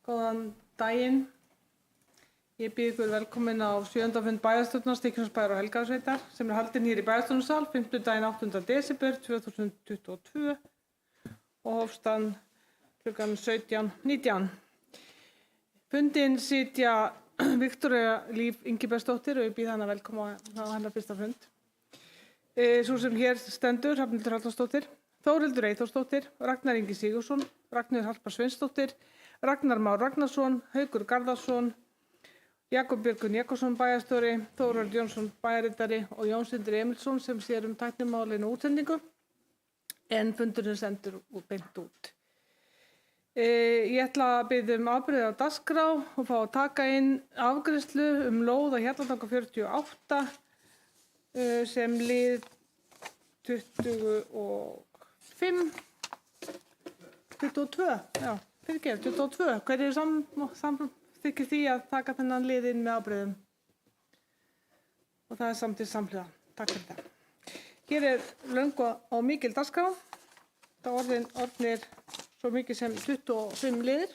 Góðan daginn. Ég býð ykkur velkomin á 7. fund bæjarstjórnar Stykkishólmsbæjar og Helgafellssveitar sem haldinn hér í bæjarstjórnarsal 5. 8. desember 2022 og hófst hann klukkan 17:19. Fundinn sitja Viktoría Líf Ingibergsdóttir og ég býð hana velkoma á hennar fyrsta fund. Sú sem hér stendur, Hrafnhildur Halldórsdóttir, Þórhildur Eyþórsdóttir, Ragnar Ingi Sigurðsson, Ragnheiður Harpa Sveinsdóttir, Ragnar Már Ragnarsson, Haukur Garðarsson, Jakob Björgvin Jakobsson bæjarstjóri, Þórarinn Jónsson bæjarritari og Jón Sindri Emilsson sem sér tæknimálin og útsendingu, en fundurinn sendur beint út. Ég ætla að biðja afbrigði á dagskrá og fá að taka inn afgreiðslu lóð á Hjallatanga 48 sem lið 22, já, fyrirgefðu, 22. Hver er samþykki því að taka þennan lið inn með afbrigðum? Og það er samtíð samhliða. Takk fyrir það. Hér er löng og mikil dagskrá. Það orðnir svo mikið sem 25 liðir.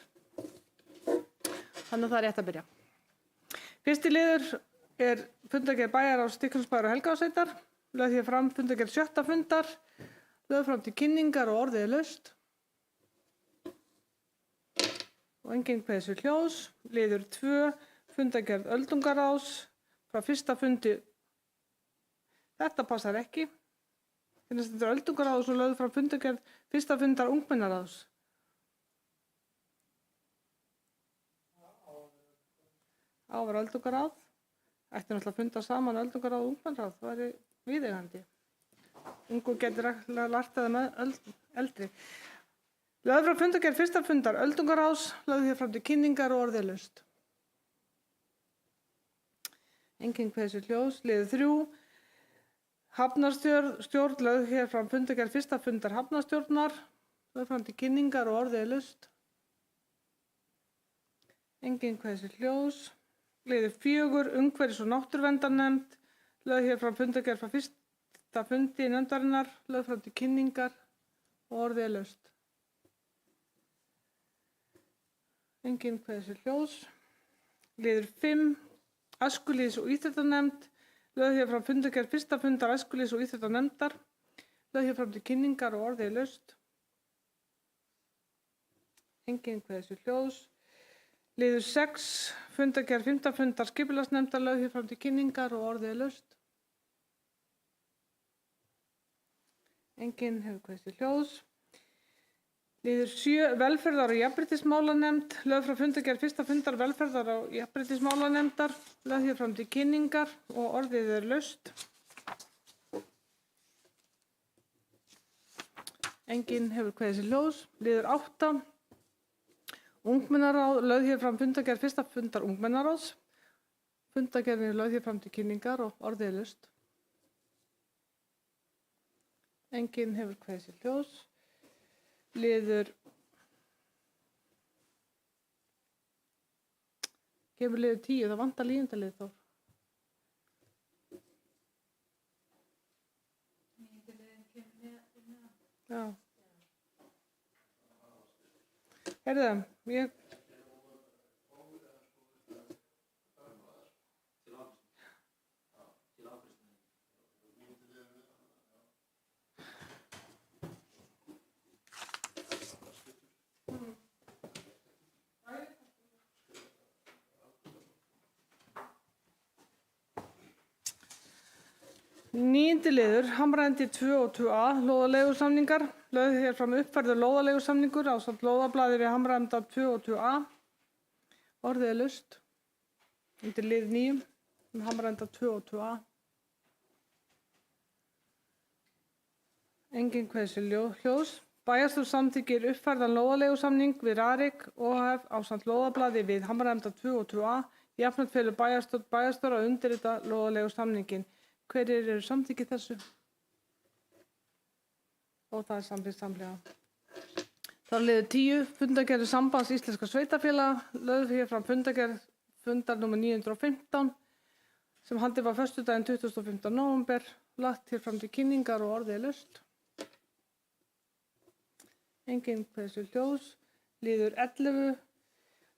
Þannig að það er rétt að byrja. Fyrsti liður er fundargerð bæjarráðs Stykkishólmsbæjar og Helgafellssveitar. Lögð hér fram fundargerð 7. fundar. Lögð fram til kynningar og orðið er laust. Og enginn kveðs við hljóðs. Liður 2, fundargerð öldungaráðs frá fyrsta fundi. Þetta passar ekki. Þetta er öldungaráðs og lögð fram fundargerð fyrsta fundar ungmennaráðs. Var öldungaráð. Ætti náttúrulega að funda saman öldungaráð og ungmennaráð. Það væri viðeigandi. Ungur getur lært það með eldri. Lögð frá fundargerð fyrsta fundar öldungaráðs, lögð hér fram til kynningar og orðið er laust. Enginn kveðs við hljóðs. Liður 3. Hafnarstjórn, lögð hér fram fundargerð fyrsta fundar hafnarstjórnar, lögð fram til kynningar og orðið er laust. Enginn kveðs við hljóðs. Liður 4. Umhverfis- og náttúruverndarnefnd, lögð hér fram fundargerð frá fyrsta fundi nefndarinnar, lögð fram til kynningar og orðið er laust. Enginn kveðs við hljóðs. Liður 5. Æskulýðs- og íþróttanefnd, lögð hér fram fundargerð fyrsta fundar æskulýðs- og íþróttanefndar, lögð hér fram til kynningar og orðið er laust. Enginn kveðs við hljóðs. Liður 6. Fundargerð 5. fundar skipulagsnefndar, lögð hér fram til kynningar og orðið er laust. Enginn hefur kveðst við hljóðs. Liður 7. Velferðar- og jafnréttismálanefnd, lögð frá fundargerð fyrsta fundar velferðar- og jafnréttismálanefndar, lögð hér fram til kynningar og orðið er laust. Enginn hefur kveðið við hljóðs. Liður 8. Ungmennaráð, lögð hér fram fundargerð fyrsta fundar ungmennaráðs. Fundargerðin er lögð hér fram til kynningar og orðið er laust. Enginn hefur kveðið við hljóðs. Liður kemur liður 10, það vantar 9. lið Þór. 9. liðin kemur með. Já. Heyrðu, ég Níundi liður, Hamraendi 2 og 2a, lóðaleigusamningar. Lögð hér fram uppfærður lóðaleigusamningur ásamt lóðablaði við Hamraenda 2 og 2a. Orðið er laust. Undir lið 9, Hamraenda 2 og 2a. Enginn kveðs við hljóðs. Bæjarstjórn samþykkir uppfærðan lóðaleigusamning við Rarik OHF ásamt lóðablaði við Hamraenda 2 og 2a. Jafnframt felur bæjarstjóra að undirrita lóðaleigusamninginn. Hverjir eru samþykkið þessu? Og það er samþykkt samhliða. Þá er liður 10. Fundargerð Sambands íslenskra sveitarfélaga, lögð hér fram fundargerð fundar nr. 915 sem haldið var föstudaginn 25. nóvember, lagt hér fram til kynningar og orðið er laust. Enginn kveðst við hljóðs. Liður 11.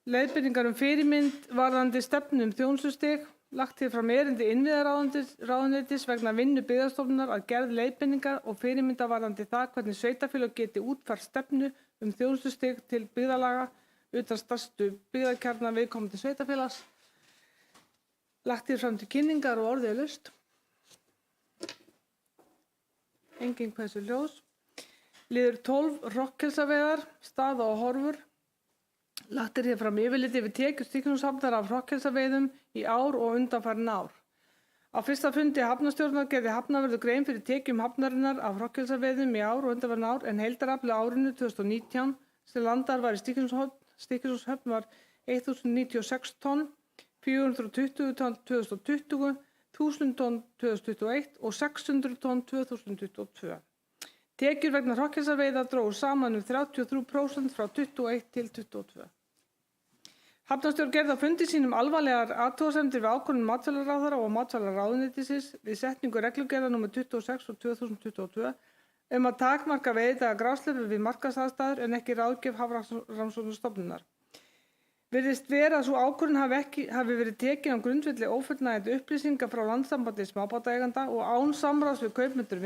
Leiðbeiningar fyrirmynd varðandi stefnu þjónustustig. Lagt til fram erindi innviðaráðuneytis vegna vinnu Byggðastofnunar að gerð leiðbeiningar og fyrirmynda varðandi það hvernig sveitarfélög geti útfært stefnu þjónustustig til byggðarlaga utan stærstu byggðarkjarna viðkomandi sveitarfélags. Lagt til fram til kynningar og orðið laust. Engin hversu ljós. Liður 12 Hrokkelsavegar, staða og horfur. Lagt hér fram yfirlit yfir tekjur Stykkishólmshafnar af Hrokkelsaveðum í ár og undanfarin ár. Á fyrsta fundi hafnarstjórnar gerði hafnarvörður grein fyrir tekjum hafnarinnar af Hrokkelsaveðum í ár og undanfarin ár en heildarafli á árinu 2019 sem landar var í Stykkishólmshöfn var 1096 tonn, 420 tonn 2020, 1000 tonn 2021 og 600 tonn 2022. Tekjur vegna Hrokkelsaveða drógu saman 33% frá 21 til 22. Hafnarstjórn gerði á fundi sínum alvarlegar athugasemdir við ákvörðun matvælaráðherra og matvælaráðuneytisins við setningu reglugerðar nr. 26 og 2022 að takmarka veiðidaga grásleppu við markaðsaðstæður en ekki ráðgjöf Hafrannsóknastofnunar. Virðist vera að sú ákvörðun hafi verið tekin á grundvelli ófullnægjandi upplýsinga frá Landssambandi smábátaeigenda og án samráðs við kaupendur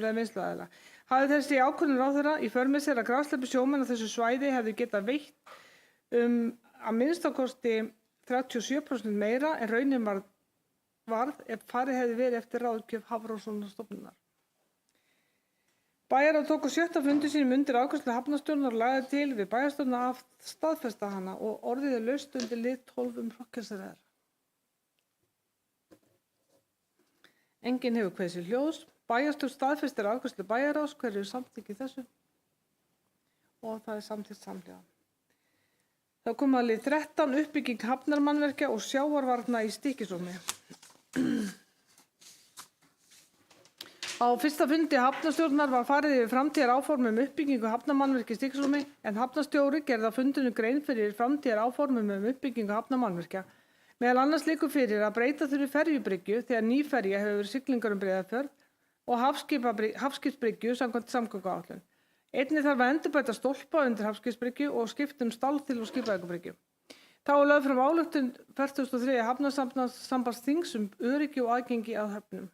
eða vinnsluaðila. Hafði þessi ákvörðun ráðherra í för með sér að grásleppusjómenn á þessu svæði hefðu getað veitt að minnstakosti 37% meira en raunin varð ef farið hefði verið eftir ráðgjöf Hafrannsóknastofnunar. Bæjarráð tóku 7. fundi sínum undir afgreiðslu hafnarstjórnar og lagði til við bæjarstjórna að staðfesta hana og orðið laust undir lið 12 Hrokkelsaveðar. Enginn hefur kveðið sér hljóðs. Bæjarstjórn staðfestir afgreiðslu bæjarráðs hverju samþykki þessu og það samþykkt samhliða. Þá kom að lið 13 uppbygging hafnarmannvirkja og sjávarvarna í Stykkishólmi. Á fyrsta fundi hafnarstjórnar var farið yfir framtíðaráform uppbyggingu hafnarmannvirkja í Stykkishólmi en hafnarstjóri gerði á fundinu grein fyrir framtíðaráformum uppbyggingu hafnarmannvirkja. Meðal annars liggur fyrir að breyta þurfi ferjubryggju þegar ný ferja hefur verið siglingar Breiðafjörð og hafskipsbryggju samkvæmt samgönguáætlun. Einnig þarf að endurbæta stólpa undir hafskipsbryggju og skipta stálþil og skipavíkubryggju. Þá er lögð fram ályktun 43. hafnasambandsþings öryggi og aðgengi að höfnum.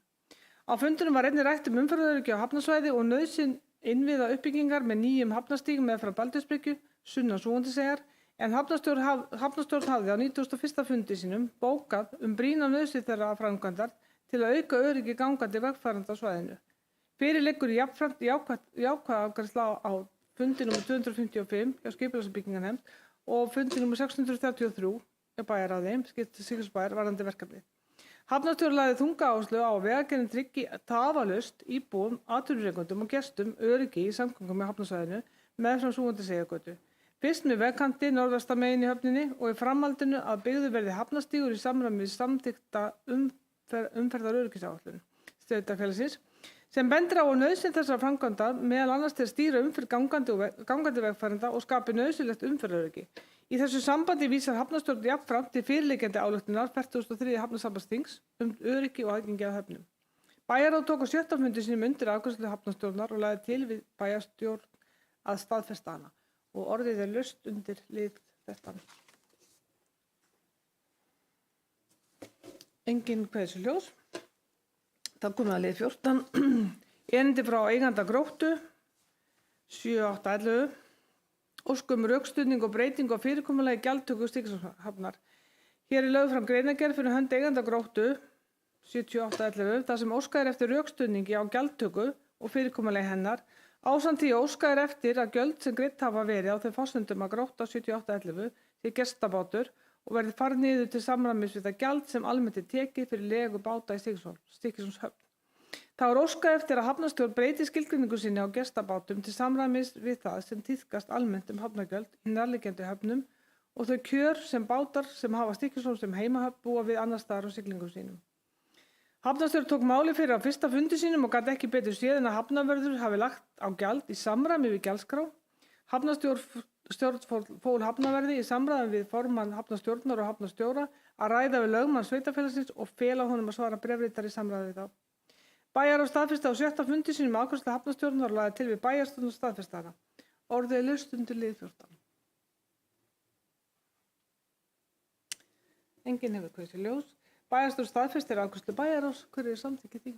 Á fundinum var einnig rætt umferðaröryggi á hafnarsvæði og nauðsyn innviða uppbyggingar með nýjum hafnarstígum meðfram Baldursbryggju, sunnan Súgandiseyjar, en hafnarstjórn hafði á 91. fundi sínum bókað brýna nauðsyn þeirra framkvæmdar til að auka öryggi gangandi vegfarenda á svæðinu. Fyrir liggur jafnframt jákvæð afgreiðsla á fundi nr. 255 hjá Skipulags- og byggingarnefnd og fundi nr. 633 hjá bæjarráði Stykkishólmsbæjar varðandi verkefnið. Hafnarstjórn lagði þunga áherslu á að Vegagerðin tryggi tafarlaust íbúum, atvinnurekendum og gestum öryggi í samgöngum með hafnarsvæðinu meðfram Súgandiseyjargötu. Fyrst með vegkanti norðvestan megin í höfninni og í framhaldinu að byggður verði hafnarstígur í samræmi við samþykkta umferðaröryggisáætlun sveitarfélagsins sem bendir á nauðsyn þessara framkvæmda meðal annars til að stýra umferð gangandi vegfarenda og skapi nauðsynlegt umferðaröryggi. Í þessu sambandi vísar hafnarstjórn jafnframt til fyrirliggjandi ályktunar 43. hafnasambandsþings öryggi og aðgengi að höfnum. Bæjarráð tók á 7. fundi sínum undir afgreiðslu hafnarstjórnar og lagði til við bæjarstjórn að staðfesta hana og orðið laust undir lið 13. Enginn kveðið sér hljóðs. Þá komum við að lið 14. Erindi frá eiganda Gróttu 7811. Óskum rökstuðning og breytingu á fyrirkomulagi gjaldtöku Stykkishólmshafnar. Hér er lögð fram greinargerð fyrir hönd eiganda Gróttu 7811 þar sem óskað er eftir rökstuðningi á gjaldtöku og fyrirkomulagi hennar ásamt því óskað er eftir að gjöld sem greidd hafa verið á þeim forsendum að Grótta 7811 sé gestabátur og verði farið niður til samræmis við það gjald sem almennt er tekið fyrir legu báta í Stykkishólmshöfn. Þá er óskað eftir að hafnarstjórn breyti skilgreiningu sinni á gestabátum til samræmis við það sem tíðkast almennt hafnargjöld í nærliggjandi höfnum og þau kjör sem bátar sem hafa Stykkishólm sem heimahöfn búa við annars staðar á siglingum sínum. Hafnarstjórn tók máli fyrir á fyrsta fundi sínum og gat ekki betur séð en að hafnarvörður hafi lagt á gjald í samræmi við gjaldskrá. Hafnarstjórn fól hafnarverði í samræmi við formann hafnarstjórnar og hafnarstjóra að ræða við lögmann sveitarfélagsins og fela honum að svara bréfritara í samræmi við þá. Bæjarráð staðfesti á 7. fundi sínum afgreiðslu hafnarstjórnar og lagði til við bæjarstjórn og staðfesti hana. Orðið laust undir lið 14. Enginn hefur kosið ljós. Bæjarstjórn staðfestir afgreiðslu bæjarráðs. Hver samþykkir því?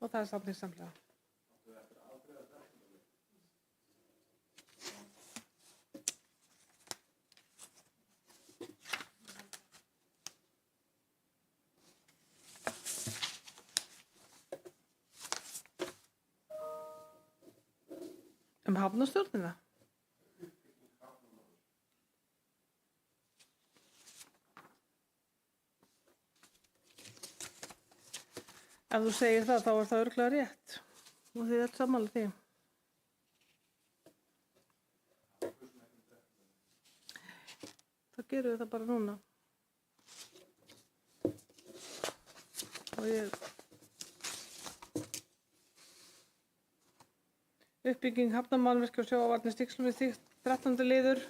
Og það samþykkt samhliða. Hafnarstjórnina. Ef þú segir það, þá það örugglega rétt. Og þið ert sammála því. Þá gerum við það bara núna. Og uppbygging hafnarmannvirkja og sjávarvarna Stiklunni 13. liður.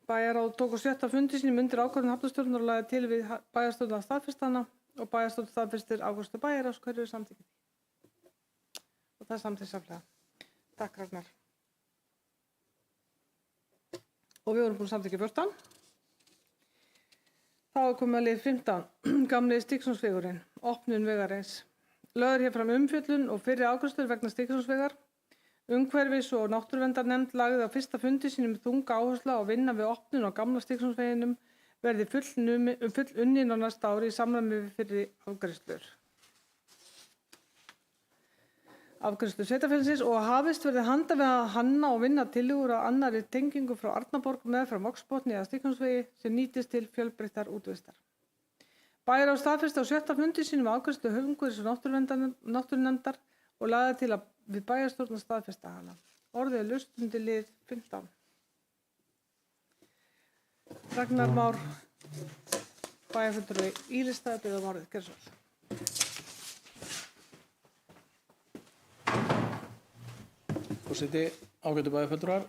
Bæjarráð tók á 7. fundi sínum undir ákvörðun hafnarstjórnar og lagði til við bæjarstjórn að staðfesta hana og bæjarstjórn staðfestir afgreiðslu bæjarráðs. Hverju samþykkið? Og það samþykkt samhliða. Takk Ragnar. Og við vorum búin að samþykkja 14. Þá er komið að lið 15. Gamli Stiklungsvegurinn, opnun vegarins. Lögð hér fram umfjöllun og fyrri afgreiðslur vegna Stiklungsvegar. Umhverfis- og náttúruverndarnefnd lagði á fyrsta fundi sínum þunga áherslu á að vinna við opnun á gamla Stiklungsveginum verði full unnin á næsta ári í samræmi við fyrri afgreiðslur. Afgreiðslu sveitarfélagsins og hafist verði handa við að hanna og vinna tillögur á annarri tengingu frá Arnarborg meðfram Vogsbotni eða Stiklungsvegi sem nýtist til fjölbreyttar útvistar. Bæjarráð staðfesti á 7. fundi sínum afgreiðslu umhverfis- og náttúrunefndar og lagði til að við bæjarstjórn að staðfesta hana. Orðið er laust undir lið 15. Ragnar Már, bæjarfulltrúi Írisstaðar, biður um orðið. Gjörðu svo vel. Forseti, ágætu bæjarfulltrúar,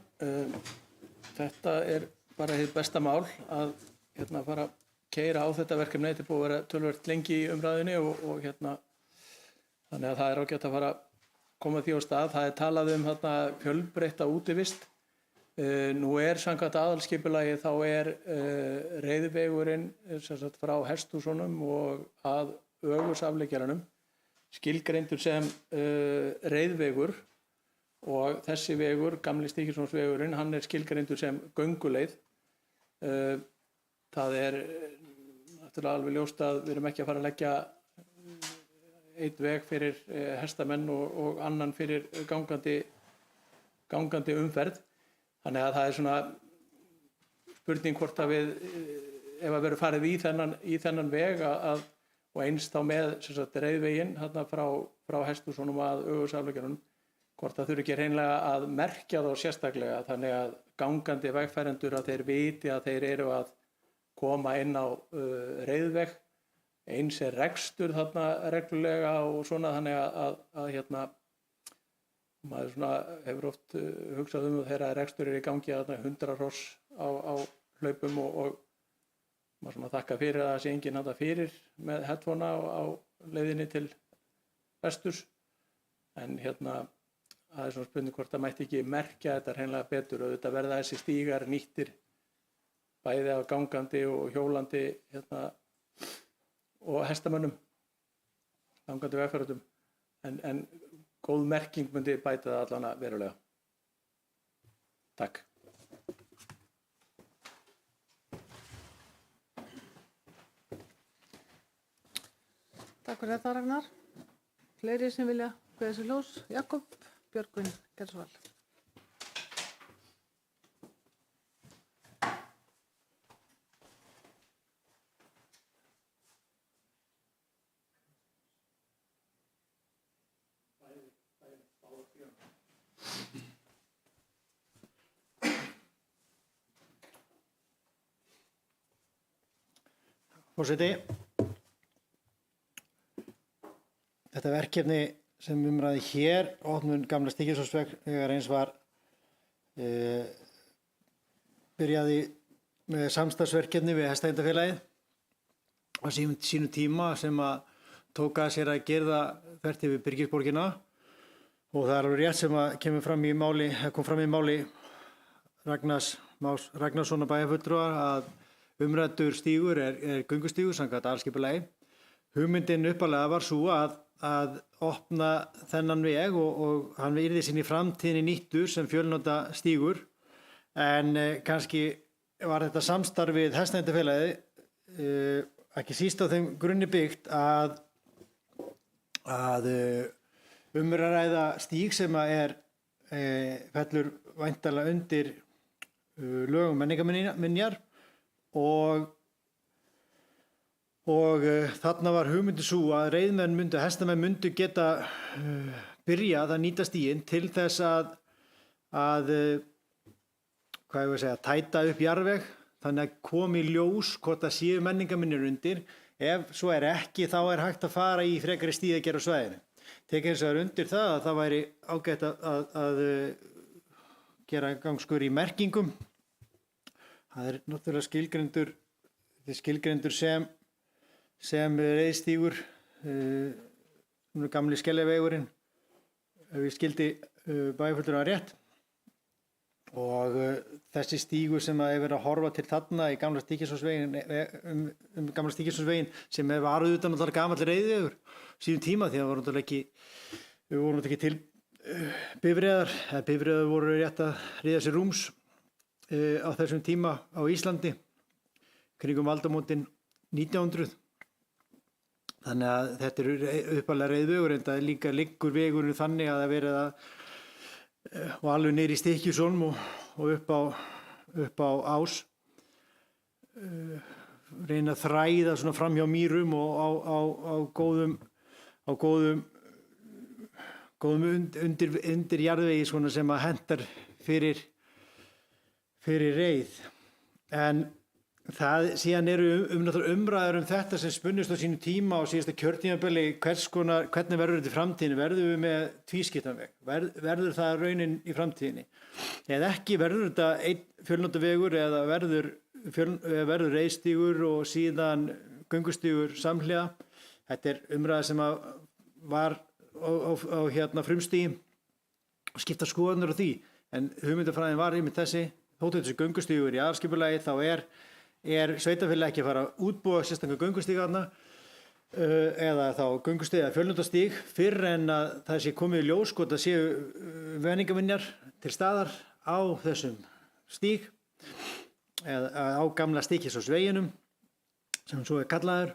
þetta er bara hið besta mál að fara að keyra á þetta verkefni. Þetta er búið að vera töluvert lengi í umræðunni og þannig að það er ágætt að fara að koma því á stað. Það er talað fjölbreytta útivist. Nú er samkvæmt aðalskipulagi þá er reiðvegurinn frá hesthúsunum og að ögursafleggjaranum skilgreindur sem reiðvegur og þessi vegur, gamli Stykkishólmsvegurinn, hann er skilgreindur sem gönguleið. Það er náttúrulega alveg ljóst að við erum ekki að fara að leggja einn veg fyrir hestamenn og annan fyrir gangandi umferð. Þannig að það er svona spurning hvort að við, ef að verður farið í þennan veg og eins þá með reiðveginn frá hesthúsunum að ögursafleggjaranum, hvort það þurfi ekki hreinlega að merkja þá sérstaklega þannig að gangandi vegfærendur að þeir viti að þeir eru að koma inn á reiðveg. Eins er rekstur þarna reglulega og svona, þannig að maður svona hefur oft hugsað þegar rekstur er í gangi 100 hross á hlaupum og maður svona þakka fyrir að það sé enginn handa fyrir með headphonea á leiðinni til vesturs. En það er svona spurning hvort það mætti ekki merkja þetta hreinlega betur og þetta verða þessi stígar nýttir bæði af gangandi og hjólandi og hestamönnum, gangandi vegfarendum, en góð merking myndi bæta það allan verulega. Takk. Takk fyrir þetta Ragnar. Fleiri sem vilja kveðja sér ljós. Jakob, Björgvin, gjörðu svo vel. Forseti, þetta verkefni sem umræði hér, opnun gamla Stykkishólmsvegarins byrjaði með samstarfsverkefni við Hestaeigendafélagið á sínu tíma sem að tók að sér að girða þvert yfir Byrgisborgina og það er alveg rétt sem að kom fram í máli Ragnars Más Ragnarssonar bæjarfulltrúa að umræddur stígur er göngustígur samkvæmt aðalskipulagi. Hugmyndin uppalega var sú að opna þennan veg og hann yrði sinni í framtíðinni nýttur sem fjölnota stígur, en kannski var þetta samstarf við Hestaeigendafélagið ekki síst á þeim grunni byggt að er að ræða stíg sem fellur væntanlega undir lög um menningarminjar og þarna var hugmyndin sú að hestamenn myndu geta byrjað að nýta stíginn til þess að tæta upp jarðveg, þannig að komi í ljós hvort það séu menningarminjar undir. Ef svo er ekki, þá er hægt að fara í frekari stígagerð á svæðinu. Tekið hins vegar undir það að væri ágætt að gera gangskur í merkingum. Það er náttúrulega skilgreindur sem reiðstígur, gamli Skellivegurinn, ef ég skildi bæjarfulltrúann rétt. Og þessi stígur sem er verið að horfa til þarna í gamla Stykkishólmsveginn, gamla Stykkishólmsveginn sem var utan alltaf gamall reiðvegur síðan tíma, því að við vorum ekki til bifreiðar voru rétt að ríða sér rúms á þessum tíma á Íslandi kringum aldamótin 1900. Þannig að þetta er uppalega reiðvegur, en það líka liggur vegurinn þannig að það verið og alveg niður í Stykkishólm og upp á Ás, reyna að þræða svona fram hjá mýrum og á góðum undir jarðvegi svona sem að hentar fyrir reið. En síðan eru umræður þetta sem spunnist á sínu tíma á síðasta kjörtímabili, hvernig verður þetta í framtíðinni? Verður við með tvískiptan veg? Verður það raunin í framtíðinni? Eða ekki, verður þetta einn fjölnotavegur eða verður reiðstígur og síðan göngustígur samhliða? Þetta er umræða sem var á frumstigi og skipta skoðanir á því, en hugmyndafræðin var einmitt þessi: þótt þessi göngustígur í aðalskipulagi, þá er sveitarfélagið ekki að fara að útbúa sérstaka göngustíga þarna eða þá göngustíg eða fjölnótastíg fyrr en að það sé komið í ljós hvort það séu menningarminjar til staðar á þessum stíg eða á gamla Stykkishólmsveginum sem svo er kallaður,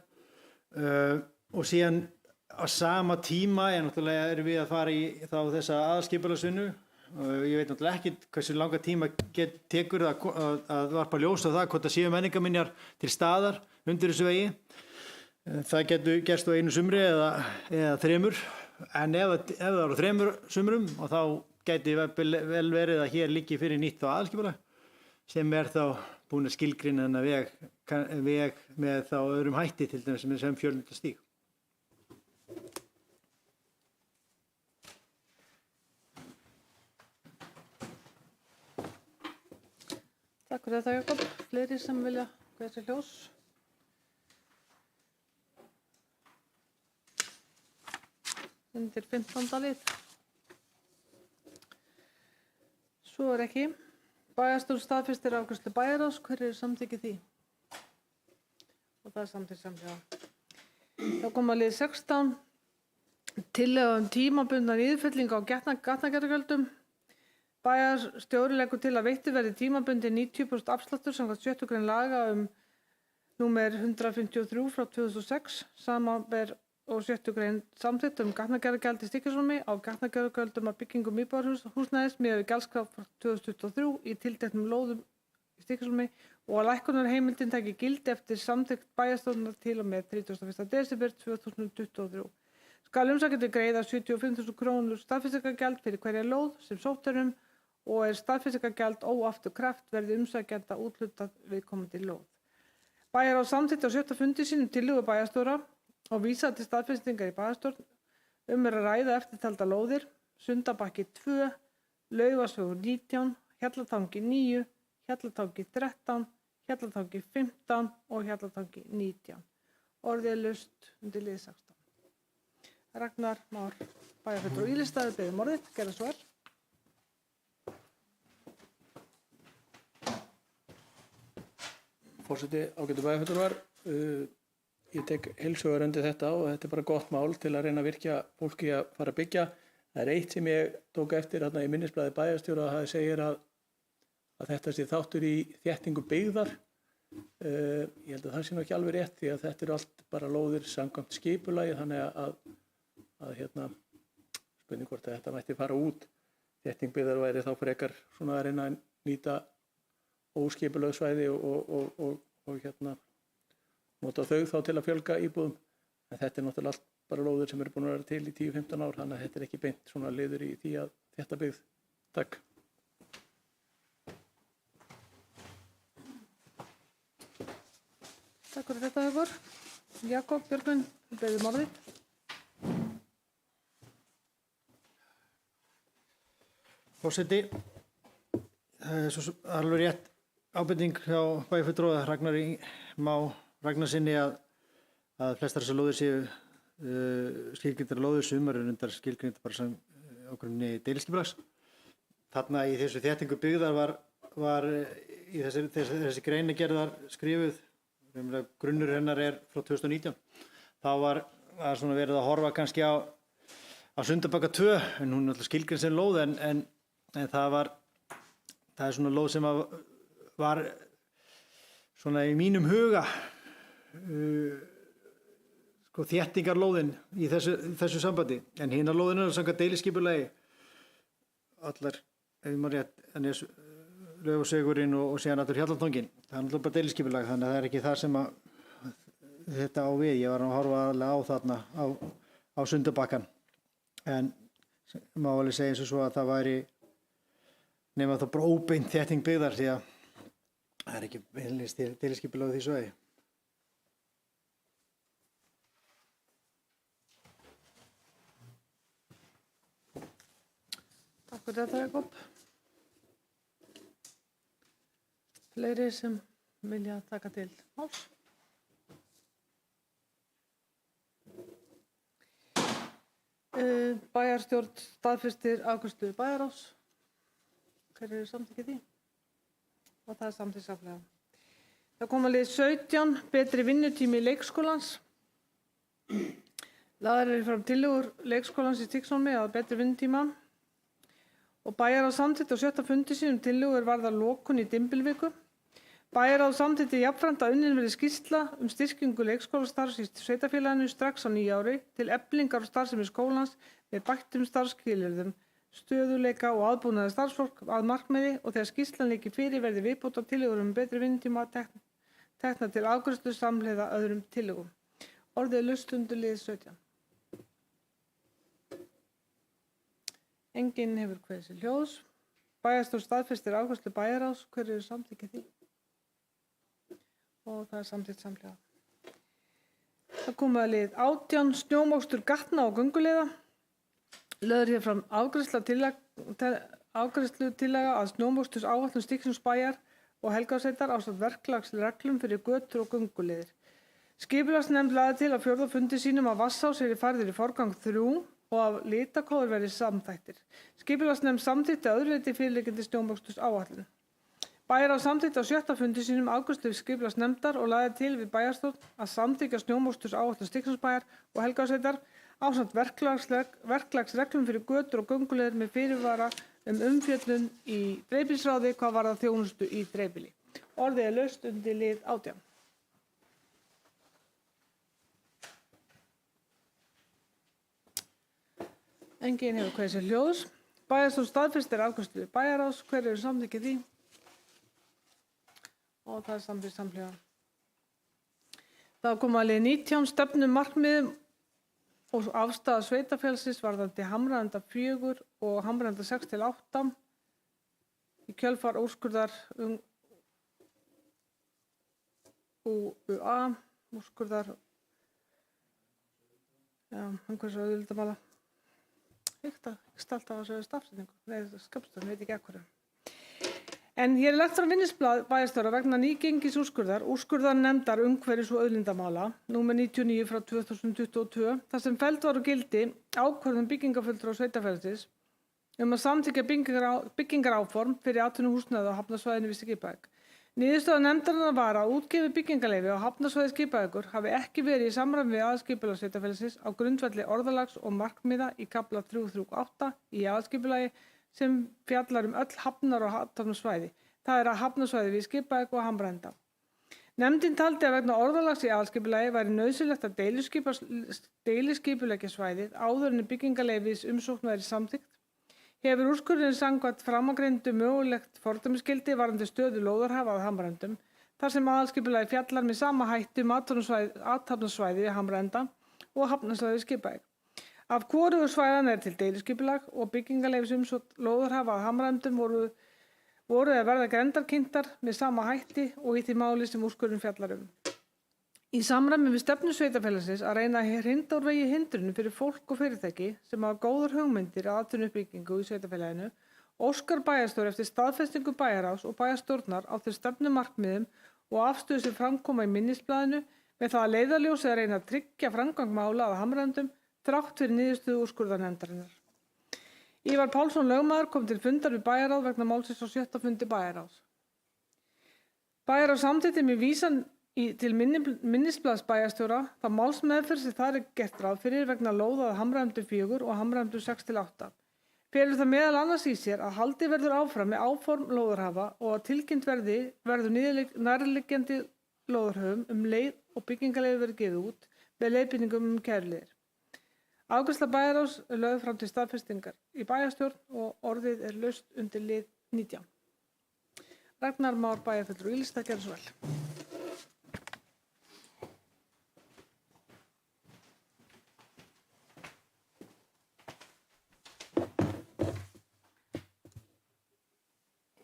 og síðan á sama tíma náttúrulega erum við að fara í þá þessa aðalskipulagsvinnu. Ég veit náttúrulega ekki hversu langa tíma tekur að varpa ljós á það hvort það séu menningarminjar til staðar undir þessu vegi. Það getur gerst á einu sumri eða þremur, en ef það eru 3 sumrum, og þá gæti vel verið að hér liggi fyrir nýtt á aðalskipulag sem er þá búin að skilgreina þennan veg með þá öðrum hætti, til dæmis sem fjölnótastíg. Takk fyrir þetta, Jakob. Fleiri sem vilja kveða sér ljós? Undir 15. lið. Svo er ekki. Bæjarstjórn staðfestir afgreiðslu bæjarráðs. Hver er samþykki því? Og það er samþykkt samhliða. Þá koma lið 16. Tillaga tímabundna niðurfellingu á gatnagerðargjöldum. Bæjarstjóri leggur til að veittur verði tímabundinn 90% afsláttur samkvæmt 6. grein laga númer 153/2006, samanber og 6. grein samþykkt gatnagerðargjald í Stykkishólmi á gatnagerðargjöldum af byggingum íbúðarhúsnæðis miðað við gjaldskrá frá 2023 í tilteknum lóðum í Stykkishólmi, og að lækkunarheimildin taki gildi eftir samþykkt bæjarstjórnar til og með 31. desember 2023. Skal umsækjandi greiða 75.000 krónur staðfestingargjald fyrir hverja lóð sem sótt er og er staðfestingargjald óafturkræft verði umsækjanda úthlutað viðkomandi lóð. Bæjarráð samþykkti á 6. fundi sínum tillögu bæjarstjóra og vísaði til staðfestingar í bæjarstjórn. Er að ræða eftirtalda lóðir: Sundabakki 2, Laugasvegur 19, Hjallatangi 9, Hjallatangi 13, Hjallatangi 15 og Hjallatangi 19. Orðið er laust undir lið 16. Ragnar Már, bæjarfulltrúi í listaði, biður orðið, gerðu svo vel. Forseti, ágætu bæjarfulltrúar, ég tek heilshugar undir þetta og þetta er bara gott mál til að reyna að virkja fólki að fara að byggja. Það er eitt sem ég tók eftir þarna í minnisblaði bæjarstjóra, það segir að þetta sé þáttur í þéttingu byggðar. Ég held að það sé nú ekki alveg rétt því að þetta eru allt bara lóðir samkvæmt skipulagi, þannig að spurning hvort að þetta mætti fara út. Þétting byggðar væri þá frekar svona að reyna að nýta óskipulögð svæði og nota þau þá til að fjölga íbúðum. En þetta er náttúrulega allt bara lóðir sem eru búin að vera til í 10-15 ár, þannig að þetta er ekki beint svona liður í því að þetta byggð. Takk. Takk fyrir þetta, Haukur. Jakob, Björgvin, beðum orðið. Forseti, það er svo alveg rétt ábending hjá bæjarfulltrúa Ragnari Má Ragnarsinni að flestar þessar lóðir séu skilgreindar lóðir, sumar eru reyndar skilgreindar bara sem ákveðinni deiliskipulags. Þarna í þessu þéttingu byggðar var í þessi greinagerð skrifuð, grunnur hennar er frá 2019. Þá var svona verið að horfa kannski á Sundabakka 2, en hún er alltaf skilgreind sem lóð, en það er svona lóð sem var svona í mínum huga þéttingarlóðin í þessu sambandi, en hinar lóðin er samkvæmt deiliskipulagi allar, ef ég maður rétt, Laufásvegurinn og síðan allur Hjallatanginn. Það er náttúrulega bara deiliskipulag, þannig að það er ekki það sem þetta á við. Ég var að horfa aðalega á þarna á Sundabakkann, en má alveg segja eins og svo að það væri nema þá bara óbeint þétting byggðar, því að það er ekki beinlínis deiliskipulag á því svæði. Takk fyrir þetta, Jakob. Fleiri sem vilja taka til máls? Bæjarstjórn staðfestir afgreiðslu bæjarráðs. Hver eru samþykkið því? Og það er samþykkt samhliða. Það koma lið 17, betri vinnutími leikskólans. Lagðar eru fram tillögur leikskólans í Stígsholmi að betri vinnutíma. Og bæjarráð samþykkti á 7. fundi sínum tillögur varðar lokun í dymbilviku. Bæjarráð samþykkti jafnframt að unnin verði skýrsla styrkingu leikskólastarfs í sveitarfélaginu strax á nýja ári til eflingar og starfsemi skólans með bættum starfsskilyrðum, stöðuleika og aðbúnaði starfsfólk að markmiði, og þegar skýrslan liggi fyrir verði viðbótartillögur betri vinnutíma teknar til afgreiðslu samhliða öðrum tillögum. Orðið er laust undir lið 17. Enginn hefur kveðið sér hljóðs. Bæjarstjórn staðfestir afgreiðslu bæjarráðs. Hver eru samþykkið því? Og það er samþykkt samhliða. Það kom að lið 18, snjómokstur gatna og gönguleiða. Lögð hér fram afgreiðslutillaga að snjómoksturs Stykkishólmsbæjar og Helgásveitar ásamt verklagsreglum fyrir götur og gönguleiðir. Skipulagsnefnd lagði til að 4. fundi sínum að Vatnsás yrði færður í forgang 3 og að litakóðar verði samþættir. Skipulagsnefnd samþykkti að öðru leyti fyrirliggjandi snjómoksturs. Bæjarráð samþykkti á 7. fundi sínum afgreiðslu skipulagsnefndar og lagði til við bæjarstjórn að samþykkja snjómoksturs Stykkishólmsbæjar og Helgásveitar ásamt verklagsreglum fyrir götur og gönguleiðir með fyrirvara umfjöllun í dreifbýlisráði hvað varðar þjónustu í dreifbýli. Orðið er laust undir lið 18. Enginn hefur kveðið sér hljóðs. Bæjarstjórn staðfestir afgreiðslu bæjarráðs. Hver eru samþykkið því? Og það er samþykkt samhliða. Það kom að lið 19, stefnum, markmiðum og afstaða sveitarfélagsins varðandi Hamraenda 4 og Hamraenda 6-8 í kjölfar úrskurðar UA, úrskurðar umhverfis- og auðlindamála. Ekki alltaf að segja stafsetningu, nei, skapstöðun, veit ekki ekkur. En hér er lagt fram minnisblað bæjarstjóra vegna nýgengis úrskurðarnefndar umhverfis- og auðlindamála, númer 99 frá 2022, þar sem felld var úr gildi ákvörðun byggingarfulltrúa sveitarfélagsins að samþykkja byggingaráform fyrir atvinnuhúsnæði á hafnarsvæðinu við Skipavík. Niðurstaða nefndarinnar var að útgefið byggingarleyfi á hafnarsvæði Skipavíkur hafi ekki verið í samræmi við aðalskipulag sveitarfélagsins á grundvelli orðalags og markmiða í kafla 338 í aðalskipulagi sem fjallar öll hafnar- og athafnasvæði. Það er að hafnarsvæði við Skipavík og Hamraenda. Nefndin taldi að vegna orðalags í aðalskipulagi væri nauðsynlegt að deiliskipuleggja svæðið áður en byggingarleyfis umsókn væri samþykkt. Hefur úrskurðurinn samkvæmt framangreindu mögulegt fordæmisgildi varðandi stöðu lóðarhafa að Hamraendum, þar sem aðalskipulagið fjallar með sama hætti athafnasvæði við Hamraenda og hafnarsvæði við Skipavík. Af hvorugu svæðanna er til deiliskipulag og byggingarleyfis umsókn lóðarhafa að Hamraendum voru að verða grenndarkynntar með sama hætti og í því máli sem úrskurðurinn fjallar Í samræmi við stefnu sveitarfélagsins að reyna að hrinda úr vegi hindrunum fyrir fólk og fyrirtæki sem hafa góðar hugmyndir að atvinnuuppbyggingu í sveitarfélaginu, óskar bæjarstjóri eftir staðfestingu bæjarráðs og bæjarstjórnar á þeim stefnumarkmiðum og afstöðu sem framkoma í minnisblaðinu með það að leiðarljósi að reyna að tryggja framgang mála að Hamraendum þrátt fyrir niðurstöðu úrskurðarnefndarinnar. Ívar Pálsson lögmaður kom til fundar við bæjarráð vegna málsins á 7. fundi bæjarráðs. Bæjarráð samþykkti með vísan til minnisblaðs bæjarstjóra þá málsmeðferð sem þar er gert ráð fyrir vegna lóða að Hamraendum 4 og Hamraendum 6-8. Felur það meðal annars í sér að haldið verður áfram með áform lóðarhafa og að tilkynnt verður nærliggjandi lóðarhöfum leið og byggingarleyfi verður gefið út með leiðbeiningum kæruliðir. Afgreiðsla bæjarráðs er lögð fram til staðfestingar í bæjarstjórn og orðið er laust undir lið 19. Ragnar Már bæjarfulltrúi Ylstað gerði svo vel.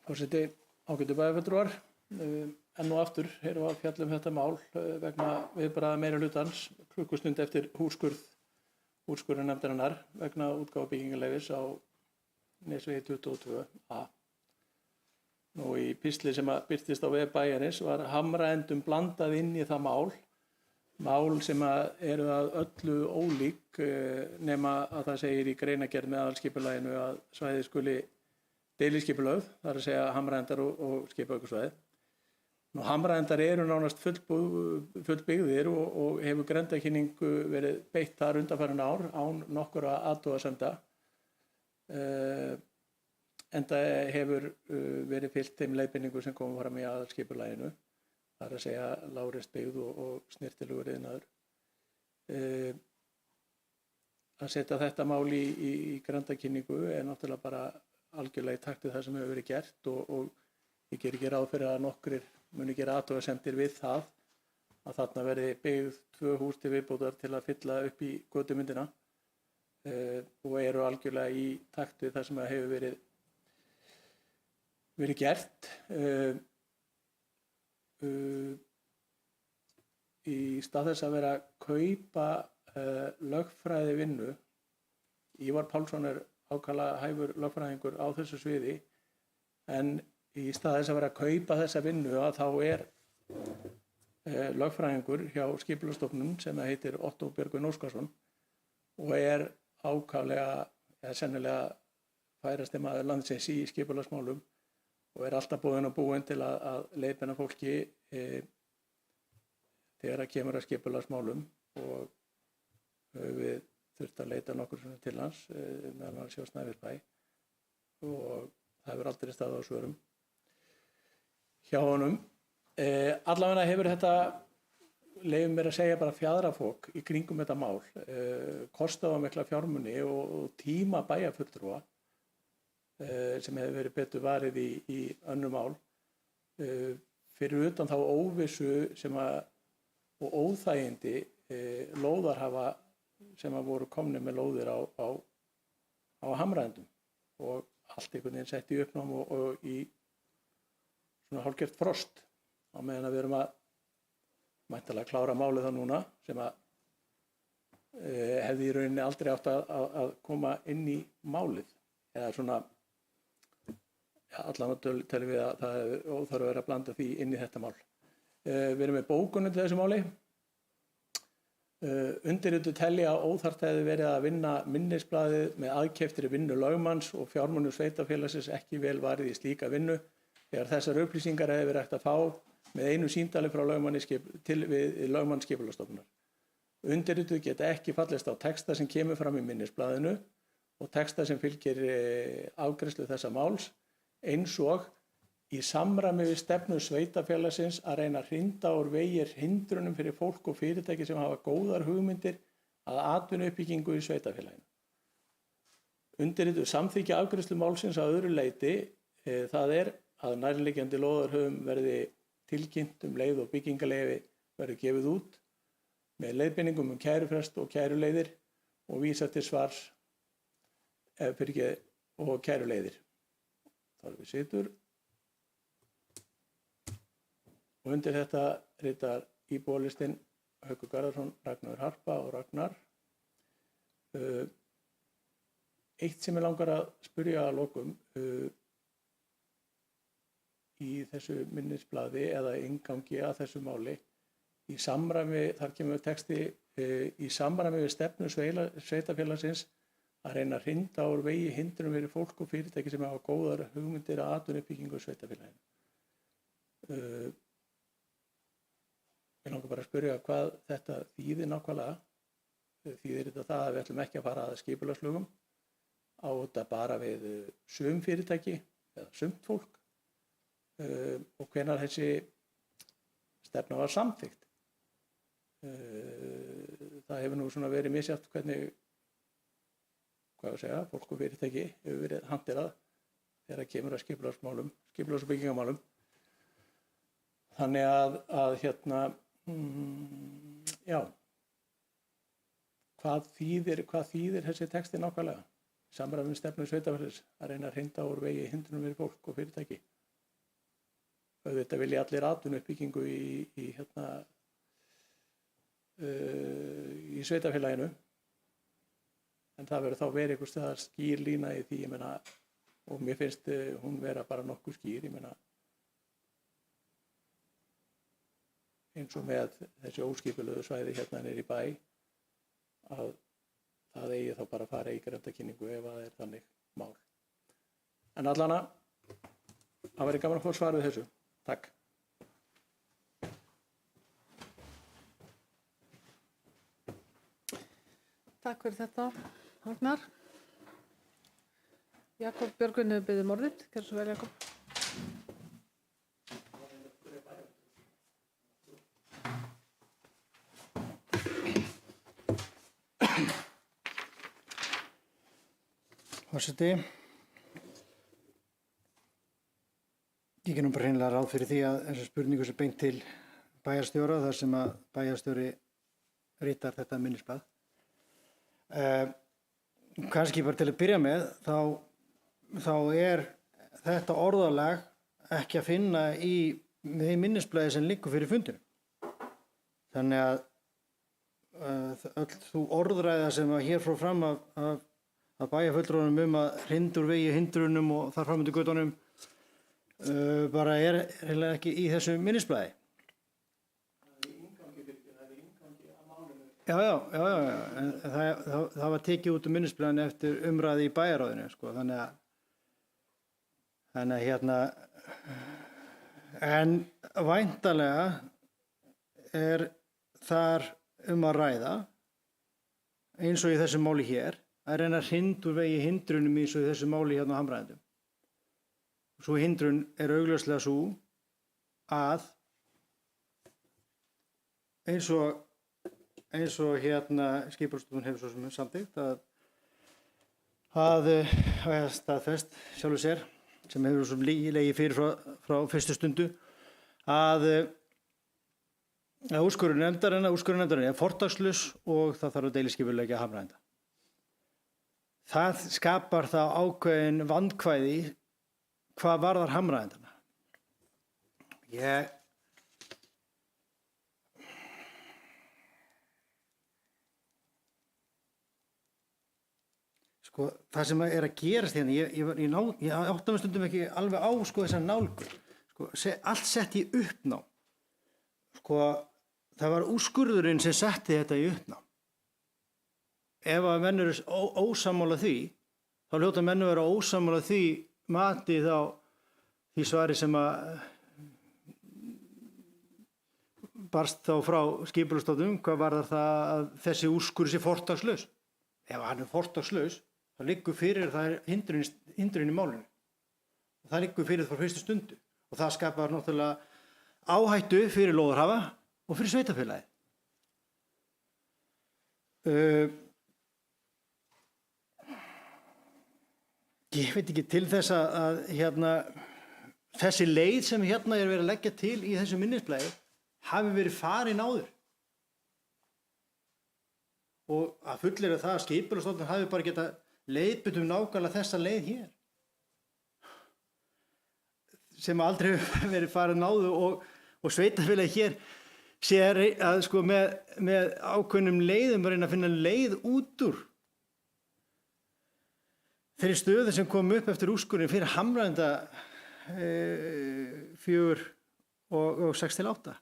Forseti, ágætu bæjarfulltrúar, enn og aftur erum við að fjalla þetta mál vegna viðbragða meirihlutans klukkustund eftir úrskurðarnefndarinnar vegna útgáfu byggingarleyfis á Nesvegi 22a. Nú í pistli sem birtist á vef bæjarins var Hamraendum blandað inn í það mál sem eru að öllu ólík nema að það segir í greinargerð með aðalskipulaginu að svæðið skuli deiliskipulögð, það er að segja Hamraendar og Skipavíkursvæðið. Nú Hamraendar eru nánast fullbyggðir og hefur grenndarkynningu verið beitt þar undanfarin ár án nokkurra athugasemda. Enda hefur verið fylgt þeim leiðbeiningu sem komum fram í aðalskipulaginu, það er að segja lágreist byggð og snyrtilegur iðnaður. Að setja þetta mál í grenndarkynningu er náttúrulega bara algjörlega í takt við það sem hefur verið gert og ég ger ekki ráð fyrir að nokkrir muni gera athugasemdir við það að þarna verði byggð 2 hús til viðbótar til að fylla upp í götumyndina og eru algjörlega í takt við það sem hefur verið gert. Í stað þess að vera að kaupa lögfræði vinnu, Ívar Pálsson er ákaflega hæfur lögfræðingur á þessu sviði, en í stað þess að vera að kaupa þessa vinnu að þá er lögfræðingur hjá Skipulagsstofnun sem heitir Otto Björgvin Óskarsson og er ákaflega, sennilega færasti maður landsins í skipulagsmálum og er alltaf búinn til að leiðbeina fólki þegar að kemur að skipulagsmálum og við þurfti að leita nokkur til hans meðan hann sé á Snæfellsbæ og það hefur aldrei staðið á svörum hjá honum. Allavega hefur þetta, leyfum mér að segja bara fjaðrafok í kringum þetta mál, kostað á mikla fjármuni og tíma bæjarfulltrúa sem hefur verið betur varið í önnur mál, fyrir utan þá óvissu og óþægindi lóðarhafa sem voru komnir með lóðir á Hamraendum og allt einhvern veginn sett í uppnám og í svona hálfgert frost á meðan að við erum að væntanlega klára málið það núna sem að hefði í rauninni aldrei átt að koma inn í málið eða svona allavega telum við að það er óþarf að vera að blanda því inn í þetta mál. Við erum með bókunum til þessu máli. Undirrituð telja að óþarft hefði verið að vinna minnisblaðið með aðkeyptri vinnu lögmanns og fjármunum sveitarfélagsins ekki vel varið í slíka vinnu þegar þessar upplýsingar hefur verið hægt að fá með einu síndali frá lögmann Skipulagsstofnunar. Undirrituð geta ekki fallist á texta sem kemur fram í minnisblaðinu og texta sem fylgir afgreiðslu þessa máls, eins og í samræmi við stefnu sveitarfélagsins að reyna að hrinda úr vegi hindrunum fyrir fólk og fyrirtæki sem hafa góðar hugmyndir að atvinnuuppbyggingu í sveitarfélaginu. Undirrituð samþykkja afgreiðslu málsins að öðru leyti, það er að nærliggjandi lóðarhöfum verði tilkynnt leið og byggingaleyfi verði gefið út með leiðbeiningum kærufrest og kæruleiðir og vísa til svars og kæruleiðir. Þar við situr. Og undir þetta ritar íbúalistinn Haukur Garðarsson, Ragnar Harpa og Ragnar. Eitt sem ég langar að spyrja að lokum í þessu minnisblaði eða inngangi að þessu máli, í samræmi, þar kemur texti, í samræmi við stefnu sveitarfélagsins að reyna að hrinda úr vegi hindrunum fyrir fólk og fyrirtæki sem hafa góðar hugmyndir að atvinnuuppbyggingu í sveitarfélaginu. Ég langar bara að spyrja hvað þetta þýðir nákvæmlega. Þýðir þetta það að við ætlum ekki að fara að skipulagslögum á þetta bara við sum fyrirtæki eða sumt fólk og hvenær þessi stefna var samþykkt. Það hefur nú svona verið misjafnt hvernig, fólk og fyrirtæki hefur verið hanterað þegar það kemur að skipulags- og byggingamálum. Þannig að hvað þýðir þessi texti nákvæmlega? Samræmi við stefnu sveitarfélagsins að reyna að hrinda úr vegi hindrunum fyrir fólk og fyrirtæki. Auðvitað vilja allir atvinnuuppbyggingu í sveitarfélaginu, en það verður þá verið einhvers staðar skýr lína í því, og mér finnst hún vera bara nokkuð skýr, eins og með þessi óskipulögu svæði hérna niður í bæ, að það eigi þá bara að fara í grenndarkynningu ef það er þannig mál. En allana, það væri gaman að fá svar við þessu. Takk. Takk fyrir þetta, Ragnar. Jakob Björgvin hefur beðið orðið. Gjörðu svo vel, Jakob. Forseti, ég gerum bara hreinlega ráð fyrir því að þessa spurningu sé beint til bæjarstjóra þar sem að bæjarstjóri ritar þetta minnisblað. Kannski bara til að byrja með, þá er þetta orðalag ekki að finna í minnisblaði sem liggur fyrir fundinum. Þannig að öll þú orðræða sem að hér frá fram af bæjarfulltrúunum að hrinda úr vegi hindrunum og þar fram undir götunum bara er heila ekki í þessu minnisblaði. Já, en það var tekið út minnisblaðinu eftir umræði í bæjarráðinu, sko, þannig að en væntanlega er þar að ræða, eins og í þessu máli hér, að reyna að hrinda úr vegi hindrunum eins og í þessu máli hérna á Hamraendum. Svo hindrun er augljóslega sú að eins og Skipulagsstofnun hefur svo sem samþykkt að staðfest sjálfur sér, sem hefur svo legið fyrir frá fyrstu stundu, að úrskurður nefndarinnar er fortakslaus og það þarf að deiliskipuleggja Hamraenda. Það skapar þá ákveðin vandkvæði hvað varðar Hamraendana. Sko, það sem er að gerast hérna, ég átta mig stundum ekki alveg á þessa nálgun. Sko, allt sett í uppnám. Sko, það var úrskurðurinn sem setti þetta í uppnám. Ef að menn eru ósammála því, þá hljóta menn að vera ósammála því mati þá því svari sem að barst þá frá Skipulagsstofnun hvað varðar það að þessi úrskurður sé fortakslaus. Ef hann er fortakslaus, þá liggur fyrir það hindrun í málinu. Og það liggur fyrir frá fyrstu stundu. Og það skapar náttúrulega áhættu fyrir lóðarhafa og fyrir sveitarfélagið. Ég veit ekki til þess að þessi leið sem hérna er verið að leggja til í þessu minnisblaði hafi verið farin áður. Og að fullyrða það að Skipulagsstofnun hafi bara getað leiðbeint nákvæmlega þessa leið hér. Sem aldrei hefur verið farin áður og sveitarfélagið hér sé að sko með ákveðnum leiðum að reyna að finna leið út úr þeirri stöðu sem kom upp eftir úrskurðinn fyrir Hamraenda 4 og 6-8.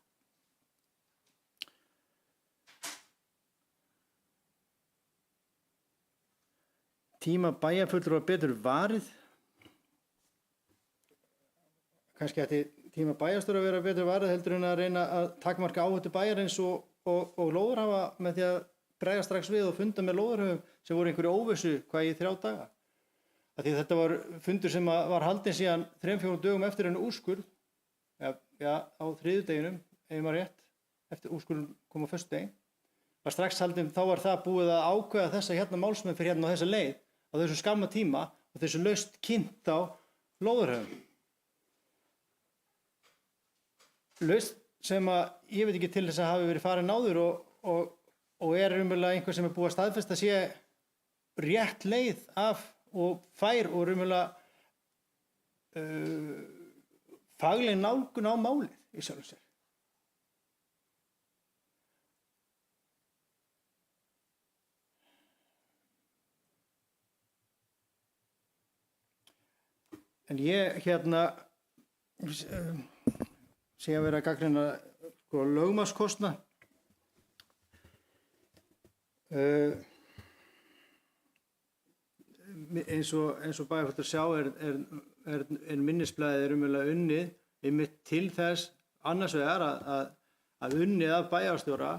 Tíma bæjarfulltrúa betur varið. Kannski ætti tíma bæjarstjóra að vera betur varið heldur en að reyna að takmarka áhættu bæjarins og lóðarhafa með því að bregða strax við og funda með lóðarhöfum sem voru einhverju óvissu hvað í 3 daga. Því þetta var fundur sem var haldinn síðan 3-4 dögum eftir en úrskurð, á 3. deginum, ef maður rétt, eftir úrskurðum kom á föstudegi, var strax haldinn, þá var það búið að ákveða þessa hérna málsmenn fyrir hérna á þessa leið á þessum skamma tíma og þessu laust kynnt á lóðarhöfum. Laust sem að ég veit ekki til þess að hafi verið farin áður og er raunverulega einhver sem er búið að staðfesta sé rétt leið af og fær og raunverulega fagleg nálgun á málið í sjálfu sér. En ég sé að vera að gagnrýna sko lögmannskostnað. Eins og bæjarfulltrúar sjá er minnisblaðið raunverulega unnið einmitt til þess annars vegar að unnið af bæjarstjóra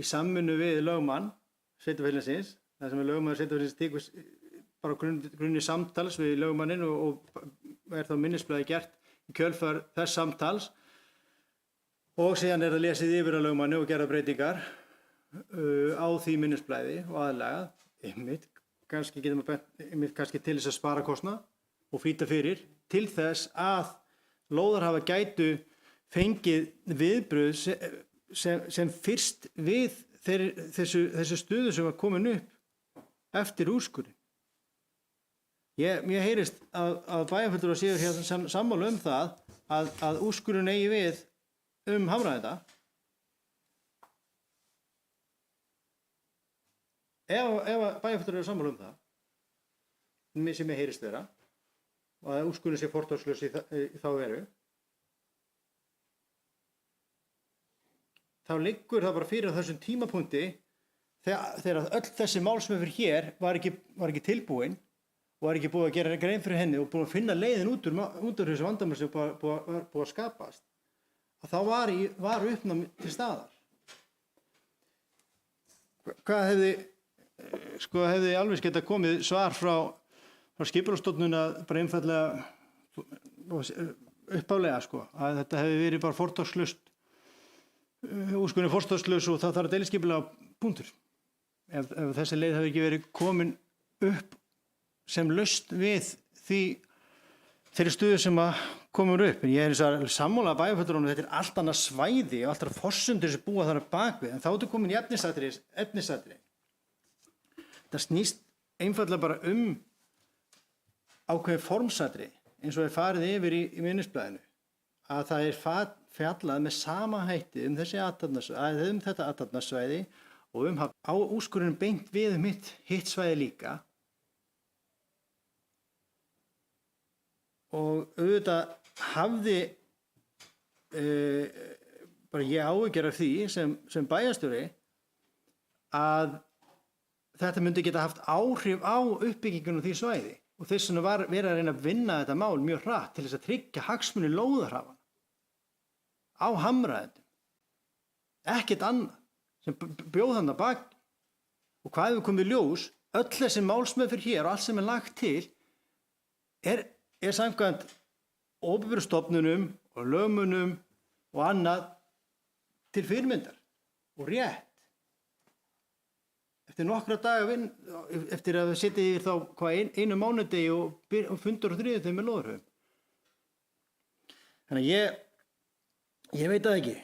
í samvinnu við lögmann sveitarfélagsins, þar sem lögmaður sveitarfélagsins tekur bara grunni samtals við lögmanninn og er þá minnisblaðið gert í kjölfar þess samtals og síðan er það lesið yfir að lögmanni og gera breytingar á því minnisblaði og aðlagað einmitt. Kannski getum við kannski til þess að spara kostnað og flýta fyrir til þess að lóðarhafa gætu fengið viðbrögð sem fyrst við þessu stöðu sem var komin upp eftir úrskurðinn. Mér heyrist að bæjarfulltrúar séu hér sammála það að úrskurðurinn eigi við Hamraenda. Ef bæjarfulltrúar eru sammála það, sem ég heyrist vera, og að úrskurðurinn sé fortakslaus í þá veru, þá liggur það bara fyrir þessum tímapunkti þegar öll þessi málsmeðferð hér var ekki tilbúin og var ekki búið að gera grein fyrir henni og búið að finna leiðin út úr þessu vandamál sem var búið að skapast, að þá var uppnám til staðar. Hvað hefði alveg getað komið svar frá Skipulagsstofnun að bara einfaldlega uppálega að þetta hefði verið bara fortakslaust úrskurðurinn fortakslaus og það þarf að deiliskipulega punktur. Ef þessi leið hefði ekki verið komin upp sem lausn við þeirri stöðu sem að komur upp. En ég er sammála bæjarfulltrúanum, þetta er allt annað svæði og allt annað forsendur sem búa þar bakvið, en þá ertu komin í efnisatriði. Það snýst einfaldlega bara ákveðið formsatriði, eins og er farið yfir í minnisblaðinu, að það er fjallað með sama hætti þetta athafnasvæði og á úrskurðurinn beint við hitt svæði líka. Og auðvitað hafði bara ég áhyggjur af því sem bæjarstjóri að þetta myndi geta haft áhrif á uppbyggingunum því svæði og og þess vegna var verið að reyna að vinna þetta mál mjög hratt til þess að tryggja hagsmuni lóðarhafana á Hamraendum. Ekkert annað sem bjóð þarna bak. Og hvað hefur komið í ljós? Öll þessi málsmeðferð hér og allt sem er lagt til er samkvæmt opinberum stofnunum og lögmönnum og annað til fyrirmyndar og rétt. Eftir nokkra daga eftir að við setja yfir þá einu mánudegi og fundur á þriðjudegi með lóðarhöfum. Þannig að ég veit það ekki.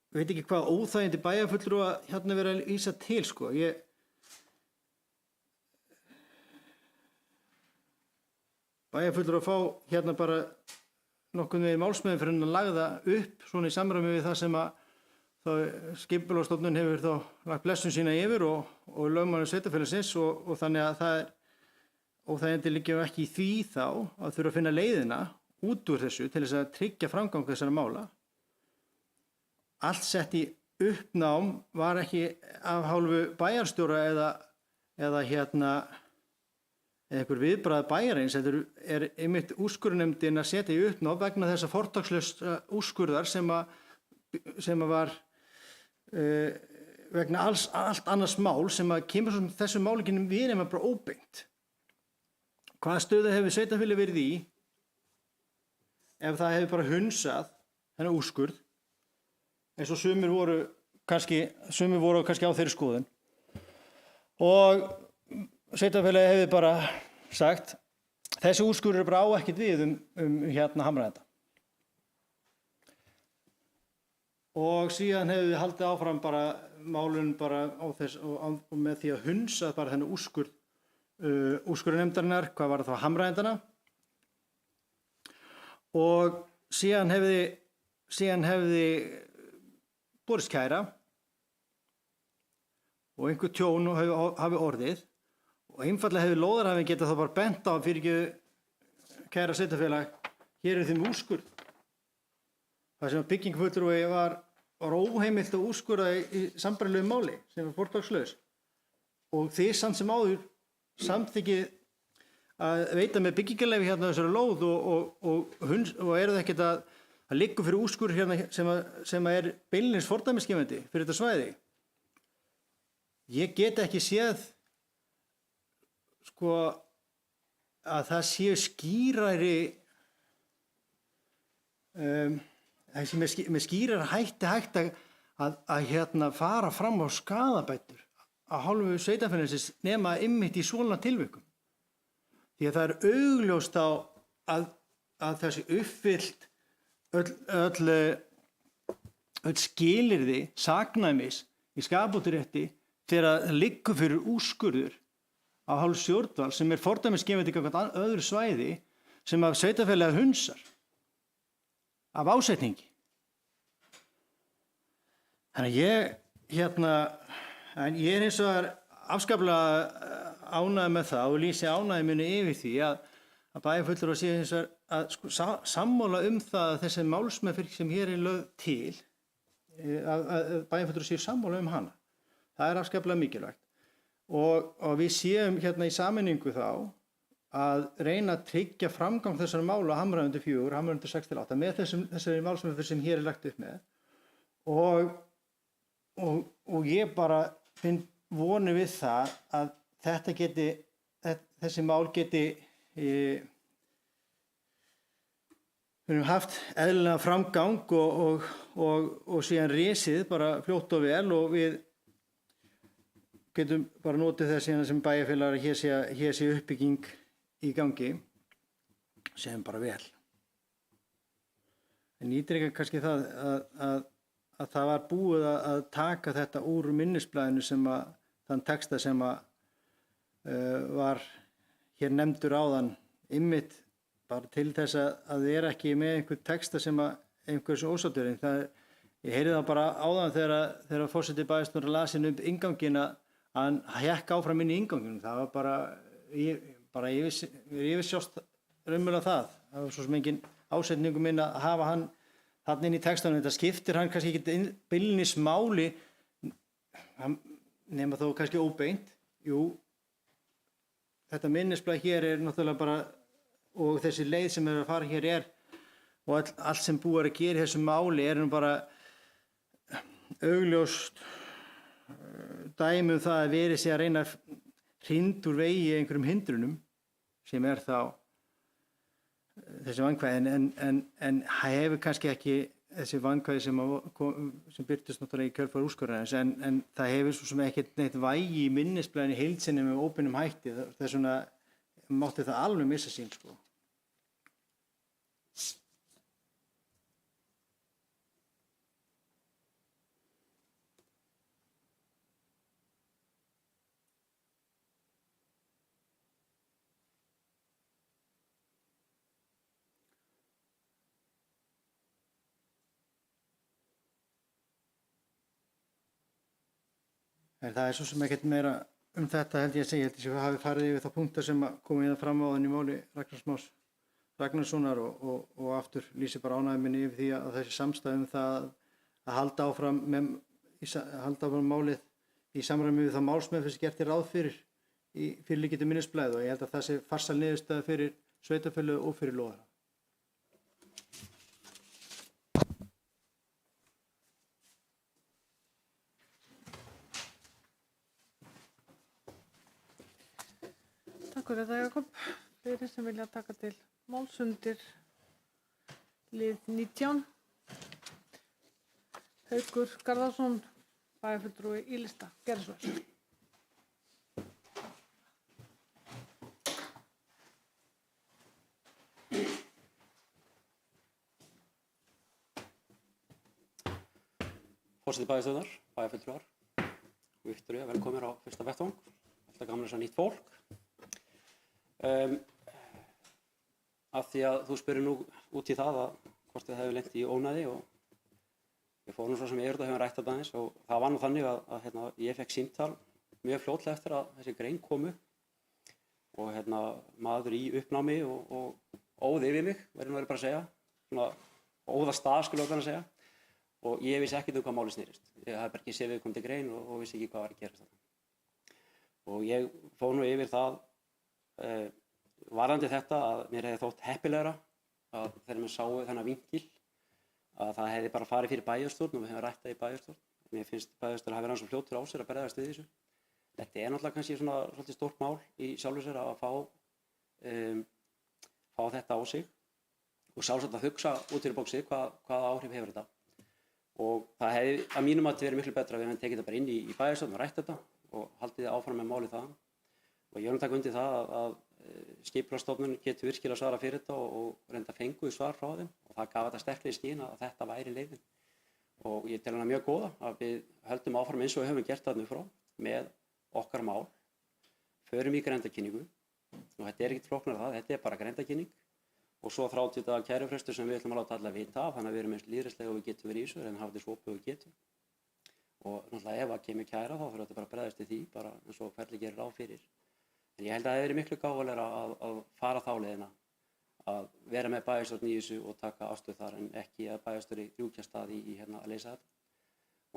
Ég veit ekki hvað óþægindi bæjarfulltrúa hérna verið að vísa til, sko. Bæjarfulltrúa fá hérna bara nokkurn veginn málsmeðferðin að lagða upp svona í samræmi við það sem að Skipulagsstofnun hefur þá lagt blessun sína yfir og lögmanni sveitarfélagsins og þannig að það er óþægindi liggur ekki í því þá að þurfa að finna leiðina út úr þessu til þess að tryggja framgang þessara mála. Allt sett í uppnám var ekki af hálfu bæjarstjóra eða einhver viðbragð bæjarins. Þetta er einmitt úrskurðarnefndin að setja í uppnám vegna þessa fortakslausa úrskurðar sem var vegna allt annars mál sem að kemur þessu málikinum við nema bara óbeint. Hvaða stöðu hefur sveitarfélagið verið í ef það hefur bara hunsað þennan úrskurð eins og sumir voru kannski á þeirri skoðun og sveitarfélagið hefur bara sagt þessi úrskurður er bara á ekkert við Hamraenda. Og síðan hefur við haldið áfram bara málun bara á þess og með því að hunsa bara þennan úrskurðarnefndarinnar, hvað var það þá Hamraendana. Og síðan hefði borist kæra og einhver tjón hafi orðið og einfaldlega hefði lóðarhafinn getað þá bara bent á fyrir ekki kæra sveitarfélag, hér er þeim úrskurð. Það sem byggingafulltrúi var óheimilt að úrskurða í sambærilegu máli sem var fortakslaus og þið samt sem áður samþykkið að veita með byggingarleyfi hérna þessari lóð og eru það ekkert að liggur fyrir úrskurð hérna sem er beinlínis fordæmisgefandi fyrir þetta svæði. Ég get ekki séð sko að það séu skýrari með skýrar hægt að fara fram á skaðabætur að hálfu sveitarfélagsins nema einmitt í svona tilvikum. Því að það er augljóst að þessi uppfyllt öll skilyrði saknæmis í skaðabótarétti þegar það liggur fyrir úrskurður af hálfu stjórnvalds sem er fordæmisgefandi gagnvart öðru svæði sem að sveitarfélagið hunsar af ásetningi. Þannig ég er eins og afskaplega ánægður með það og lýsi ánægði minni yfir því að bæjarfulltrúar séu hins vegar sammála það að þessi málsmeðferð sem hér er lögð til að bæjarfulltrúar séu sammála hana. Það er afskaplega mikilvægt og við séum í sameiningu þá að reyna að tryggja framgang þessara mála á Hamraendum 4, Hamraendum 6-8 með þessari málsmeðferð sem hér er lagt upp með og ég bara finn vonu við það að þessi mál geti haft eðlilega framgang og síðan risið bara fljótt og vel og við getum bara notið þess sem bæjarfélagar að hér sé uppbygging í gangi sem bara vel. En ítreka kannski það að það var búið að taka þetta úr minnisblaðinu þann texta sem var hér nefndur áðan einmitt bara til þess að þið ekki með einhver texta sem einhvers ósáttur. Ég heyrði það bara áðan þegar forseti bæjarstjóra lasin upp innganginn að hann hékk áfram inn í innganginum. Það var yfirsjást raunverulega það. Það var svo sem engin ásetningu minn að hafa hann þarna inn í textanum. Þetta skiptir hann kannski ekki beinlínis máli nema þó kannski óbeint. Jú, þetta minnisblað hér er náttúrulega bara, og þessi leið sem er að fara hér og allt sem búið er að gera í þessu máli er nú bara augljóst dæmi það að verið sé að reyna að hrinda úr vegi einhverjum hindrunum sem þá þessi vandkvæði en hefur kannski ekki þessi vandkvæði sem birtist náttúrulega í kjölfar úrskurðarins en það hefur svo sem ekkert neitt vægi í minnisblaðinu í heild sinni með óbeinum hætti. Þess vegna mátti það alveg missa sín sko. En það er svo sem ekkert meira þetta held ég að segja. Ég held að hafi farið yfir þá punktar sem komið hérna fram á þannig máli Ragnars Más Ragnarssonar og aftur lýsi bara ánægju minni yfir því að þessi samstæða það að halda áfram málið í samræmi við það málsmeðferð sem gert er ráð fyrir í fyrirliggjandi minnisblaði og ég held að það sé farsæl niðurstaða fyrir sveitarfélög og fyrir lóðara. Takk fyrir þetta, Jakob. Fleiri sem vilja taka til máls undir lið 19. Haukur Garðarsson, bæjarfulltrúi í lista. Gerðu svo vel. Forseti bæjarstjórnar, bæjarfulltrúar, Viktoría, velkomin á fyrsta vettvang. Alltaf gaman að sjá nýtt fólk. Af því að þú spyrir nú út í það að hvort þið hefur lent í ónæði og ég fór nú svo sem ég hefur rætt þetta aðeins og það var nú þannig að ég fekk símtal mjög fljótlega eftir að þessi grein kom upp og maður í uppnámi og óð yfir mig, verður bara að segja, svona óða stað skulle ég að segja og ég vissi ekkert hvað máli snerist. Ég hafði bara ekki séð viðkomandi grein og vissi ekki hvað var að gerast þarna. Og ég fór nú yfir það varðandi þetta að mér hefði þótt heppilegra að þegar maður sáu þennan vinkil að það hefði bara farið fyrir bæjarstjórn og við hefum rætt það í bæjarstjórn. Mér finnst bæjarstjórn hafi verið svo fljótur á sér að bregðast við þessu. Þetta er náttúrulega kannski svolítið stórt mál í sjálfu sér að fá þetta á sig og sjálfsagt að hugsa út fyrir bóksi hvaða áhrif hefur þetta. Og það hefði að mínum að verið miklu betra að við hefum tekið þetta bara inn í bæjarstjórn og rætt þetta og haldið áfram með málið þaðan. Og ég vil taka undir það að Skipulagsstofnun getur virkilega svara fyrir þetta og reynda fenguð svar frá þeim og það gaf þetta sterklega í skyn að þetta væri leiðin. Og ég tel hana mjög góða að við höldum áfram eins og við höfum gert þarna frá með okkar mál, förum í grenndarkynningu og þetta er ekkert flóknara það, þetta er bara grenndarkynning og svo 30 daga kærufrestur sem við ætlum að láta alla vita af, þannig að við erum eins lýðræðislega og við getum verið í þessu en hafa þetta svo opið og við getum. Og náttúrulega ef að kemur kæra þá þurfum þetta bara að bregðast í því, bara eins og ferli gerir ráð fyrir. En ég held að það hefði verið miklu gáfulegra að fara þá leiðina, að vera með bæjarstjórn í þessu og taka afstöðu þar en ekki að bæjarstjóri rjúki af stað í að leysa þetta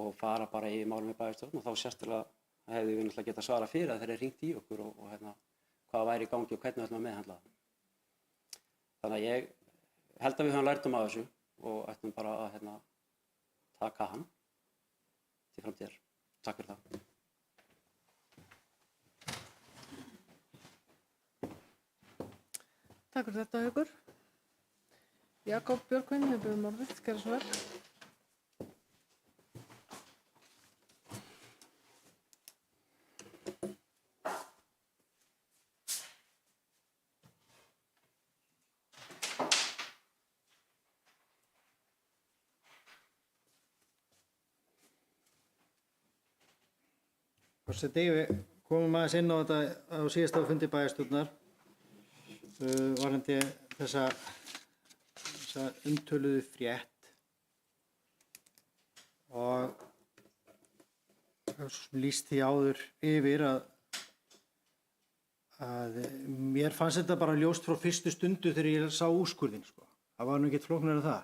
og fara bara í mál með bæjarstjórn og þá sérstaklega hefði við náttúrulega getað svara fyrir að þeir eru hringt í okkur og hvað væri í gangi og hvernig við ætlum að meðhandla það. Þannig að ég held að við höfum lærdóm af þessu og ætlum bara að taka hann til framtíðar. Takk fyrir það. Takk fyrir þetta, Haukur. Jakob Björgvin, við byrjum orðið, gerðu svo vel. Forseti, við komum aðeins inn á þetta á síðasta fundi bæjarstjórnar varðandi þessa umtöluðu frétt og lýst því áður yfir að mér fannst þetta bara ljóst frá fyrstu stundu þegar ég sá úrskurðinn sko. Það var nú ekkert flóknara en það.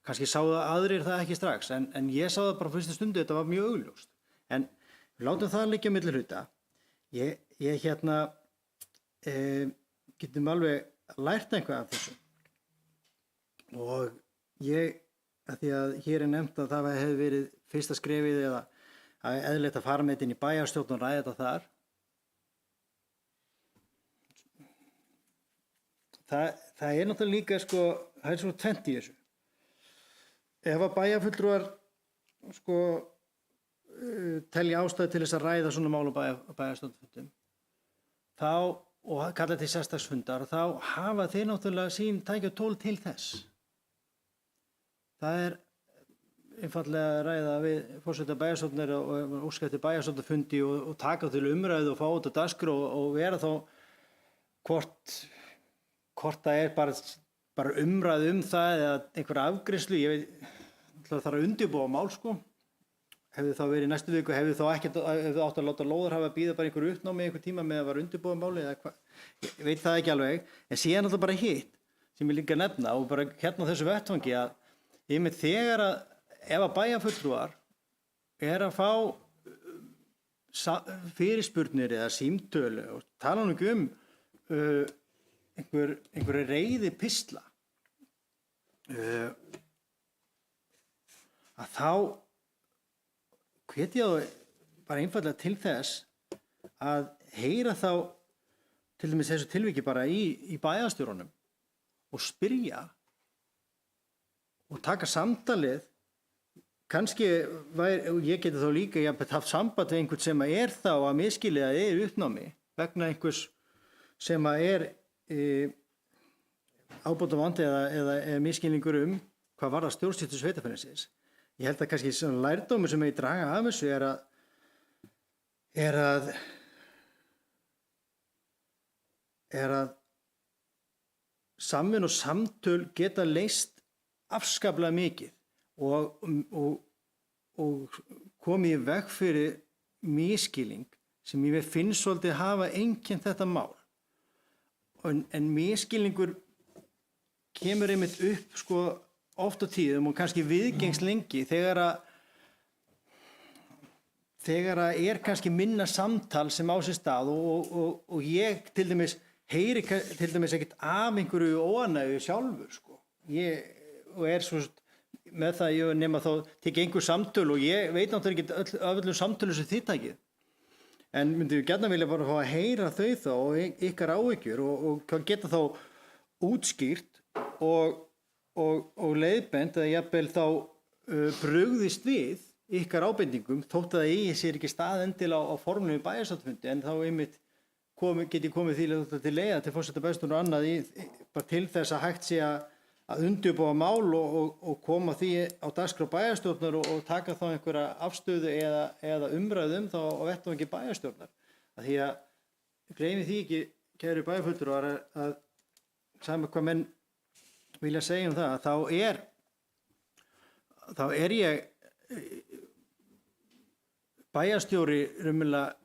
Kannski sá það aðrir það ekki strax en ég sá það bara frá fyrstu stundu, þetta var mjög augljóst. En við látum það liggja milli hluta. Ég getum alveg lært eitthvað af þessu. Og að því að hér er nefnt að það hefði verið fyrsta skrefið eða að eðlilegt að fara með þetta inn í bæjarstjórn og ræða þetta þar. Það er náttúrulega líka sko, það er svona tvennt í þessu. Ef að bæjarfulltrúar sko telja ástæðu til þess að ræða svona mál á bæjarstjórnarfundum þá og kalla til sérstaksfundar, þá hafa þeir náttúrulega sín tæki og tól til þess. Það er einfaldlega að ræða við forseta bæjarstjórnar og óska eftir bæjarstjórnarfundi og taka til umræðu og fá út á dagskrá og vera þá hvort það er bara umræðu það eða einhver afgreiðslu, ég veit, það þarf að undirbúa mál sko. Hefði þá verið næstu viku, hefði átt að láta lóðarhafa bíða bara einhverju uppnámi einhver tíma með að vera undirbúa máli eða hvað, ég veit það ekki alveg, en síðan alltaf bara hitt sem ég líka nefna og bara hérna á þessu vettvangi að ég með þegar að ef að bæjarfulltrúar er að fá fyrirspurnir eða símtölu og tala nú ekki einhverju reiði pistla að þá hvet ég þá bara einfaldlega til þess að heyra þá til dæmis þessu tilviki bara í bæjarstjórunum og spyrja og taka samtalið kannski og ég geti þá líka haft samband við einhvern sem er þá að miskilja að er uppnámi vegna einhvers sem er ábótavandi eða miskilningur hvað varðar stjórnsýslu sveitarfélagsins. Ég held að kannski svona lærdómur sem ég draga af þessu er að samvinna og samtöl geta leyst afskaplega mikið og komið í veg fyrir misskilning sem ég finnst svolítið hafa einkennt þetta mál. En misskilningur kemur einmitt upp sko oft á tíðum og kannski viðgengst lengi þegar að er kannski minna samtal sem á sér stað og ég til dæmis heyri til dæmis ekkert af einhverju óánægju sjálfur sko. Og er svo með það ég nema þá tekið einhver samtöl og ég veit náttúrulega ekki öllum samtölu sem þið takið. En myndum við gjarnan vilja bara fá að heyra þau þá og ykkar áhyggjur og geta þá útskýrt og leiðbent eða jafnvel þá brugðist við ykkar ábendingum þótt að það eigi sér ekki stað endil á formlegu bæjarstjórnarfundi en þá einmitt get ég komið því til leiða til forseta bæjarstjórnar og annað bara til þess að hægt sé að undirbúa mál og koma því á dagskrá bæjarstjórnar og taka þá einhverja afstöðu eða umræðu þá á vettvangi bæjarstjórnar. Því að gleymi því ekki, kæru bæjarfulltrúar, að sama hvað menn vilja segja það, þá er ég bæjarstjóri raunverulega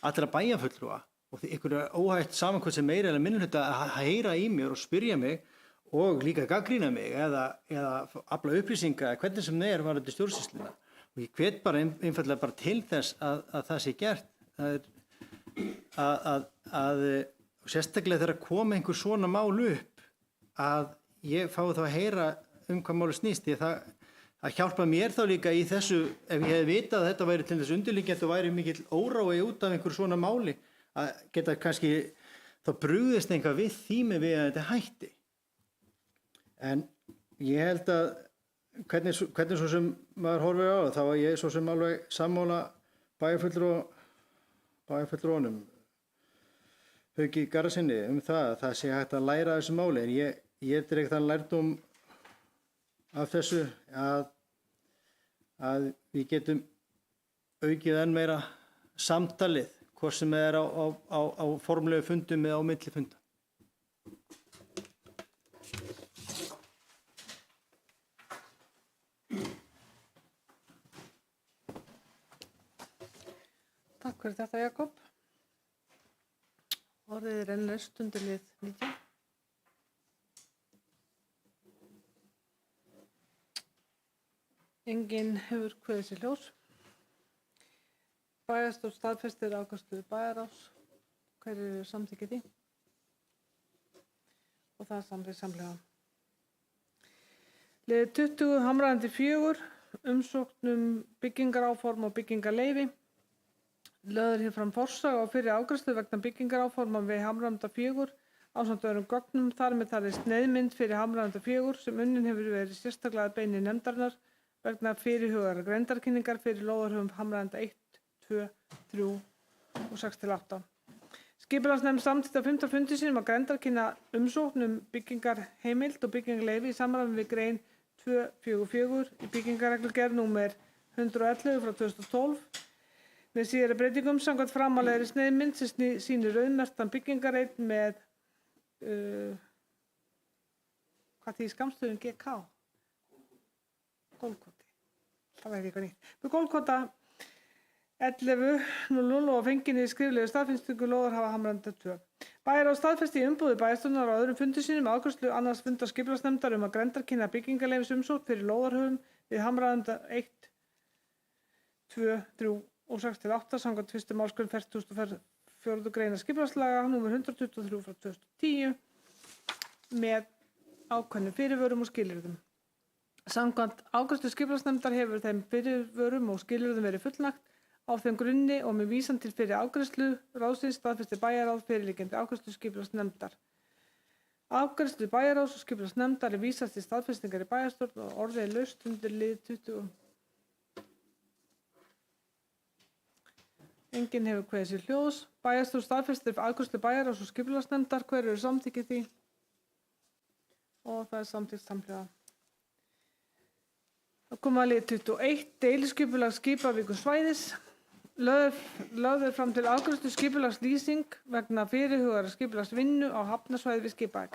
allra bæjarfulltrúa og einhverja óhætt samankvæmt sem meira eða minnihluta að heyra í mér og spyrja mig og líka gagnrýna mig eða afla upplýsinga eða hvernig sem það varðandi stjórnsýsluna. Og ég hvet bara einfaldlega bara til þess að það sé gert að sérstaklega þegar koma einhver svona mál upp að ég fái þá að heyra hvað máli snýst því að það hjálpa mér þá líka í þessu ef ég hefði vitað að þetta væri til þess undirliggjandi og væri mikill órái út af einhver svona máli að geta kannski þá brugðist einhvað við þými við að þetta hætti. En ég held að hvernig svo sem maður horfir á það, þá var ég svo sem alveg sammála bæjarfulltrúanum Hauki Garðarssyni það sé hægt að læra af þessu máli en ég dreg þann lærdóm af þessu að við getum aukið enn meira samtalið hvort sem er á formlegu fundum eða á milli funda. Takk fyrir þetta, Jakob. Orðið er enn stundilið 19. Enginn hefur kveðið sér ljós. Bæjarstjórn staðfestir afgreiðslu bæjarráðs. Hverjir eru samþykkið því? og það samþykkt samhliða. Liður 20 Hamraðandi 4, umsókn byggingaráform og byggingarleyfi. Lögð hér fram forsaga á fyrri afgreiðslu vegna byggingaráforma við Hamraðanda 4 ásamt öðrum gögnum, þar með talið sneiðmynd fyrir Hamraðanda 4 sem unnin hefur verið sérstaklega að beiðni nefndarinnar vegna fyrirhugaðrar greindarkynningar fyrir lóðarhöfum Hamraðanda 1, 2, 3 og 6-8. Skipulagsnefnd samþykkti á 5. fundi sínum að greindarkynna umsókn byggingarheimild og byggingarleyfi í samræmi við grein 244 í byggingarreglugerð númer 111 frá 2012 með síðari breytingum samkvæmt framalegri sneiðmynd sem sýnir rauðmerktan byggingareit með hvað því skammstöfun GK? Gólfkoti. Það væri eitthvað nýtt. Með gólfkota 11.00 og fenginni skriflegu staðfinnsingu lóðar hafa Hamraðanda 2. Bæjarráð staðfesti í umboði bæjarstjórnar á öðrum fundi sínum afgreiðslu annars fundar skipulagsnefndar að grenndarkynna byggingarleyfisumsókn fyrir lóðarhöfum við Hamraðanda 1, 2, 3 og 6-8 samkvæmt 1. málsgrein 44. grein skipulagslaga nr. 123 frá 2010 með ákveðnum fyrirvörum og skilyrðum. Samkvæmt afgreiðslu skipulagsnefndar hefur þeim fyrirvörum og skilyrðum verið fullnægt á þeim grunni og með vísan til fyrir afgreiðslu ráðsins staðfesti bæjarráð fyrirliggjandi afgreiðslu skipulagsnefndar. Afgreiðslu bæjarráðs og skipulagsnefndar er vísast til staðfestingar í bæjarstjórn og orðið er laust undir lið 20. Enginn hefur kveðið sér hljóðs. Bæjarstjórn staðfestir afgreiðslu bæjarráðs og skipulagsnefndar. Hver eru samþykkið því? Og það er samþykkt samhliða. Það kom að lið 21. Deiliskipulag Skipavíkursvæðis. Lögð er fram til afgreiðslu skipulagslýsing vegna fyrirhugaðrar skipulagsvinnu á hafnarsvæði við Skipavík.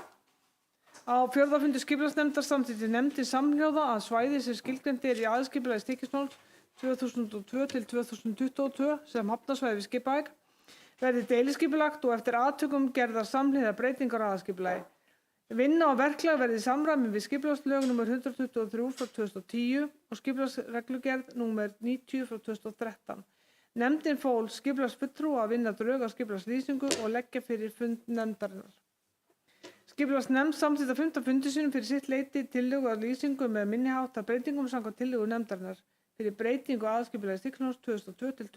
Á 4. fundi skipulagsnefndar samþykkti nefndin samhljóða að svæði sem skilgreint er í aðalskipulagi Stykkishólms 2002 til 2022 sem hafnarsvæði við Skipavík verði deiliskipulagt og eftir atvikum gerðar samhliða breytingar á aðalskipulagi. Vinna og verklag verði í samræmi við skipulagslög nr. 123 frá 2010 og skipulagsreglugerð nr. 90 frá 2013. Nefndin fól skipulagsfulltrúa að vinna drög að skipulagslýsingu og leggja fyrir fund nefndarinnar. Skipulagsnefnd samþykkti á 5. fundi sínum fyrir sitt leyti tillögu að lýsingu með minni háttar breytingum samkvæmt tillögu nefndarinnar fyrir breytingu aðalskipulagi Stykkishólms 2002 til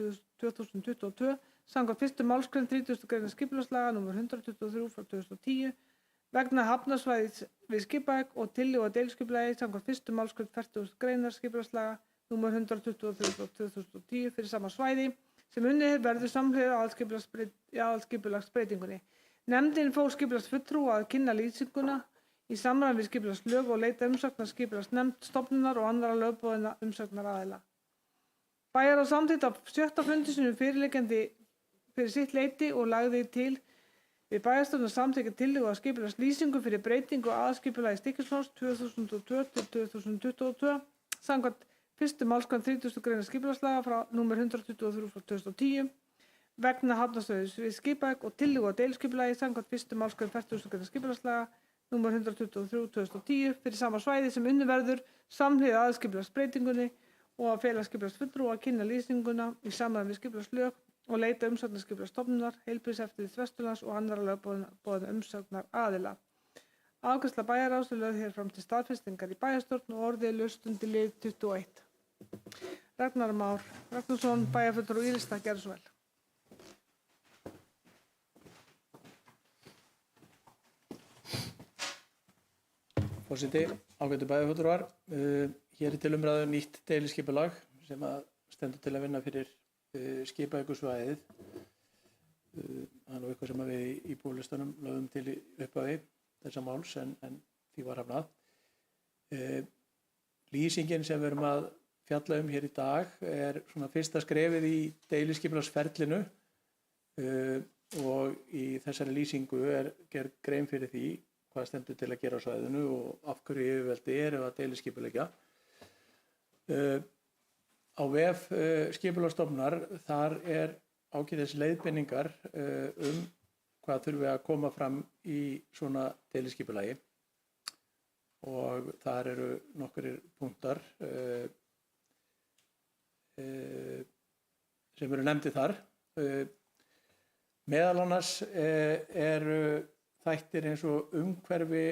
2022 samkvæmt 1. málsgrein 30. grein skipulagslaga nr. 123 frá 2010 vegna hafnarsvæðis við Skipavík og tillögu að deiliskipulagi samkvæmt 1. málsgrein 40. greinar skipulagslaga nr. 123 frá 2010 fyrir sama svæði sem unnið verður samhliða aðalskipulagsbreytingunni. Nefndin fól skipulagsfulltrúa að kynna lýsinguna í samræmi við skipulagslög og leita umsagnar skipulagsnefnd stofnunar og annarra lögboðinna umsagnaraðila. Bæjarráð samþykkti á 7. fundi sínum fyrirliggjandi fyrir sitt leyti og lagði til við bæjarstjórnar samþykja tillögu að skipulagslýsingu fyrir breytingu á aðalskipulagi Stykkishólms 2002 til 2022 samkvæmt 1. málsgrein 30. greinar skipulagslaga frá nr. 123 frá 2010 vegna hafnarsvæðis við Skipavík og tillögu að deiliskipulagi samkvæmt 1. málsgrein 40. greinar skipulagslaga nr. 123/2010 fyrir sama svæði sem unnið verður samhliða aðalskipulagsbreytingunni og að fela skipulagsfulltrúa að kynna lýsinguna í samræmi við skipulagslög og leita umsagnar skipulagsstofnunar, heilbrigðiseftirlits Vesturlands og annarra lögboðinna umsagnaraðila. Afgreiðsla bæjarráðs er lögð hér fram til staðfestingar í bæjarstjórn og orðið er laust undir lið 21. Ragnar Már Ragnarsson, bæjarfulltrúi í Ylsta, gerðu svo vel. Forseti, ágætu bæjarfulltrúar, hér er til umræðu nýtt deiliskipulag sem stendur til að vinna fyrir Skipavíkursvæðið. Það er nú eitthvað sem við í íbúalistanum lögðum til í upphafi þessa máls en því var hafnað. Lýsingin sem við erum að fjalla hér í dag er svona fyrsta skrefið í deiliskipulagsferlinu og í þessari lýsingu er gerð grein fyrir því hvað stendur til að gera á svæðinu og af hverju yfirveldi er ef að deiliskipuleggja. Á vef skipulagsstofnunar þar er ágætis leiðbeiningar hvað þurfi að koma fram í svona deiliskipulagi og þar eru nokkrir punktar sem eru nefndi þar. Meðal annars eru þættir eins og umhverfi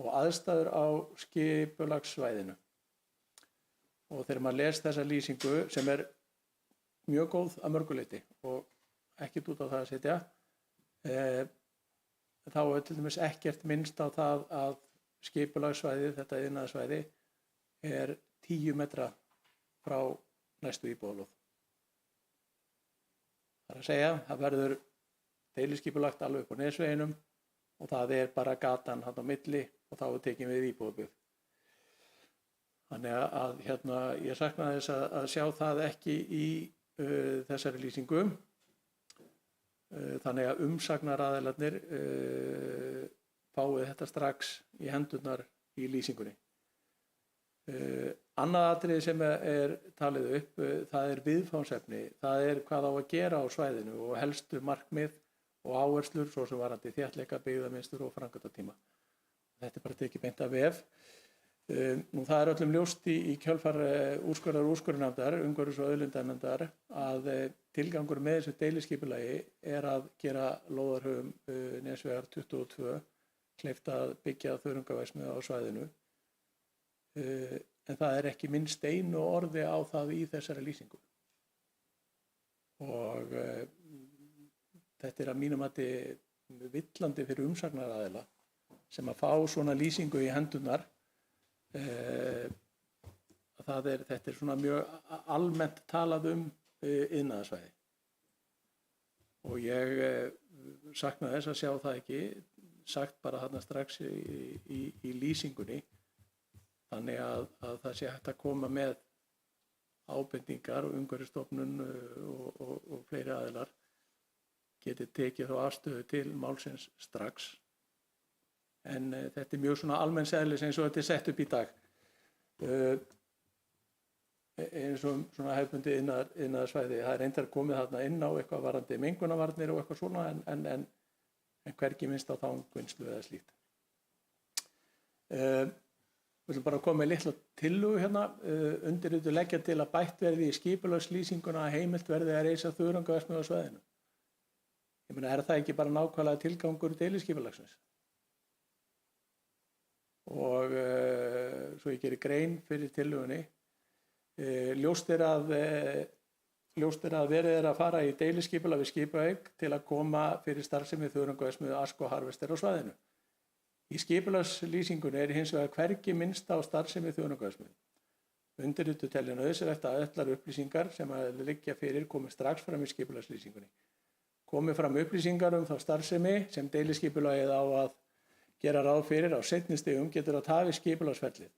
og aðstæður á skipulagssvæðinu. Og þegar maður les þessa lýsingu sem er mjög góð að mörgu leyti og ekkert út á það að setja, þá er til dæmis ekkert minnst á það að skipulagssvæðið, þetta iðnaðarsvæði, er 10 metra frá næstu íbúðalóð. Það er að segja, það verður deiliskipulagt alveg upp á Nesveginum og það er bara gatan hann á milli og þá er tekin við íbúðabyggð. Þannig að ég saknaði þess að sjá það ekki í þessari lýsingu. Þannig að umsagnaraðilarnir fáið þetta strax í hendurnar í lýsingunni. Annað atriði sem er talið upp, það er viðfangsefni, það er hvað á að gera á svæðinu og helstu markmið og áherslur svo sem varandi þéttleika, byggðamynstur og framkvæmdatíma. Þetta er bara tekið beint af vef. Það er öllum ljóst í kjölfar úrskurðarnefndar, umhverfis- og auðlindanefndar, að tilgangur með þessu deiliskipulagi er að gera lóðarhöfum Nesvegar 22 kleift að byggja þörungaverksmiðju á svæðinu. En það er ekki minnst einu orði á það í þessari lýsingu. Og þetta er að mínum mati villandi fyrir umsagnaraðila sem að fá svona lýsingu í hendurnar. Þetta er svona mjög almennt talað iðnaðarsvæði. Og ég sakna þess að sjá það ekki sagt bara þarna strax í lýsingunni. Þannig að það sé hægt að koma með ábendingar og Umhverfisstofnun og fleiri aðilar geti tekið þá afstöðu til málsins strax. En þetta er mjög svona almenns eðlis eins og þetta er sett upp í dag. Eins og svona hefðbundið iðnaðarsvæði. Það er reyndar komið þarna inn á eitthvað varðandi mengunarvarnir og eitthvað svona en hvergi minnst á þangvinnslu eða slíkt. Við viljum bara koma með litla tillögu hérna. Undirrituð leggja til að bætt verði í skipulagslýsinguna að heimilt verði að reisa þörungaverksmiðju á svæðinu. Ég meina, er það ekki bara nákvæmlega tilgangur deiliskipulagsins? Og svo ég geri grein fyrir tillögunni. Ljóst er að verið er að fara í deiliskipulag við Skipavík til að koma fyrir starfsemi þörungaverksmiðju Asko Harvester á svæðinu. Í skipulagslýsingunni er hins vegar hvergi minnst á starfsemi þörungaverksmiðju. Undirrituð telja nauðsynlegt að allar upplýsingar sem að liggja fyrir komi strax fram í skipulagslýsingunni. Komi fram upplýsingar þá starfsemi sem deiliskipulagið á að gera ráð fyrir á seinni stigum getur að tafið skipulagsferlið.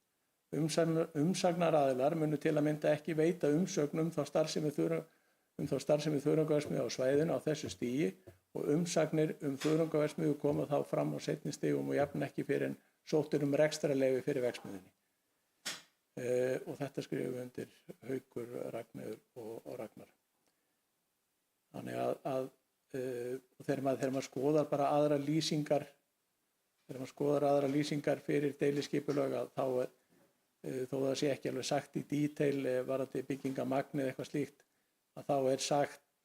Umsagnaraðilar munu til að mynda ekki veita umsögn þá starfsemi þörungaverksmiðju á svæðinu á þessu stigi og umsagnir þörungaverksmiðju koma þá fram á seinni stigum og jafn ekki fyrir en sótt rekstrarleyfi fyrir verksmiðjunni. Og þetta skrifum við undir Haukur, Ragnheiður og Ragnar. Þannig að þegar maður skoðar bara aðra lýsingar fyrir deiliskipulag þá þó það sé ekki alveg sagt í detail varðandi byggingamagn eða eitthvað slíkt að þá er sagt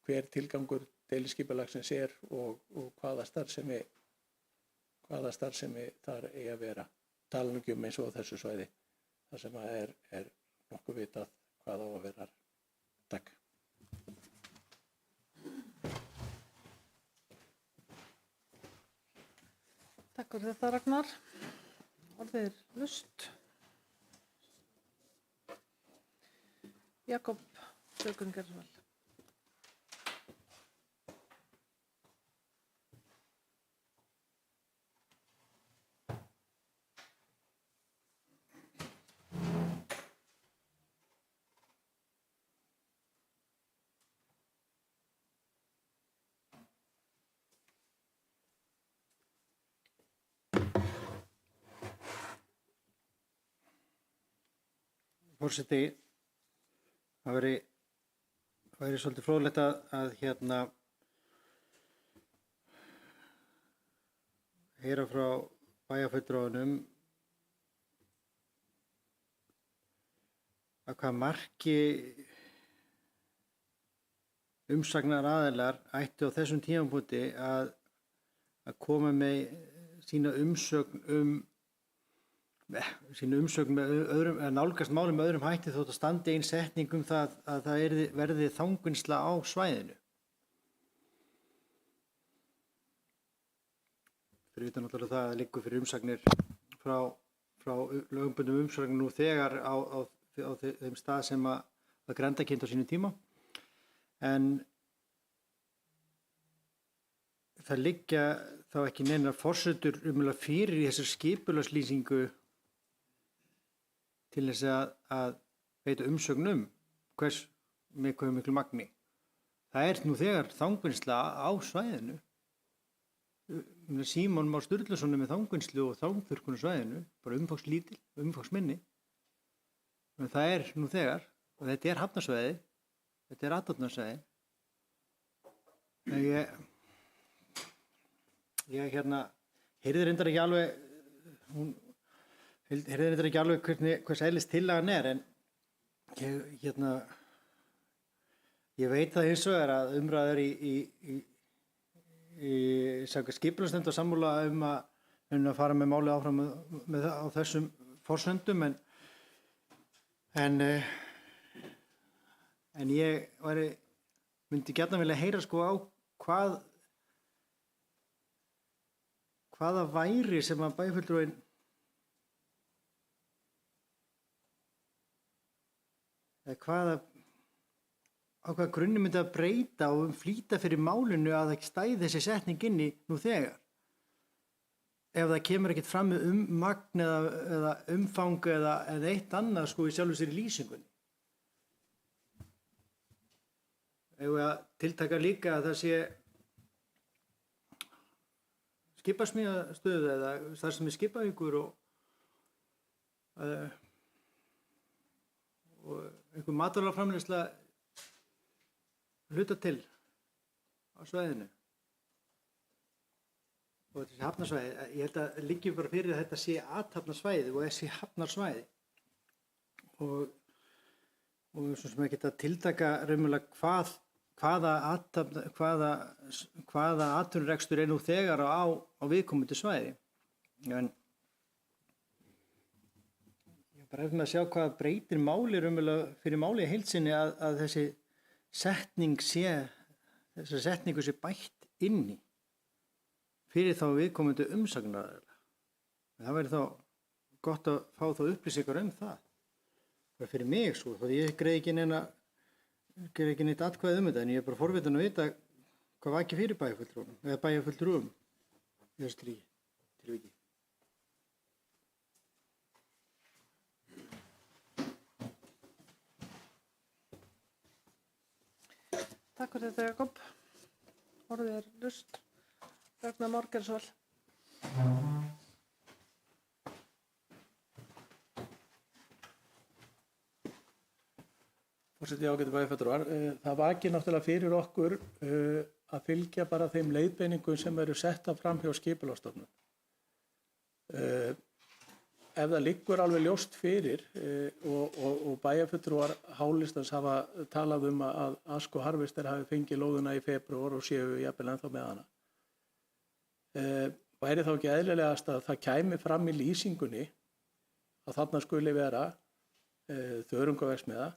hver tilgangur deiliskipulagsins er og hvaða starfsemi þar eigi að vera. Tala nú ekki eins og á þessu svæði þar sem er nokkuð vitað hvað á að vera. Takk. Takk fyrir þetta, Ragnar. Orðið er laust. Jakob, sökun gerðu vel. Forseti, það væri svolítið fróðlegt að heyra frá bæjarfulltrúanum að hvað marki umsagnaraðilar ættu á þessum tímapunkti að að koma með sína umsögn með öðrum, að nálgast málum með öðrum hætti þótt að standi ein setning það að það verði þangvinnsla á svæðinu. Fyrir utan náttúrulega það að liggur fyrir umsagnir frá lögumbundum umsagnir nú þegar á þeim stað sem að Grandakind á sínum tíma. En það liggja þá ekki neinar forsendur fyrir í þessar skipulagslýsingu til þess að veita umsögnum með hvað miklu magni. Það nú þegar þangvinnsla á svæðinu. Símon Már Sturluson með þangvinnslu og þangþurrkun á svæðinu, bara umfangslítil, umfangsminni. En það nú þegar, og þetta hafnarsvæði, þetta athafnasvæði. Ég heyrði reyndar ekki alveg, hvers eðlis tillagan en ég veit það hins vegar að umræður í skipulagsnefnd og sammála að fara með málið áfram á þessum forsendum en ég myndi gjarnan vilja heyra á hvaða væri sem að bæjarfulltrúinn á hvaða grunni myndi að breyta og flýta fyrir málinu að það stæði þessi setning inni nú þegar. Ef það kemur ekkert fram með magn eða umfang eða eitt annað í sjálfu sér í lýsingunni. Ef við að tiltaka líka að það sé skipasmíðastöð eða starfsemi Skipavíkur og einhver matvælaframleiðsla hluta til á svæðinu. Og þessi hafnarsvæði, ég held að liggi bara fyrir að þetta sé athafnarsvæði og þessi hafnarsvæði. Og svo sem að geta tiltaka raunverulega hvaða atvinnurekstur nú þegar á viðkomandi svæði. En ég bara með að sjá hvað breytir máli raunverulega fyrir máli í heild sinni að þessi setningu sé bætt inni fyrir þá viðkomandi umsagnaraðila. Það væri þá gott að fá þá upplýsingar það. Bara fyrir mig þó ég greiði ekki neitt atkvæði þetta en ég bara forvitin að vita hvað var ekki fyrir bæjarfulltrúum eða bæjarfulltrúum í þessu tilviki. Takk fyrir þetta, Jakob. Orðið laust. Ragnar Már Geirsson. Forseti ágætu bæjarfulltrúar, það vakir náttúrulega fyrir okkur að fylgja bara þeim leiðbeiningum sem eru setta fram hjá Skipulagsstofnun. Ef það liggur alveg ljóst fyrir og bæjarfulltrúar Hálistans hafa talað að Ask og Harvester hafi fengið lóðuna í febrúar og séu jafnvel ennþá með hana. Væri þá ekki eðlilegast að það kæmi fram í lýsingunni að þarna skuli vera þörungaverksmiðja,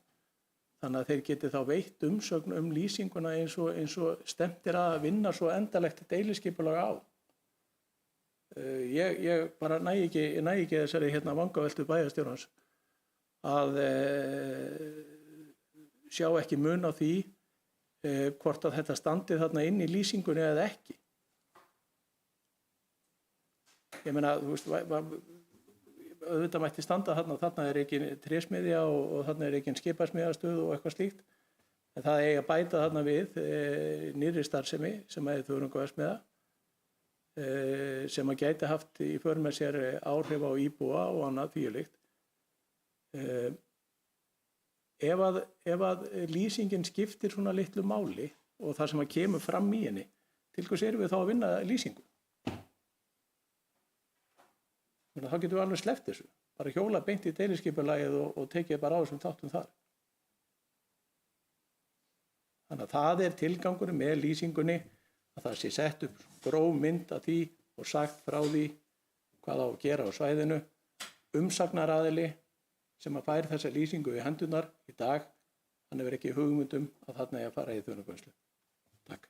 þannig að þeir geti þá veitt umsögn lýsinguna eins og stefnt að vinna svo endalegt deiliskipulag á. Ég bara næ ekki þessari vangaveltu bæjarstjórans að sjá ekki mun á því hvort að þetta standi þarna inn í lýsingunni eða ekki. Ég meina, þú veist, auðvitað mætti standa þarna ekki trésmiðja og þarna ekki skipasmiðjastöð og eitthvað slíkt. En það eigi að bæta þarna við nýrri starfsemi sem þörungaverksmiðja. Sem að gæti haft í för með sér áhrif á íbúa og annað þvíumlíkt. Ef að lýsingin skiptir svona litlu máli og það sem að kemur fram í henni, til hvers erum við þá að vinna lýsingu? Þá getum við alveg sleppt þessu. Bara hjóla beint í deiliskipulagið og tekið bara á þessum þáttum þar. Þannig að það tilgangurinn með lýsingunni að það sé sett upp gróf mynd af því og sagt frá því hvað á að gera á svæðinu. Umsagnaraðili sem að fær þessa lýsingu í hendurnar í dag, hann hefur ekki hugmyndum að þarna eigi að fara í þjónugrunnslu. Takk.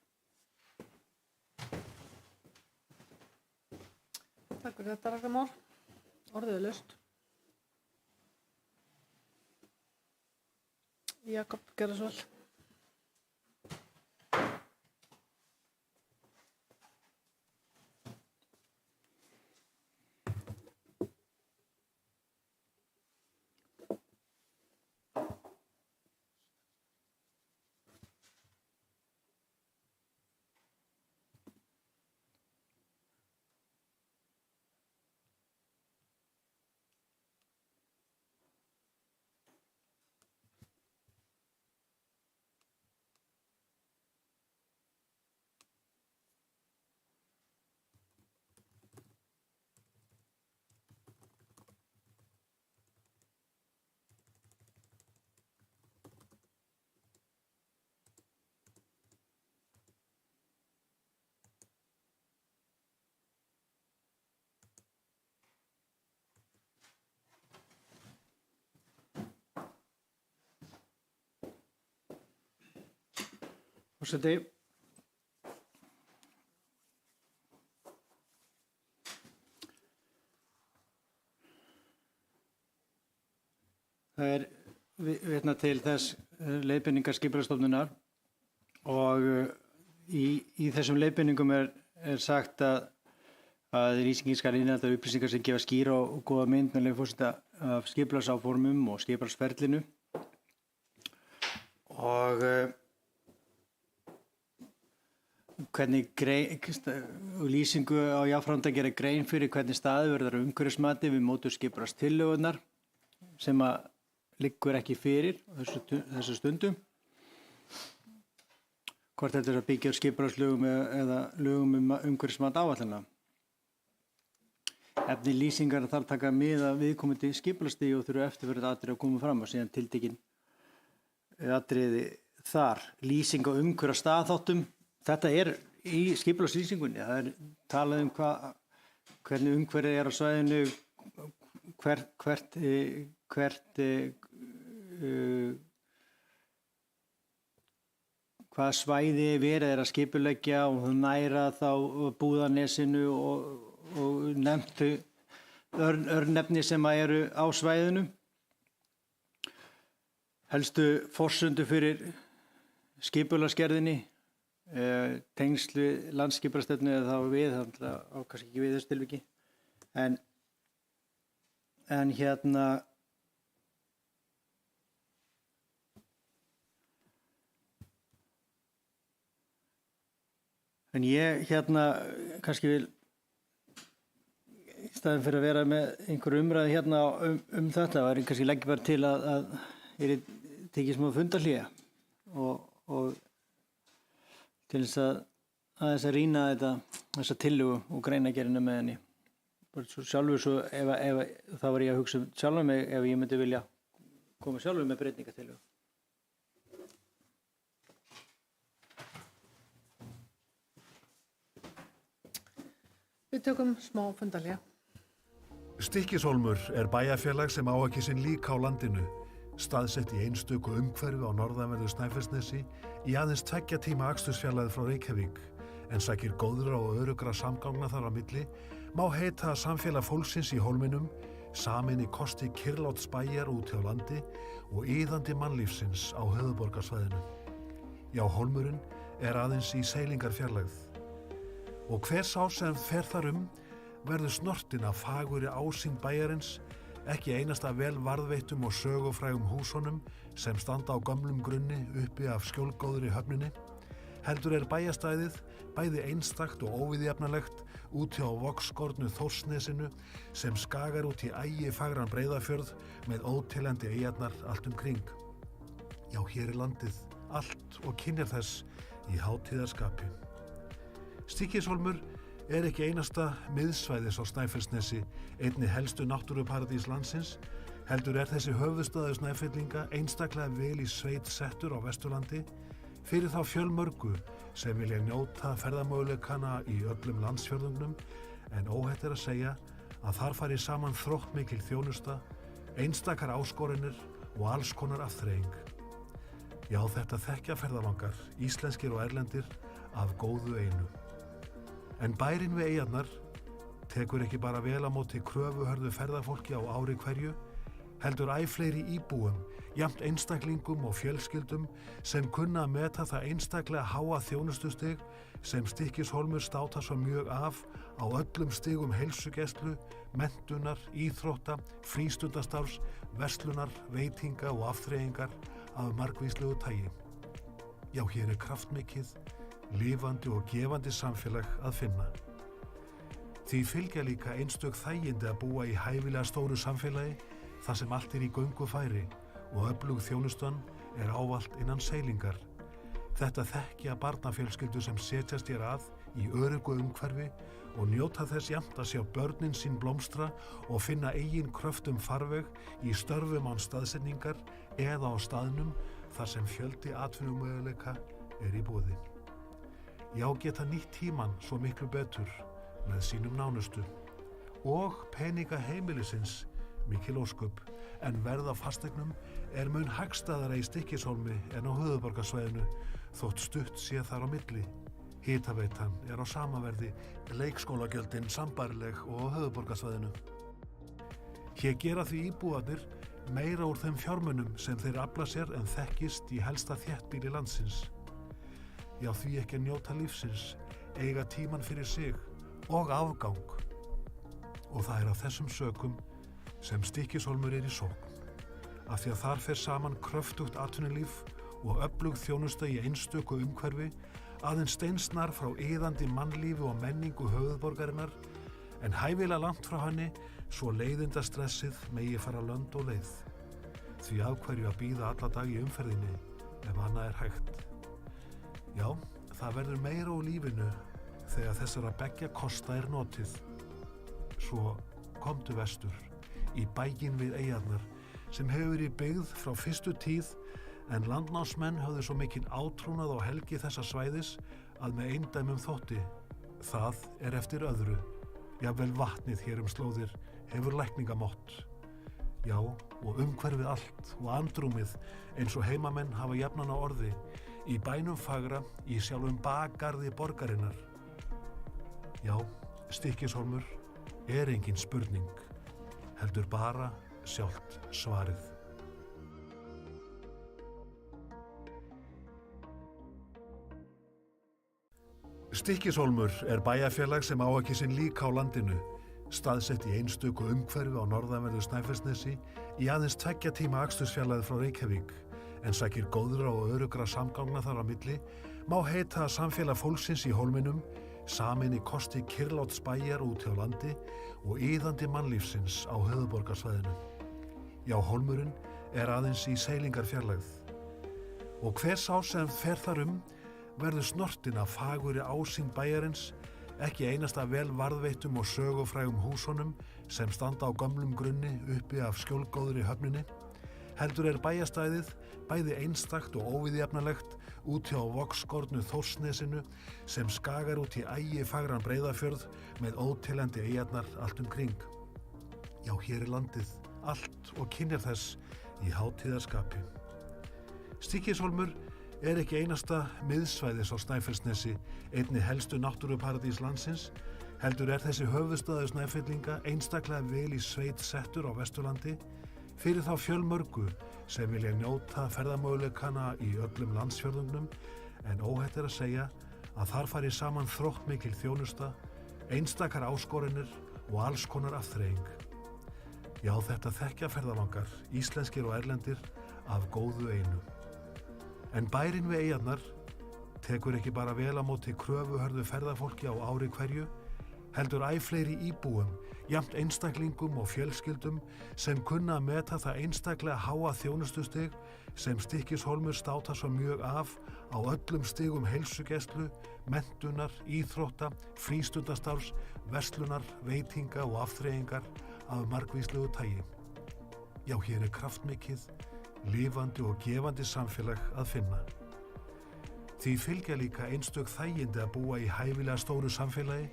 Takk fyrir þetta, Ragnar Már. Orðið er laust. Jakob, gerðu svo vel. Forseti, það er vitnað til þess leiðbeiningar Skipulagsstofnunar og í þessum leiðbeiningum er sagt að lýsingin skal innihalda upplýsingar sem gefa skýra og góða mynd með leyfi forseta af skipulagsáformum og skipulagsferlinu og hvernig lýsingu á jafnframt að gera grein fyrir hvernig staðið verður umhverfismati við mótur skipulagstillögurnar sem að liggur ekki fyrir þessu stundum. Hvort þetta er að byggja á skipulagslögum eða lögum umhverfismat áætlana. Efni lýsingar þarf taka mið af viðkomandi skipulagstigi og þurfa eftirfarandi atriði að koma fram og síðan tiltekin atriði þar. Lýsing á umhverfa staðháttum. Þetta er í skipulagslýsingunni. Það er talað um hvernig umhverfið er á svæðinu, hvaða svæði verið er að skipuleggja og næra þá Búðanesinu og nefntu örnefni sem eru á svæðinu. Helstu forsendur fyrir skipulagsgerðinni, tengslu landsskipulagsstefnu eða þá við, það á kannski ekki við þessu tilviki. En ég kannski vil í staðinn fyrir að vera með einhver umræði þetta var kannski leggi bara til að ég tekið smá fundarhlé og til þess að rýna þessa tillögu og greinagerðina með henni. Bara svo sjálfur svo ef þá var ég að hugsa sjálfur mig ef ég myndi vilja koma sjálfur með breytingatillögu. Við tökum smá fundarhlé. Stykkishólmur er bæjarfélag sem á ekki sinn lík á landinu, staðsett í einstöku umhverfi á norðanverðu Snæfellsnesi í aðeins 2 tíma akstursfjarlægð frá Reykjavík, en sækir góðra og öruggra samgangna þar á milli, má heita samfélag fólksins í hólminum, samin í kosti kyrrláts bæjar úti á landi og iðandi mannlífsins á höfuðborgarsvæðinu. Já, hólmurinn er aðeins í seilingarfjarlægð. Og hver sá sem fer þar verður snortinn af fagurri ásýnd bæjarins, ekki einasta vel varðveittum og sögufrægum húsunum sem standa á gömlum grunni uppi af skjólgóðri höfninni, heldur er bæjarstæðið bæði einstakt og óviðjafnanlegt úti á vogskornu Þórsnesinu sem skagar út í ægifagran Breiðafjörð með óteljandi eyjarnar allt kring. Já, hér er landið allt og kynjar þess í hátíðarskapi. Stykkishólmur er ekki einasta miðsvæðis á Snæfellsnesi, einni helstu náttúruparadís landsins, heldur er þessi höfuðstaður Snæfellinga einstaklega vel í sveit settur á Vesturlandi fyrir þá fjölmörgu sem vilja njóta ferðamöguleikana í öllum landsfjörðungnum, en óhætt að segja að þar fari saman þróttmikil þjónusta, einstakar áskoranir og alls konar afþreying. Já, þetta þekkja ferðalangar, íslenskir og erlendir, af góðu einu. En bærinn við eyjarnar tekur ekki bara vel á móti kröfuhörðu ferðafólki á ári hverju, heldur æ fleiri íbúum, jafnt einstaklingum og fjölskyldum sem kunna að meta það einstaklega háa þjónustustig sem Stykkishólmur státar svo mjög af á öllum stigum heilsugæslu, menntunar, íþrótta, frístundastarfs, verslunar, veitinga og afþreyingar af margvíslegu tagi. Já, hér kraftmikið, lifandi og gefandi samfélag að finna. Því fylgja líka einstök þægindi að búa í hæfilega stóru samfélagi þar sem allt í göngu færi og öflug þjónustan ávallt innan seilingar. Þetta þekkja barnafjölskyldur sem setjast hér að í öruggu umhverfi og njóta þess jafnt að sjá börnin sín blómstra og finna eigin kröftum farveg í störfum án staðsetningar eða á staðnum þar sem fjöldi atvinnumöguleika í boði. Já, geta nýtt tímann svo miklu betur með sínum nánustu og peninga heimilisins mikil ósköp, en verð á fasteignum mun hagstæðara í Stykkishólmi en á höfuðborgarsvæðinu þótt stutt sé þar á milli. Hitaveitan á sama verði, leikskólagjöldin sambærileg og á höfuðborgarsvæðinu. Hér gera því íbúarnir meira úr þeim fjármunum sem þeir afla sér en þekkist í helsta þéttbýli landsins. Já, því ekki að njóta lífsins, eiga tímann fyrir sig og afgang. Og það af þessum sökum sem Stykkishólmur í sókn, af því að þar fer saman kröftugt atvinnulíf og öflug þjónusta í einstöku umhverfi, aðeins steinsnar frá iðandi mannlífi og menningu höfuðborgarinnar, en hæfilega langt frá henni svo leiðindastressið megi fara lönd og leið. Því af hverju að bíða alla dag í umferðinni ef annað hægt. Já, það verður meira úr lífinu þegar þessara beggja kosta notið. Svo komdu vestur, í bæinn við eyjarnar sem hefur verið byggð frá fyrstu tíð, en landnámsmenn höfðu svo mikinn átrúnað á helgi þessa svæðis að með eindæmum þótti. Það eftir öðru. Jafnvel vatnið hér slóðir hefur lækningamátt. Já, og umhverfið allt og andrúmið eins og heimamenn hafa jafnan á orði, í bænum fagra, í sjálfum bakgarði borgarinnar. Já, Stykkishólmur engin spurning, heldur bara sjálft svarið. Stykkishólmur bæjarfélag sem á ekki sinn líka á landinu, staðsett í einstöku umhverfi á norðanverðu Snæfellsnesi í aðeins 2 tíma akstursfjarlægð frá Reykjavík, en sækir góðra og örugra samgangna þar á milli, má heita að samfélag fólksins í hólminum samin í kosti kyrrláts bæjar út hjá landi og iðandi mannlífsins á höfuðborgarsvæðinu. Já, hólmurinn aðeins í seilingarfjarlægð. Og hver sá sem fer þar verður snortinn af fagurri ásýnd bæjarins, ekki einasta vel varðveittum og sögufrægum húsunum sem standa á gömlum grunni uppi af skjólgóðri höfninni, heldur bæjarstæðið bæði einstakt og óviðjafnalegt út hjá vogskornu Þórsnesinu sem skagar út í ægifagran Breiðafjörð með óteljandi eyjarnar allt kring. Já, hér landið, allt og kynjar þess í hátíðarskapi. Stykkishólmur ekki einasta miðsvæðis á Snæfellsnesi, einni helstu náttúruparadís landsins, heldur þessi höfuðstaður Snæfellinga einstaklega vel í sveit settur á Vesturlandi, fyrir þá fjölmörgu sem vilja njóta ferðamöguleikana í öllum landsfjörðungnum, en óhætt að segja að þar fari saman þróttmikil þjónusta, einstakar áskoranir og alls konar afþreying. Já, þetta þekkja ferðalangar, íslenskir og erlendir, af góðu einu. En bærinn við eyjarnar tekur ekki bara vel á móti kröfuhörðu ferðafólki á ári hverju, heldur æ fleiri íbúum, jafnt einstaklingum og fjölskyldum sem kunna að meta það einstaklega háa þjónustustig sem Stykkishólmur státar svo mjög af á öllum stigum heilsugæslu, menntunar, íþrótta, frístundastarfs, verslunar, veitinga og afþreyingar af margvíslegu tagi. Já, hér kraftmikið, lifandi og gefandi samfélag að finna. Því fylgja líka einstök þægindi að búa í hæfilega stóru samfélagi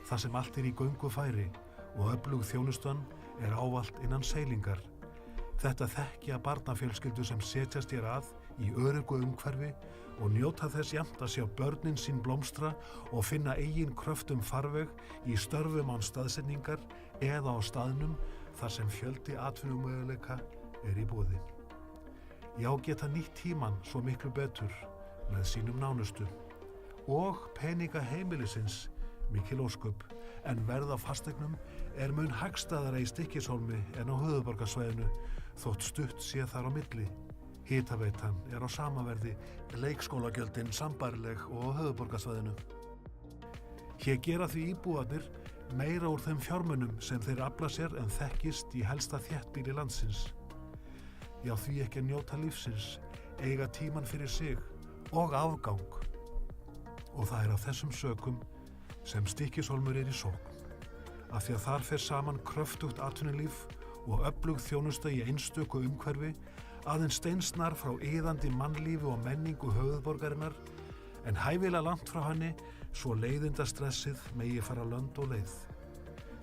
þar sem allt í göngu færi og öflug þjónustan ávallt innan seilingar. Þetta þekkja barnafjölskyldur sem setjast hér að í öruggu umhverfi og njóta þess jafnt að sjá börnin sín blómstra og finna eigin kröftum farveg í störfum án staðsetningar eða á staðnum þar sem fjöldi atvinnumöguleika í boði. Já, geta nýtt tímann svo miklu betur með sínum nánustu og peninga heimilisins mikil ósköp, en verð á fasteignum mun hagstæðara í Stykkishólmi en á höfuðborgarsvæðinu þótt stutt sé þar á milli. Hitaveitan á sama verði, leikskólagjöldin sambærileg og á höfuðborgarsvæðinu. Hér gera því íbúarnir meira úr þeim fjármunum sem þeir afla sér en þekkist í helsta þéttbýli landsins. Já, því ekki að njóta lífsins, eiga tíman fyrir sig og afgang. Og það af þessum sökum sem Stykkishólmur í sókn, af því að þar fer saman kröftugt atvinnulíf og öflug þjónusta í einstöku umhverfi, aðeins steinsnar frá iðandi mannlífi og menningu höfuðborgarinnar, en hæfilega langt frá henni svo leiðindastressið megi fara lönd og leið.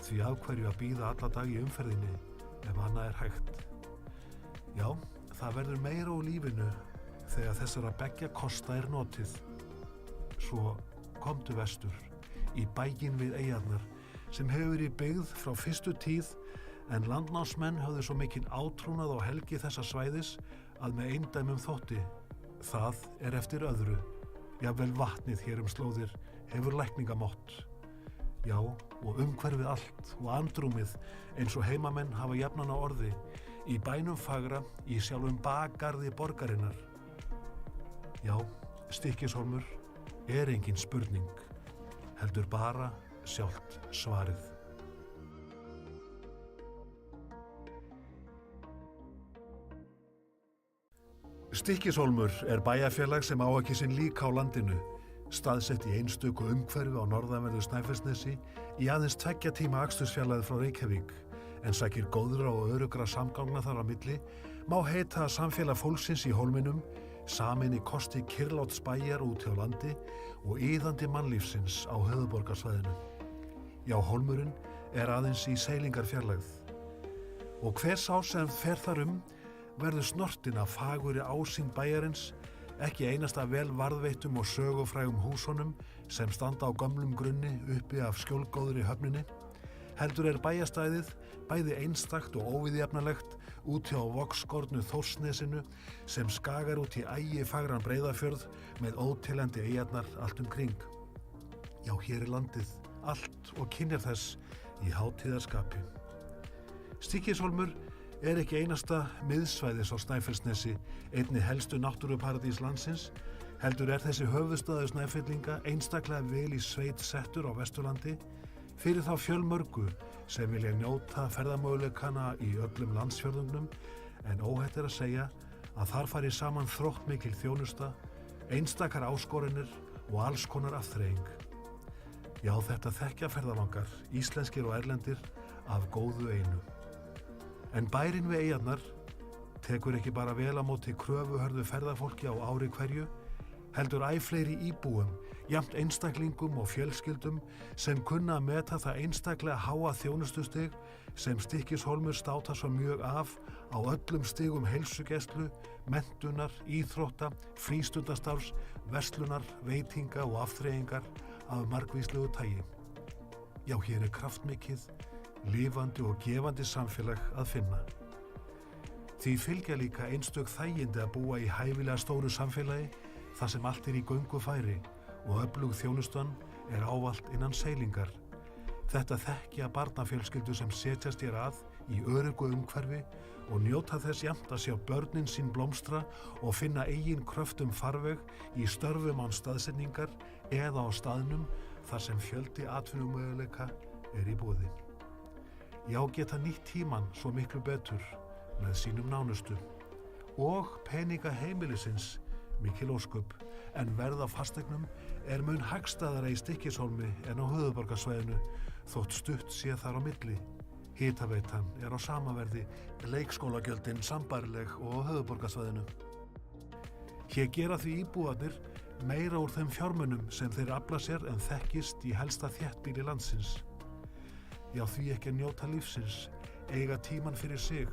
Því af hverju að bíða alla dag í umferðinni ef annað hægt. Já, það verður meira úr lífinu þegar þessara beggja kosta notið. Svo komdu vestur, í bæinn við eyjarnar, sem hefur verið byggð frá fyrstu tíð, en landnámsmenn höfðu svo mikinn átrúnað á helgi þessa svæðis að með eindæmum þótti. Það eftir öðru. Jafnvel vatnið hér slóðir hefur lækningamott. Já, og umhverfið allt og andrúmið eins og heimamenn hafa jafnan á orði, í bænum fagra, í sjálfum bakgarði borgarinnar. Já, Stykkishólmur engin spurning, heldur bara sjálft svarið. Stykkishólmur bæjarfélag sem á ekki sinn lík á landinu, staðsett í einstöku umhverfi á norðanverðu Snæfellsnesi í aðeins 2 tíma akstursfjarlægð frá Reykjavík, en sækir góðra og örugra samgangna þar á milli, má heita að samfélag fólksins í hólminum samin í kosti kyrrláts bæjar út hjá landi og iðandi mannlífsins á höfuðborgarsvæðinu. Já, hólmurinn aðeins í seilingarfjarlægð. Og hver sá sem fer þar verður snortinn af fagurri ásýn bæjarins, ekki einasta vel varðveittum og sögufrægum húsunum sem standa á gömlum grunni uppi af skjólgóðri höfninni, heldur bæjarstæðið bæði einstakt og óviðjafnalegt út hjá vogskornu Þórsnesinu sem skagar út í ægifagran Breiðafjörð með óteljandi eyjarnar allt kring. Já, hér landið allt og kynjar þess í hátíðarskapi. Stykkishólmur ekki einasta miðsvæðis á Snæfellsnesi, einni helstu náttúruparadís landsins, heldur þessi höfuðstaður Snæfellinga einstaklega vel í sveit settur á Vesturlandi fyrir þá fjölmörgu sem vilja njóta ferðamöguleikana í öllum landsfjörðungnum, en óhætt að segja að þar fari saman þróttmikil þjónusta, einstakar áskoranir og alls konar afþreying. Já, þetta þekkja ferðalangar, íslenskir og erlendir, af góðu einu. En bærinn við eyjarnar tekur ekki bara vel á móti kröfuhörðu ferðafólki á ári hverju, heldur fleiri íbúum, jafnt einstaklingum og fjölskyldum sem kunna að meta það einstaklega háa þjónustustig sem Stykkishólmur státa svo mjög af á öllum stigum heilsugæslu, menntunar, íþrótta, frístundastarfs, verslunar, veitinga og afþreyingar af margvíslegu tagi. Já, hér kraftmikið, lifandi og gefandi samfélag að finna. Því fylgja líka einstök þægindi að búa í hæfilega stóru samfélagi þar sem allt í göngu færi og öflug þjónustan ávallt innan seilingar. Þetta þekkja barnafjölskyldur sem setjast hér að í öruggu umhverfi og njóta þess jafnt að sjá börnin sín blómstra og finna eigin kröftum farveg í störfum án staðsetningar eða á staðnum þar sem fjöldi atvinnumöguleika í boði. Já, geta nýtt tímann svo miklu betur með sínum nánustu og peninga heimilisins mikil ósköp, en verð á fasteignum mun hagstæðara í Stykkishólmi en á höfuðborgarsvæðinu þótt stutt sé þar á milli. Hitaveitan á sama verði, leikskólagjöldin sambærileg og á höfuðborgarsvæðinu. Hér gera því íbúarnir meira úr þeim fjármunum sem þeir afla sér en þekkist í helsta þéttbýli landsins. Já, því ekki að njóta lífsins, eiga tíman fyrir sig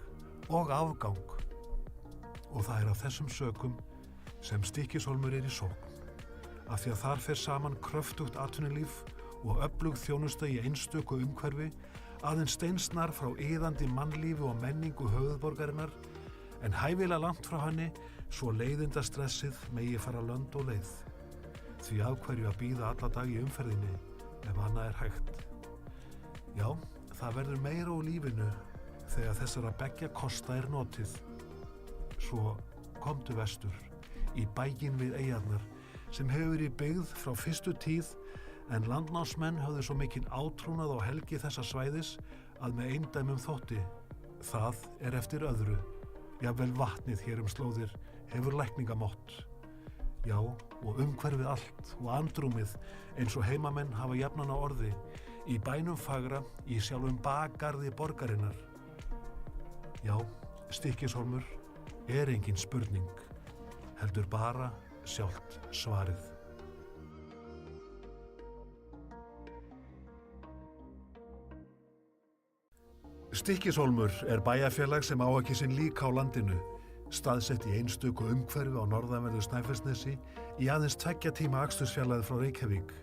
og afgang. Og það af þessum sökum sem Stykkishólmur í sókn, af því að þar fer saman kröftugt atvinnulíf og öflug þjónusta í einstöku umhverfi, aðeins steinsnar frá iðandi mannlífi og menningu höfuðborgarinnar, en hæfilega langt frá henni svo leiðindastressið megi fara lönd og leið. Því af hverju að bíða alla dag í umferðinni ef annað hægt. Já, það verður meira úr lífinu þegar þessara beggja kosta notið. Svo komdu vestur, í bæinn við eyjarnar, sem hefur verið byggð frá fyrstu tíð, en landnámsmenn höfðu svo mikinn átrúnað á helgi þessa svæðis að með eindæmum þótti. Það eftir öðru. Jafnvel vatnið hér slóðir hefur lækningamátt. Já, og umhverfið allt og andrúmið eins og heimamenn hafa jafnan á orði, í bænum fagra, í sjálfum bakgarði borgarinnar. Já, Stykkishólmur engin spurning, heldur bara sjálft svarið. Stykkishólmur bæjarfélag sem á ekki sinn líka á landinu, staðsett í einstöku umhverfi á norðanverðu Snæfellsnesi í aðeins 2 tíma akstursfjarlægð frá Reykjavík,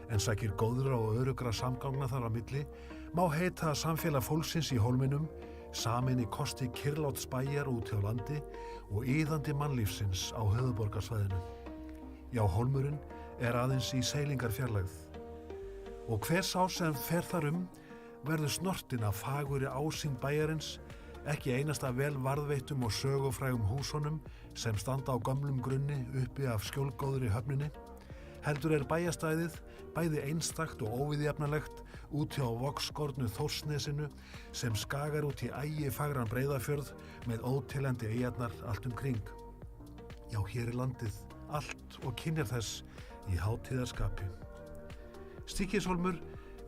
en sækir góðra og örugra samgangna þar á milli, má heita samfélag fólksins í hólminum, samin í kosti kyrrláts bæjar út hjá landi og iðandi mannlífsins á höfuðborgarsvæðinu. Já, hólmurinn aðeins í seilingarfjarlægð. Og hver sá sem fer þar verður snortinn af fagurri ásýnd bæjarins, ekki einasta vel varðveittum og sögufrægum húsunum sem standa á gömlum grunni uppi af skjólgóðri höfninni, heldur bæjarstæðið bæði einstakt og óviðjafnalegt út hjá vogskornu Þórsnesinu sem skagar út í ægifagran Breiðafjörð með óteljandi eyjarnar allt kring. Já, hér landið, allt og kynjar þess í hátíðarskapi. Stykkishólmur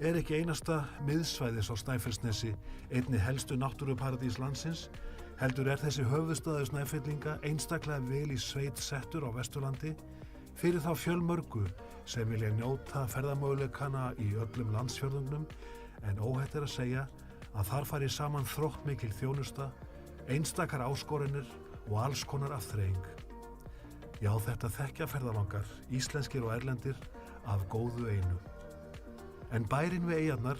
ekki einasta miðsvæðis á Snæfellsnesi, einni helstu náttúruparadís landsins, heldur þessi höfuðstaður Snæfellinga einstaklega vel í sveit settur á Vesturlandi fyrir þá fjölmörgu sem vilja njóta ferðamöguleikana í öllum landsfjörðungnum, en óhætt að segja að þar fari saman þróttmikil þjónusta, einstakar áskoranir og alls konar afþreying. Já, þetta þekkja ferðalangar, íslenskir og erlendir, af góðu einu. En bærinn við eyjarnar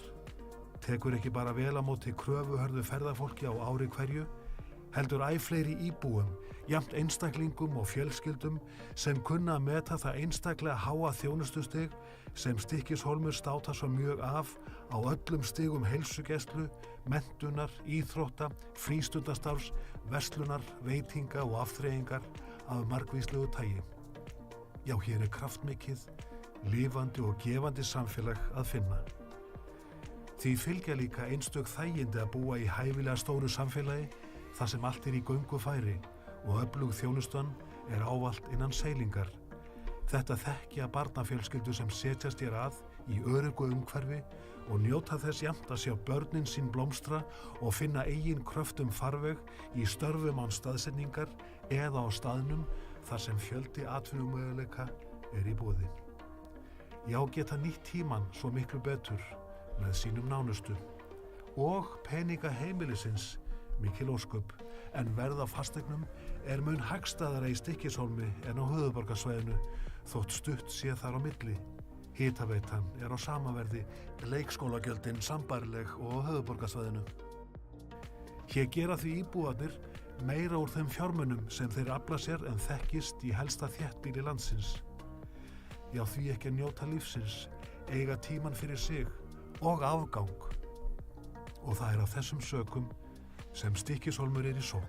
tekur ekki bara vel á móti kröfuhörðu ferðafólki á ári hverju, heldur æ fleiri íbúum, jafnt einstaklingum og fjölskyldum sem kunna að meta það einstaklega háa þjónustustig sem Stykkishólmur státar svo mjög af á öllum stigum heilsugæslu, menntunar, íþrótta, frístundastarfs, verslunar, veitinga og afþreyingar af margvíslegu tagi. Já, hér kraftmikið, lifandi og gefandi samfélag að finna. Því fylgja líka einstök þægindi að búa í hæfilega stóru samfélagi þar sem allt í göngufæri og öflug þjónustan ávallt innan seilingar. Þetta þekkja barnafjölskyldur sem setjast hér að í öruggu umhverfi og njóta þess jafnt að sjá börnin sín blómstra og finna eigin kröftum farveg í störfum án staðsetningar eða á staðnum þar sem fjöldi atvinnumöguleika í boði. Já, geta nýtt tíman svo miklu betur með sínum nánustu og peninga heimilisins mikil ósköp, en verð á fasteignum mun hagstæðara í Stykkishólmi en á höfuðborgarsvæðinu þótt stutt sé þar á milli. Hitaveitan á sama verði, leikskólagjöldin sambærileg og á höfuðborgarsvæðinu. Hér gera því íbúarnir meira úr þeim fjármunum sem þeir afla sér en þekkist í helsta þéttbýli landsins. Já, því ekki að njóta lífsins, eiga tíman fyrir sig og afgang. Og það af þessum sökum sem Stykkishólmur í sókn,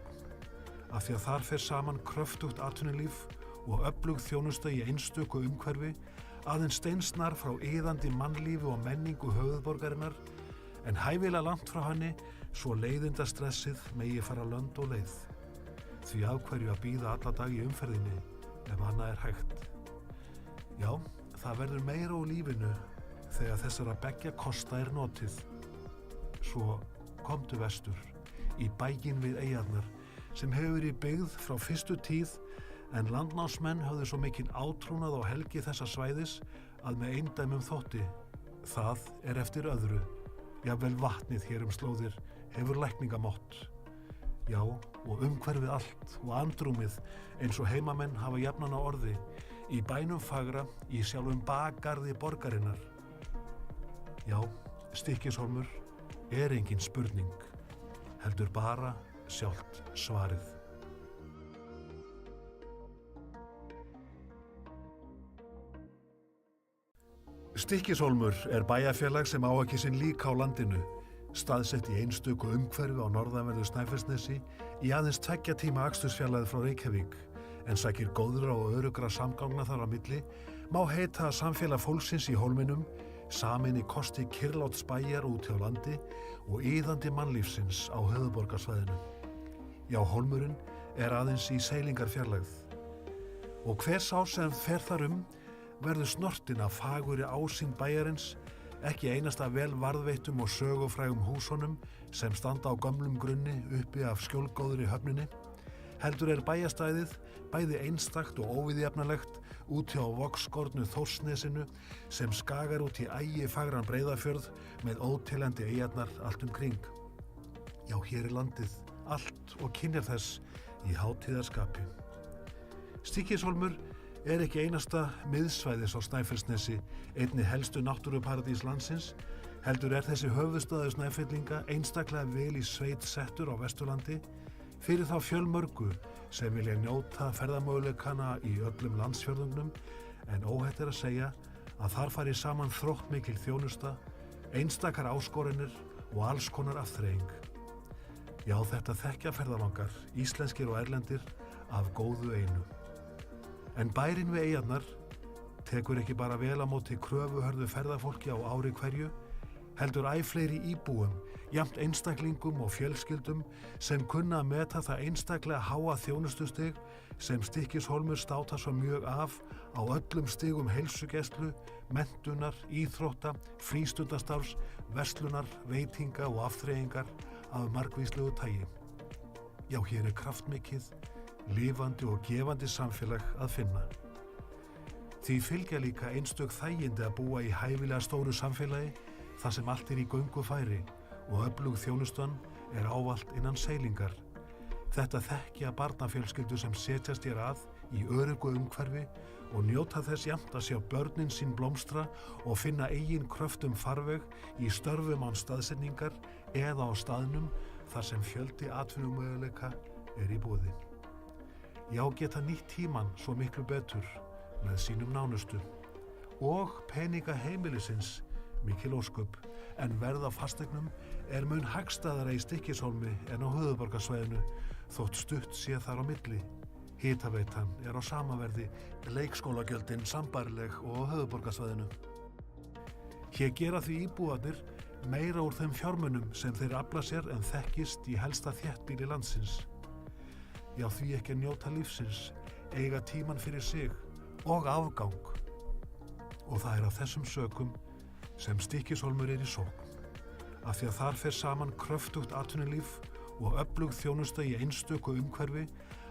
af því að þar fer saman kröftugt atvinnulíf og öflug þjónusta í einstöku umhverfi, aðeins steinsnar frá iðandi mannlífi og menningu höfuðborgarinnar, en hæfilega langt frá henni svo leiðindastressið megi fara lönd og leið. Því af hverju að bíða alla dag í umferðinni ef annað hægt. Já, það verður meira úr lífinu þegar þessara beggja kosta notið. Svo komdu vestur, í bæinn við eyjarnar, sem hefur verið byggð frá fyrstu tíð, en landnámsmenn höfðu svo mikinn átrúnað á helgi þessa svæðis að með eindæmum þótti. Það er eftir öðru. Jafnvel vatnið hér slóðir hefur lækningamátt. Já, og umhverfið allt og andrúmið eins og heimamenn hafa jafnan á orði, í bænum fagra, í sjálfum bakgarði borgarinnar. Já, Stykkishólmur er engin spurning, heldur bara sjálft svarið. Stykkishólmur er bæjarfélag sem á ekki sinn líka á landinu, staðsett í einstöku umhverfi á norðanverðu Snæfellsnesi í aðeins 2 tíma akstursfjarlægð frá Reykjavík, en sækir góðra og örugra samgangna þar á milli, má heita að samfélag fólksins í hólminum, samin í kosti kyrrláts bæjar út hjá landi og iðandi mannlífsins á höfuðborgarsvæðinu. Já, hólmurinn er aðeins í seilingarfjarlægð. Og hver sá sem fer þar verður snortinn af fagurri ásýnd bæjarins, ekki einasta vel varðveittum og sögufrægum húsunum sem standa á gömlum grunni uppi af skjólgóðri höfninni, heldur er bæjarstæðið bæði einstakt og óviðjafnalegt út hjá vogskornu Þórsnesinu sem skagar út í ægifagran Breiðafjörð með óteljandi eyjarnar allt kring. Já, hér er landið allt og kynjar þess í hátíðarskapi. Stykkishólmur er ekki einasta miðsvæðis á Snæfellsnesi, einni helstu náttúruparadís landsins, heldur er þessi höfuðstaður Snæfellinga einstaklega vel í sveit settur á Vesturlandi fyrir þá fjölmörgu sem vilja njóta ferðamöguleikana í öllum landsfjörðungnum, en óhætt er að segja að þar fari saman þróttmikil þjónusta, einstakar áskoranir og alls konar afþreying. Já, þetta þekkja ferðalangar, íslenskir og erlendir, af góðu einu. En bærinn við eyjarnar tekur ekki bara vel á móti kröfuhörðu ferðafólki á ári hverju, heldur æ fleiri íbúum, jafnt einstaklingum og fjölskyldum sem kunna að meta það einstaklega háa þjónustustig sem Stykkishólmur státar svo mjög af á öllum stigum heilsugæslu, menntunar, íþrótta, frístundastarfs, verslunar, veitinga og afþreyingar af margvíslegu tagi. Já, hér er kraftmikið, lifandi og gefandi samfélag að finna. Því fylgja líka einstök þægindi að búa í hæfilega stóru samfélagi þar sem allt er í göngu færi og öflug þjónustan er ávallt innan seilingar. Þetta þekkja barnafjölskyldur sem setjast hér að í öruggu umhverfi og njóta þess jafnt að sjá börnin sín blómstra og finna eigin kröftum farveg í störfum án staðsetningar eða á staðnum þar sem fjöldi atvinnumöguleika er í boði. Já, geta nýtt tímann svo miklu betur með sínum nánustu og peninga heimilisins mikil ósköp, en verð á fasteignum er mun hagstæðara í Stykkishólmi en á höfuðborgarsvæðinu þótt stutt sé þar á milli. Hitaveitan er á sama verði, leikskólagjöldin sambærileg og á höfuðborgarsvæðinu. Hér gera því íbúarnir meira úr þeim fjármunum sem þeir afla sér en þekkist í helsta þéttbýli landsins. Já, því ekki að njóta lífsins, eiga tímann fyrir sig og afgang. Og það er af þessum sökum sem Stykkishólmur er í sókn, af því að þar fer saman kröftugt atvinnulíf og öflug þjónusta í einstöku umhverfi,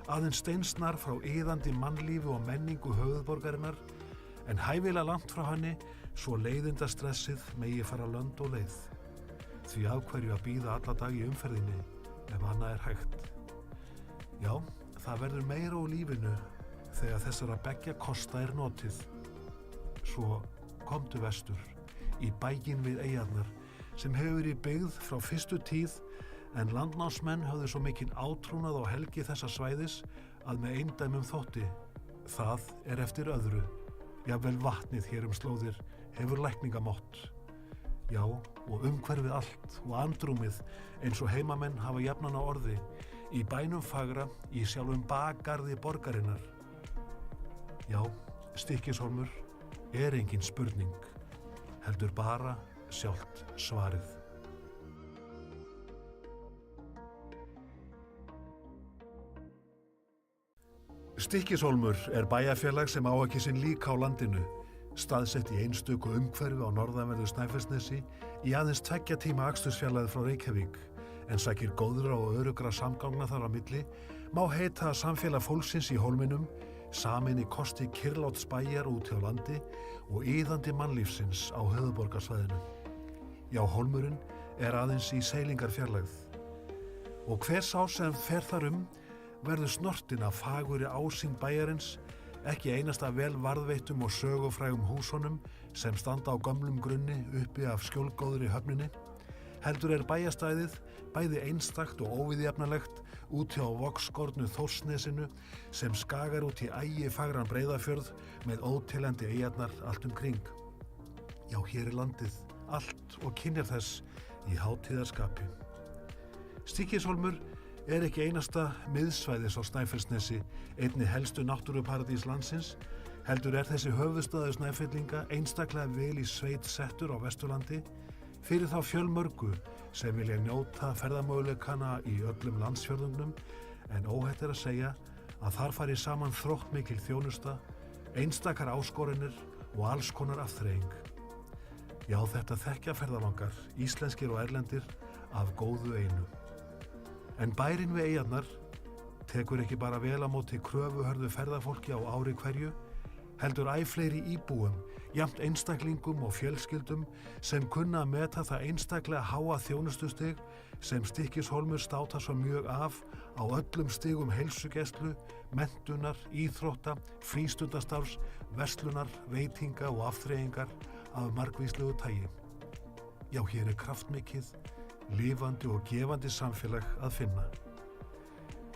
aðeins steinsnar frá iðandi mannlífi og menningu höfuðborgarinnar, en hæfilega langt frá henni svo leiðindastressið megi fara lönd og leið. Því af hverju að bíða alla dag í umferðinni ef annað er hægt. Já, það verður meira úr lífinu þegar þessara beggja kosta er notið. Svo komdu vestur, í bæinn við eyjarnar, sem hefur verið byggð frá fyrstu tíð, en landnámsmenn höfðu svo mikinn átrúnað á helgi þessa svæðis að með eindæmum þótti. Það er eftir öðru. Jafnvel vatnið hér slóðir hefur lækningamátt. Já, og umhverfið allt og andrúmið eins og heimamenn hafa jafnan á orði, í bænum fagra, í sjálfum bakgarði borgarinnar. Já, Stykkishólmur er engin spurning, heldur bara sjálft svarið. Stykkishólmur er bæjarfélag sem á ekki sinn líka á landinu, staðsett í einstöku umhverfi á norðanverðu Snæfellsnesi í aðeins 2 tíma akstursfjarlægð frá Reykjavík, en sækir góðra og örugra samgangna þar á milli, má heita að samfélag fólksins í hólminum, samin í kosti kyrrláts bæjar út hjá landi og iðandi mannlífsins á höfuðborgarsvæðinu. Já, Hólmurinn er aðeins í seilingarfjarlægð. Og hver sá sem fer þar verður snortinn af fagurri ásýnd bæjarins, ekki einasta vel varðveittum og sögufrægum húsunum sem standa á gömlum grunni uppi af skjólgóðri höfninni, heldur bæjarstæðið bæði einstakt og óviðjafnalegt út hjá vogskornu Þórsnesinu sem skagar út í ægifagran Breiðafjörð með óteljandi eyjarnar allt kring. Já, hér er landið, allt og kynjar þess í hátíðarskapi. Stykkishólmur er ekki einasta miðsvæðis á Snæfellsnesi, einni helstu náttúruparadís landsins, heldur þessi höfuðstaður Snæfellinga einstaklega vel í sveit settur á Vesturlandi fyrir þá fjölmörgu sem vilja njóta ferðamöguleikana í öllum landsfjörðungnum, en óhætt að segja að þar fari saman þróttmikil þjónusta, einstakar áskoranir og alls konar afþreying. Já, þetta þekkja ferðalangar, íslenskir og erlendir, af góðu einu. En bærinn við eyjarnar tekur ekki bara vel á móti kröfuhörðu ferðafólki á ári hverju, heldur æ fleiri íbúum, jafnt einstaklingum og fjölskyldum sem kunna að meta það einstaklega háa þjónustustig sem Stykkishólmur státar svo mjög af á öllum stigum heilsugæslu, menntunar, íþrótta, frístundastarfs, verslunar, veitinga og afþreyingar af margvíslegu tagi. Já, hér er kraftmikið, lifandi og gefandi samfélag að finna.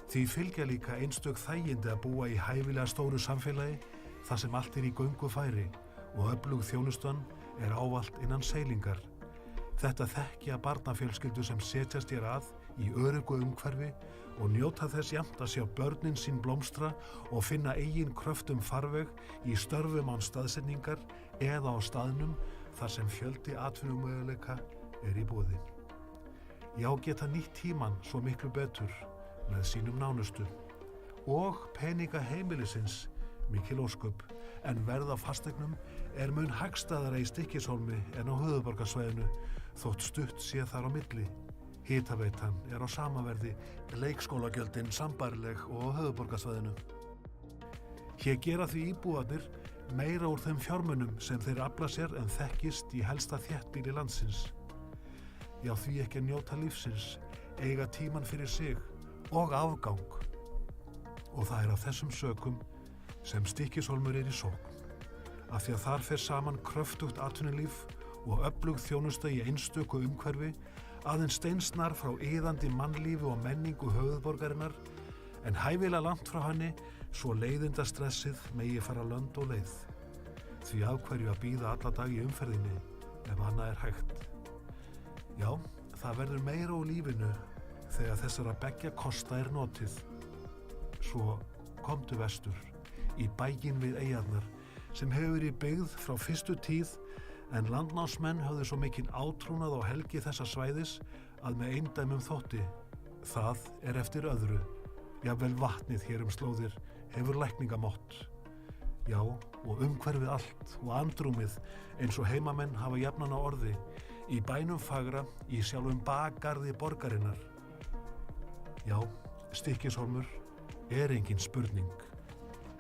Því fylgja líka einstök þægindi að búa í hæfilega stóru samfélagi þar sem allt er í göngu færi og öflug þjónustan er ávallt innan seilingar. Þetta þekkja barnafjölskyldur sem setjast hér að í öruggu umhverfi og njóta þess jafnt að sjá börnin sín blómstra og finna eigin kröftum farveg í störfum án staðsetningar eða á staðnum þar sem fjöldi atvinnumöguleika er í boði. Já, geta nýtt tímann svo miklu betur með sínum nánustu og peninga heimilisins mikil ósköp, en verð á fasteignum er mun hagstæðara í Stykkishólmi en á höfuðborgarsvæðinu þótt stutt sé þar á milli. Hitaveitan er á sama verði, leikskólagjöldin sambærileg og á höfuðborgarsvæðinu. Hér gera því íbúarnir meira úr þeim fjármunum sem þeir afla sér en þekkist í helsta þéttbýli landsins. Já, því ekki að njóta lífsins, eiga tímann fyrir sig og afgang. Og það er af þessum sökum sem Stykkishólmur er í sókn, af því að þar fer saman kröftugt atvinnulíf og öflug þjónusta í einstöku umhverfi, aðeins steinsnar frá iðandi mannlífi og menningu höfuðborgarinnar, en hæfilega langt frá henni svo leiðindastressið megi fara lönd og leið. Því af hverju að bíða alla dag í umferðinni ef annað er hægt. Já, það verður meira úr lífinu þegar þessara beggja kosta er notið. Svo komdu vestur, í bæinn við eyjarnar, sem hefur verið byggð frá fyrstu tíð, en landnámsmenn höfðu svo mikinn átrúnað á helgi þessa svæðis að með eindæmum þótti. Það er eftir öðru. Jafnvel vatnið hér slóðir hefur lækningamátt. Já, og umhverfið allt og andrúmið eins og heimamenn hafa jafnan á orði, í bænum fagra, í sjálfum bakgarði borgarinnar. Já, Stykkishólmur er engin spurning,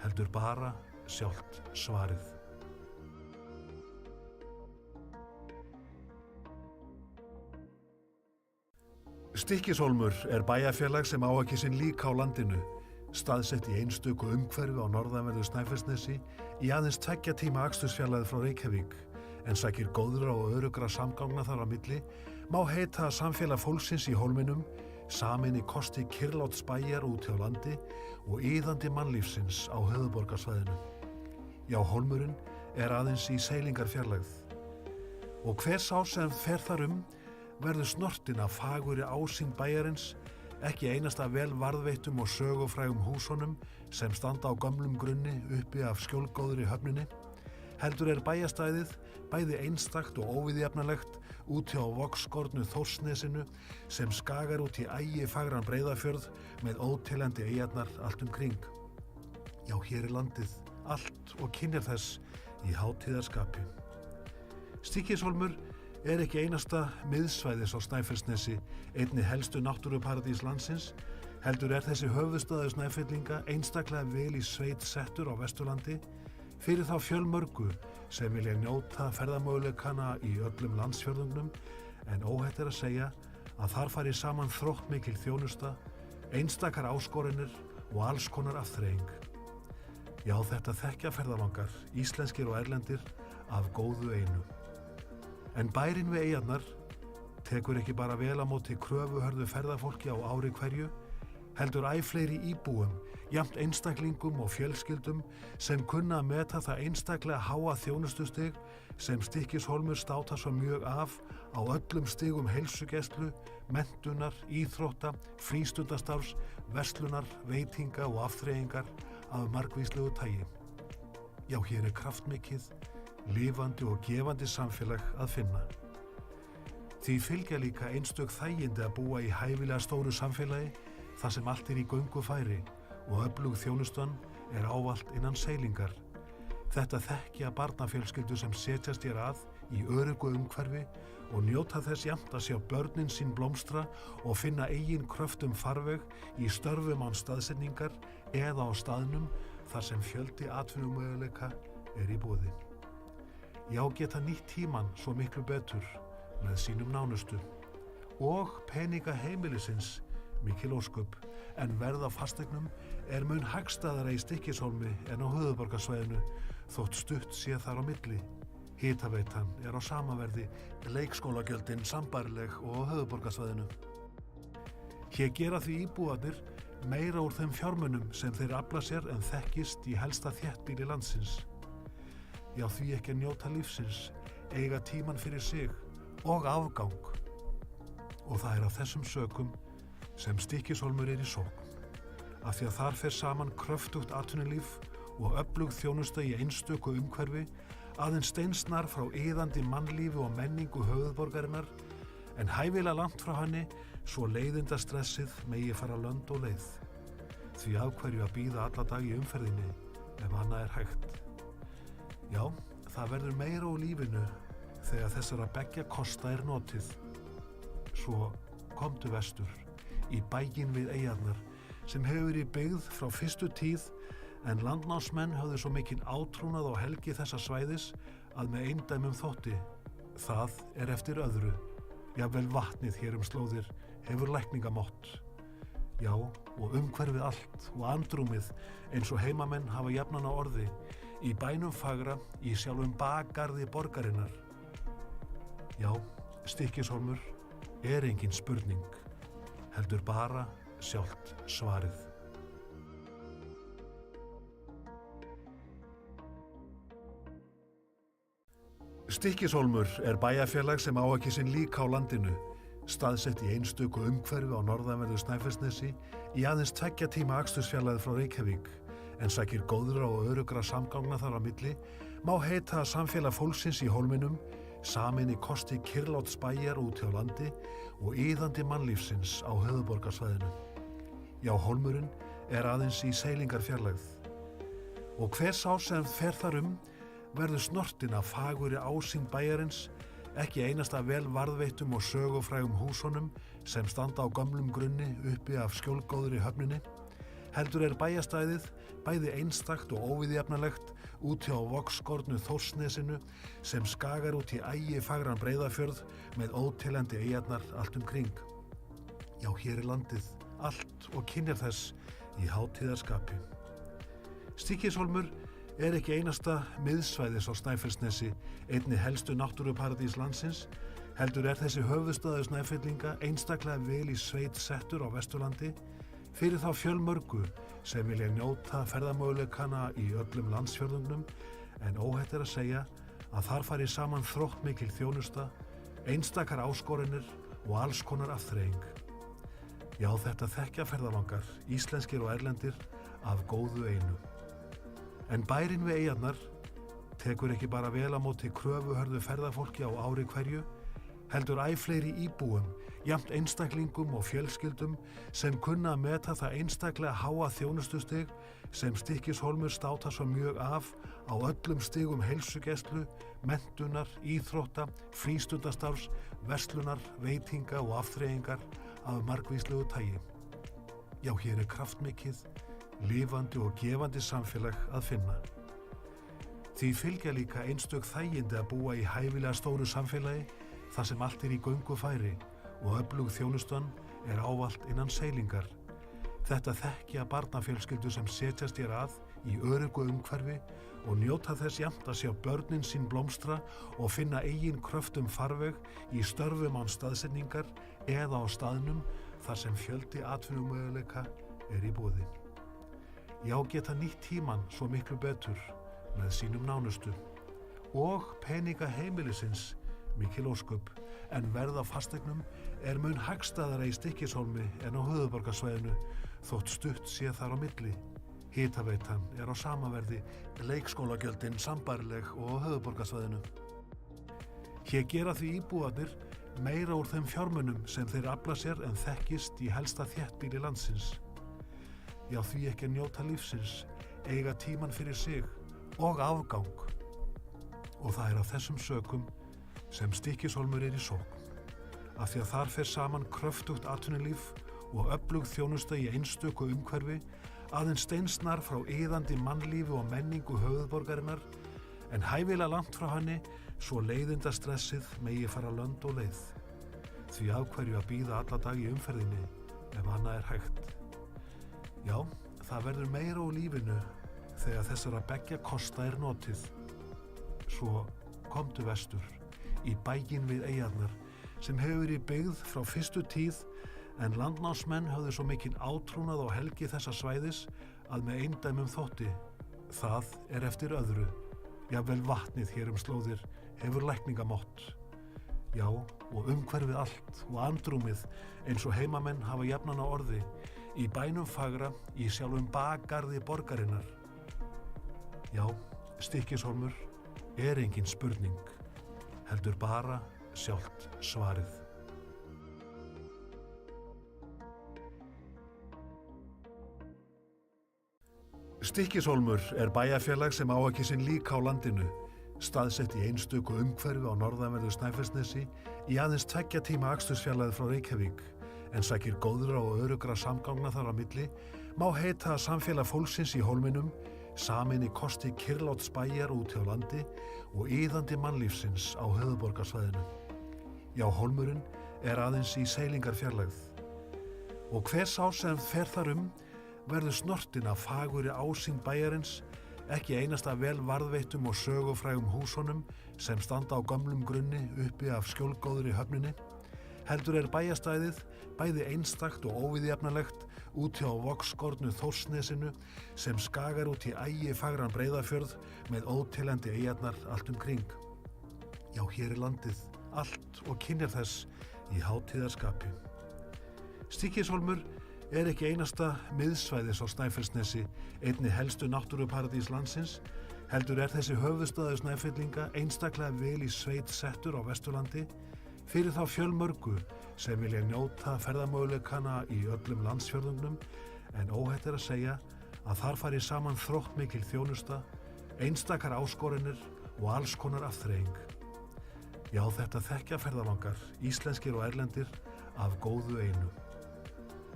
heldur bara sjálft svarið. Stykkishólmur er bæjarfélag sem á ekki sinn líka á landinu, staðsett í einstöku umhverfi á norðanverðu Snæfellsnesi í aðeins 2 tíma akstursfjarlægð frá Reykjavík, en sækir góðra og örugra samgangna þar á milli, má heita að samfélag fólksins í Hólminum, samin í kosti kyrrláts bæjar út hjá landi og iðandi mannlífsins á höfuðborgarsvæðinu. Já, Hólmurinn er aðeins í seilingarfjarlægð. Og hver sá sem fer þar verður snortinn af fagurri ásýnd bæjarins, ekki einasta vel varðveittum og sögufrægum húsunum sem standa á gömlum grunni uppi af skjólgóðri höfninni, heldur bæjarstæðið bæði einstakt og óviðjafnalegt út hjá vogskornu Þórsnesinu sem skagar út í ægifagran Breiðafjörð með óteljandi eyjarnar allt kring. Já, hér er landið, allt og kynjar þess í hátíðarskapi. Stykkishólmur er ekki einasta miðsvæðis á Snæfellsnesi, einni helstu náttúruparadís landsins, heldur þessi höfuðstaður Snæfellinga einstaklega vel í sveit settur á Vesturlandi fyrir þá fjölmörgu sem vilja njóta ferðamöguleikana í öllum landsfjörðungnum, en óhætt að segja að þar fari saman þróttmikil þjónusta, einstakar áskoranir og alls konar afþreying. Já, þetta þekkja ferðalangar, íslenskir og erlendir, af góðu einu. En bærinn við eyjarnar tekur ekki bara vel á móti kröfuhörðu ferðafólki á ári hverju, heldur æ fleiri íbúum, jafnt einstaklingum og fjölskyldum sem kunna að meta það einstaklega háa þjónustustig sem Stykkishólmur státar svo mjög af á öllum stigum heilsugæslu, menntunar, íþrótta, frístundastarfs, verslunar, veitinga og afþreyingar af margvíslegu tagi. Já, hér kraftmikið, lifandi og gefandi samfélag að finna. Því fylgja líka einstök þægindi að búa í hæfilega stóru samfélagi þar sem allt í göngufæri og öflug þjónustan ávallt innan seilingar. Þetta þekkja barnafjölskyldu sem setjast hér að í öruggu umhverfi og njóta þess jafnt að sjá börnin sín blómstra og finna eigin kröftum farveg í störfum án staðsetningar eða á staðnum þar sem fjöldi atvinnumöguleika í boði. Já, geta nýtt tímann svo miklu betur með sínum nánustu og peninga heimilisins mikil ósköp, en verð á fasteignum mun hagstæðara í Stykkishólmi en á höfuðborgarsvæðinu þótt stutt sé þar á milli. Hitaveitan á sama verði, leikskólagjöldin sambærileg og á höfuðborgarsvæðinu. Hér gera því íbúarnir meira úr þeim fjármunum sem þeir afla sér en þekkist í helsta þéttbýli landsins. Já, því ekki að njóta lífsins, eiga tímann fyrir sig og afgang. Og það af þessum sökum sem Stykkishólmur í sókn, af því að þar fer saman kröftugt atvinnulíf og öflug þjónusta í einstöku umhverfi, aðeins steinsnar frá iðandi mannlífi og menningu höfuðborgarinnar, en hæfilega langt frá henni svo leiðindastressið megi fara lönd og leið. Því af hverju að bíða alla dag í umferðinni ef annað hægt. Já, það verður meira úr lífinu þegar þessara beggja kosta notið. Svo komdu vestur, í bæinn við eyjarnar sem hefur verið byggð frá fyrstu tíð, en landnámsmenn höfðu svo mikinn átrúnað á helgi þessa svæðis að með eindæmum þótti. Það eftir öðru. Jafnvel vatnið hér slóðir hefur lækningamátt. Já, og umhverfið allt og andrúmið eins og heimamenn hafa jafnan á orði, í bænum fagra, í sjálfum bakgarði borgarinnar. Já, Stykkishólmur engin spurning, heldur bara sjálft svarið. Stykkishólmur bæjarfélag sem á ekki sinn líka á landinu, staðsett í einstöku umhverfi á norðanverðu Snæfellsnesi í aðeins 2 tíma akstursfjarlægð frá Reykjavík, en sækir góðra og örugra samgangna þar á milli, má heita að samfélag fólksins í hólminum samin í kosti kyrrláts bæjar út hjá landi og iðandi mannlífsins á höfuðborgarsvæðinu. Já, hólmurinn aðeins í seilingarfjarlægð. Og hver sá sem fer þar verður snortinn af fagurri ásýnd bæjarins, ekki einasta vel varðveittum og sögufrægum húsunum sem standa á gömlum grunni uppi af skjólgóðri höfninni, heldur bæjarstæðið bæði einstakt og óviðjafnalegt úti á vogskornu Þórsnesinu sem skagar út í ægifagran Breiðafjörð með óteljandi eyjarnar allt kring. Já, hér landið allt og kynjar þess í hátíðarskapi. Stykkishólmur ekki einasta miðsvæðis á Snæfellsnesi, einni helstu náttúruparadís landsins, heldur þessi höfuðstaður Snæfellinga einstaklega vel í sveit settur á Vesturlandi fyrir þá fjölmörgu sem vilja njóta ferðamöguleikana í öllum landsfjörðungnum, en óhætt að segja að þar fari saman þróttmikil þjónusta, einstakar áskoranir og alls konar afþreying. Já, þetta þekkja ferðalangar, íslenskir og erlendir, af góðu einu. En bærinn við eyjarnar tekur ekki bara vel á móti kröfuhörðu ferðafólki á ári hverju, heldur æ fleiri íbúum, jafnt einstaklingum og fjölskyldum sem kunna að meta það einstaklega háa þjónustustig sem Stykkishólmur státar svo mjög af á öllum stigum heilsugæslu, menntunar, íþrótta, frístundastarfs, verslunar, veitinga og afþreyingar af margvíslegu tagi. Já, hér er kraftmikið, lifandi og gefandi samfélag að finna. Því fylgja líka einstök þægindi að búa í hæfilega stóru samfélagi þar sem allt er í göngu færi og öflug þjónustan er ávallt innan seilingar. Þetta þekkja barnafjölskyldu sem setjast hér að í öruggu umhverfi og njóta þess jafnt að sjá börnin sín blómstra og finna eigin kröftum farveg í störfum án staðsetningar eða á staðnum þar sem fjöldi atvinnumöguleika er í boði. Já, geta nýtt tímann svo miklu betur með sínum nánustu og peninga heimilisins mikil ósköp, en verð á fasteignum er mun hagstæðara í Stykkishólmi en á höfuðborgarsvæðinu þótt stutt sé þar á milli. Hitaveitan er á sama verði, leikskólagjöldin sambærileg og á höfuðborgarsvæðinu. Hér gera því íbúarnir meira úr þeim fjármunum sem þeir afla sér en þekkist í helsta þéttbýli landsins. Já, því ekki að njóta lífsins, eiga tímann fyrir sig og afgang. Og það er af þessum sökum sem Stykkishólmur er í sókn. Af því að þar fer saman kröftugt atvinnulíf og öflug þjónusta í einstöku umhverfi, aðeins steinsnar frá iðandi mannlífi og menningu höfuðborgarinnar, en hæfilega langt frá henni svo leiðindastressið megi fara lönd og leið. Því af hverju að bíða alla dag í umferðinni ef annað er hægt. Já, það verður meira úr lífinu þegar þessara beggja kosta er notið. Svo komdu vestur, í bæinn við eyjarnar, sem hefur verið byggð frá fyrstu tíð, en landnámsmenn höfðu svo mikinn átrúnað á helgi þessa svæðis að með eindæmum þótti. Það er eftir öðru. Jafnvel vatnið hér slóðir hefur lækningamátt. Já, og umhverfið allt og andrúmið eins og heimamenn hafa jafnan á orði, í bænum fagra, í sjálfum bakgarði borgarinnar. Já, Stykkishólmur er engin spurning, heldur bara sjálft svarið. Stykkishólmur er bæjarfélag sem á ekki sinn líka á landinu, staðsett í einstöku umhverfi á norðanverðu Snæfellsnesi í aðeins 2 tíma akstursfjarlægð frá Reykjavík, en sækir góðra og örugra samgangna þar á milli, má heita að samfélag fólksins í hólminum samin í kosti kyrrláts bæjar út hjá landi og iðandi mannlífsins á höfuðborgarsvæðinu. Já, hólmurinn er aðeins í seilingarfjarlægð. Og hver sá sem fer þar verður snortinn af fagurri ásýnd bæjarins, ekki einasta vel varðveittum og sögufrægum húsunum sem standa á gömlum grunni uppi af skjólgóðri höfninni, heldur er bæjarstæðið bæði einstakt og óviðjafnalegt út hjá vogskornu Þórsnesinu sem skagar út í ægifagran Breiðafjörð með óteljandi eyjarnar allt kring. Já, hér er landið, allt og kynjar þess í hátíðarskapi. Stykkishólmur er ekki einasta miðsvæðis á Snæfellsnesi, einni helstu náttúruparadís landsins, heldur er þessi höfuðstaður Snæfellinga einstaklega vel í sveit settur á Vesturlandi fyrir þá fjölmörgu sem vilja njóta ferðamöguleikana í öllum landsfjörðungnum, en óhætt er að segja að þar fari saman þróttmikil þjónusta, einstakar áskoranir og alls konar afþreying. Já, þetta þekkja ferðalangar, íslenskir og erlendir, af góðu einu.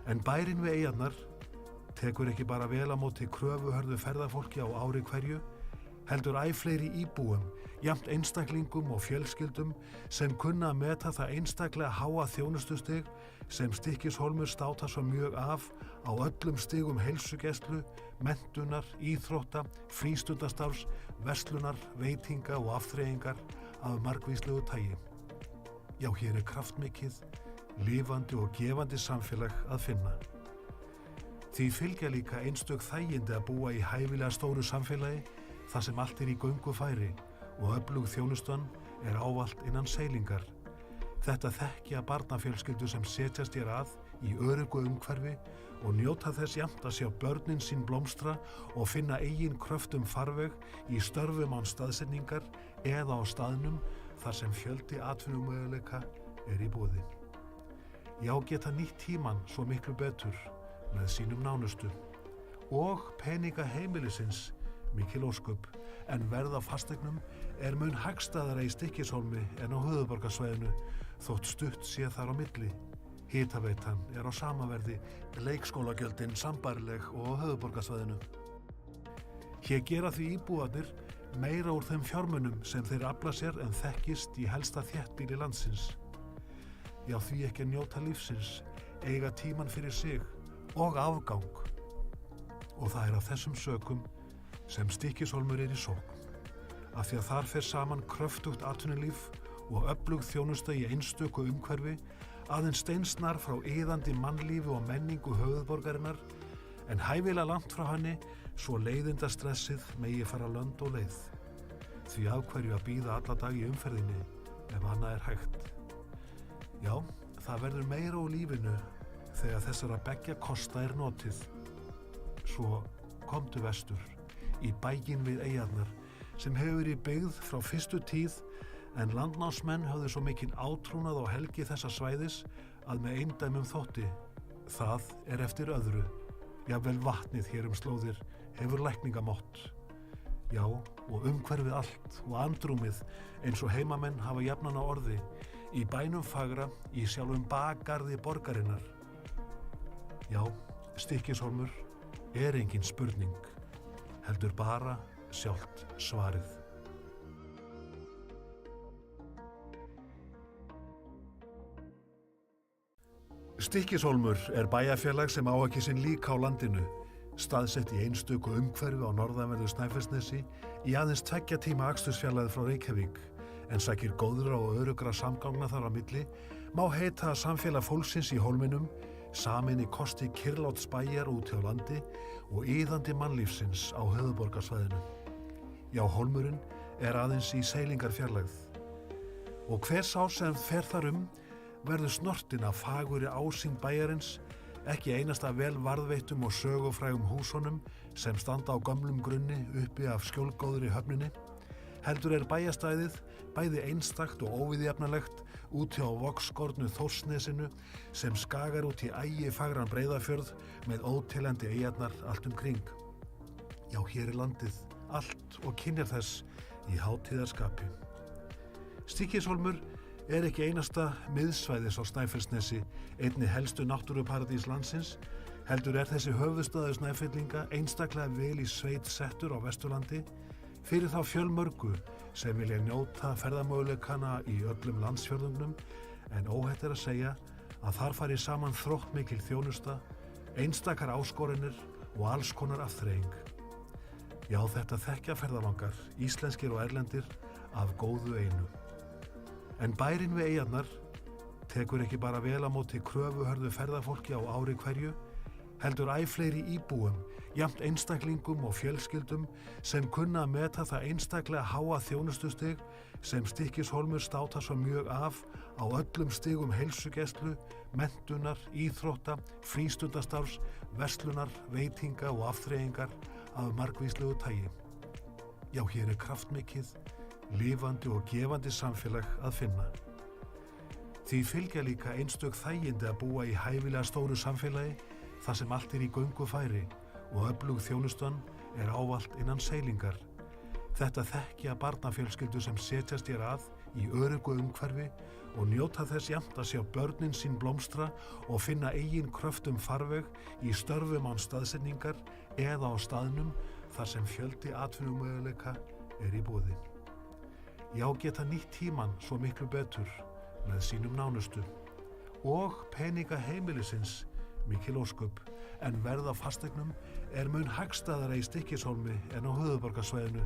En bærinn við eyjarnar tekur ekki bara vel á móti kröfuhörðu ferðafólki á ári hverju, heldur æ fleiri íbúum, jafnt einstaklingum og fjölskyldum sem kunna að meta það einstaklega háa þjónustustig sem Stykkishólmur státar svo mjög af á öllum stigum heilsugæslu, menntunar, íþrótta, frístundastarfs, verslunar, veitinga og afþreyingar af margvíslegu tagi. Já, hér er kraftmikið, lifandi og gefandi samfélag að finna. Því fylgja líka einstök þægindi að búa í hæfilega stóru samfélagi þar sem allt er í göngu færi og öflug þjónustan er ávallt innan seilingar. Þetta þekkja barnafjölskyldu sem setjast hér að í öruggu umhverfi og njóta þess jafnt að sjá börnin sín blómstra og finna eigin kröftum farveg í störfum án staðsetningar eða á staðnum þar sem fjöldi atvinnumöguleika er í boði. Já, geta nýtt tímann svo miklu betur með sínum nánustu og peninga heimilisins mikil ósköp, en verð á fasteignum er mun hagstæðara í Stykkishólmi en á höfuðborgarsvæðinu þótt stutt sé þar á milli. Hitaveitan er á sama verði, leikskólagjöldin sambærileg og á höfuðborgarsvæðinu. Hér gera því íbúarnir meira úr þeim fjármunum sem þeir afla sér en þekkist í helsta þéttbýli landsins. Já, því ekki að njóta lífsins, eiga tíman fyrir sig og afgang. Og það er af þessum sökum sem Stykkishólmur er í sókn. Af því að þar fer saman kröftugt atvinnulíf og öflug þjónusta í einstöku umhverfi, aðeins steinsnar frá iðandi mannlífi og menningu höfuðborgarinnar, en hæfilega langt frá henni svo leiðindastressið megi fara lönd og leið. Því af hverju að bíða alla dag í umferðinni ef annað er hægt. Já, það verður meira úr lífinu þegar þessara beggja kosta er notið. Svo komdu vestur, í bæinn við eyjarnar, sem hefur verið byggð frá fyrstu tíð, en landnámsmenn höfðu svo mikinn átrúnað á helgi þessa svæðis að með eindæmum þótti. Það er eftir öðru. Jafnvel vatnið hér slóðir hefur lækningamátt. Já, og umhverfið allt og andrúmið eins og heimamenn hafa jafnan á orði, í bænum fagra, í sjálfum bakgarði borgarinnar. Já, Stykkishólmur er engin spurning, heldur bara sjálft svarið. Stykkishólmur er bæjarfélag sem á ekki sinn líka á landinu, staðsett í einstöku umhverfi á norðanverðu Snæfellsnesi í aðeins 2 tíma akstursfjarlægð frá Reykjavík, en sækir góðra og öruggra samgangna þar á milli, má heita að samfélag fólksins í hólminum, samin í kosti kyrrláts bæjar út hjá landi og iðandi mannlífsins á höfuðborgarsvæðinu. Já, hólmurinn er aðeins í seilingarfjarlægð. Og hver sá sem fer þar verður snortinn af fagurri ásýnd bæjarins, ekki einasta vel varðveittum og sögufrægum húsunum sem standa á gömlum grunni uppi af skjólgóðri höfninni, heldur er bæjarstæðið bæði einstakt og óviðjafnalegt út hjá vogskornu Þórsnesinu sem skagar út í ægifagran Breiðafjörð með óteljandi eyjarnar allt kring. Já, hér er landið allt og kynjar þess í hátíðarskapi. Stykkishólmur er ekki einasta miðsvæðis á Snæfellsnesi, einni helstu náttúruparadís landsins, heldur er þessi höfuðstaður Snæfellinga einstaklega vel í sveit settur á Vesturlandi fyrir þá fjölmörgu sem vilja njóta ferðamöguleikana í öllum landsfjörðungnum, en óhætt er að segja að þar fari saman þróttmikil þjónusta, einstakar áskoranir og alls konar afþreying. Já, þetta þekkja ferðalangar, íslenskir og erlendir, af góðu einu. En bærinn við eyjarnar tekur ekki bara vel á móti kröfuhörðu ferðafólki á ári hverju, heldur æ fleiri íbúum, jafnt einstaklingum og fjölskyldum sem kunna að meta það einstaklega háa þjónustustig sem Stykkishólmur státar svo mjög af á öllum stigum heilsugæslu, menntunar, íþrótta, frístundastarfs, verslunar, veitinga og afþreyingar af margvíslegu tagi. Já, hér er kraftmikið, lifandi og gefandi samfélag að finna. Því fylgja líka einstök þægindi að búa í hæfilega stóru samfélagi þar sem allt er í göngu færi og öflug þjónustan er ávallt innan seilingar. Þetta þekkja barnafjölskyldur sem setjast hér að í öruggu umhverfi og njóta þess jafnt að sjá börnin sín blómstra og finna eigin kröftum farveg í störfum án staðsetningar eða á staðnum þar sem fjöldi atvinnumöguleika er í boði. Já, geta nýtt tíman svo miklu betur með sínum nánustu. Og peninga heimilisins mikil ósköp, en verð á fasteignum er mun hagstæðara í Stykkishólmi en á höfuðborgarsvæðinu,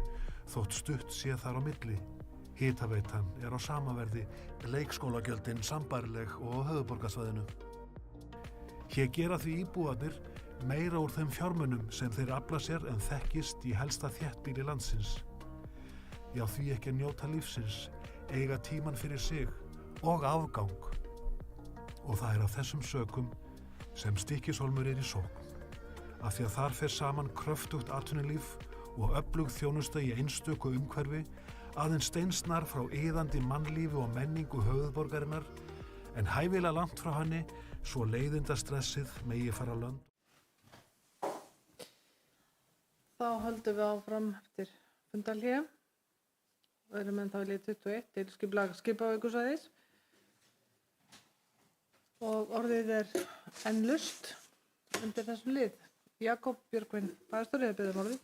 þótt stutt sé þar á milli. Hitaveitan er á sama verði, leikskólagjöldin sambærileg og á höfuðborgarsvæðinu. Hér gera því íbúarnir meira úr þeim fjármunum sem þeir afla sér en þekkist í helsta þéttbýli landsins. Já, því ekki að njóta lífsins, eiga tíman fyrir sig og afgang. Og það er af þessum sökum sem Stykkishólmur er í sókn. Af því að þar fer saman kröftugt atvinnulíf og öflug þjónusta í einstöku umhverfi, aðeins steinsnar frá iðandi mannlífi og menningu höfuðborgarinnar, en hæfilega langt frá henni svo leiðindastressið megi fara lönd. Þá höldum við áfram eftir fundarhlé. Við erum ennþá í lið 21 til skipaveikusvæðis. og orðið er enn lust undir þessum lið. Jakob Björgvin bæjarstjóri hefur beðið um orðið.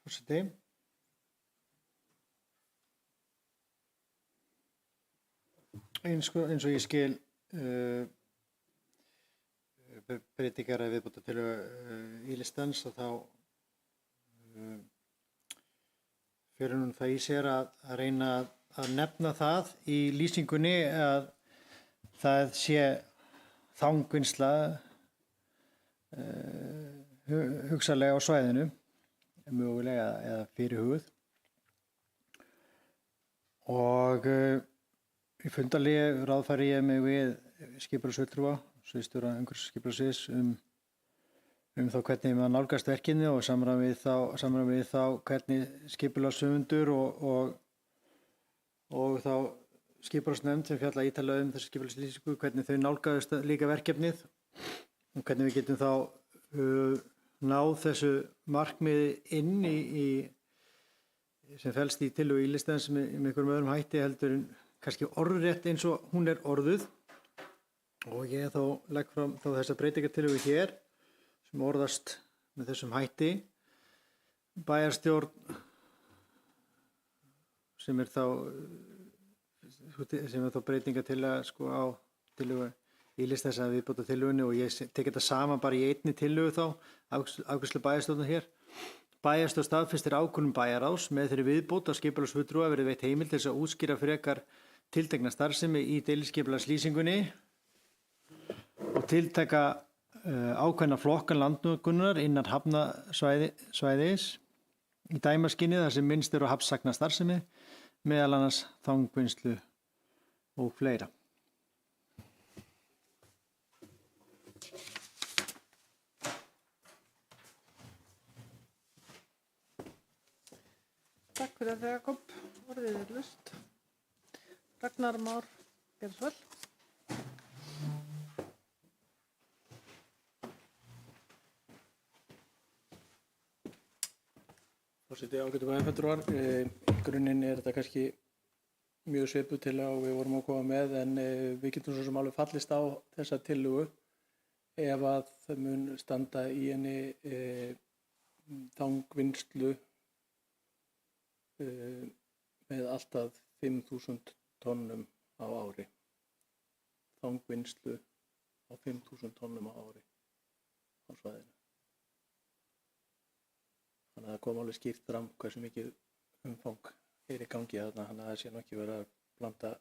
Forseti. Eins og ég skil breytingar að viðbóta til í listans og þá fyrir hún það í sér að reyna að nefna það í lýsingunni að það sé þangvinnsla hugsanlega á svæðinu, mögulega eða fyrirhuguð. Og í fundarlegi ráðfæri ég mig við skipulagsfulltrúa, sviðsstjóra umhverfisskipulagssviðs þá hvernig maður nálgast verkefni og samræmi við þá hvernig skipulagshöfundur og þá skipulagsnefnd sem fjalla ítarlega þessi skipulagslýsingu, hvernig þau nálgaðust líka verkefnið og hvernig við getum þá náð þessu markmiði inn í sem felst í tillögu ílistans með einhverjum öðrum hætti heldur en kannski orðrétt eins og hún er orðuð. Og ég þá legg fram þá þessa breytingartillögu hér sem orðast með þessum hætti. Bæjarstjórn sem er þá breytingartillaga sko á tillögu ílistans að viðbóta tillögunni og ég tek þetta saman bara í einni tillögu þá, afgreiðslu bæjarstjórnar hér. Bæjarstjórn staðfestir ákvörðun bæjarráðs með þeirri viðbót að skipulagsfulltrúa verði veitt heimild til þess að útskýra frekar tiltekna starfsemi í deiliskipulagslýsingunni og tiltaka ákveðna flokkan landnotkunar innan hafnasvæðis í dæmaskyni þar sem minnst eru á hafnsagna starfsemi, meðal annars þangvinnslu og fleira. Takk fyrir þetta, Jakob. Orðið er lust. Ragnar Már Gersvöll. Forseti, ágætu bæjarfulltrúar, í grunninn er þetta kannski mjög svipuð tillaga og við vorum að koma með en við getum svo sem alveg fallist á þessa tillögu ef að það mun standa í henni þangvinnslu með alltaf 5.000 tonnum á ári. Þangvinnslu á 5.000 tonnum á ári á svæðinu. Þannig að það kom alveg skýrt fram hversu mikið umfang er í gangi þarna, þannig að það sé nú ekki verið að blanda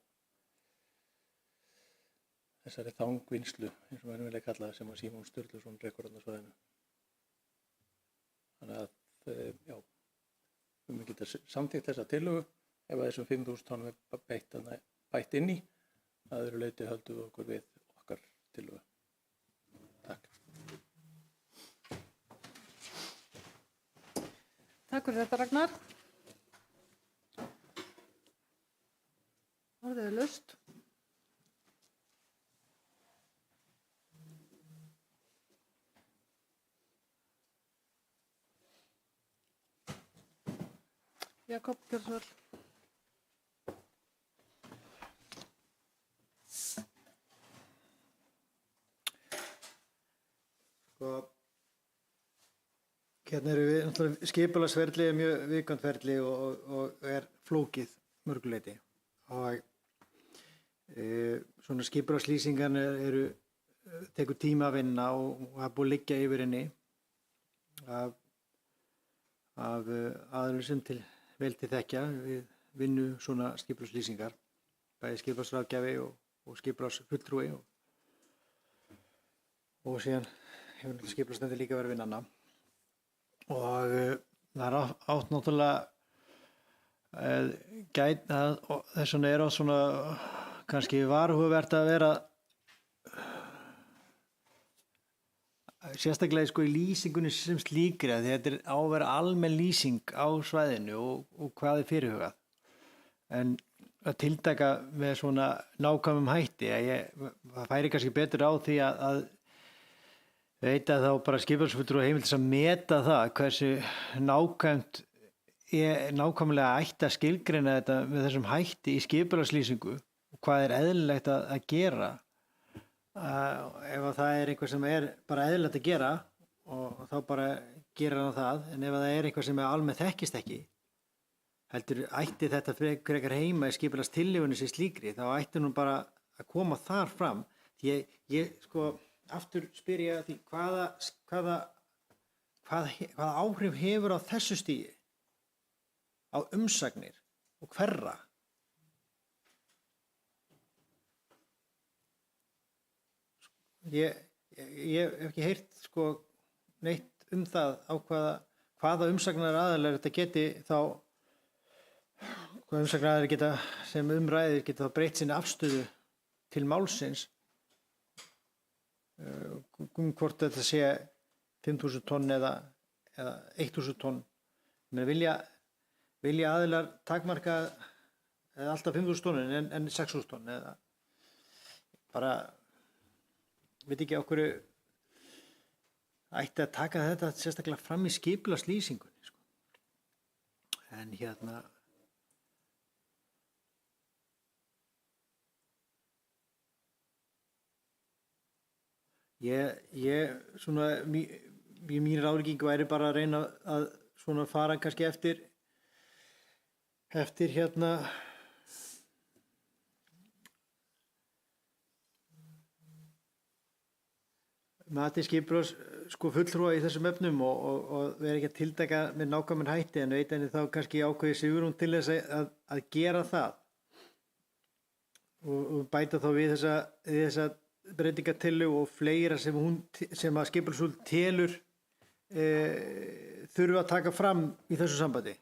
þessari þangvinnslu, eins og maður vilja kalla það, sem að Símon Sturluson rekur þarna á svæðinu. Þannig að, já, við getum samþykkt þessa tillögu ef að þessum 5.000 tonum er bætt inn í, að öðru leyti höldum við okkur við okkar tillögu. Takk. Takk fyrir þetta, Ragnar. Orðið er lust. Jakob Gersvöll. Hérna eru við, skipulagsferli er mjög viðkvæmt ferli og er flókið mörguleyti. Og svona skipulagslýsingar tekur tíma að vinna og það er búið að liggja yfir henni af aðeins sem vel til þekkja við vinnu svona skipulagslýsingar, bæði skipulagsráðgjafi og skipulagsfulltrúi og síðan hefur skipulagsnefndin líka verið að vinna hana. Og það er átt náttúrulega þess vegna er á svona kannski varhugavert að vera sérstaklega sko í lýsingunni sem slíkri að þetta er á að vera almenn lýsing á svæðinu og hvað er fyrirhugað. En að tiltaka með svona nákvæmum hætti það færi kannski betur á því að Veit að þá bara skipulagsfulltrúi heimild til að meta það hversu nákvæmlega ætti að skilgreina þetta með þessum hætti í skipulagslýsingu og hvað er eðlilegt að gera. Ef að það er eitthvað sem er bara eðlilegt að gera og þá bara gerir hann það, en ef það er eitthvað sem almennt þekkist ekki, heldur ætti þetta frekar heima í skipulagstillögunni sem slíkri, þá ætti nú bara að koma þar fram. Því ég sko aftur spyr ég að því hvaða áhrif hefur á þessu stigi á umsagnir og hverra? Ég hef ekki heyrt sko neitt það á hvaða umsagnar aðalega þetta geti þá, hvaða umsagnar aðalega geta sem umræðir geta þá breytt sinni afstöðu til málsins, hvort þetta sé 5.000 tonn eða 1.000 tonn. Vilja aðilar takmarka alltaf 5.000 tonn en 6.000 tonn eða bara veit ekki á hverju ætti að taka þetta sérstaklega fram í skipulagslýsingunni sko. En ég svona mín ráðlegging væri bara að reyna að svona fara kannski eftir mati skipulags sko fulltrúa í þessum efnum og vera ekki að tildaka með nákvæmum hætti, en veit henni þá kannski ákveði svigrúm til þess að gera það og bæta þá við þessa breytingatillögu og fleira sem að skipulagsfulltrúi telur þurfa að taka fram í þessu sambandi.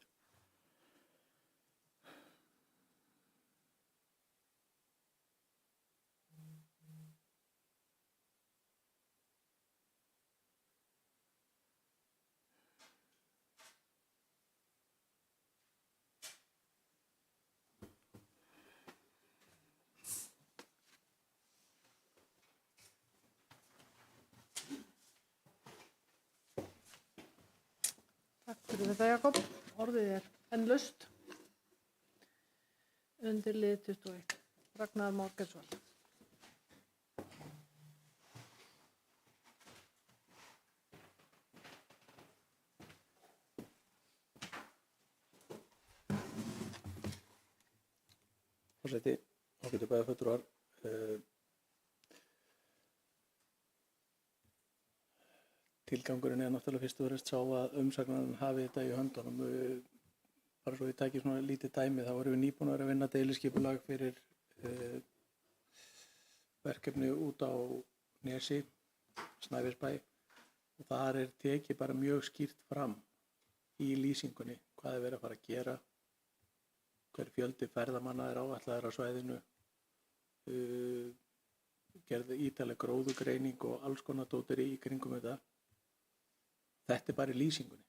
Takk fyrir þetta, Jakob. Orðið er enn laust. Undir lið 21. Ragnar Már Geirsson. Forseti, ágætu bæjarfulltrúar, tilgangurinn er náttúrulega fyrst og fremst sá að umsagnarinn hafi þetta í höndunum. Bara svo ég tæki svona lítið dæmi, þá erum við nýbúin að vinna deiliskipulag fyrir verkefni út á Nesi, Snæfellsbæ, og þar er tekið bara mjög skýrt fram í lýsingunni hvað er verið að fara að gera, hver fjöldi ferðamanna er áætlaður á svæðinu, gerði ítarleg gróðugreining og alls konar dóttir í kringum þetta. Þetta er bara í lýsingunni.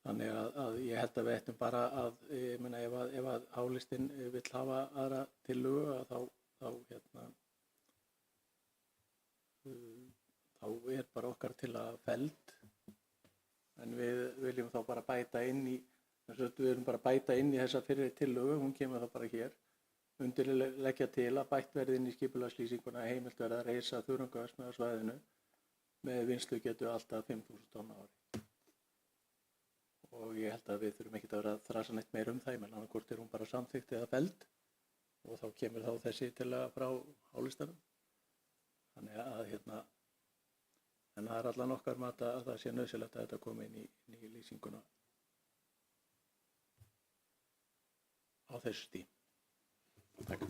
Þannig að ég held að við ættum bara að, ég meina, ef að H-listinn vill hafa aðra tillögu, þá er bara okkar til að felld, en við viljum þá bara bæta inn í, við erum bara að bæta inn í þessa fyrri tillögu, hún kemur þá bara hér, undirleggja til að bætt verði inn í skipulagslýsinguna heimilt verði að reisa þörungaverksmiðju á svæðinu með vinnslugetu alltaf 5.000 tonn á ári. Og ég held að við þurfum ekkert að vera að þrasa neitt meir það, menn annað hvort er hún bara samþykkt eða felld og þá kemur þá þessi tillaga frá H-listanum. Þannig að en það er allan okkar mat að það sé nauðsynlegt að þetta komi inn í lýsinguna á þessu stigi. Takk.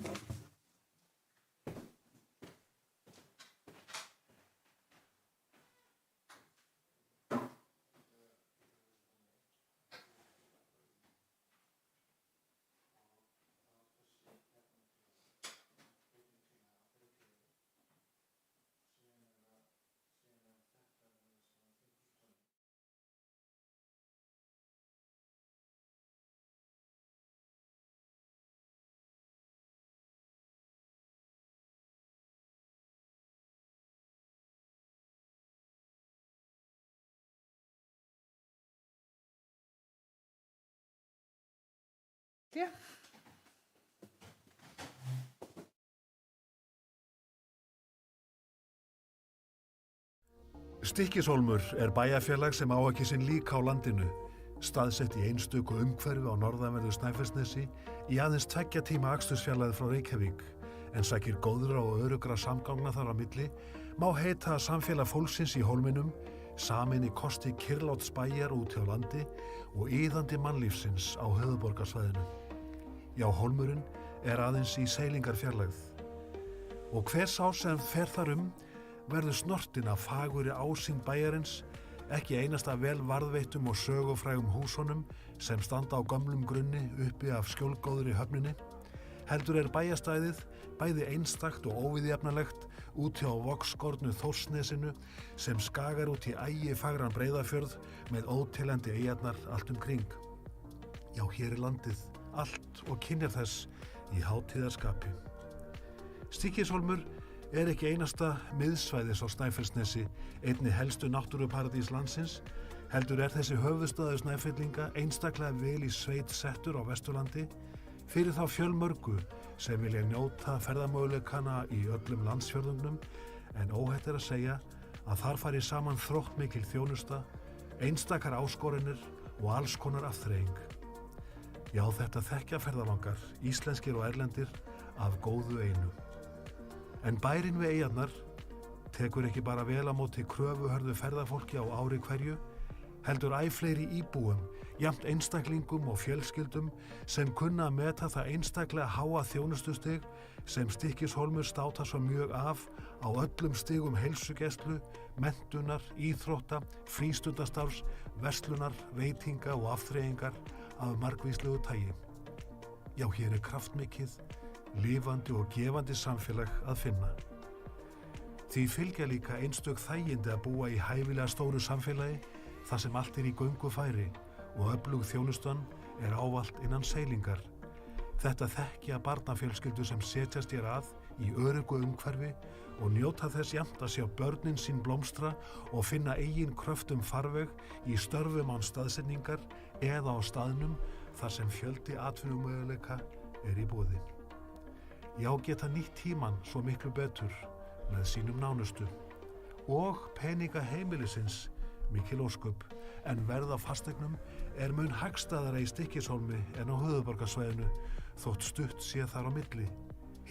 Hlé. Stykkishólmur er bæjarfélag sem á ekki sinn líka á landinu, staðsett í einstöku umhverfi á norðanverðu Snæfellsnesi í aðeins 2 tíma akstursfjarlægð frá Reykjavík, en sækir góðra og örugra samgangna þar á milli, má heita að samfélag fólksins í hólminum, samin í kosti kyrrláts bæjar úti á landi og iðandi mannlífsins á höfuðborgarsvæðinu. Já, hólmurinn er aðeins í seilingarfjarlægð. Og hver sá sem fer þar verður snortinn af fagurri ásýnd bæjarins, ekki einasta vel varðveittum og sögufrægum húsunum sem standa á gömlum grunni uppi af skjólgóðri höfninni, heldur er bæjarstæðið bæði einstakt og óviðjafnalegt úti á vogskornu Þórsnesinu sem skagar út í ægifagran Breiðafjörð með óteljandi eyjarnar allt kring. Já, hér er landið, allt og kynjar þess í hátíðarskapi. Stykkishólmur er ekki einasta miðsvæðis á Snæfellsnesi, einni helstu náttúruparadís landsins, heldur er þessi höfuðstaður Snæfellinga einstaklega vel í sveit settur á Vesturlandi fyrir þá fjölmörgu sem vilja njóta ferðamöguleikana í öllum landsfjörðungnum, en óhætt er að segja að þar fari saman þróttmikil þjónusta, einstakar áskoranir og alls konar afþreying. Já, þetta þekkja ferðalangar, íslenskir og erlendir, af góðu einu. En bærinn við eyjarnar tekur ekki bara vel á móti kröfuhörðu ferðafólki á ári hverju, heldur æ fleiri íbúum, jafnt einstaklingum og fjölskyldum sem kunna að meta það einstaklega háa þjónustustig sem Stykkishólmur státar svo mjög af á öllum stigum heilsugæslu, menntunar, íþrótta, frístundastarfs, verslunar, veitinga og afþreyingar af margvíslegu tagi. Já, hér er kraftmikið, lifandi og gefandi samfélag að finna. Því fylgja líka einstök þægindi að búa í hæfilega stóru samfélagi þar sem allt er í göngu færi og öflug þjónustan er ávallt innan seilingar. Þetta þekkja barnafjölskyldur sem setjast hér að í öruggu umhverfi og njóta þess jafnt að sjá börnin sín blómstra og finna eigin kröftum farveg í störfum án staðsetningar eða á staðnum þar sem fjöldi atvinnumöguleika er í boði. Já, geta nýtt tímann svo miklu betur með sínum nánustu og peninga heimilisins mikil ósköp, en verð á fasteignum er mun hagstæðara í Stykkishólmi en á höfuðborgarsvæðinu þótt stutt sé þar á milli.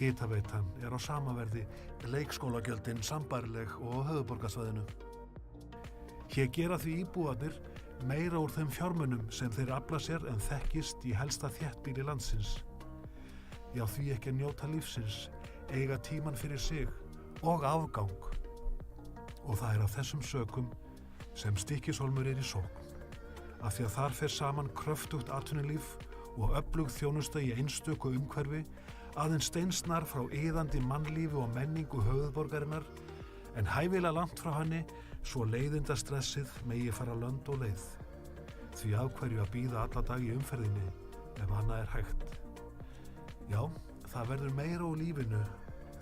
Hitaveitan er á sama verði, leikskólagjöldin sambærileg og á höfuðborgarsvæðinu. Hér gera því íbúarnir meira úr þeim fjármunum sem þeir afla sér en þekkist í helsta þéttbýli landsins. Já, því ekki að njóta lífsins, eiga tímann fyrir sig og afgang. Og það er af þessum sökum sem Stykkishólmur er í sókn, af því að þar fer saman kröftugt atvinnulíf og öflug þjónusta í einstöku umhverfi, aðeins steinsnar frá iðandi mannlífi og menningu höfuðborgarinnar, en hæfilega langt frá henni svo leiðindastressið megi fara lönd og leið. Því af hverju að bíða alla dag í umferðinni ef annað er hægt. Já, það verður meira úr lífinu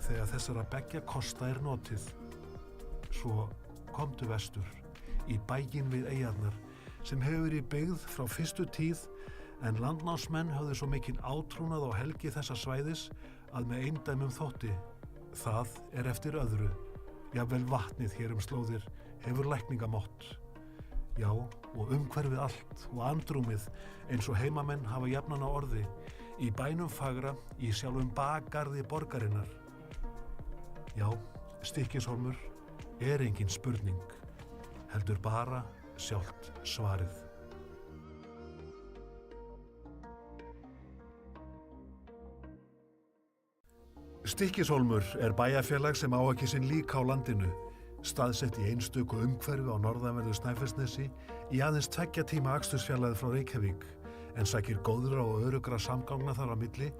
þegar þessara beggja kosta er notið. Svo komdu vestur, í bæinn við eyjarnar, sem hefur verið byggð frá fyrstu tíð, en landnámsmenn höfðu svo mikinn átrúnað á helgi þessa svæðis að með eindæmum þótti. Það er eftir öðru. Jafnvel vatnið hér slóðir hefur lækningamátt. Já, og umhverfið allt og andrúmið eins og heimamenn hafa jafnan á orði, í bænum fagra, í sjálfum bakgarði borgarinnar. Já, Stykkishólmur er engin spurning, heldur bara sjálft svarið. Stykkishólmur er bæjarfélag sem á ekki sinn líka á landinu, staðsett í einstöku umhverfi á norðanverðu Snæfellsnesi í aðeins 2 tíma akstursfjarlægð frá Reykjavík, en sækir góðra og örugra samgangna þar á milli,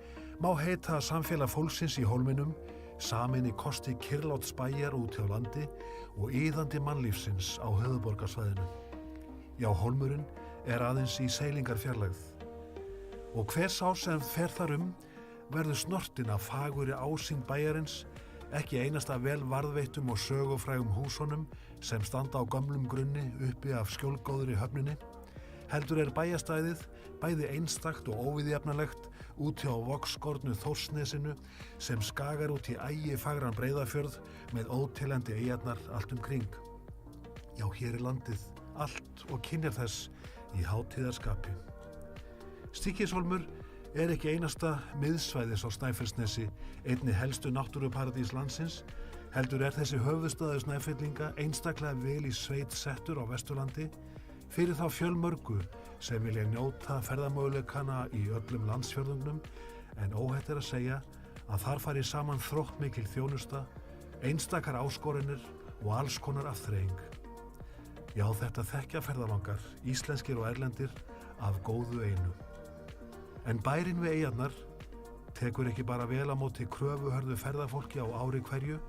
má heita að samfélag fólksins í hólminum, samin í kosti kyrrláts bæjar úti á landi og iðandi mannlífsins á höfuðborgarsvæðinu. Já, hólmurinn er aðeins í seilingarfjarlægð. Og hver sá sem fer þar verður snortinn af fagurri ásýnd bæjarins, ekki einasta vel varðveittum og sögufrægum húsunum sem standa á gömlum grunni uppi af skjólgóðri höfninni, heldur er bæjastæðið bæði einstakt og óviðjafnalegt úti á vogskornu Þórsnesinu sem skagar út í ægifagran Breiðafjörð með óteljandi eyjarnar allt kring. Já, hér er landið, allt og kynjar þess í hátíðarskapi. Stykkishólmur er ekki einasta miðsvæðis á Snæfellsnesi, einni helstu náttúruparadís landsins, heldur er þessi höfuðstaður Snæfellinga einstaklega vel í sveit settur á Vesturlandi fyrir þá fjölmörgu sem vilja njóta ferðamöguleikana í öllum landsfjörðungnum, en óhætt er að segja að þar fari saman þróttmikil þjónusta, einstakar áskoranir og alls konar afþreying. Já, þetta þekkja ferðalangar, íslenskir og erlendir, af góðu einu. En bærinn við eyjarnar tekur ekki bara vel á móti kröfuhörðu ferðafólki á ári hverju,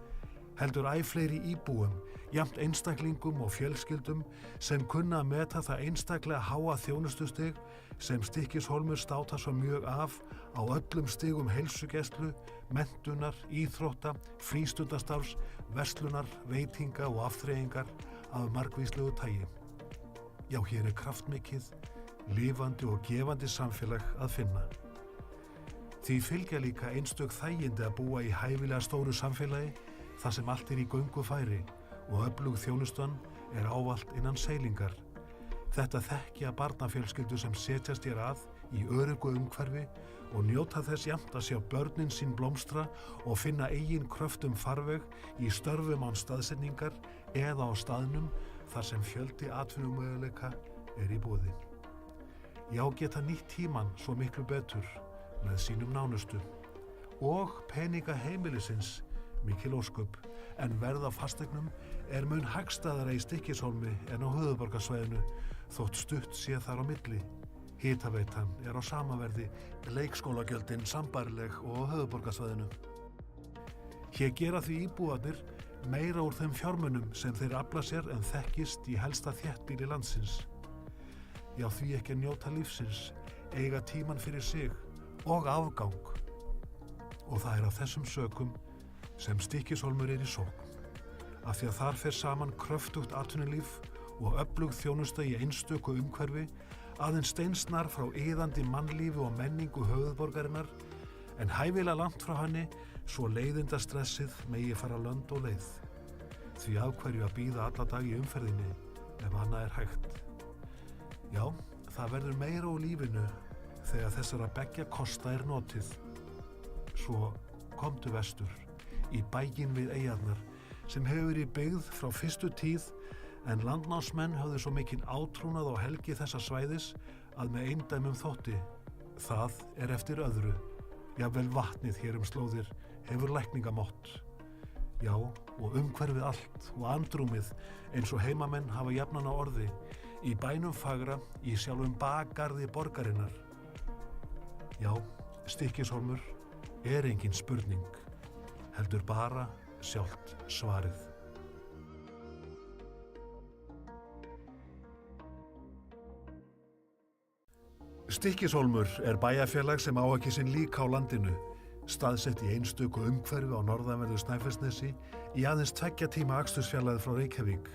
heldur æ fleiri íbúum, jafnt einstaklingum og fjölskyldum sem kunna að meta það einstaklega háa þjónustustig sem Stykkishólmur státar svo mjög af á öllum stigum heilsugæslu, menntunar, íþrótta, frístundastarfs, verslunar, veitinga og afþreyingar af margvíslegu tagi. Já, hér er kraftmikið, lifandi og gefandi samfélag að finna. Því fylgja líka einstök þægindi að búa í hæfilega stóru samfélagi þar sem allt er í göngufæri og öflug þjónustan er ávallt innan seilingar. Þetta þekkja barnafjölskyldur sem setjast hér að í öruggu umhverfi og njóta þess jafnt að sjá börnin sín blómstra og finna eigin kröftum farveg í störfum án staðsetningar eða á staðnum þar sem fjöldi atvinnumöguleika er í boði. Já, geta nýtt tímann svo miklu betur með sínum nánustu og peninga heimilisins mikil ósköp, en verð á fasteignum er mun hagstæðara í Stykkishólmi en á höfuðborgarsvæðinu þótt stutt sé þar á milli. Hitaveitan er á sama verði, leikskólagjöldin sambærileg og á höfuðborgarsvæðinu. Hér gera því íbúarnir meira úr þeim fjármunum sem þeir afla sér en þekkist í helsta þéttbýli landsins. Já, því ekki að njóta lífsins, eiga tíman fyrir sig og afgang. Og það er af þessum sökum sem Stykkishólmur er í sókn, af því að þar fer saman kröftugt atvinnulíf og öflug þjónusta í einstöku umhverfi, aðeins steinsnar frá iðandi mannlífi og menningu höfuðborgarinnar, en hæfilega langt frá henni svo leiðindastressið megi fara lönd og leið. Því af hverju að bíða alla dag í umferðinni ef annað er hægt. Já, það verður meira úr lífinu þegar þessara beggja kosta er notið. Svo komdu vestur, í bæinn við eyjarnar, sem hefur verið byggð frá fyrstu tíð, en landnámsmenn höfðu svo mikinn átrúnað á helgi þessa svæðis að með eindæmum þótti. Það er eftir öðru. Jafnvel vatnið hér slóðir hefur lækningamátt. Já, og umhverfið allt og andrúmið eins og heimamenn hafa jafnan á orði, í bænum fagra, í sjálfum bakgarði borgarinnar. Já, Stykkishólmur er engin spurning, heldur bara sjálft svarið. Stykkishólmur er bæjarfélag sem á ekki sinn líka á landinu, staðsett í einstöku umhverfi á norðanverðu Snæfellsnesi í aðeins 2 tíma akstursfjarlægð frá Reykjavík,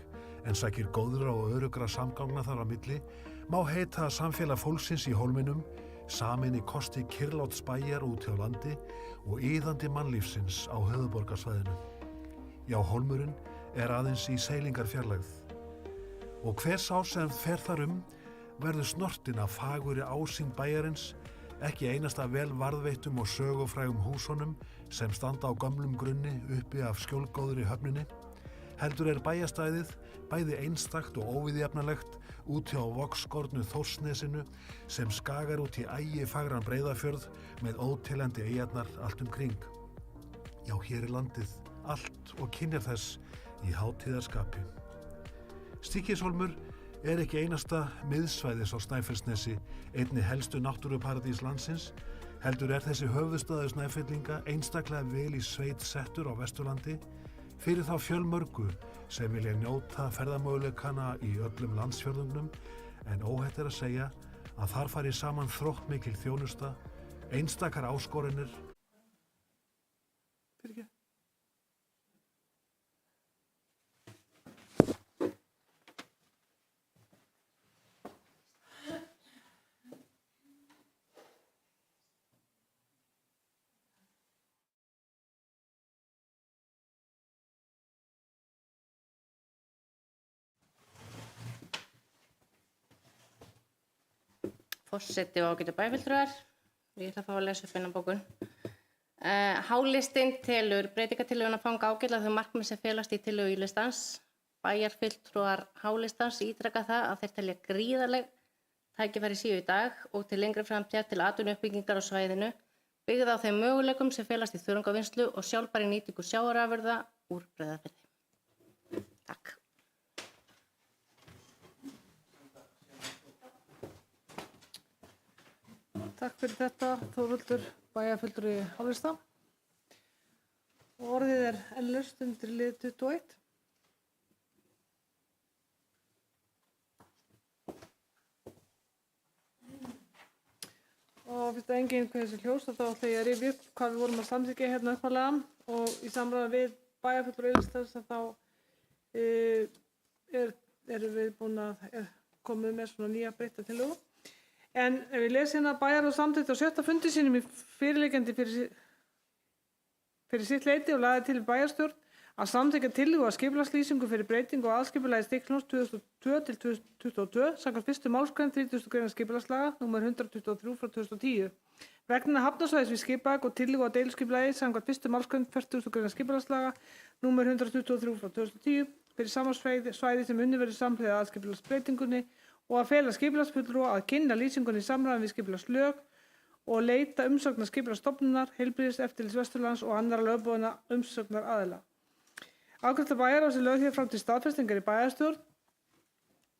en sækir góðra og örugra samgangna þar á milli, má heita að samfélag fólksins í hólminum samin í kosti kyrrláts bæjar úti á landi og iðandi mannlífsins á höfuðborgarsvæðinu. Já, hólmurinn er aðeins í seilingarfjarlægð. Og hver sá sem fer þar verður snortinn af fagurri ásýnd bæjarins, ekki einasta vel varðveittum og sögufrægum húsunum sem standa á gömlum grunni uppi af skjólgóðri höfninni, heldur er bæjastæðið bæði einstakt og óviðjafnalegt úti á vogskornu Þórsnesinu sem skagar út í ægifagran Breiðafjörð með óteljandi eyjarnar allt kring. Já, hér er landið, allt og kynjar þess í hátíðarskapi. Stykkishólmur er ekki einasta miðsvæðis á Snæfellsnesi, einni helstu náttúruparadís landsins, heldur er þessi höfuðstaður Snæfellinga einstaklega vel í sveit settur á Vesturlandi fyrir þá fjölmörgu sem vilja njóta ferðamöguleikana í öllum landsfjörðungnum, en óhætt er að segja að þar fari saman þróttmikil þjónusta, einstakar áskoranir. Forseti og ágætu bæjarfulltrúar. Ég ætla að fá að lesa upp innan bókun. Hálistinn telur breytingatillöguna fanga ágætlega þau markmið sem felast í tillögu Y-listans. Bæjarfulltrúar Hálistans ítreka það að þeir telja gríðarleg tækifæri séu í dag og til lengri framtíðar til atvinnuuppbyggingar á svæðinu byggða á þeim möguleikum sem felast í þörungavinnslu og sjálfbærri nýtingu sjávarafurða úr Breiðafirði. Takk. Takk fyrir þetta, Þórhildur, bæjarfulltrúi Hálista. Og orðið er enn laust undir lið 21. Og fyrst að enginn hvað þessi hljós, þá ætla ég að rifja upp hvað við vorum að samþykkja hérna upphaflega og í samræði við bæjarfulltrúa Egilsstaðs þá erum við búin að komið með svona nýja breytta tillögu. En ef ég lesi hérna bæjarráð samþykkti á 7. fundi sínum í fyrirliggjandi fyrir sitt leyti og lagði til bæjarstjórn að samþykkja tillögu að skipulagslýsingu fyrir breytingu á aðskipulagi Stykkishólms 2002-2022 samkvæmt 1. málsgrein 30. grein skipulagslaga nr. 123/2010 vegna hafnarsvæðis við Skipaveg og tillögu á deiliskipulagi samkvæmt 1. málsgrein 40. grein skipulagslaga nr. 123/2010 fyrir sama svæði sem unnið verður samhliða aðskipulagsbreytingunni og að fela skipulagsfulltrúa að kynna lýsingunni í samræmi við skipulagslög og leita umsagnar Skipulagsstofnunar, Heilbrigðiseftirlits Vesturlands og annarra lögboðinna umsagnaraðila. Afgreiðsla bæjarráðs er lögð hér fram til staðfestingar í bæjarstjórn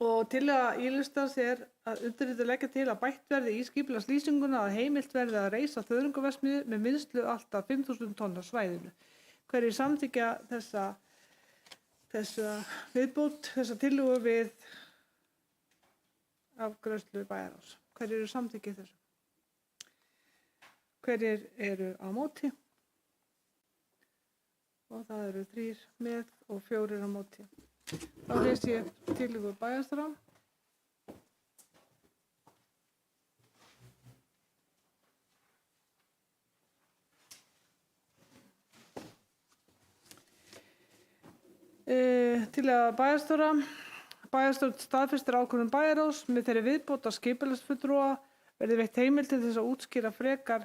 og tillaga Y-listans er að undirrita leggja til að bætt verði í skipulagslýsinguna að heimilt verði að reisa þörungaverksmiðju með vinnslu allt að 5.000 tonn á svæðinu. Hverjir samþykkja þessa viðbót, þessa tillögu við afgreiðslu bæjarráðs? Hverjir eru samþykkið þessu? Hverjir eru á móti? Og það eru 3 með og 4 á móti. Þá lesi ég tillögu bæjarstjóra. Tillaga bæjarstjóra. Bæjarstjórn staðfestir ákvörðun bæjarráðs með þeirri viðbót að skipulagsfulltrúa verði veitt heimild til þess að útskýra frekar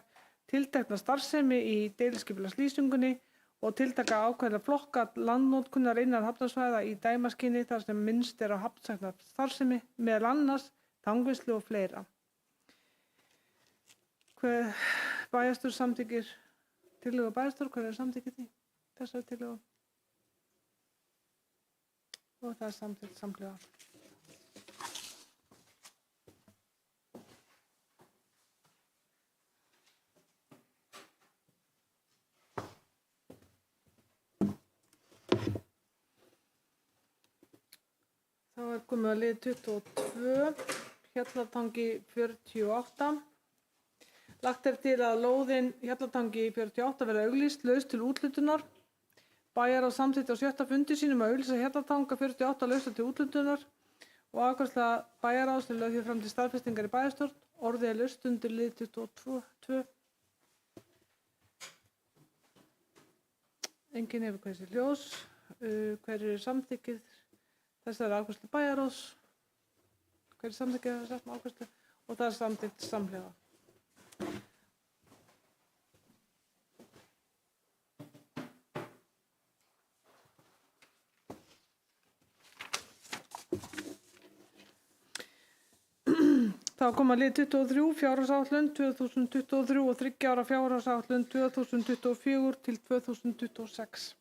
tiltekna starfsemi í deiliskipulagslýsingunni og tiltaka ákveðna flokka landnotkunar innan hafnarsvæða í dæmaskyni þar sem minnst er á hafnsækna starfsemi, meðal annars tangvinnslu og fleira. Hver bæjarstjórn samþykkir tillögu bæjarstjórn, hver er samþykkið því? Þessari tillögu. Og það er samþykkt samhliða. Þá er komið að lið 22, Hjallatangi 48. Lagt er til að lóðin Hjallatangi 48 verði auglýst laus til úthlutunar. Bæjarráð samþykkti á 7. fundi sínum að auglýsa Hjallatanga 48 lausa til úthlutunar og afgreiðsla bæjarráðs er lögð hér fram til staðfestingar í bæjarstjórn. Orðið er laust undir lið 22. Enginn hefur hvað sér ljós. Hver er samþykkið þessari afgreiðslu bæjarráðs? Hver er samþykkið þessari afgreiðslu? Og það er samþykkt samhliða. Þá koma lið 23, fjárhagsáætlun 2023 og 3 ára fjárhagsáætlun 2024 til 2026.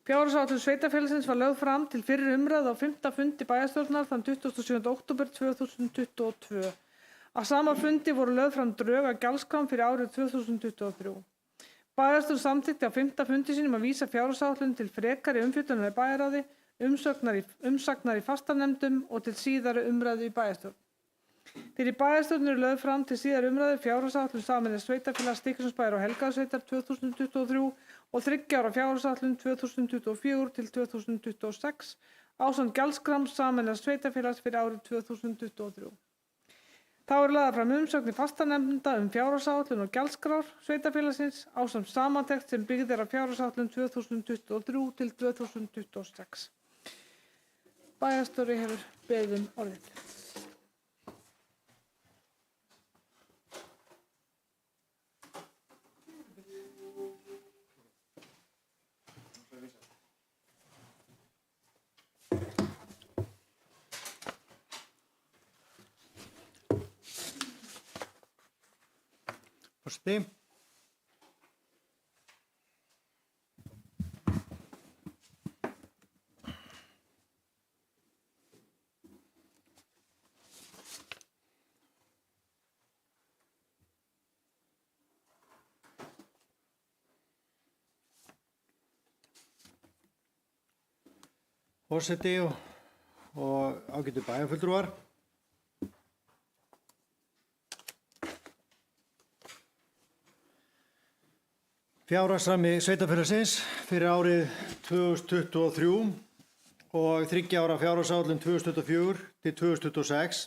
Fjárhagsáætlun sveitarfélagsins var lögð fram til fyrri umræðu á 5. fundi bæjarstjórnar þann 27. október 2022. Á sama fundi voru lögð fram drög að gjaldskrám fyrir árið 2023. Bæjarstjórn samþykkti á 5. fundi sínum að vísa fjárhagsáætlun til frekari umfjöllunar í bæjarráði, umsagnar í fastanefndum og til síðari umræðu í bæjarstjórn. Fyrir bæjarstjórn eru lögð fram til síðari umræðu fjárhagsáætlun sameinaðs sveitarfélags Stykkishólmsbæjar og Helgafellssveitar 2023 og 3 ára fjárhagsáætlun 2024 til 2026 ásamt gjaldskrám sameinaðs sveitarfélags fyrir árið 2023. Þá eru lagðar fram umsögnir fastanefnda fjárhagsáætlun og gjaldskrár sveitarfélagsins ásamt samantekt sem byggð er á fjárhagsáætlun 2023 til 2026. Bæjarstjóri hefur beðið orðið. Forseti. Forseti og ágætu bæjarfulltrúar. Fjárhagsrammi sveitarfélagsins fyrir árið 2023 og 3 ára fjárhagsáætlun 2024 til 2026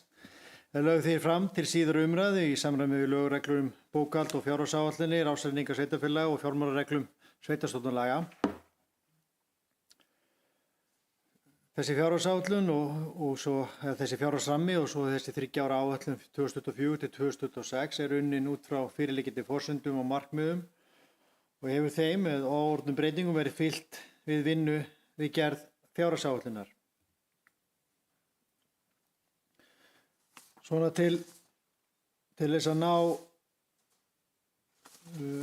er lögð því fram til síðari umræðu í samræmi við lög og reglur bókhald og fjárhagsáætlanir, ársreikninga sveitarfélaga og fjármálareglum sveitarstjórnarlaga. Þessi fjárhagsáætlun og svo þessi fjárhagsrammi og svo þessi 3 ára áætlun 2024 til 2026 er unnin út frá fyrirliggjandi forsendum og markmiðum og hefur þeim með óorðnum breytingum verið fylgt við vinnu við gerð fjárhagsáætlunar. Svona til þess að ná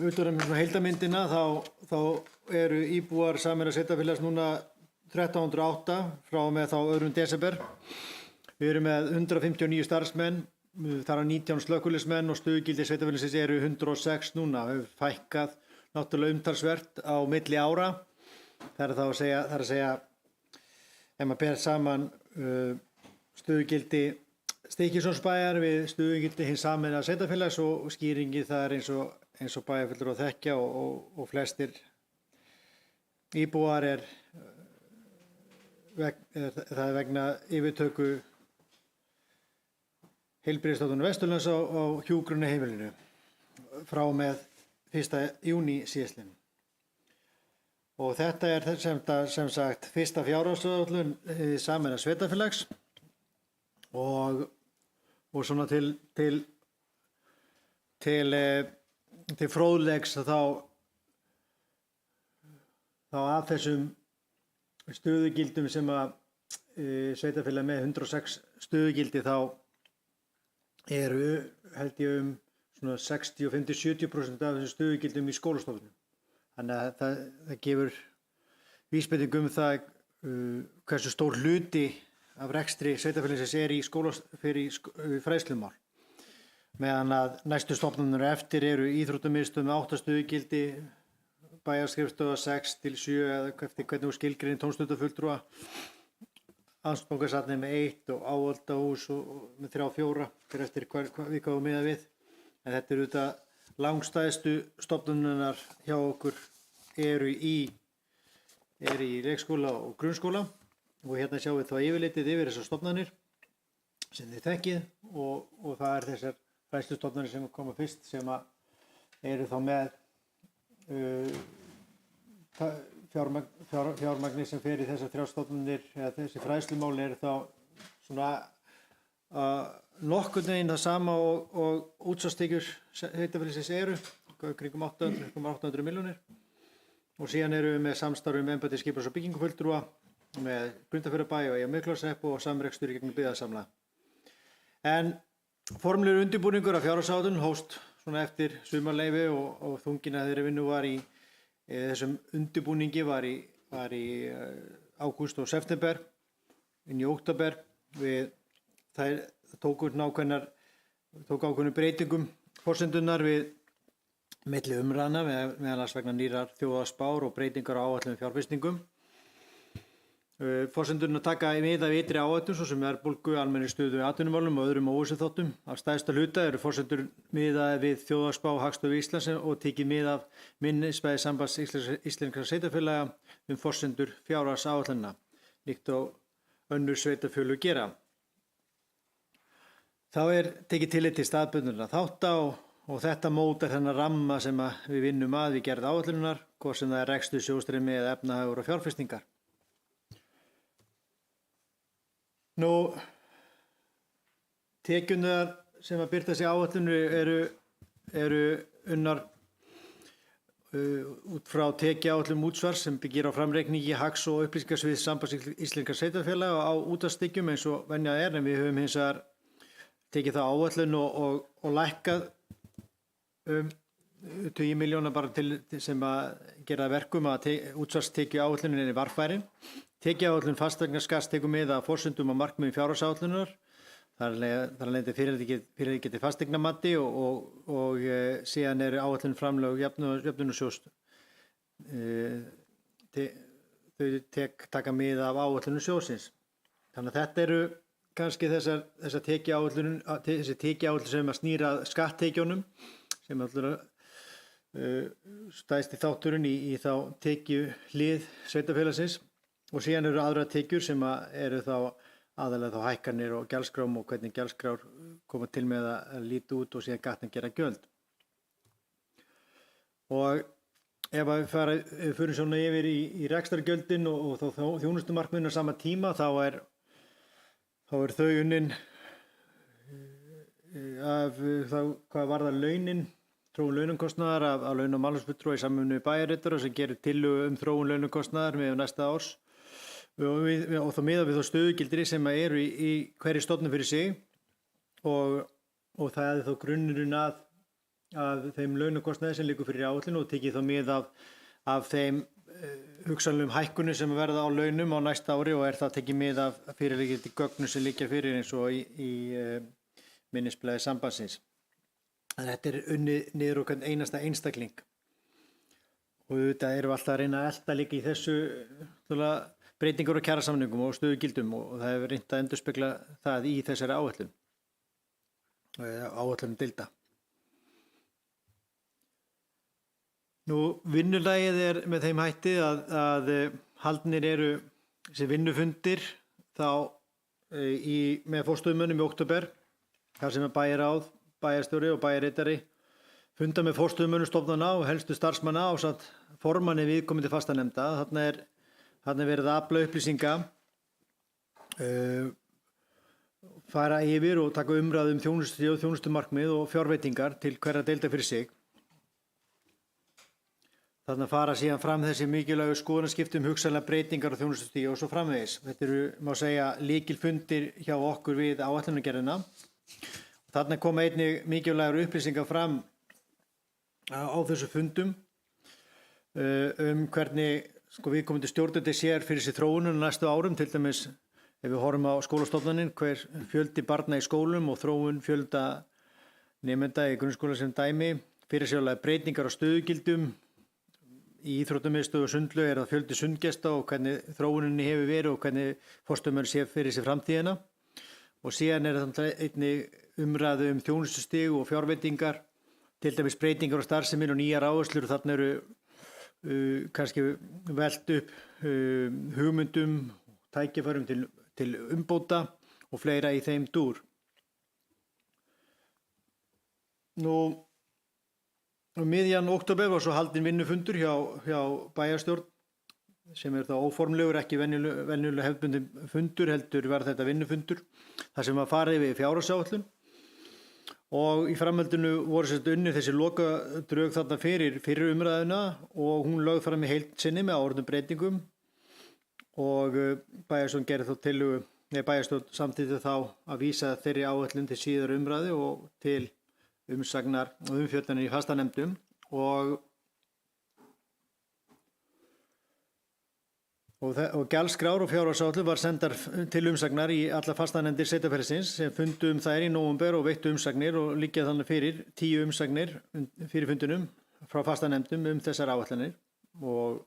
utan heildarmyndina þá eru íbúar sameinaðs sveitarfélags núna 1308 frá og með þá 2. desember. Við erum með 159 starfsmenn, þar af 19 slökkviliðsmenn og stöðugildi sveitarfélagsins eru 106 núna. Við höfum fækkað náttúrulega umtalsvert á milli ára. Það er að segja ef maður ber saman stöðugildi Stykkishólmsbæjar við stöðugildi hins sameinaða sveitarfélags og skýringi það er eins og bæjarfulltrúar þekkja og flestir íbúar það er vegna yfirtöku Heilbrigðisstofnunar Vesturlands á hjúkrunarheimilinu frá með 1. júní síðastliðnum. Og þetta er sem sagt fyrsta fjárhagsáætlun sameinaðs sveitarfélags og svona til fróðleiks þá af þessum stöðugildum sem að sveitarfélag með 106 stöðugildi þá eru held ég svona 65-70% af þessum stöðugildum í skólastofnunum. Þannig að það gefur vísbendingu það hversu stór hluti af rekstri sveitarfélagsins er í fræðslumál. Meðan að næstu stofnanir eftir eru íþróttamiðstöð með 8 stöðugildi, bæjarskrifstofa 6 til 7 eða eftir hvernig þú skilgreinir tómstundafulltrúa, Landsbankasafnið með 1 og áhaldahús með 3-4 fyrir eftir við hvað við miða við. En þetta eru auðvitað langstæðstu stofnanirnar hjá okkur eru í leikskóla og grunnskóla og hérna sjáum við þá yfirlitið yfir þessar stofnanir sem þið þekkið og það er þessar fræðslustofnanir sem koma fyrst sem eru þá með fjármagni sem fer í þessar 3 stofnanir eða þessi fræðslumál eru þá svona nokkurn veginn það sama og útsvarstekjur sveitarfélagsins eru kringum 800 milljónir og síðan erum við með samstarf embætti skipulags- og byggingafulltrúa með Grundarfjarðarbæ og Eyjamikluhrepp og samrekstur í gegnum byggðasamla. En formlegur undirbúningur af fjárhagsáætlun hófst svona eftir sumarleyfi og þungin að þeirri vinnu var í þessum undirbúningi var í ágúst og september, inn í október. Það tók ákveðnum breytingum forsendurnar við milli umræðna meðal annars vegna nýrrar þjóðhagsspár og breytingar á áætlun fjárfestingum. Forsendurnar taka mið af ytri áhættum svo sem verðbólgu, almennri stöðu í atvinnumálum og öðrum óvissuþáttum. Af stærsta hluta eru forsendur miðaðar við þjóðhagsspá Hagstofu Íslands og tekið mið af minnisblaði Sambands íslenskra sveitarfélaga forsendur fjárhagsáætlana, líkt og önnur sveitarfélög gera. Þá er tekið tillit til staðbundinna þátta og þetta mótar þennan ramma sem við vinnum við gerð áætlunar, hvort sem það er rekstur, sjóðstreymi eða efnahagur og fjárfestingar. Tekjurnar sem að birta sig áætlunu eru unnar út frá tekjuáætlun útsvars sem byggir á framreikningi hags- og upplýsingasviðs Sambands íslenskra sveitarfélaga á útvarpstekjum eins og venja er, en við höfum hins vegar tekið það áætlun og lækkað 20 milljóna bara sem að gera verkum að útsvarstekju áætlunin er varfærin. Tekjuáætlun fasteignaskatts tekur mið af forsendum og markmiðum fjárhagsáætlunar. Þar að leiðandi fyrir geti fasteignamati og síðan eru áætlun framlög jöfnunarsjóðs. Þau taka mið af áætlunum sjóðsins. Þannig að þetta eru kannski þessi tekjuáætlun sem að snýra skatttekjunum sem allur stæðst í þátturinn í þá tekjuhlið sveitarfélagsins og síðan eru aðrar tekjur sem eru þá aðalega þá hækkanir og gjaldskrám og hvernig gjaldskrár koma til með að líta út og síðan gattin gera gjöld. Og ef við fyrir svona yfir í rekstrargjöldin og þá þjónustumarkmiðin á sama tíma þá er þau unnin af hvað varðar launin, þróun launakostnaðar af laun- og málefnisfulltrúa í samvinnu við bæjarritara sem gerir tillögu þróun launakostnaðar með næsta árs og þá miðað við þá stöðugildri sem eru í hverri stofnun fyrir sig og það er þá grunnurinn að þeim launakostnaði sem liggur fyrir áætlun og tekið þá mið af þeim hugsanlegum hækkunum sem verða á launum á næsta ári og er það tekið mið af fyrirliggjandi gögnum sem liggja fyrir eins og í minnisblaði sambandsins. Þetta er unnið niður á hvern einasta einstakling og þetta erum við alltaf að reyna að elta líka í þessu breytingar á kjarasamningum og stöðugildum og það hefur reynt að endurspegla það í þessari áætlunum deilda. Vinnulagið er með þeim hætti að haldnir eru þessi vinnufundir þá með forstöðumönnum í október þar sem er bæjarráð, bæjarstjóri og bæjarritari funda með forstöðumönnum stofnana og helstu starfsmanna ásamt formanni viðkomandi fastanefnda. Þarna er verið að afla upplýsinga, fara yfir og taka umræðu þjónustu og þjónustumarkmið og fjárveitingar til hverja deilda fyrir sig. Þarna fara síðan fram þessi mikilvægu skoðanaskipti hugsanlega breytingar á þjónustustigi og svo framvegis. Þetta eru, má segja, lykilfundir hjá okkur við áætlunargerðina. Þarna koma einnig mikilvægur upplýsingar fram á þessu fundum hvernig viðkomandi stjórnandi sér fyrir sér þróunum næstu árum, til dæmis ef við horfum á skólastofnanir, hver fjöldi barna í skólum og þróun fjölda nemenda í grunnskóla sem dæmi, fyrirsjáanlega breytingar á stöðugildum. Í íþróttamiðstöð og sundlaug er það fjöldi sundgesta og hvernig þróuninni hefur verið og hvernig forstöðumaður sé fyrir sér framtíðina. Og síðan er það einnig umræðu þjónustustig og fjárveitingar, til dæmis breytingar á starfsemin og nýjar áherslur. Þarna eru kannski velt upp hugmyndum, tækifærum til umbóta og fleira í þeim dúr. Miðjan október var svo haldinn vinnufundur hjá bæjarstjórn sem er þá óformlegur, ekki venjulega hefðbundin fundur, heldur var þetta vinnufundur þar sem var farið við fjárhagsáætlun og í framhaldinu voru sett unnið þessi lokadrög þarna fyrir umræðuna og hún lögð fram í heild sinni með áorðnum breytingum og bæjarstjórn gerði þá tillögu, bæjarstjórn samþykkti þá að vísa þeirri áætlun til síðar umræðu og til umsagnar og umfjöllunar í fastanefndum og gjaldskrár og fjárhagsáætlun var sendar til umsagnar í alla fastanefndir sveitarfélagsins sem fundu þær í nóvember og veittu umsagnir og liggja þannig fyrir 10 umsagnir fyrir fundunum frá fastanefndum þessar áætlanir og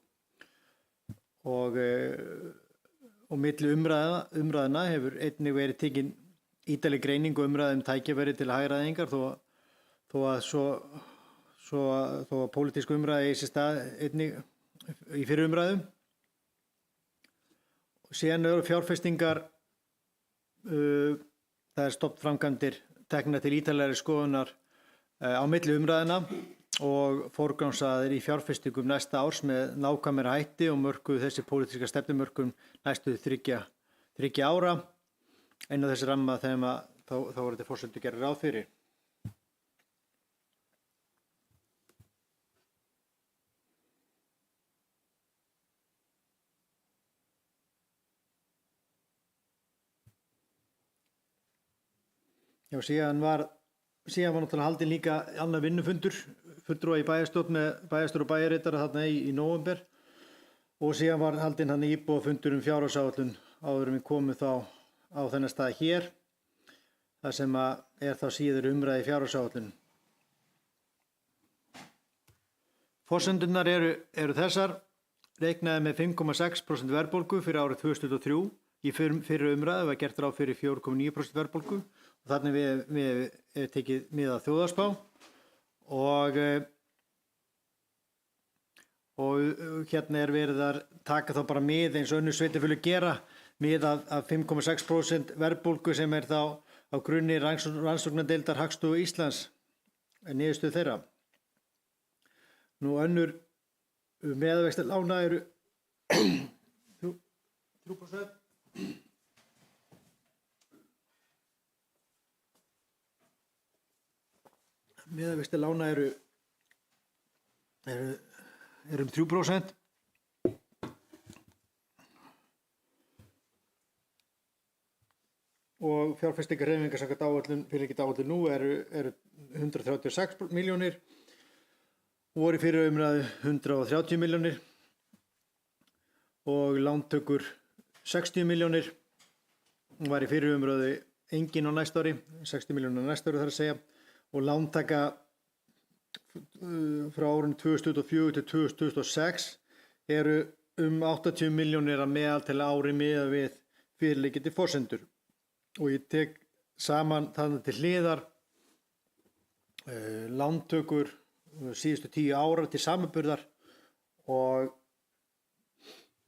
milli umræðna hefur einnig verið tekin ítarleg greining og umræða tækifæri til hagræðingar þó að pólitísk umræða eigi sér stað einnig í fyrri umræðum. Síðan eru fjárfestingar, það er stofnframkvæmdir teknar til ítarlegri skoðunar á milli umræðina og forgangsraðir í fjárfestingum næsta árs með nákvæmari hætti og mörkuð þessi pólitíska stefnumörkun næstu 3 ára. Einn af þessi ramma þegar þá voru þetta forsendur gerir ráð fyrir. Já, síðan var náttúrulega haldinn líka annar vinnufundur fulltrúa í bæjarstjórn með bæjarstjóra og bæjarritara þarna í nóvember og síðan var haldinn hann íbúafundur fjárhagsáætlun áður en við komum þá á þennan stað hér, þar sem er þá síður umræði fjárhagsáætlun. Forsendurnar eru þessar, reiknaði með 5,6% verðbólgu fyrir árið 2023, í fyrri umræðu var gert ráð fyrir 4,9% verðbólgu og þannig við tekið mið af þjóðhagsspá og hérna er verið að taka þá bara mið eins og önnur sveitarfélög gera, mið af 5,6% verðbólgu sem er þá á grunni rannsóknardeildar Hagstofu Íslands, niðurstöðu þeirra. Nú önnur meðalvextir lána eru 3%. Meðalvextir lána eru um 3%. Og fjárfestingarhreyfingar samkvæmt áætlun, fyrirliggjandi áætlun nú eru 136 milljónir. Voru í fyrri umræðu 130 milljónir og lántökur 60 milljónir. Var í fyrri umræðu engin á næsta ári, 60 milljónir á næsta ári þarf að segja, og lántaka frá árinu 2024 til 2026 eru 80 milljónir að meðaltali ári miðað við fyrirliggjandi forsendur. Og ég tek saman þannig til hliðar lántökur síðustu 10 ára til samanburðar og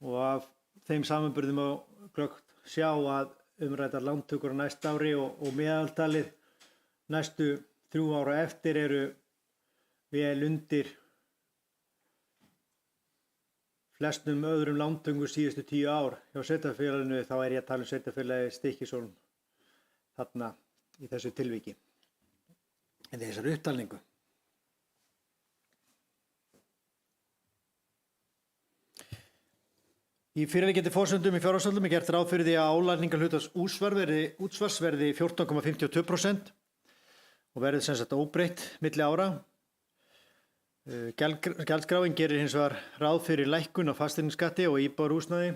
af þeim samanburðum má glöggt sjá að umræddar lántökur á næsta ári og meðaltalið næstu 3 ára eftir eru vel undir flestum öðrum lántökum síðustu 10 ár. Hjá sveitarfélaginu þá er ég að tala um sveitarfélagið Stykkishólm þarna í þessu tilviki en þessari upptalningu. Í fyrirliggjandi forsendum í fjárhagsáætlun er gert ráð fyrir því að álagningarhlutfall útsvars verði 14,52% og verði sem sagt óbreytt milli ára. Gjaldskráin gerir hins vegar ráð fyrir lækkun á fasteignaskatti og íbúðarhúsnæði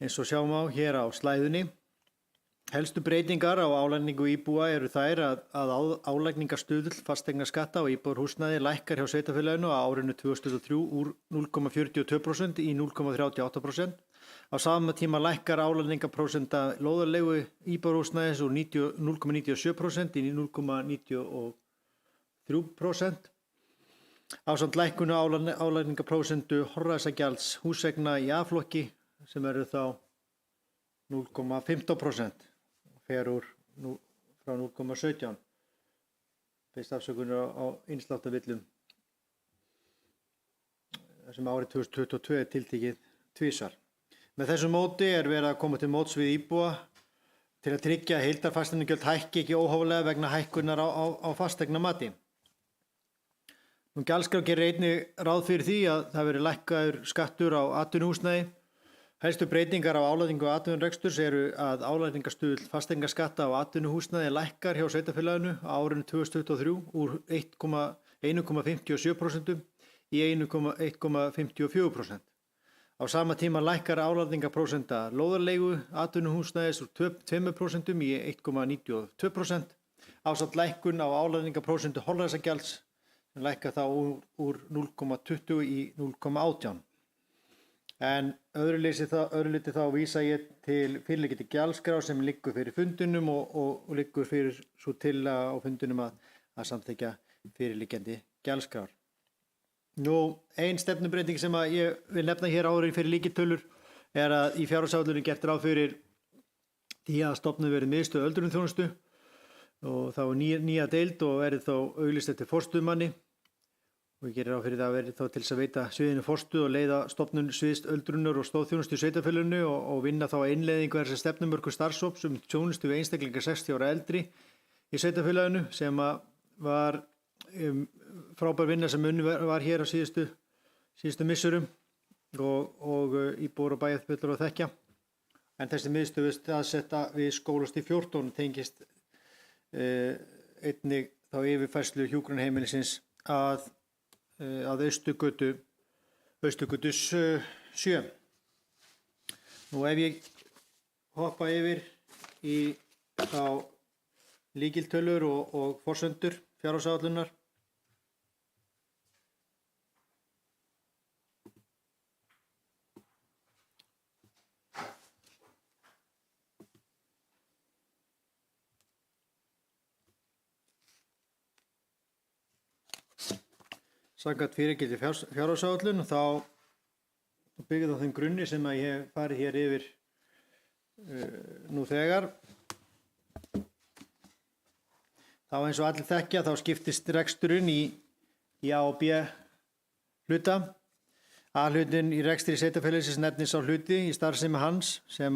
eins og sjáum á hér á slæðunni. Helstu breytingar á álagningu íbúa eru þær að álagningarstuðull fasteignaskatta og íbúðarhúsnæði lækkar hjá sveitarfélaginu á árinu 2003 úr 0,42% í 0,38%. Á sama tíma lækkar álagningarprósenta lóðarleigu íbúðarhúsnæðis úr 0,97% í 0,93%. Ásamt lækkun á álagningarprósentu horraðsagjalds húseigna í A-flokki sem eru þá 0,15%. Fer frá 0,17 fyrst afsökunar á innsláttarvillum sem árið 2022 er tiltekið tvisvar. Með þessu móti er verið að koma til móts við íbúa til að tryggja að heildarfasteignagjöld hækki ekki óhóflega vegna hækkunar á fasteignamati. Gjaldskrá gerir einnig ráð fyrir því að það verið lækkaður skattur á atvinnuhúsnæði. Helstu breytingar á álagningu atvinnureksturs eru að álagningarstuðull fasteignaskatta á atvinnuhúsnæði lækkar hjá sveitarfélaginu á árinu 2023 úr 1,57% í 1,54%. Á sama tíma lækkar álagningarprósenta lóðarleigu atvinnuhúsnæðis úr 2% í 1,92%. Ásamt lækkun á álagningarprósentu holræsagjalds sem lækkar þá úr 0,20 í 0,18. En öðru leyti þá vísa ég til fyrirliggjandi gjaldskrár sem liggur fyrir fundinum og liggur fyrir svo tillaga á fundinum að samþykkja fyrirliggjandi gjaldskrár. Nú, ein stefnubreyting sem að ég vil nefna hér áður í fyrirliggjatölur er að í fjárhagsáætlun er gert ráð fyrir því að stofnuð verið miðstöð öldrunarþjónustu og þá nýja deild og verið þá auglýst eftir forstöðumanni. Og ég gerir ráð fyrir það að verið þá til þess að veita sviðinu forstuð og leiða stofnun sviðst öldrunar og stóðþjónustu í sveitarfélaginu og vinna þá að innleiðingu þess að stefnumörku starfshóps þjónustu við einstaklinga 60 ára eldri í sveitarfélaginu sem var frábær vinna sem var hér á síðustu missurum og íbúar og bæjarfulltrúar að þekkja. En þessi miðstöð staðsetta við skólastig 14 tengist einnig þá yfirfærslu hjúkrunarheimilisins að Austurgötu 7. Nú ef ég hoppa yfir í þá lykiltölur og forsendur fjárhagsáætlunar. Samkvæmt fyrirgildi fjárhagsáætlun þá byggði á þeim grunni sem að ég hef farið hér yfir nú þegar. Þá eins og allir þekkja þá skiptist reksturinn í A og B hluta. A-hlutin í rekstri sveitarfélagsins nefnist sá hluti í starfsemi hans sem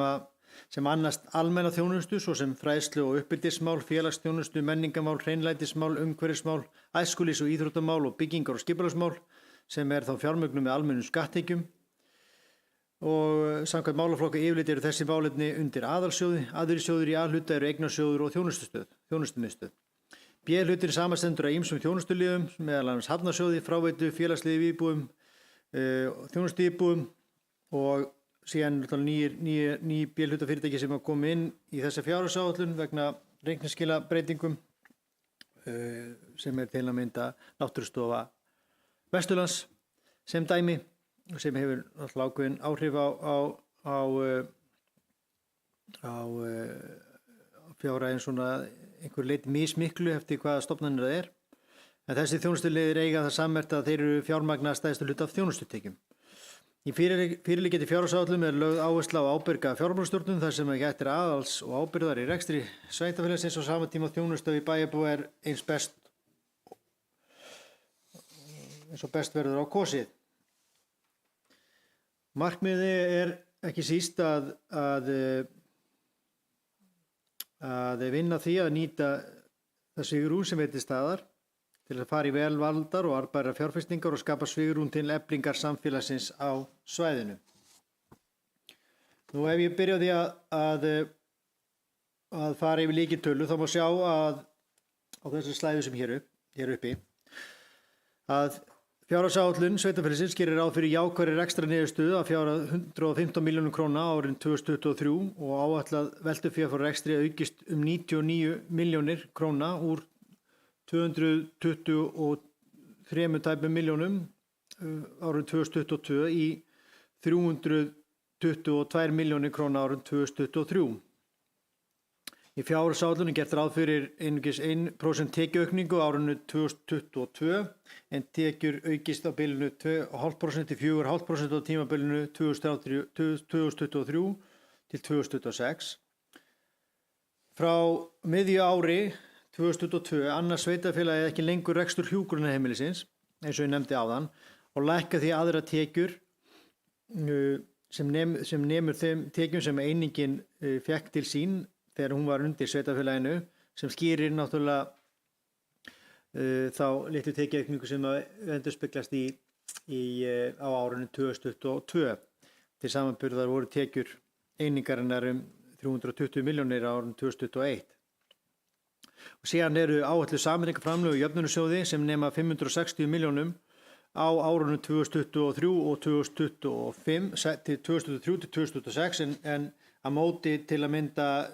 annast almenna þjónustu, svo sem fræðslu og uppeldismál, félagsþjónustu, menningamál, hreinlætismál, umhverfismál, æskulís- og íþróttamál og byggingar- og skipulagsmál, sem þá fjármögnum með almennum skatttekjum. Og samkvæmt málaflokka yfirlit eru þessi málefni undir aðalsjóði. Aðrir sjóðir í A-hluta eru eignarsjóður og þjónustumiðstöð. B-hlutin samanstendur af ýmsum þjónustuliðum, meðal annars hafnarsjóði, fráveitu, félagsliði íbúðum, þjónustuíbúðum og síðan ný B-hluta fyrirtæki sem komu inn í þessa fjárhagsáætlun vegna reikningsskilabreitingum sem til að mynda Náttúrustofa Vesturlands sem dæmi, sem hefur náttúrulega ákveðin áhrif á fjárhaginn svona einhver leyti mismiklu eftir hvaða stofnanir það er. En þessi þjónustuliðir eiga það sammerkt að þeir eru fjármagna stærstu hluta af þjónustutekjum. Í fyrirliggjandi fjárhagsáætlun er lögð áhersla á ábyrga fjármálastjórnun þar sem gætir aðals og ábyrgðar í rekstri sveitarfélagsins og sama tíma þjónusta við bæjarbúa eins og best verður á kosið. Markmiði er ekki síst að vinna því að nýta það svigrúm sem er til staðar til að fara í velvaldar og arðbærar fjárfestingar og skapa svigrúm til eflingar samfélagsins á svæðinu. Nú ef ég byrja á því að fara yfir lykiltölu þá má sjá að á þessu slæðu sem hér uppi að fjárhagsáætlun sveitarfélagsins gerir ráð fyrir jákvæðri rekstrarniðurstöðu að fjárhæð 115 milljónum króna árin 2023 og áætlað veltufé frá rekstri aukist 99 milljónir króna úr 223 tæpum milljónum árið 2022 í 322 milljónir króna árið 2023. Í fjárhagsáætlun gert ráð fyrir einungis 1% tekjuaukningu árinu 2022 en tekjur aukist á bilinu 2,5% til 4,5% á tímabilinu 2023 til 2026. Frá miðju ári 2022 annars sveitafélagið ekki lengur rekstur hjúkrunarheimilisins, eins og ég nefndi áðan, og lækka því aðra tekjur sem nemur þeim tekjum sem einingin fekk til sín þegar hún var undir sveitafélaginu, sem skýrir náttúrulega þá litlu tekjuaukningu sem endurspeglast á árinu 2022. Til samanburðar voru tekjur einingarinnar 320 milljónir á árinu 2021. Og síðan eru áætluð sameiningarframlög í jöfnunarsjóði sem nema 560 milljónum á árunum 2023 og 2025 til 2006 en að móti til að mynda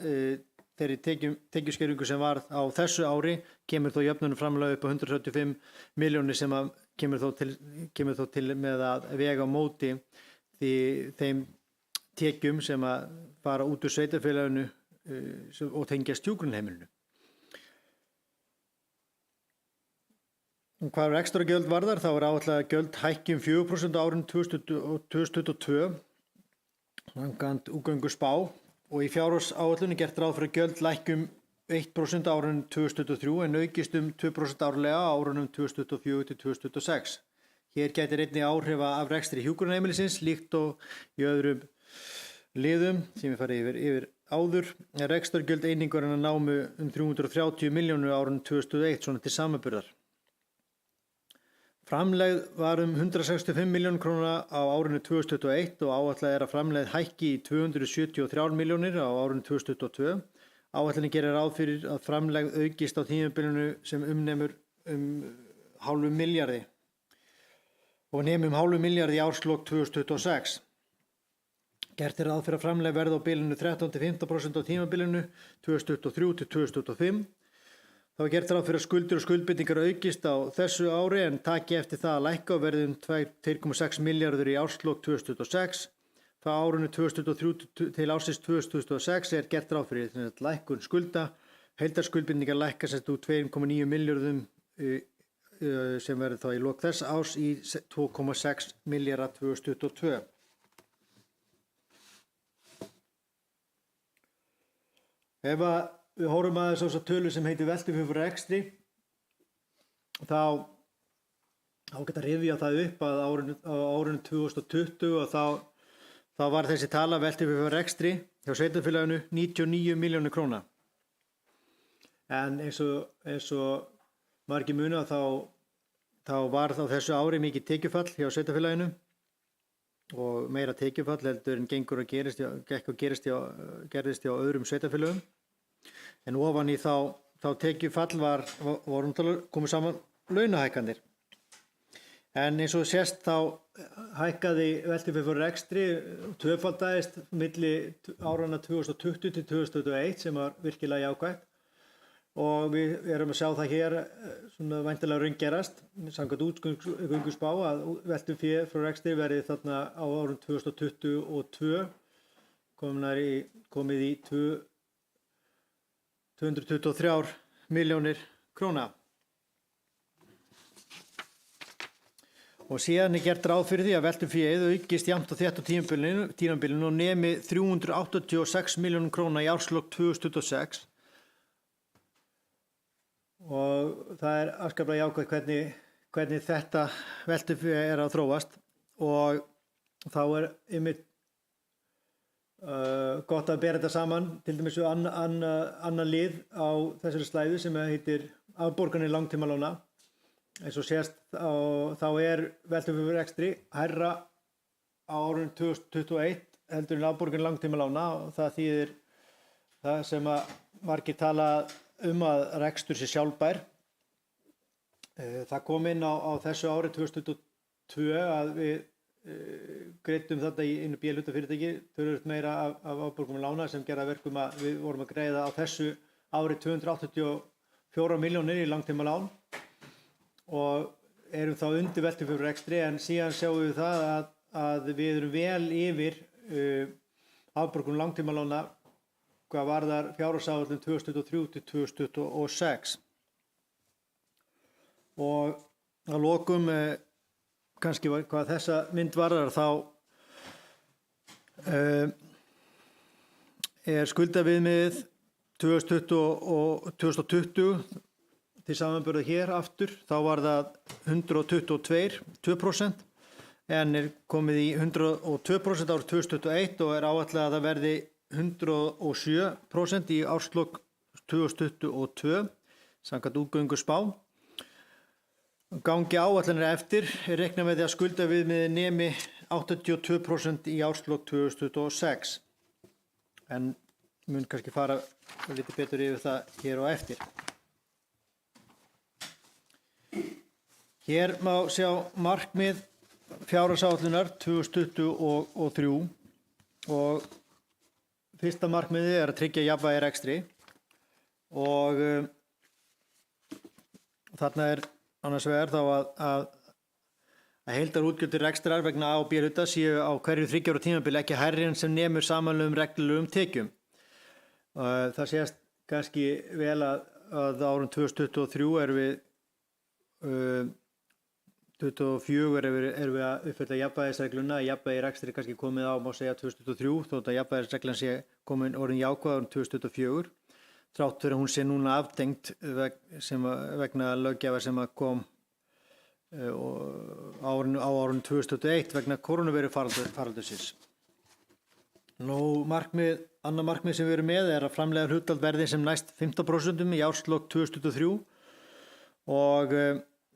þeirri tekjuskeringu sem var á þessu ári kemur þó jöfnunarframlag upp á 135 milljónir sem kemur þó til með að vega á móti þeim tekjum sem að fara út úr sveitarfélaginu og tengjast hjúkrunarheimilinu. Hvað ekstra gjöld varðar þá er áætlað að gjöld hækki 4% á árinu 2022 samkvæmt útgönguspá og í fjárhagsáætlun gert ráð fyrir að gjöld lækki 1% á árinu 2023 en aukist 2% árlega á árunum 2024 til 2026. Hér gætir einnig áhrifa af rekstri hjúkrunarheimilisins líkt og í öðrum liðum sem ég farið yfir áður. Rekstrargjöld einingarinnar námu 330 milljónir á árinu 2001 svona til samanburðar. Framlegð var 165 milljónir króna á árinu 2021 og áætlað er að framlegð hækki í 273 milljónir á árinu 2022 Áætlunin gerir ráð fyrir að framlegð aukist á tímabilinu sem umnemur hálfum milljarði og nemi hálfum milljarði í árslok 2026. Gert ráð fyrir að framlegð verði á bilinu 13–15% á tímabilinu 2023 til 2025. Þá gert ráð fyrir að skuldir og skuldbindingar aukist á þessu ári en taki eftir það að lækka og verði 2,6 milljarður í árslok 2026. Frá árinu 2023 til ársins 2026 gert ráð fyrir lækkun skulda. Heildarskuldbindingar lækka úr 2,9 milljörðum sem verður þá í lok þess árs í 2,6 milljarða 2022. Ef við horfum aðeins á þessa tölu sem heitir veltufé fyrir rekstri, þá geta rifja það upp að á árinu 2020 og þá var þessi tala veltufé fyrir rekstri hjá sveitarfélaginu 99 milljónir króna. En eins og margir muna þá var á þessu ári mikið tekjufall hjá sveitarfélaginu og meira tekjufall heldur en gerðist hjá öðrum sveitarfélögum. En ofan í þá tekjufall voru komið saman launahækkanir. En eins og sést þá hækkaði veltufé fyrir rekstri tvöfaldaðist milli áranna 2020 til 2021 sem var virkilega jákvætt. Og við erum að sjá það hér svona væntanlega raungerast samkvæmt útgönguspá að veltufé fyrir rekstri verði þarna á árun 2022 komið í 223 milljónir króna. Og síðan gert ráð fyrir því að veltuféð aukist jafnt og þétt á tímabilinu og nemi 386 milljónum króna í árslok 2026. Og það afskaplega jákvætt hvernig þetta veltufé að þróast og þá einmitt gott að bera þetta saman til dæmis við annan lið á þessari slæðu sem heitir afborganir langtímalána. Eins og sést þá veltufé fyrir rekstri hærra á árinu 2021 heldur en afborganir langtímalána og það þýðir það sem að margir tala að rekstur sé sjálfbær. Það kom inn á þessu ári 2022 að við greiddum þetta í einu B-hlutafyrirtæki töluvert meira af afborgunum lána sem gerði verkum að við vorum að greiða á þessu ári 284 milljónir í langtímalán og erum þá undir veltufé fyrir rekstri en síðan sjáum við það að við erum vel yfir afborgunum langtímalána hvað varðar fjárhagsáætlun 2023 til 2026. Og að lokum kannski hvað þessa mynd varðar þá skuldaviðmiðið 2020 til samanburðar hér aftur þá var það 122% en komið í 102% árið 2021 og áætlað að það verði 107% í árslok 2022 samkvæmt útgönguspá. Gangi áætlanir eftir reiknað með því að skuldaviðmiðið nemi 82% í árslok 2026. En mun kannski fara lítið betur yfir það hér á eftir. Hér má sjá markmið fjárhagsáætlunar 2023 og fyrsta markmiðið að tryggja jafnvægi í rekstri og þarna annars vegar þá að heildarútgjöld til rekstrar vegna A- og B-hluta séu á hverju 3 ára tímabili ekki hærri en sem nemur samanlögðum reglulegum tekjum. Það sést kannski vel að árun 2023 erum við 24 erum við að uppfylla jafnvægisregluna, jafnvægi í rekstri kannski komið á, má segja 2023, þótt að jafnvægisreglan sé komin orðin jákvæð árun 2024, þrátt fyrir að hún sé núna aftengt vegna löggjafar sem kom á árun 2021 vegna korónuveiru faraldursins. Annað markmið sem við erum með er að framleiða hlutfall verði sem næst 15% í árslok 2023 og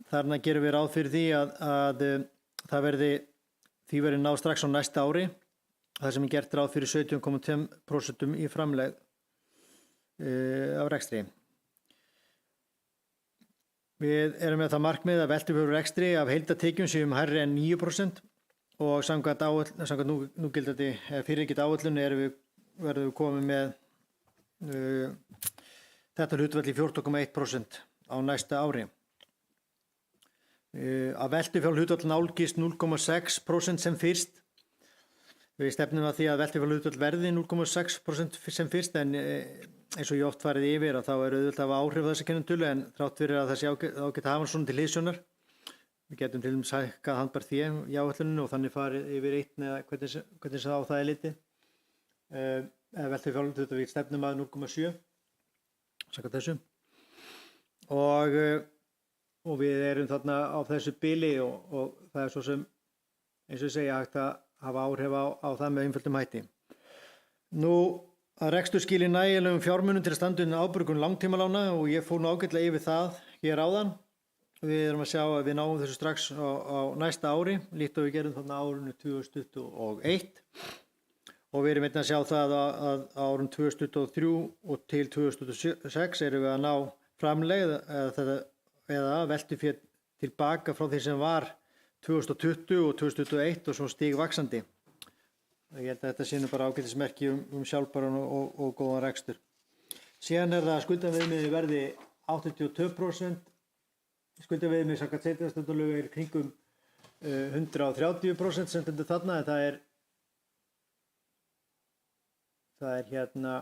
þarna gerum við ráð fyrir því að því verði náð strax á næsta ári, það sem gert ráð fyrir 17,5% í framlegð. af rekstri. Við erum með það markmið að veltufjárhæð rekstri af heildartekjum séum hærri en 9% og samkvæmt núgildandi fyrirliggjandi áætlun verðum við komið með þetta hlutfall í 14,1% á næsta ári. Að veltufjárhæð hlutfall nálgist 0,6% sem fyrst. Við stefnum að því að veltufjárhæð hlutfall verði 0,6% sem fyrst en eins og ég oft farið yfir að þá auðvitað að hafa áhrif á þessa kennitölu en þrátt fyrir að þessi ágætt hafa svona til hliðsjónar. Við getum til dæmis hækkað handbært því í áætluninu og þannig farið yfir 1 eða hvernig það á það er litið. Veltufjárhæð hlutfall við stefnum að 0,7 samkvæmt þessu. Og við erum þarna á þessu bili og það er svo sem eins og ég segja hægt að hafa áhrif á það með einföldum hætti. Nú að rekstur skili nægilegum fjármunum til að standa undir afborgun langtímalána og ég fór nú ágætlega yfir það hér áðan. Við erum að sjá að við náum þessu strax á næsta ári, líkt og við gerum þarna árinu 2021 og við erum einnig að sjá það að árun 2023 og til 2026 erum við að ná framlegð eða veltufé tilbaka frá því sem var 2020 og 2021 og svo stigvaxandi. Ég held að þetta sé nú bara ágætismerki sjálfbæran og góðan rekstur. Síðan er það að skuldaviðmiðið verði 82%. Skuldaviðmiðið samkvæmt sveitarstjórnarlögum er kringum 130% sem stendur þarna en það er hérna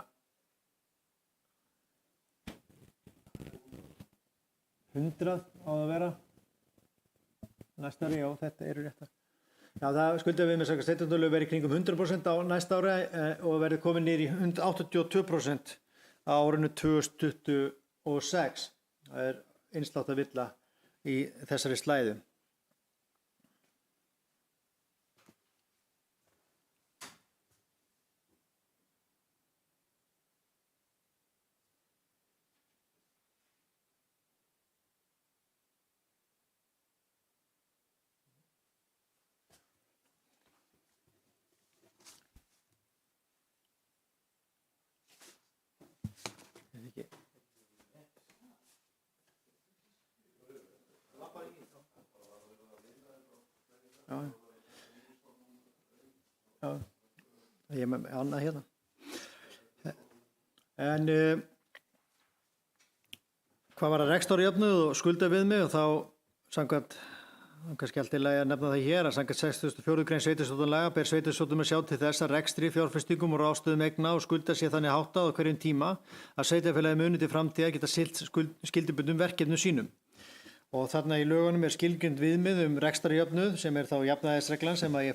100 á að vera. Næsta ári, já, þetta eru réttar. Já, það skuldaviðmiðið samkvæmt sveitarstjórnarlögum verði kringum 100% á næsta ári og verði komið niður í 82% á árinu 2026. Það er innsláttarvilla í þessari slæðu. Já, ég er með annað hérna. En hvað var að rekstrarjöfnuð og skuldaviðmið og þá samkvæmt, kannski allt í lagi að nefna það hér, að samkvæmt 64. grein sveitarstjórnarlaga ber sveitarstjórnum að sjá til þess að rekstri, fjárfestingum og ráðstöfum eigna og skulda sé þannig háttað á hverjum tíma að sveitarfélagið muni til framtíðar geta siglt skyldubundnum verkefnum sínum. Og þarna í lögunum er skilgreind viðmið rekstrarjöfnuð sem er þá jafnvægisreglan sem að ég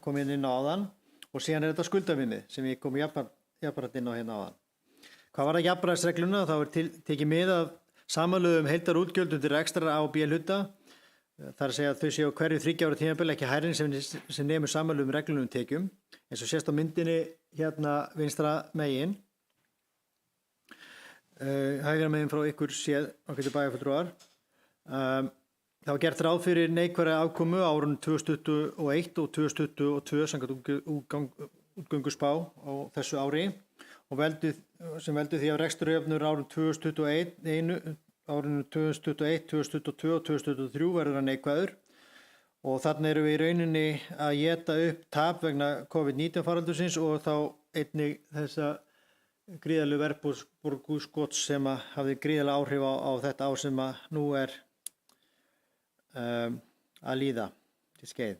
kom inn á áðan og síðan er þetta skuldaviðmið sem ég kom jafnvægt inn á hérna áðan. Hvað var það jafnvægisregluna? Þá er tekið mið af samanlögðum heildarútgjöldum til rekstrar A og B hluta. Það er að segja að þau séu á hverju 3 ára tímabil ekki hærri sem nemur samanlögðum reglunum tekjum. Eins og sést á myndinni hérna vinstra megin. Hægra megin frá ykkur séð ákveðið bæjarfulltrúar. Það var gert ráð fyrir neikvæðri afkomu á árunum 2021 og 2022 samkvæmt útgönguspá á þessu ári og sem veldur því að reksturjöfnur árun 2021, 2022 og 2023 verður að neikvæður og þannig erum við í rauninni að éta upp tap vegna COVID-19 faraldursins og þá einnig þessa gríðarlegu verðbólguskots sem hafði gríðarlega áhrif á þetta ár sem að nú er að líða til skeið.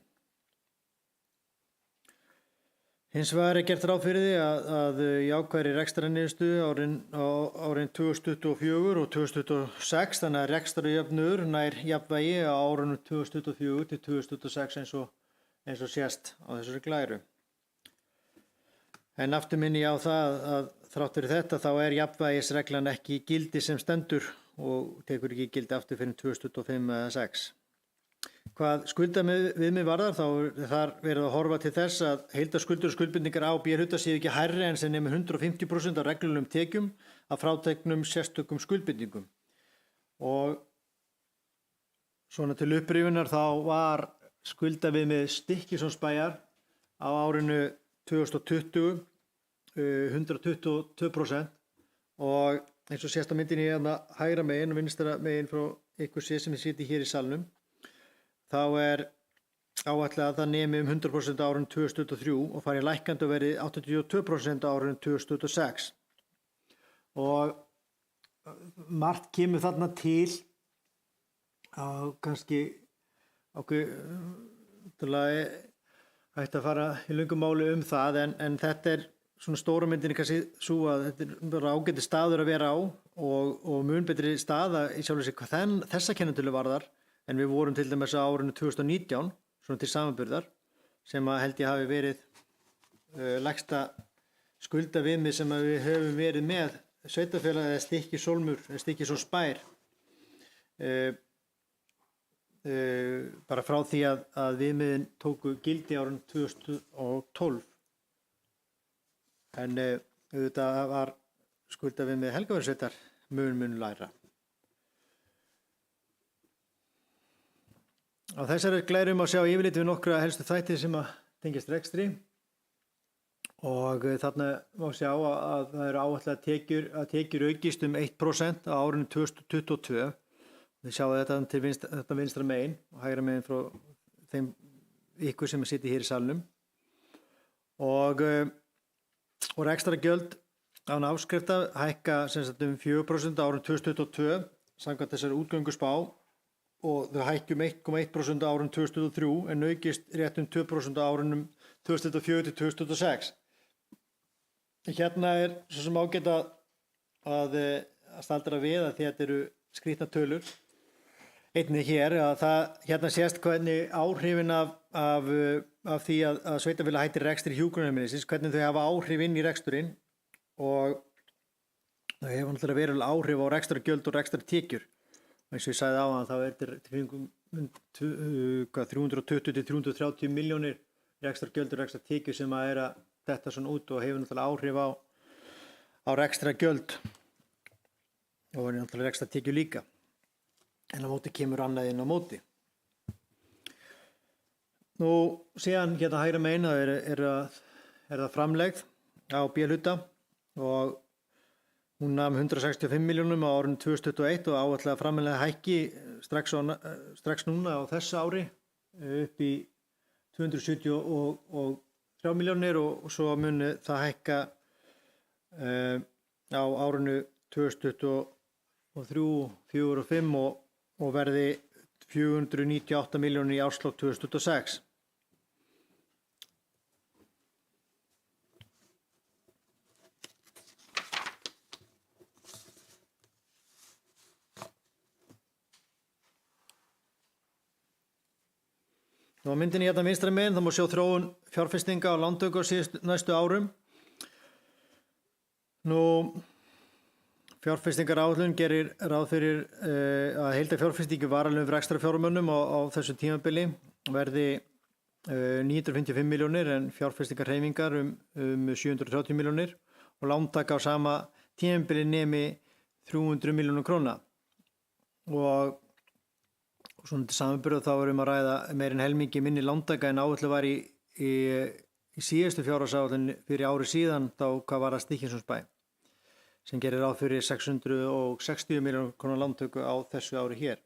Hins vegar er gert ráð fyrir því að jákvæðri rekstrarniðurstöðu árin 2024 og 2026 þannig að rekstrarjöfnuður nær jafnvægi á árunum 2024 til 2026 eins og sést á þessari glæru. En aftur minni á það að þrátt fyrir þetta þá er jafnvægisreglan ekki í gildi sem stendur og tekur ekki gildi aftur fyrir 2025 eða 6. Hvað skuldaviðmið varðar þá er þar verið að horfa til þess að heildarskuldir og skuldbindingar A og B hluta séu ekki hærri en sem nemur 150% af reglulegum tekjum af fráteknum sérstökum skuldbindingum. Og svona til upprýfunar þá var skuldaviðmið Stykkishólmsbæjar á árinu 2020 122% og eins og sést á myndinni hérna hægra megin og vinstra megin frá ykkur sér sem þið sitið hér í salnum, þá er áætlað að það nemi 100% á árinu 2023 og fari lækkandi og verði 82% á árinu 2026. Og margt kemur þarna til á kannski hægt að fara í löngum máli það en þetta er svona stóra myndinni kannski svo að þetta er bara ágæti staður að vera á og mun betri staða í sjálfu sig hvað þessa kennitölu varðar en við vorum til dæmis á árinu 2019 svona til samanburðar sem að held ég hafi verið lægsta skuldaviðmið sem að við höfum verið með sveitarfélagið eða Stykkishólmur eða Stykkishólmsbær bara frá því að viðmiðin tóku gildi árið 2012 en auðvitað var skuldaviðmið Helgaverðarsveitar mun lægra. Á þessari glæru má sjá yfirlit við nokkra helstu þætti sem að tengjast rekstri og þarna má sjá að það eru áætlaðar að tekjur aukist 1% á árinu 2022. Þið sjáu þetta vinstra megin og hægra megin frá þeim ykkur sem sitja hér í salnum og rekstrargjöld án afskrifta hækka sem sagt 4% á árinu 2022 samkvæmt þessari útgönguspá og þau hækkjum 1,1% á árinu 2023 en aukist rétt 2% á árunum 2024 til 2026. Hérna er svo sem ágætt að staldra við að þetta eru skrýtna tölur. Einnig hér að hérna sést hvernig áhrifin af því að sveitarfélag hættir rekstri hjúkrunarheimilis, hvernig þau hafa áhrif inn í reksturinn og þau hefur náttúrulega verulega áhrif á rekstrargjöld og rekstrartekjur. Eins og ég sagði áðan þá er þetta 320 til 330 milljónir rekstrargjöld og rekstrartekjur sem að er að detta svona út og hefur náttúrulega áhrif á rekstrargjöld og náttúrulega rekstrartekjur líka. En á móti kemur annað inn á móti. Nú síðan hérna hægra megin er það framlegð á B-hluta og hún nam 165 milljónum á árinu 2021 og áætlaði að framlegð hækki strax núna á þessu ári upp í 273 milljónir og svo muni það hækka á árinu 2023, 2024 og 2025 og verði 498 milljónir í árslok 2026. Á myndinni hérna vinstra megin þá má sjá þróun fjárfestinga og lántöku á næstu árum. Nú fjárfestingaráætlun gerir ráð fyrir að heildarfjárfestingi varanlegum rekstrarfjármunum á þessu tímabili verði 955 milljónir en fjárfestingarhreyfingar 730 milljónir og lántaka á sama tímabili nemi 300 milljónum króna. Og svona til samanburðar þá að ræða meirinn helmingi minni lántaka en áætluð var í síðustu fjárhagsáætlun fyrir ári síðan þá hvað var að Stykkishólmsbæ sem gerir ráð fyrir 660 milljónir króna lántöku á þessu ári hér.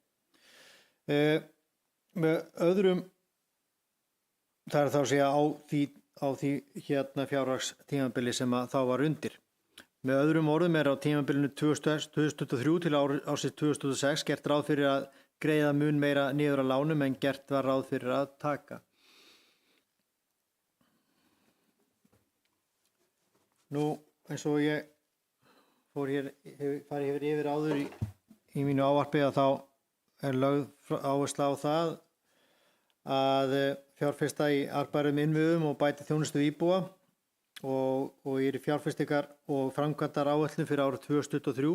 Með öðrum, það er þá að segja á því hérna fjárhagstímabili sem að þá var undir. Með öðrum orðum er á tímabilinu 2023 til ársins 2026 gert ráð fyrir að greiða mun meira niður á lánum en gert var ráð fyrir að taka. Nú eins og ég farið hefur yfir áður í mínu ávarpi að þá er lögð áhersla á það að fjárfesta í arðbærum innviðum og bæta þjónustu íbúa og í fjárfestingar og framkvæmdar áætlun fyrir árið 2023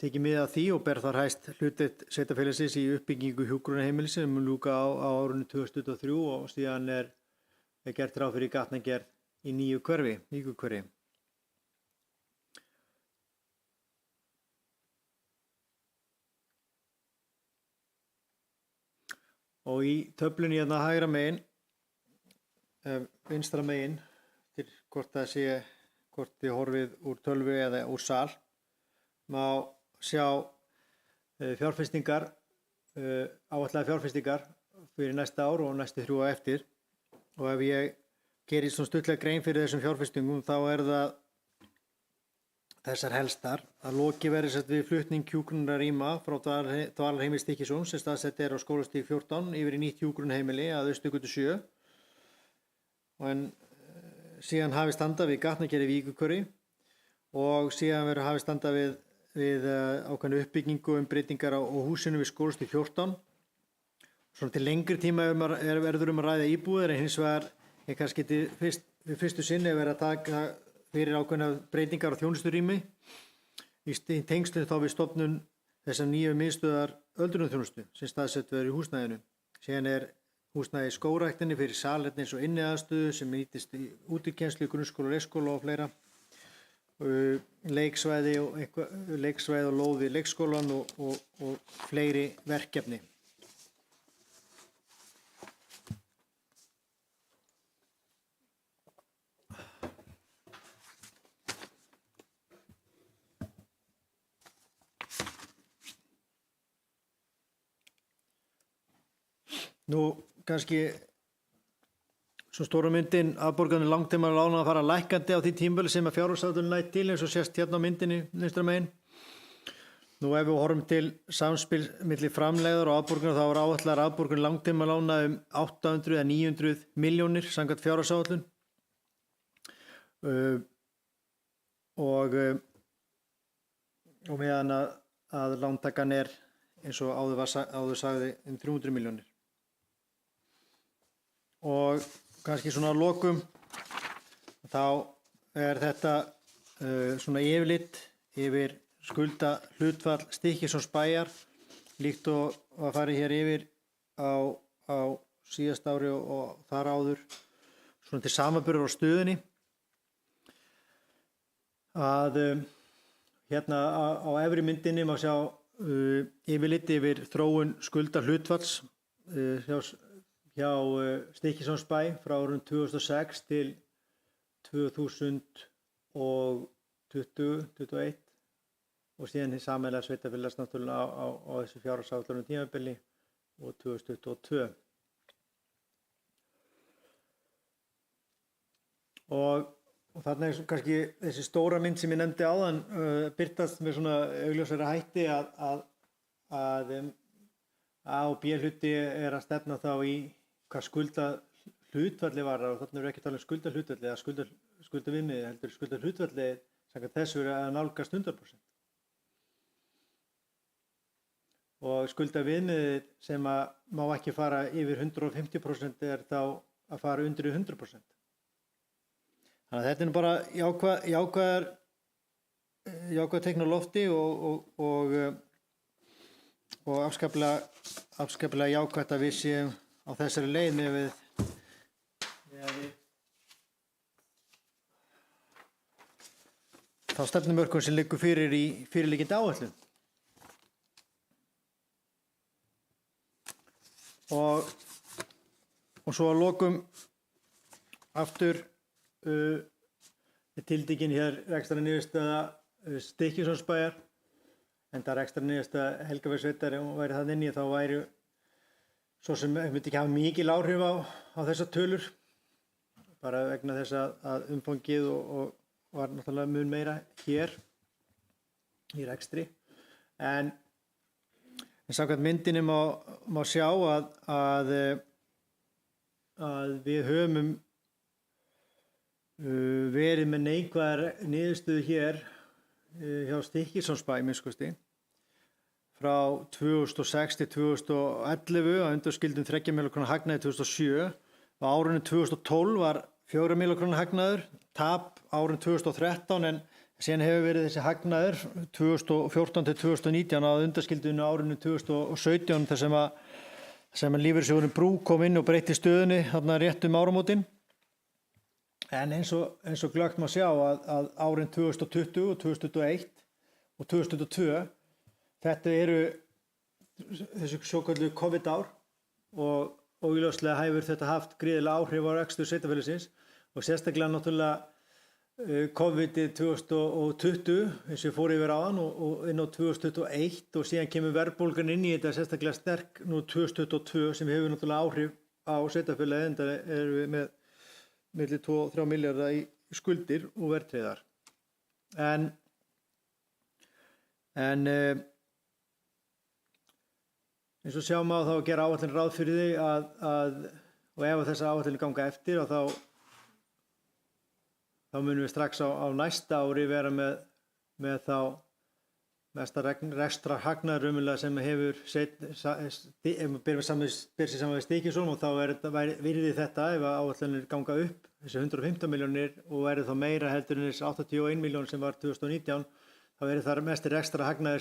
tekið mið af því og ber þar hæst hlutdeild sveitarfélagsins í uppbyggingu hjúkrunarheimilis sem mun ljúka á árinu 2023 og síðan er gert ráð fyrir gatnagerð í nýju hverfi. Og í töflunni hérna hægra megin, vinstra megin, til hvort það sé hvort þið horfið úr tölvu eða úr sal, má sjá fjárfestingar, áætlaðar fjárfestingar fyrir næsta ár og næstu 3 á eftir. Og ef ég gerir svona stuttlega grein fyrir þessum fjárfestingum þá það þessar helstar að lokið verði sett við flutning hjúkrunarrýma frá dvalarheimili Stykkishólms sem staðsett á skólastíg 14 yfir í nýtt hjúkrunarheimili að Austurgötu 7 og síðan hafið standa við gatnagerð í Víkurhverfi og síðan verður hafið standa við ákveðna uppbyggingu breytingar á húsinu við skólastíg 14. Svona til lengri tíma verður að ræða íbúðir en hins vegar kannski við fyrstu sinni verið að taka fyrir ákveðna breytingar á þjónusturými í tengslum þá við stofnun þessar nýju miðstöðvar öldrunarþjónustu sem staðsett verður í húsnæðinu. Síðan húsnæði í skógræktinni fyrir salerni eins og inniaðstöðu sem nýtist í útikennslu, grunnskóla, leikskóla og fleira. Leiksvæði og lóð við leikskólan og fleiri verkefni. Nú kannski svo stóra myndin afborganir langtímalána að fara lækkandi á því tímabili sem að fjárhagsáætlunin nær til eins og sést hérna á myndinni vinstra megin. Nú ef við horfum til samspil milli framlegðar og afborgunar þá áætlaðar afborganir langtímalána 800 eða 900 milljónir samkvæmt fjárhagsáætlun. Og meðan að lántakan eins og áður sagði 300 milljónir. Og kannski svona að lokum þá þetta svona yfirlit yfir skulda hlutfall Stykkishólmsbæjar líkt og að fara hér yfir á síðast ári og þar áður svona til samanburðar á stöðunni að hérna á efri myndinni má sjá yfirlit yfir þróun skulda hlutfalls hjá Stykkishólmsbæ frá árunum 2006 til 2020-21 og síðan hið sameiginlega sveitarfélags náttúrulega á þessu fjárhagsáætlunum tímabili og 2022. Og þarna kannski þessi stóra mynd sem ég nefndi áðan birtast með svona augljósari hætti að A og B hluti að stefna þá í hvað skulda hlutfalli var og þarna ekki tala skulda hlutfalli eða skulda viðmiði heldur skulda hlutfalli samkvæmt þessu að nálgast 100%. Og skulda viðmiði sem má ekki fara yfir 150% þá að fara undir 100%. Þannig að þetta bara jákvæð teikn á lofti og afskaplega jákvætt að við séum á þessari leið með þá stefnumörkun sem liggur fyrir í fyrirliggjandi áætlun. Og svo að lokum aftur tiltekin hér rekstrarniðurstaða Stykkishólmsbæjar enda rekstrarniðurstaða Helgafellssveitar ef hún væri þarna inni þá væri svo sem myndi ekki hafa mikil áhrif á þessar tölur bara vegna þess að umfangið og var náttúrulega mun meira hér í rekstri en samkvæmt myndinni má sjá að við höfum verið með neikvæðar niðurstöðu hér hjá Stykkishólmsbæ minnskosti frá 2006 til 2011 að undanskildum 3 milljóna króna hagnaði 2007 og árinu 2012 var 4 milljóna króna hagnaður, tap árinu 2013 en síðan hefur verið þessi hagnaður 2014 til 2019 að undanskildinu árinu 2017 þar sem að lífeyrissjóðurinn Brú kom inn og breytti stöðunni þarna rétt áramótin. En eins og glöggt má sjá að árin 2020 og 2021 og 2022 þetta eru þessu svokölluðu COVID-ár og augljóslega hefur þetta haft gríðarlega áhrif á rekstur sveitarfélagsins og sérstaklega náttúrulega COVID-ið 2020 eins og ég fór yfir áðan og inn á 2021 og síðan kemur verðbólgan inn í þetta sérstaklega sterk nú 2022 sem hefur náttúrulega áhrif á sveitarfélagið enda erum við með milli 2-3 milljarða í skuldir og verðtryggðar. En eins og sjá má þá gera áætlun ráð fyrir því að og ef þessar áætlunir ganga eftir og þá munum við strax á næsta ári vera með þá mesta rekstrarhagnaður raunverulega sem hefur ef maður ber sig saman við Stykkishólm og þá virði þetta ef áætlunir ganga upp þessi 115 milljónir og verði þá meira heldur en þessi 81 milljón sem var 2019 þá verði þar mesti rekstrarhagnaður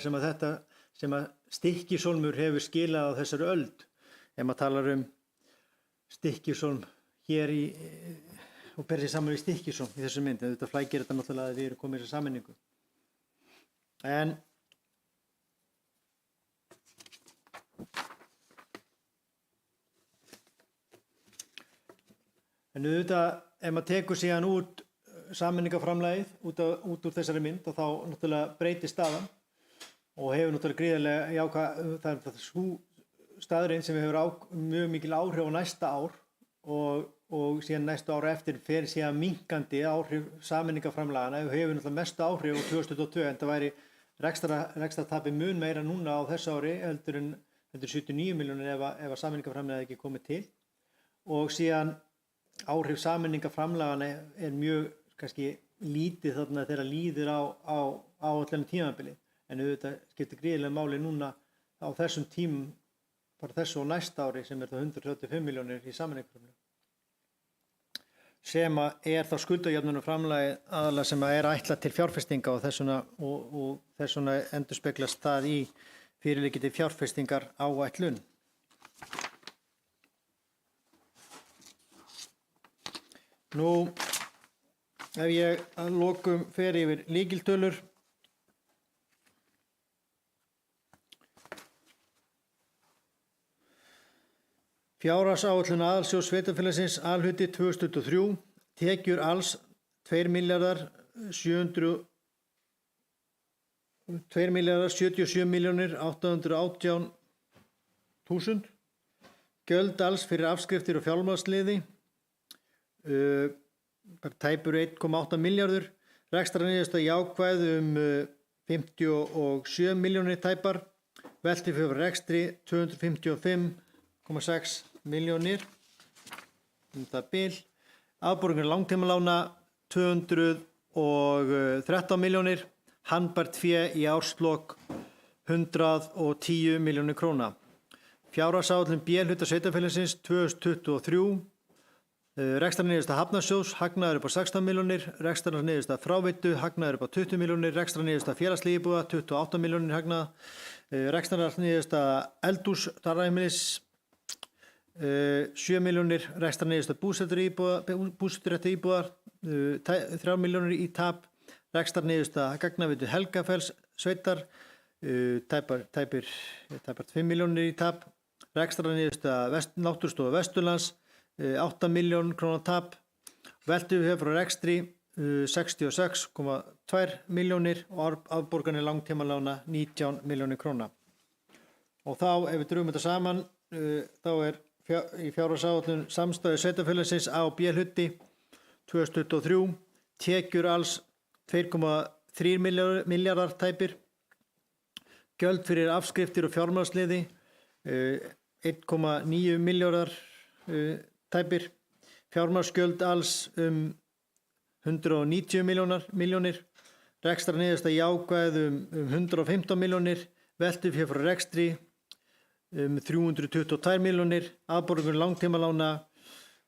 sem að Stykkishólmur hefur skilað á þessari öld ef maður talar Stykkishólm hér og ber sig saman við Stykkishólm í þessu mynd. Þetta flækir þetta náttúrulega að við erum komin í þessa sammenningu. En auðvitað ef maður tekur síðan út sameiningaframlagið út úr þessari mynd og þá náttúrulega breytist staðan og hefur náttúrulega gríðarlega það er sú staðurinn sem hefur mjög mikil áhrif á næsta ár og síðan næsta ára eftir fer síðan minnkandi áhrif sameiningaframlagana hefur náttúrulega mestu áhrif á 2022 en það væri rekstrartapi mun meira núna á þessu ári heldur 79 milljónir ef sameiningaframlagið ekki komið til og síðan áhrif sameiningaframlagana er mjög kannski lítið þarna þegar líður á áætlunum tímabili en auðvitað skiptir gríðarlega máli núna á þessum tímum bara þessu og næsta ári sem þá 135 milljónir í sameiningaframlagi sem er þá skuldajöfnunarframlagið aðalega sem er ætlað til fjárfestinga og þess vegna endurspeglast það í fyrirliggjandi fjárfestingar áætlun. Nú ef ég að lokum fer yfir lykiltölur Fjárhagsáætlun aðalsjóðs sveitarfélagsins alhluti 2023 tekjur alls 2.077.818.000 gjöld alls fyrir afskriftir og fjármagnsliði tæpur 1,8 milljarður rekstrarniðurstaða jákvæð 57 milljónir tæpar velti fyrir rekstri 255,6 milljónir það bil afborganir langtímalána 213 milljónir handbært fé í árslok 110 milljónir króna fjárhagsáætlun B-hluta sveitarfélagsins 2023 rekstrarniðurstaða Hafnarsjóðs hagnaður upp á 16 milljónir rekstrarniðurstaða fráveitu hagnaður upp á 20 milljónir rekstrarniðurstaða félagslega íbúða 28 milljónir hagnað rekstrarniðurstaða eldhús þarheimilis 7 milljónir rekstrarniðurstaða búseturétta íbúðar 3 milljónir í tap rekstrarniðurstaða gagnaveitu Helgafells sveitar tæpar 5 milljónir í tap rekstrarniðurstaða Náttúrustofu Vesturlands 8 milljón króna tap veltufé frá rekstri 66,2 milljónir og afborganir langtímalána 19 milljónir króna og þá ef við drögum þetta saman þá í fjárhagsáætlun samstæðu sveitarfélagsins A og B hluti 2023 tekjur alls 2,3 milljarðar tæpir gjöld fyrir afskriftir og fjármagnsliði 1,9 milljarðar tæpir fjármagnsgjöld alls 190 milljónir rekstrarniðurstaða jákvæð 115 milljónir veltufé frá rekstri 322 milljónir afborganir langtímalána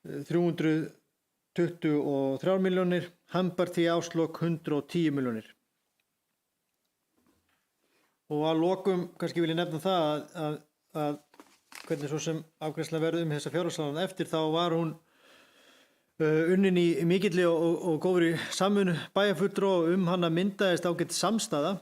323 milljónir handbært fé í árslok 110 milljónir og að lokum kannski vil ég nefna það að hvernig svo sem afgreiðslan verður þessa fjárhagsáætlun eftir þá var hún unnin í mikilli og góðri samvinnu bæjarfulltrúa og hana myndaðist ágætis samstaða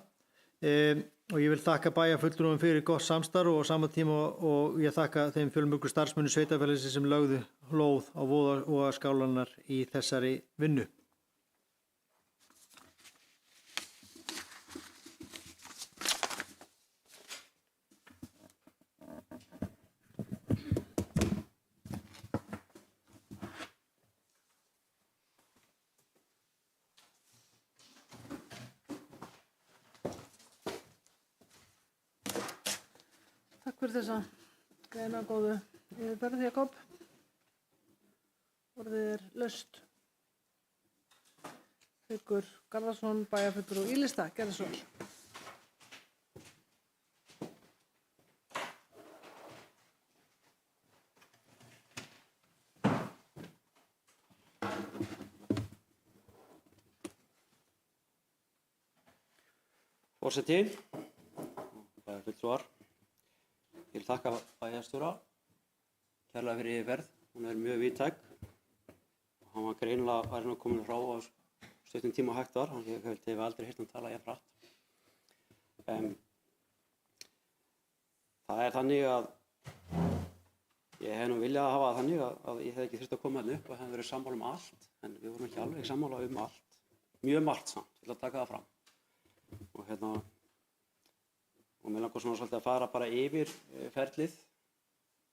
og ég vil þakka bæjarfulltrúum fyrir gott samstarf og á sama tíma og ég þakka þeim fjölmörgu starfsmönnum sveitarfélagsins sem lögðu lóð á vogarskálarnar í þessari vinnu. fyrir þessa greina góðu yfirferð, Jakob. Orðið er laust. Haukur Garðarsson, bæjarfulltrúi og Ýlista, gerðu svo vel. Forseti, bæjarfulltrúar, ég vil þakka bæjarstjóra kærlega fyrir yfirferð. Hún er mjög víðtæk. Hann var greinilega væri nú komin frá á stuttum tíma hægt var. Ég hef aldrei heyrt hann tala jafn hratt. Það er þannig að ég hef nú viljað að hafa það þannig að ég hef ekki þurft að koma hérna upp og hef verið sammála um allt, en við vorum ekki alveg sammála um allt. Mjög margt samt, ég ætla að taka það fram. Og mér langar svona svolítið að fara bara yfir ferlið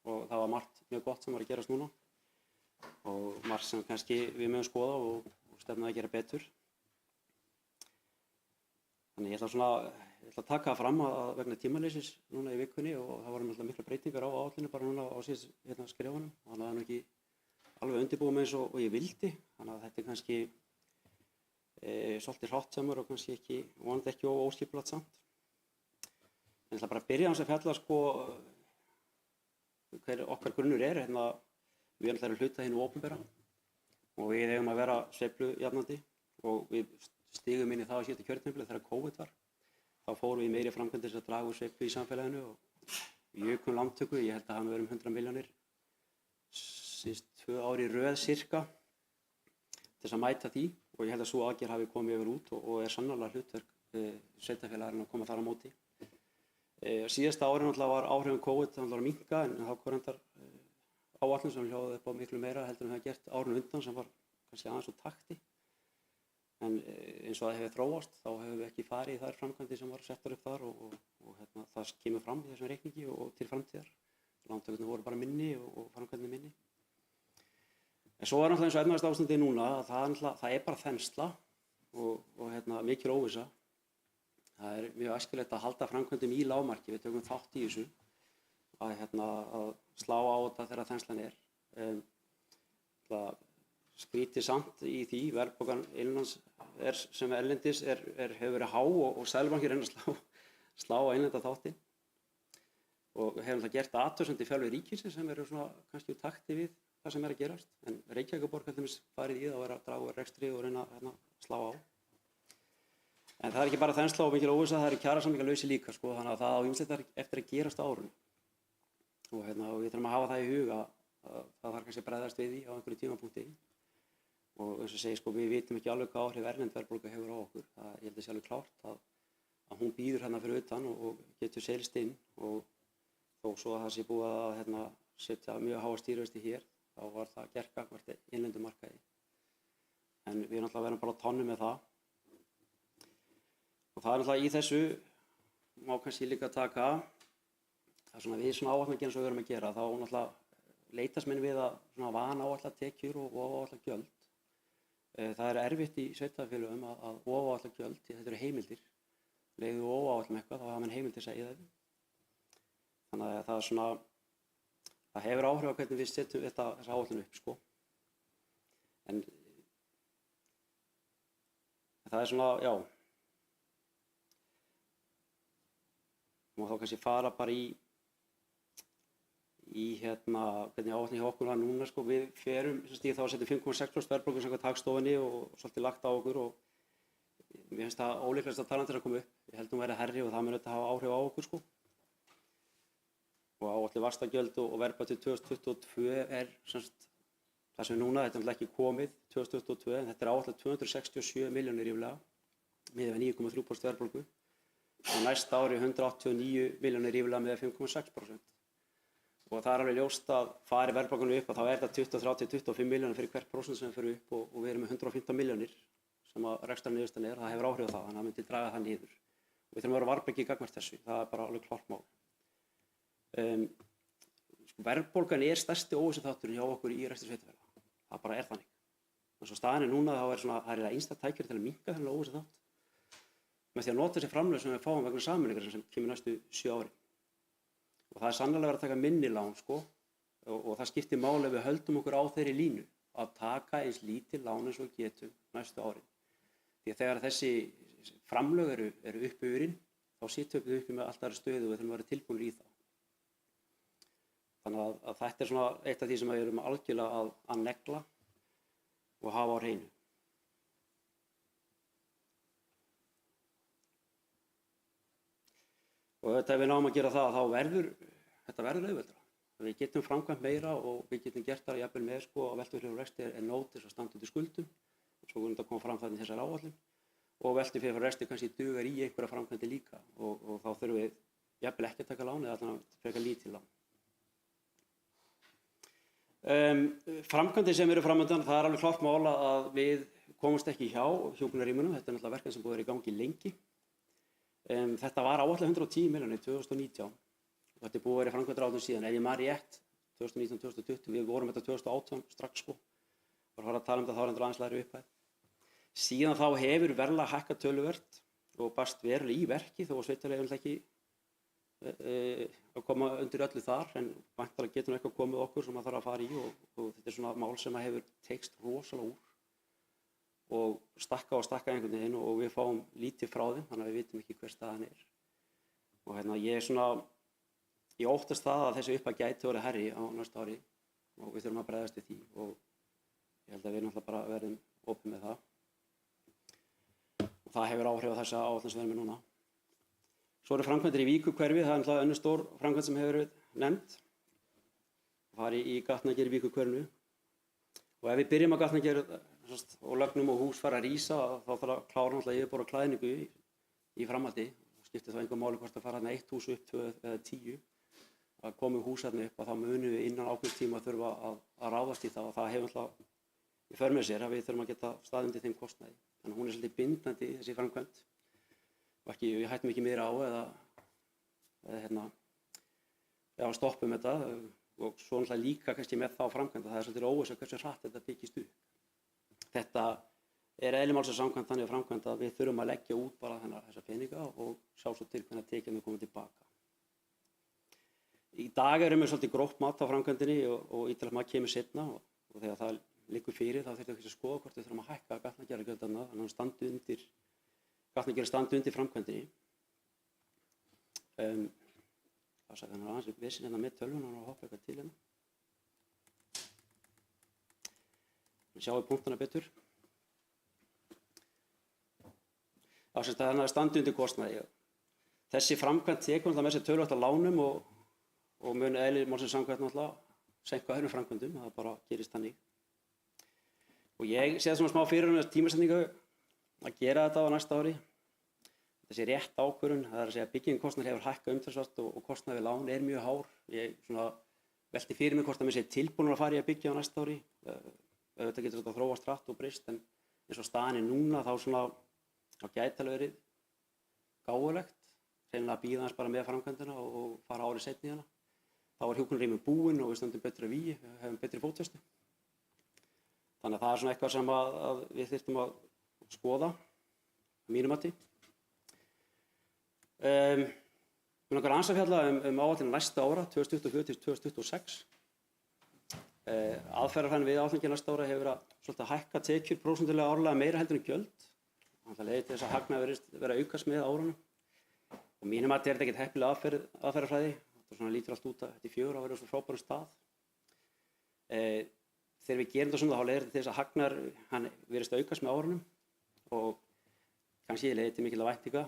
og það var margt mjög gott sem var að gerast núna og margt sem kannski við mögum skoða og stefna að gera betur. Þannig ég ætla að taka það fram að vegna tímaleysis núna í vikunni og það voru náttúrulega mikla breytingar á áætlunni bara núna á síðast skrifunum. Þannig að það er nú ekki alveg undirbúið með eins og ég vildi, þannig að þetta er kannski svolítið hrattsamur og kannski ekki, vonandi ekki óskipulagt samt. En ég ætla bara að byrja hans að fjalla hver okkar grunnur er. Við erum hluta hinu opinbera og við eigum að vera sveiflujafnandi og við stigum inn í það á síðasta kjörtímabili þegar COVID var. Þá fórum við meiri framkvæmdir til að draga úr sveiflu í samfélaginu og við jukum lántöku. Ég held að það hafi verið 100 milljónir síðust 2 ár í röð sirka til þess að mæta því og ég held að sú aðgerð hafi komið yfir út og er sannarlega hlutverk sveitarfélagarinn að koma þar á móti. Síðasta árið náttúrulega var áhrifin COVID að minnka en þá kom reyndar áætlun sem hljóðaði upp á miklu meira heldur en það gert árinu undan sem var kannski aðeins úr takti. En eins og það hefur þróast þá hefur við ekki farið í þær framkvæmdir sem var settar upp þar og það kemur fram í þessum reikningi og til framtíðar. Lántökurnar voru bara minni og framkvæmdin minni. En svo er náttúrulega eins og efnahagsástandið núna að það er bara þensla og mikil óvissa. Það er mjög æskilegt að halda framkvæmdum í lágmarki, við tökum þátt í þessu, að slá á þetta þegar þenslan er. Skrítið samt í því, verðbólgan innanlands sem erlendis hefur verið há og Seðlabankinn reynir að slá á innlenda þáttinn. Og hefur það gert athugasemd í fjárlögum ríkisins sem eru svona kannski úr takti við það sem er að gerast. En Reykjavíkurborg hefði farið í það og er að draga úr rekstri og reyna að slá á. En það er ekki bara þensla og mikil óvissa, það eru kjarasamningalausi líka, þannig að það á ýmislegt eftir að gerast á árinu. Og við þurfum að hafa það í huga að það þarf kannski að bregðast við því á einhverju tímapunkti. Og eins og segi, við vitum ekki alveg hvað áhrif erlend verðbólga hefur á okkur. Ég held að sé alveg klárt að hún býður hérna fyrir utan og getur seilst inn og þó svo að það sé búið að setja mjög háa stýrivexti hér, þá var það gert gagnvart innlendum markaði. En við náttúrulega verðum bara á tánni með það. Og það er náttúrulega í þessu, má kannski líka taka, það við áætlunargerð eins og við erum að gera, þá náttúrulega leitast menn við að vanáætla tekjur og ofaáætla gjöld. Það er erfitt í sveitarfélögum að ofaáætla gjöld, því þetta eru heimildir. Leiðum við ofaáætlum eitthvað, þá hafa menn heimildir að segja þeim. Þannig að það hefur áhrif á hvernig við setjum þessa áætlun upp, En það er má þá kannski fara bara í hvernig áætlun hjá okkur var núna, Við ferum þá að setja 5,6% verðbólgu samkvæmt Hagstofunni og svolítið lagt á okkur og mér finnst það ólíklegast að talan til að koma upp. Ég held hún verði hærri og það mun auðvitað hafa áhrif á okkur, Og áætluð vaxtagjöld og verðbætur 2022 er það sem núna, þetta er ekki komið 2022, en þetta er áætluð 267 milljónir ríflega, miðað við 9,3% verðbólgu. Og næsta ári 189 milljónir ríflega með 5,6%. Og það er alveg ljóst að fari verðbólgan upp og þá er þetta 23-25 milljónir fyrir hvert prósent sem fyrir upp og við erum með 115 milljónir sem að rekstrarniðurstaðan er. Það hefur áhrif á það, þannig að það myndi draga það niður. Og við þurfum að vera varbergi gagnvart þessu, það er bara alveg klárt mál. Verðbólgan er stærsti óvissuþátturinn hjá okkur í rekstri sveitarfélaga. Það bara er þannig. En svo staðan er núna þá það er einstakt tækifæri til að minnka þennan óvissuþátt með því að nota þessi framlög sem við fáum vegna sameiningar sem kemur næstu 7 árin. Og það sannarlega verið að taka minni lán sko og það skiptir máli ef við höldum okkur á þeirri línu að taka eins lítið lán eins og við getum næstu árin. Því að þegar þessi framlög eru uppurinn, þá sittum við uppi með alltaf stöðu og við þurfum að vera tilbúinir í það. Þannig að þetta er svona eitt af því sem við erum algjörlega að negla og hafa á hreinu. Og ef við náum að gera það, þá verður auðveldara. Við getum framkvæmt meira og við getum gert það jafnvel með sko að veltufélagur rekstri er nóg til að standa undir skuldum. Svo vorum þetta að koma fram þarna í þessari áætlun. Og veltufélagur rekstri kannski dugar í einhverja framkvæmdi líka og þá þurfum við jafnvel ekki að taka lán eða allavega frekar lítið lán. Framkvæmdir sem eru framundan, það er alveg klárt mál að við komumst ekki hjá hjúkrunarrýmunum. Þetta er náttúrulega verkefni sem búið að vera í gangi lengi. Þetta var áætlað 110 milljónir 2019. Þetta er búið að vera framkvæmdaráætlun síðan. Ef ég man rétt, 2019-2020, við vorum þetta 2018 strax sko. Bara fara að tala það þá er endur aðeins lægri upphæð. Síðan þá hefur verðlag hækkað töluvert og barst verulega í verki þó að sveitarfélögin vil ekki að koma undir öllu þar en væntanlega getur eitthvað komið okkur sem maður þarf að fara í og þetta er svona mál sem hefur teikst rosalega úr og stakka einhvern veginn og við fáum lítið frá þeim þannig að við vitum ekki hver staðan er. Og ég óttast það að þessi upphæð gæti orðið hærri á næsta ári og við þurfum að bregðast við því og ég held að við náttúrulega bara verðum opin með það. Og það hefur áhrif á þessa áætlun sem við erum með núna. Svo eru framkvæmdir í Víkurhverfi, það er náttúrulega önnur stór framkvæmd sem hefur verið nefnd. Það er í Gatnagerði í Víkurhverfinu. Og ef við byrjum á Gatnagerði og lögnum og hús fara að rísa þá þarf að klára náttúrulega yfirbor og klæðningu í framhaldi og skiptir þá einhver máli hvort að fara þarna 1 hús upp, 2 eða 10. Að koma hús þarna upp og þá munum við innan ákveðins tíma að þurfa að ráðast í það og það hefur náttúrulega í för með sér að við þurfum að geta staðið undir þeim kostnaði. Þannig að hún er svolítið bindandi þessi framkvæmd og við hættum ekki meira á eða stoppum þetta og svo náttúrulega líka kannski með þá framkvæmd það er svolítið óvissa hversu hratt þetta byggist upp. Þetta er eðli málsins samkvæmt þannig að framkvæmd að við þurfum að leggja út bara þessa peninga og sjá svo til hvernig tekjum við komum tilbaka. Í dag erum við svolítið gróft mat á framkvæmdinni og ítalegt maður kemur seinna og þegar það liggur fyrir þá þurfum við að skoða hvort við þurfum að hækka gatnagerðargjöldana þannig að gatnagerðir standi undir framkvæmdinni. Það sagði hann aðeins vissin hérna með tölvuna og hoppa eitthvað til hérna. Við sjáum punktana betur. Þannig að það standi undir kostnaði. Þessi framkvæmd tekur náttúrulega með sér töluvert af lánum og mun eðli málsins samkvæmt náttúrulega seinka öðrum framkvæmdum, það bara gerist þannig. Og ég sé það svona smá fyrir um tímasetningu að gera þetta á næsta ári. Þessi rétt ákvörðun, það er að segja byggingarkostnaður hefur hækkað umtalsvert og kostnaður við lán er mjög hár. Ég svona velti fyrir mig hvort að mér sé tilbúnir að fara í að byggja á næsta ári. Þetta getur þetta þróast hratt og breyst en eins og staðan er núna þá svona á gæti alveg verið gáfulegt. Hreinlega að bíða aðeins bara með framkvæmdina og fara árið seinna í hana. Þá er hjúkrunarrými búin og við stöndum betur að vígi, við hefum betri fótfestu. Þannig að það er svona eitthvað sem að við þyrftum að skoða, að mínu mati. Við langar aðeins að fjalla áætlun næsta ára, 2024-2026. Aðferðarfræðin við áætlun næsta ára hefur að hækka tekjur prósentulega árlega meira heldur en gjöld. Það leiðir til þess að hagnaður vera að aukast með árunum. Og mínu mati er þetta ekkert heppileg aðferðarfræði. Þetta lítur allt út að þetta í 4 ár verður á svo frábærum stað. Þegar við gerum þetta svona þá leiðir þetta til þess að hagnaður hann virðist aukast með árunum og kannski leiðir til mikilvæg væntinga.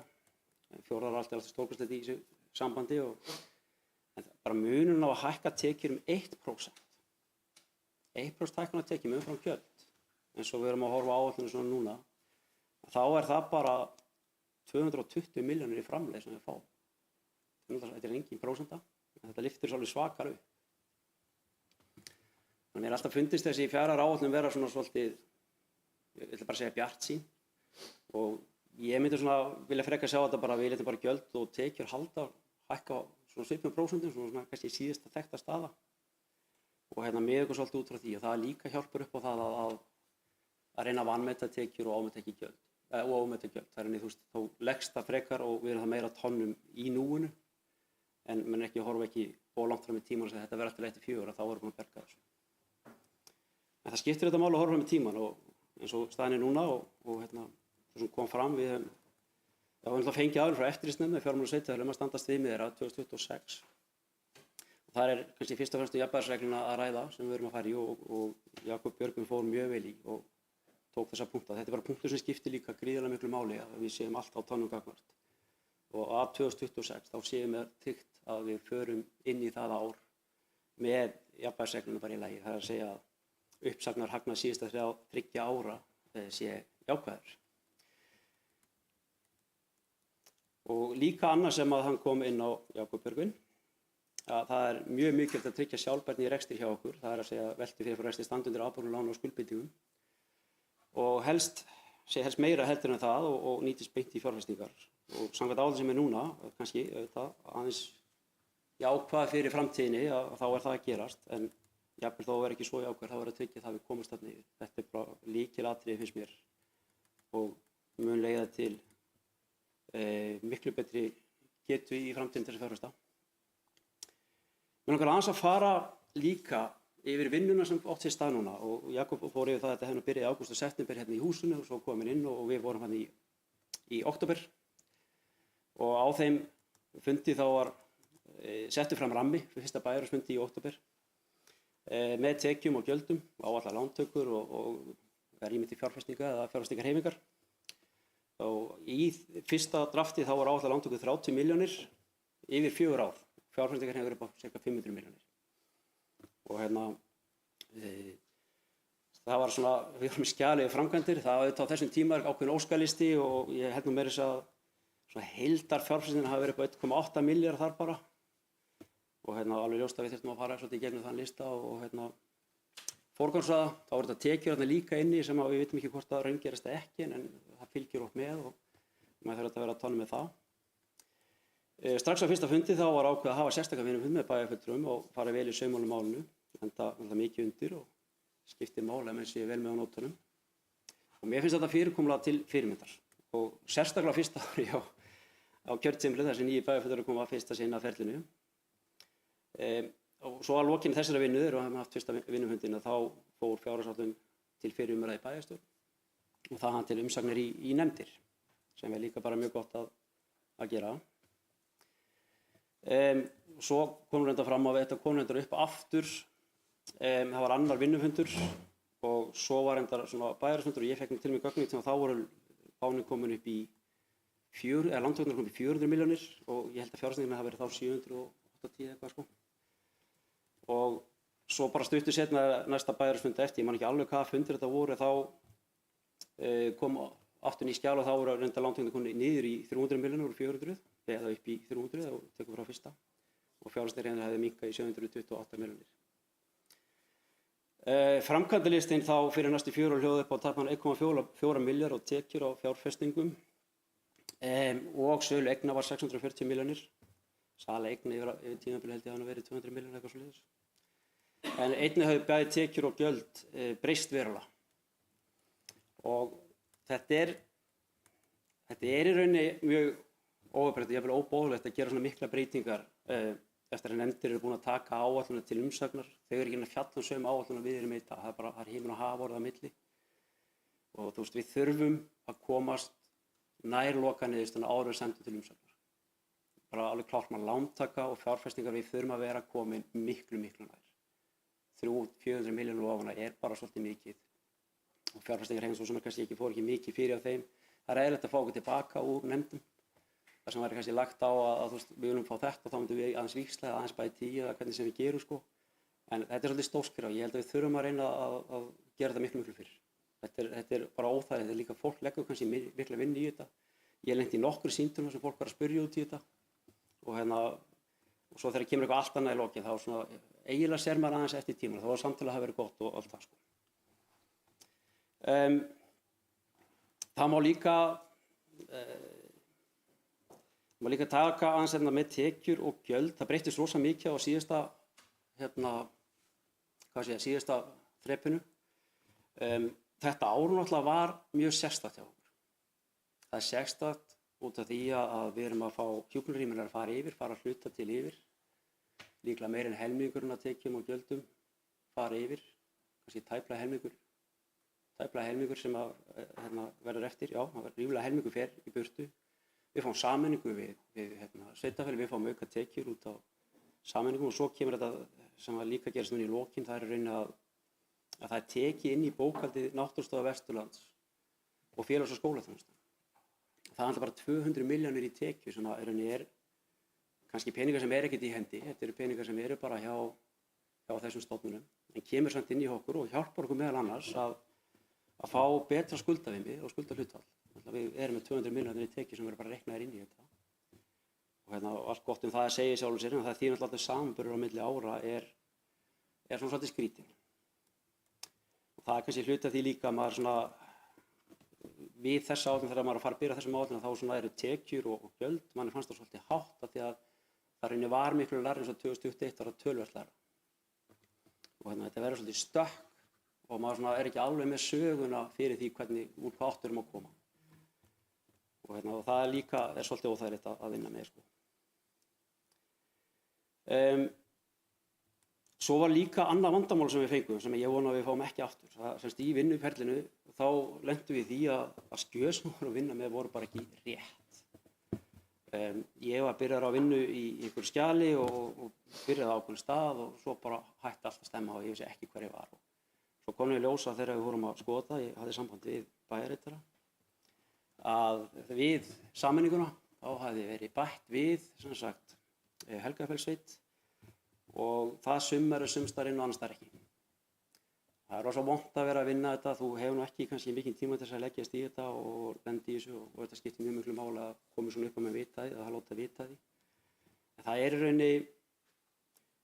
4 ár er alltaf stórkostlegt í þessu sambandi en bara munurinn á að hækka tekjur 1%. 1% hækkun á tekjum umfram gjöld eins og við erum að horfa á áætlunum svona núna. Þá er það bara 220 milljónir í framleið sem við fáum. Þetta er engin prósenta, en þetta lyftir svolítið svakar upp. Þannig er alltaf fundist þessi 4 ára áætlun vera svona svolítið, ég ætla bara að segja bjartsýn. Og ég myndi svona vilja frekar sjá þetta bara, við letum bara gjöld og tekjur halda, hækka svona 17%, svona kannski síðasta þekkta staða. Og með okkur svolítið út frá því og það líka hjálpar upp á það að reyna að vanmeta tekjur og ámeta ekki gjöld. Og ámeta gjöld. Það er þá leggst það frekar og við erum það meira tonnum í núinu en menn horfa ekki of langt fram í tímann og segja þetta verður alltaf eftir 4 og þá erum við búin að berga þessu. En það skiptir þetta máli að horfa fram í tímann og eins og staðan er núna og svo sem kom fram við höfum fengið aðeins frá eftirlitsnefnd með fjármál og sveitarfélögum að standast við þeirra 2026. Og það er kannski fyrst og fremst jafnvægisregluna að ræða sem við erum að fara í og Jakob Björgvin fór mjög vel í og tók þessa punkta. Þetta er bara punktur sem skiptir líka gríðarlega miklu máli að við séum allt á tánum gagnvart. Og af 2026 þá séum við tryggt að við förum inn í það ár með jafnvægisregluna bara í lagi. Það er að segja að uppsagnar hagnað síðasta 3 ára sé jákvæður. Og líka annað sem að hann kom inn á Jakob Björgvin, að það er mjög mikilvægt að tryggja sjálfbærni í rekstri hjá okkur. Það er að segja veltu fyrir rekstri standa undir afborgun lána og skuldbindingum og helst meira heldur en það og nýtist beint í fjárfestingar. Og samkvæmt áður sem er núna, kannski aðeins jákvæð fyrir framtíðinni að þá er það að gerast, en jafnvel þó er ekki svo jákvæð, þá er að tryggja það við komast þarna yfir. Þetta er bara lykilatriði finnst mér og mun leiða til miklu betri getu í framtíðin til þess að fjárfesta. Mér langar aðeins að fara líka yfir vinnuna sem átt sér stað núna og Jakob fór yfir það að þetta hefði byrjað í ágúst og september hérna í húsinu og svo kom hann inn og við vorum hann í október og á þeim fundi þá var settur fram rammi fyrir fyrsta bæjarráðsfundi í október með tekjum og gjöldum á allar lántökur og rými til fjárfestinga eða fjárfestingarhreyfingar. Og í fyrsta drafti þá var áætlað lántöku 30 milljónir yfir 4 ár. Fjárfestingarhreyfingar upp á ca. 500 milljónir. Og það var svona, við vorum í skjalið framkvæmdir, það var á þessum tíma ákveðin óskalisti og ég held nú meira þess að svona heildar fjárfestingin hafi verið upp á 1,8 milljarðar þar bara. Og alveg ljóst að við þurftum að fara svolítið í gegnum þann lista og forgangsraða, þá voru þetta tekjur líka inni sem við vitum ekki hvort það raungerist ekki en það fylgir oft með og maður þarf að vera að tala með það. Strax á fyrsta fundi þá var ákveðið að hafa sérstaka vinnufund með bæjarfulltrúum og fara vel í saumálum málinu, enda mikið undir og skiptir máli að menn sé vel með á nótunum. Og mér finnst þetta fyrirkomulag til fyrirmyndar og sérstaklega fyrsta ári á kjörtímabilið þar sem nýju bæjarfulltrúar koma fyrsta sinn að ferlinu. Og svo að lokinni þessari vinnu þegar við höfum haft fyrsta vinnufundina þá fór fjárhagsáætlun til fyrir umræðu í bæjarstjórn og það hann til umsagnir í nefndir sem er líka bara mjög gott að gera. Svo kom reyndar fram á þetta kom reyndar upp aftur, það var annar vinnufundur og svo var reyndar svona bæjarfundur og ég fekk til mig gögn í tíma þá voru lánin komin upp í lántökurnar komin upp í 400 milljónir og ég held að fjárfestingarnar hafi verið þá 780 eitthvað sko. Og svo bara stuttu setna næsta bæjarfund eftir, ég man ekki alveg hvaða fundir þetta voru, þá kom aftur í skjal og þá voru reyndar lántökurnar komin niður í 300 milljónir úr 400 eða upp í 300 og tekum frá fyrsta og fjárfestingarnar hefði minnkað í 728 milljónir. Framkvæmdalistinn þá fyrir næstu 4 ár hljóðaði upp á tæpan 1,4 milljarð og tekjur á fjárfestingum og sölu eigna var 640 milljónir. Sala eigna yfir tímabili held ég að hann verið 200 milljónir eitthvað svoleiðis. En einnig hafði bæði tekjur og gjöld breyst verulega. Og þetta er í rauninni mjög óbreytt, jafnvel óboðlegt að gera svona mikla breytingar eftir að nefndir eru búin að taka áætlunina til umsagnar. Þau eru ekki að fjalla sömu áætlunina við erum í þetta, það er himinn og haf orðið á milli. Og þú veist, við þurfum að komast nær lokaniðurstöðuna áður en sendum til umsagnar. Bara alveg klárt með lántaka og fjárfestingar við þurfum að vera komin miklu nær. 300-400 milljónir ofan er bara svolítið mikið og fjárfestingar hegðum svo sem kannski fór ekki mikið fyrir á þeim. Það er eðlilegt að fá okkur tilbaka úr nefndum. Það sem væri kannski lagt á að þú veist, við viljum fá þetta og þá myndum við aðeins víxla eða aðeins bæti í eða hvernig sem við gerum sko. En þetta er svolítið stórskref. Ég held að við þurfum að reyna að gera þetta miklu fyrr. Þetta er bara óþægilegt. Þetta er líka fólk leggur kannski mikla vinnu í þetta. Ég lenti í nokkru símtölum sem fólk var að spyrja út í þetta og svo þegar kemur eitthvað allt annað í lokin þá svona eiginlega sér maður aðeins eftir tíma. Það var samtalið að hafa verið gott og allt það sko. Það má líka taka aðeins með tekjur og gjöld. Það breyttist rosa mikið á síðasta síðasta þrepinu. Þetta ár náttúrulega var mjög sérstakt hjá okkur. Það er sérstakt út af því að við erum að fá hjúkrunarrýmin að fara að hluta til yfir. Líklega meira en helmingurinn að tekjum og gjöldum fara yfir, kannski tæplega helmingur sem að verður eftir, já, ríflega helmingur fer í burtu. Við fáum sameiningu við sveitarfélög, við fáum auka tekjur út á sameiningu og svo kemur þetta sem að líka gerast núna í lokin, það er í rauninni að það er tekið inn í bókhaldið Náttúrustofa Vesturlands og félags- og skólaþjónustu. Það handlar bara 200 milljónir í tekju sem að í rauninni er kannski peningar sem ekkert í hendi, þetta eru peningar sem eru bara hjá þessum stofnunum, en kemur samt inn í okkur og hjálpar okkur meðal annars að fá betra skuldaviðmið og skuldahlutfall. Við erum með 200 milljónir í tekju sem verður bara reiknaðir inn í þetta. Og allt gott það að segja sjálfur sér, en það þýðir alltaf samanburður á milli ára er svona svolítið skrítinn. Og það er kannski hluti af því líka að maður svona, við þessa áætlun þegar maður er að fara að byrja þessum áætlun þá svona eru tekjur og gjöld, manni fannst það svolítið hátt af því að það rauninni var miklu lægra eins og 2021 var það töluvert lægra. Og þetta verður svolítið stökk og maður svona ekki alveg með söguna fyrir því úr hvað áttur að koma. Og það líka svolítið óþægilegt að vinna með, sko. Svo var líka annað vandamál sem við fengum sem ég vona að við fáum ekki aftur. Semst í vinnuferlinu þá lentum við því að skjöl sem voru að vinna með voru bara ekki rétt. Ég var byrjaður á vinnu í einhverju skjali og byrjaði á ákveðnum stað og svo bara hætti allt að stemma og ég vissi ekki hver ég var. Svo komum við ljósa þegar við vorum að skoða það, ég hafði samband við bæjarritara, að við sameininguna þá hafði verið bætt við sem sagt Helgafellssveit og það sumar er sumstar inn og annars þar ekki. Það er rosa vont að vera að vinna þetta, þú hefur nú ekki kannski mikinn tíma til þess að leggjast í þetta og lenda í þessu og þetta skiptir mjög miklu máli að koma svona upp á með vita því, að láta vita því. En það er í rauninni,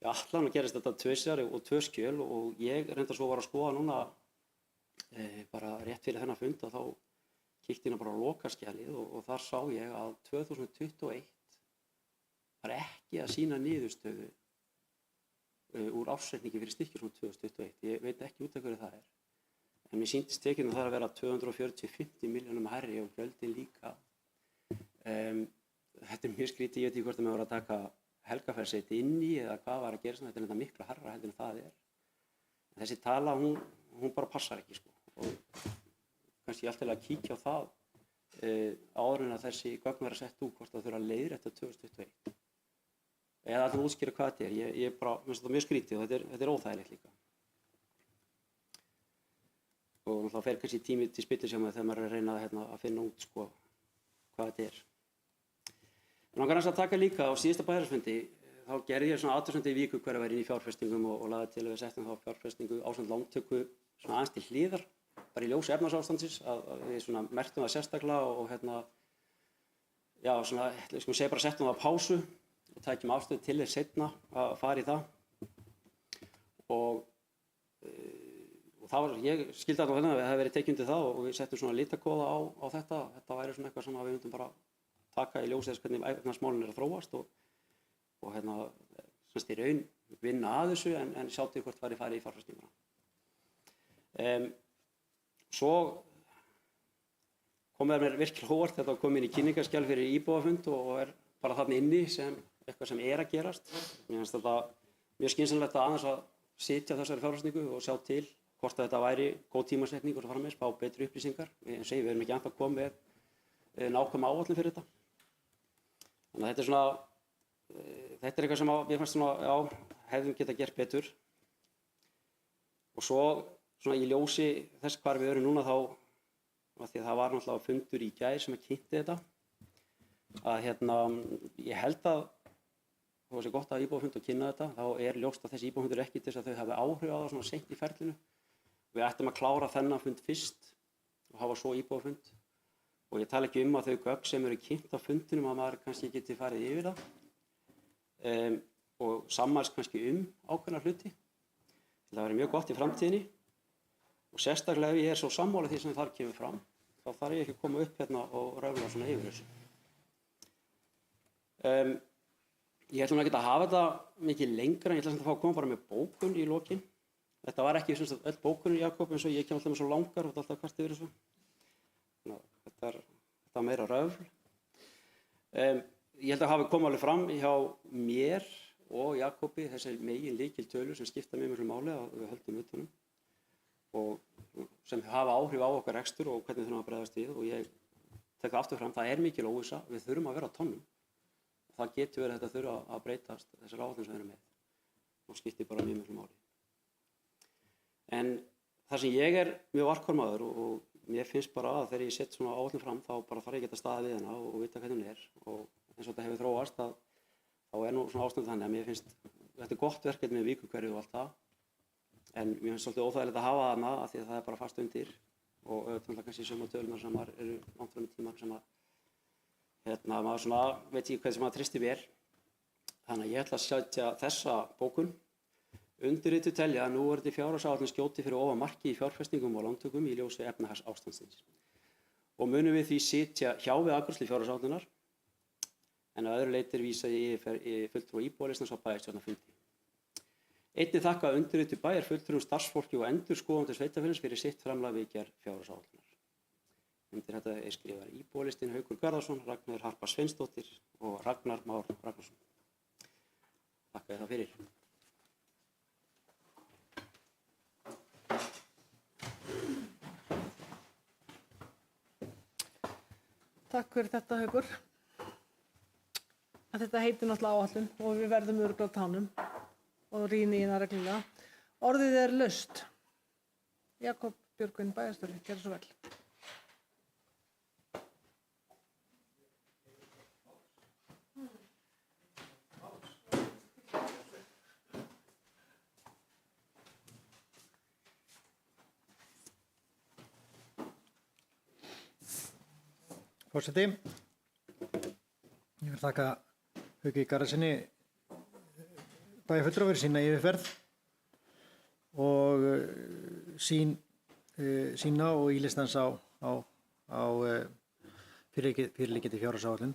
já, allan að gerast þetta tvisvar og 2 skjöl og ég reyndar svo var að skoða núna bara rétt fyrir þennan fund og þá kíkti hérna bara á lokaskjalið og þar sá ég að 2021 var ekki að sýna niðurstöðu úr ársreikningi fyrir Stykkishólm 2021. Ég veit ekki út af hverju það er. En mér sýndist tekjurnar þar að vera 240-50 milljónum hærri og gjöldin líka. Þetta er mjög skrítið, ég veit ekki hvort að maður var að taka Helgafellssveit inn í eða hvað var að gera svona, þetta er þetta miklu hærra heldur en það er. En þessi tala, hún bara passar ekki, sko. Og kannski alltaf að kíkja á það áður en að þessi gögn verða sett út hvort það þurfa að leiðrétta 2021. Eða alltaf útskýra hvað þetta er. Ég bara, mér finnst þetta mjög skrítið og þetta er óþægilegt líka. Og þá fer kannski tími til spillis hjá mig þegar maður er að reyna að finna út sko, hvað þetta er. En langar að taka líka á síðasta bæjarfundi, þá gerði ég svona athugasemd í viku hver að vera inn í fjárfestingum og lagði til að við settum þá fjárfestingu ásamt lántöku svona aðeins til hliðar, bara í ljósi efnahagsástandsins, að við svona merktum það sérstaklega og já, svona, sko segja bara settum það á pásu og tækjum afstöðu til þess seinna að fara í það. Og það var, ég skildi alltaf þannig að það hefði verið tekið undir það og við settum svona litakóða á þetta. Þetta væri svona eitthvað sem við myndum bara taka í ljósi þess hvernig efnahagsmálin er að þróast og semst í raun vinna að þessu en sjá til hvort væri farið í fjárfestinguna. Svo kom það mér virkilega óvart, þetta kom inn í kynningarskjal fyrir íbúafund og er bara þarna inni sem eitthvað sem er að gerast. Mér finnst þetta mjög skynsamlegt að aðeins að sitja þessari fjárfestingu og sjá til hvort þetta væri góð tímasetning og svo framvegis, fá betri upplýsingar. Við erum ekki ennþá komið með nákvæma áætlun fyrir þetta. Þannig að þetta er svona, þetta er eitthvað sem ég fannst svona, já, hefðum geta gert betur. Og svo svona í ljósi þess hvar við erum núna þá, af því að það var náttúrulega fundur í gær sem kynnti þetta, að ég held að þó sé gott að íbúafund og kynna þetta, þá er ljóst að þessi íbúafundur ekki til þess að þau hafi áhrif á það svona seint í ferlinu. Við ættum að klára þennan fund fyrst og hafa svo íbúafund. Og ég tala ekki að þau gögn sem eru kynnt á fundinum að maður kannski geti farið yfir það og sammælst kannski ákveðna hluti. Það verður mjög gott í framtíðinni og sérstaklega ef ég er svo sammála því sem þar kemur fram, þá þarf ég ekki að koma upp og röfla svona yfir þessu. Ég ætlum ekki að hafa þetta mikið lengra, ég ætla að fá að koma bara með bókun í lokin. Þetta var ekki öll bókunin Jakob eins og ég kem alltaf með svo langar og alltaf kvart yfir þessu. Þetta var meira röfl. Ég held að hafi komið alveg fram hjá mér og Jakobi þessi megin lykiltölur sem skipta mjög miklu máli að við höldum utanum og sem hafa áhrif á okkar rekstur og hvernig þurfum að bregðast við og ég tek það aftur fram, það er mikil óvissa, við þurfum að vera á tonnum. Það getur verið að þetta þurfa að breytast þessar áætlun sem við erum með og skiptir bara mjög miklu máli. En það sem ég er mjög varkármaður og mér finnst bara að þegar ég set svona áætlun fram þá bara þarf ég að geta staðið við hana og vita hvernig hún er og eins og þetta hefur þróast að þá er nú svona ástand þannig að mér finnst þetta er gott verkefni með Víkurhverfið og allt það en mér finnst svolítið óþægilegt að hafa hana af því að það er bara fast undir og auðvitað kannski sömu tölunar sem eru langt fram í tímann sem að maður svona veit ekki hvað sem maður tristir vel. Þannig að ég ætla að setja þessa bókun undirrituð telja að núverandi fjárhagsáætlun skjóti fyrir ofan marki í fjárfestingum og lántökum í ljósi efnahagsástandsins. Og munum við því sitja hjá við afgreiðslu fjárhagsáætlunar en að öðru leyti er vísað í fulltrúa íbúalistans á bæjarstjórnarfundi. Einnig þakka undirrituð bæjarfulltrúum, starfsfólki og endurskoðandi sveitarfélags fyrir sitt framlag við gerð fjárhagsáætlunar. Undir þetta er skrifað íbúalistinn Haukur Garðarsson, Ragnheiður Harpa Sveinsdóttir og Ragnar Már Ragnarsson. Þakka þér það fyrir. Takk fyrir þetta, Haukur. Þetta heitir náttúrulega áætlun og við verðum örugglega á tánum og rýni í hana reglulega. Orðið er laust. Jakob Björgvin bæjarstjóri, gerðu svo vel. Forseti, ég vil þakka Hauki Garðarsyni bæjarfulltrúa fyrir sína yfirferð og sína og ílistans á fyrirliggjandi fjárhagsáætlun.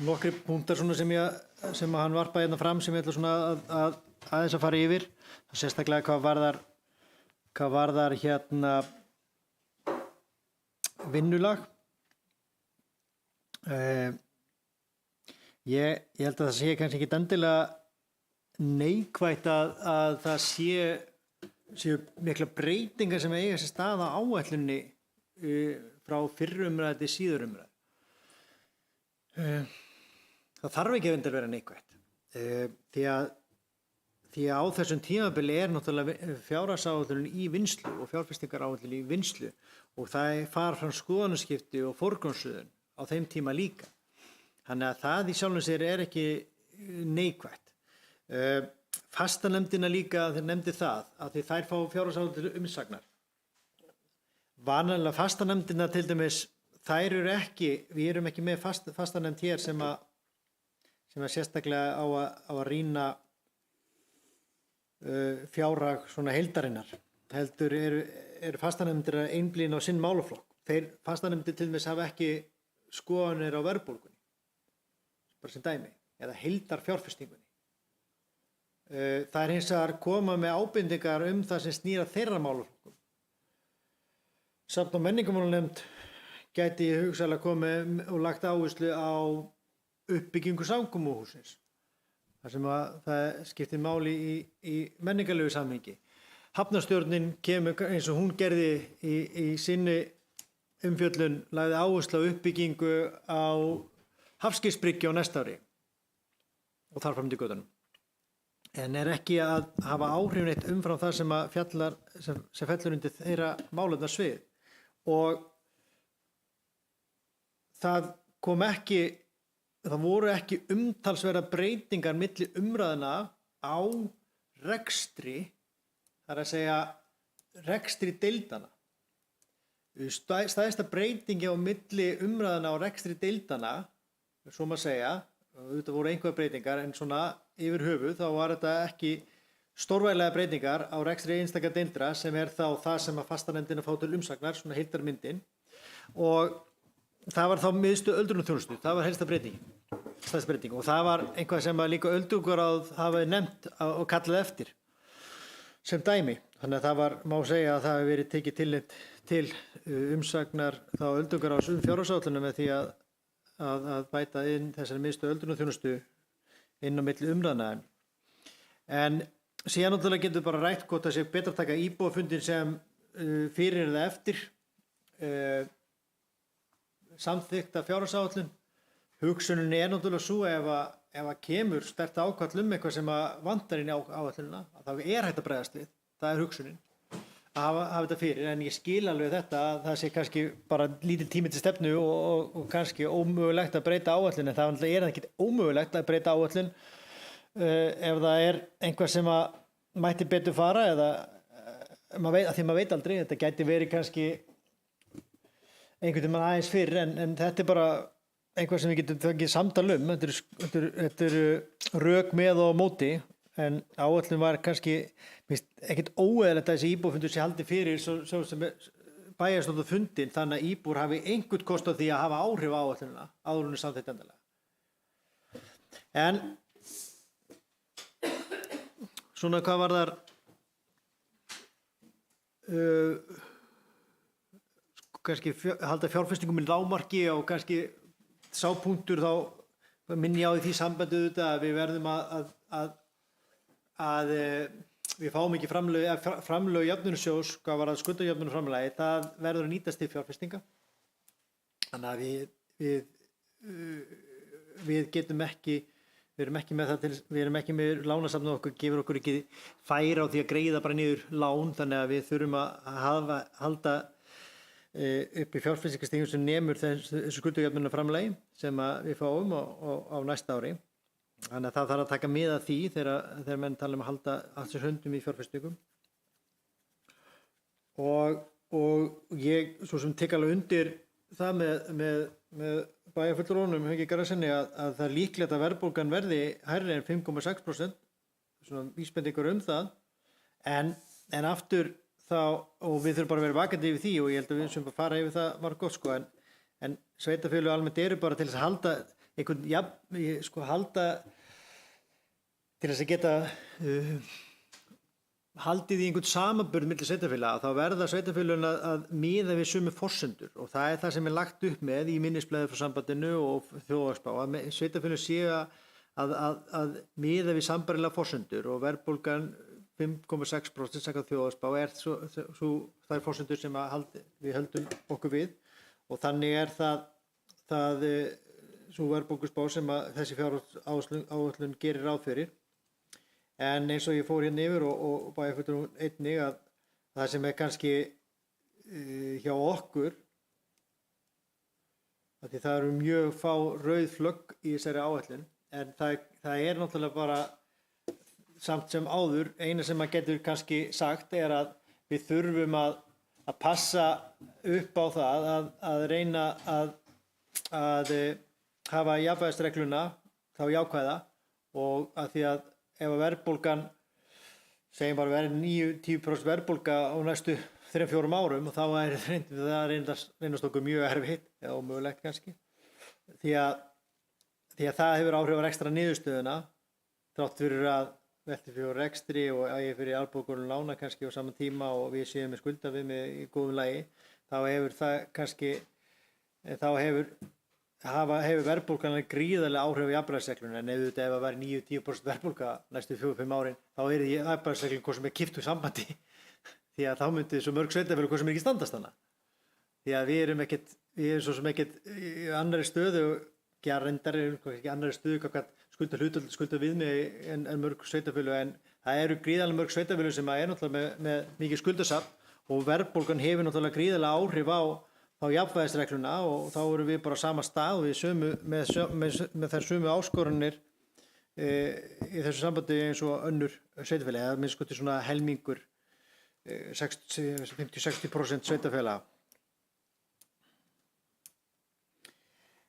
Nokkrir punktar svona sem hann varpaði hérna fram sem ég ætla svona að aðeins að fara yfir. Sérstaklega hvað varðar hérna vinnulag. Ég held að það sé kannski ekki endilega neikvætt að það séu mikla breytingar sem eiga sér stað á áætlunni frá fyrri umræðu til síðari umræðu. Það þarf ekki að vera neikvætt því að á þessum tímabili er náttúrulega fjárhagsáætlun í vinnslu og fjárfestingaráætlun í vinnslu og það fara fram skoðanaskipti og forgangsröðun á þeim tíma líka. Þannig að það í sjálfum sér er ekki neikvætt. Fastanefndina líka, þeir nefndi það að því þær fá fjárhagsáætlun umsagnar. Vanalega fastanefndina til dæmis, þær eru ekki, við erum ekki með fastanefnd hér sem að sérstaklega á að rýna fjárhag svona heildarinnar. Heldur eru fastanefndir einblín á sinn málaflokk. Þeir fastanefndir til dæmis hafa ekki skoðanir á verðbólgunni, bara sem dæmi, eða heildar fjárfestingunni. Það er hins vegar koma með ábendingar það sem snýr að þeirra málaflokkum. Safn- og menningarmálanefnd gæti hugsanlega komið og lagt áherslu á uppbyggingu samkomuhússins. þar sem það skiptir máli í menningarlegu samhengi. Hafnarstjórnin kemur eins og hún gerði í sinni umfjöllun, lagði áherslu á uppbyggingu á Hafskeiðsbryggju á næsta ári og þar fram til götunum. En er ekki að hafa áhrif neitt umfram það sem fellur undir þeirra málefnasvið. Og það voru ekki umtalsverða breytingar milli umræðna á rekstri, það er að segja rekstri deildana. Stærsta breytingi á milli umræðna á rekstri deildana, svo maður segja, þetta voru einhverjar breytingar, en svona yfir höfuð þá var þetta ekki stórvægilega breytingar á rekstri einstakra deildra, sem er þá það sem að fastanefndin fá til umsagnar, svona heildarmyndin, og það var þá miðstöð öldrunarþjónustu, það var helsta breyting, og það var einhvað sem að líka öldrunarráð hafa nefnt og kallað eftir sem dæmi. Þannig að það má segja að það hefur verið tekið til umsagnar þá öldungaráðs fjárhagsáætlunina með því að bæta inn þessari miðstöð öldrunarþjónustu inn á milli umræðna. En síðan náttúrulega getur bara rætt hvort það sé betra að taka íbúafundin sem fyrir eða eftir samþykkta fjárhagsáætlun. Hugsunin náttúrulega svo ef að kemur sterkt ákall eitthvað sem að vantar inn í áætlunina, þá hægt að bregðast við. Það er hugsunin að hafa þetta fyrir, en ég skil alveg þetta að það sé kannski bara lítill tími til stefnu og kannski ómögulegt að breyta áætlun, en það er ekki ómögulegt að breyta áætlun ef það er einhver sem að mætti betur fara eða því maður veit aldrei, þetta gæti verið kannski einhvern veginn aðeins fyrir, en þetta er bara einhver sem við getum fengið samtal þetta eru rök með og móti, en áætlun var kannski ekkert óeðlilegt að þessi íbúafundur sé haldið fyrir svo sem bæjarstjórn fundin, þannig að íbúar hafi einhvern kost á því að hafa áhrif á áætlunina áður en samþykkt endanlega. En svona hvað varðar kannski halda fjárfestingum í lágmarki og kannski sá punktur þá minni ég á því sambandi auðvitað að við verðum að við fáum ekki framlög jöfnunarsjóðs, hvað var að skuldajöfnunarframlagi, það verður að nýtast til fjárfestinga. Þannig að við getum ekki, við erum ekki með það til, við erum ekki með lánasafn og okkur gefur okkur ekki færi á því að greiða bara niður lán, þannig að við þurfum að halda upp í fjárfestingastigum sem nemur þessu skuldajöfnunarframlagi sem við fáum á næsta ári. Þannig að það þarf að taka mið af því þegar menn tala að halda allt sér höndum í fjárfestingum. Og ég svo sem tek alveg undir það með bæjarfulltrúanum Hauki Garðarsyni að það er líklegt að verðbólgan verði hærri en 5,6%, svona vísbendingar það, en aftur þá, og við þurfum bara að vera vakandi yfir því og ég held að við sem bara fara yfir það var gott sko, en sveitarfélög almennt eru bara til þess að halda halda til þess að geta haldið í einhvern samanburð milli sveitarfélaga, þá verða sveitarfélögin að miða við sömu forsendur og það er það sem er lagt upp með í minnisblaði frá sambandinu og þjóðhagsspá, að sveitarfélögin séu að miða við sambærilega forsendur og verðbólgan 5,6% samkvæmt þjóðhagsspá það er forsendur sem við höldum okkur við og þannig er það svo verðbólguspá sem að þessi fjárhagsáætlun gerir ráð fyrir. En eins og ég fór hérna yfir og bæjarfulltrúinn einnig að það sem er kannski hjá okkur, að því það eru mjög fá rauð flögg í þessari áætlun, en það er náttúrulega bara samt sem áður, eina sem maður getur kannski sagt er að við þurfum að passa upp á það að reyna að hafa jafnvægisregluna þá jákvæða og að því að ef að verðbólgan segjum bara verið 9-10% verðbólga á næstu 3-4 árum og þá er það reynast okkur mjög erfitt eða ómögulegt kannski því að það hefur áhrif á ekstra niðurstöðuna þrátt fyrir að velti fyrir rekstri og að ég fyrir alborgunum lána kannski á saman tíma og við séum með skuldaviðmið í góðum lagi þá hefur það kannski hefur verðbólgan gríðarlega áhrif á jafnvægisregluna en ef það væri 9-10% verðbólga næstu 4-5 árin þá er jafnvægisreglun hvað sem er kippt úr sambandi því að þá myndi svo mörg sveitafélög hvað sem ekki standast hana því að við erum svo sem ekkert í annarri stöðu ekki annarri stöðu hvað skulda viðmið en mörg sveitafélög en það eru gríðarlega mörg sveitafélög sem er náttúrulega með mikið skuldasafn og verðbólgan hefur náttúrulega gríðarlega áhrif á jafnvægisregluna og þá erum við bara á sama stað og með þær sömu áskoranir í þessu sambandi eins og önnur sveitafélag eða minnst sko til svona helmingur 50-60% sveitafélaga.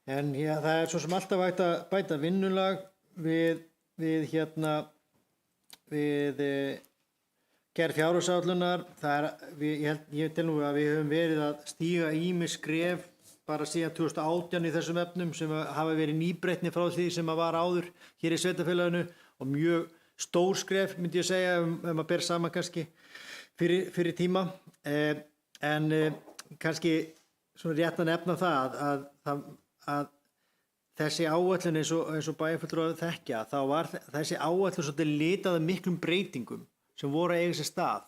En það er svo sem alltaf hægt að bæta vinnulag við gerð fjárhagsáætlunar, ég tel nú að við höfum verið að stíga ýmis skref bara síðan 2018 í þessum efnum sem hafa verið nýbreytni frá því sem var áður hér í sveitarfélaginu og mjög stór skref myndi ég segja maður ber saman kannski fyrir tíma. En kannski svona rétt að nefna það að þessi áætlun eins og bæjarfulltrúar þekkja, þá var þessi áætlun svolítið litað af miklum breytingum sem voru að eiga sér stað.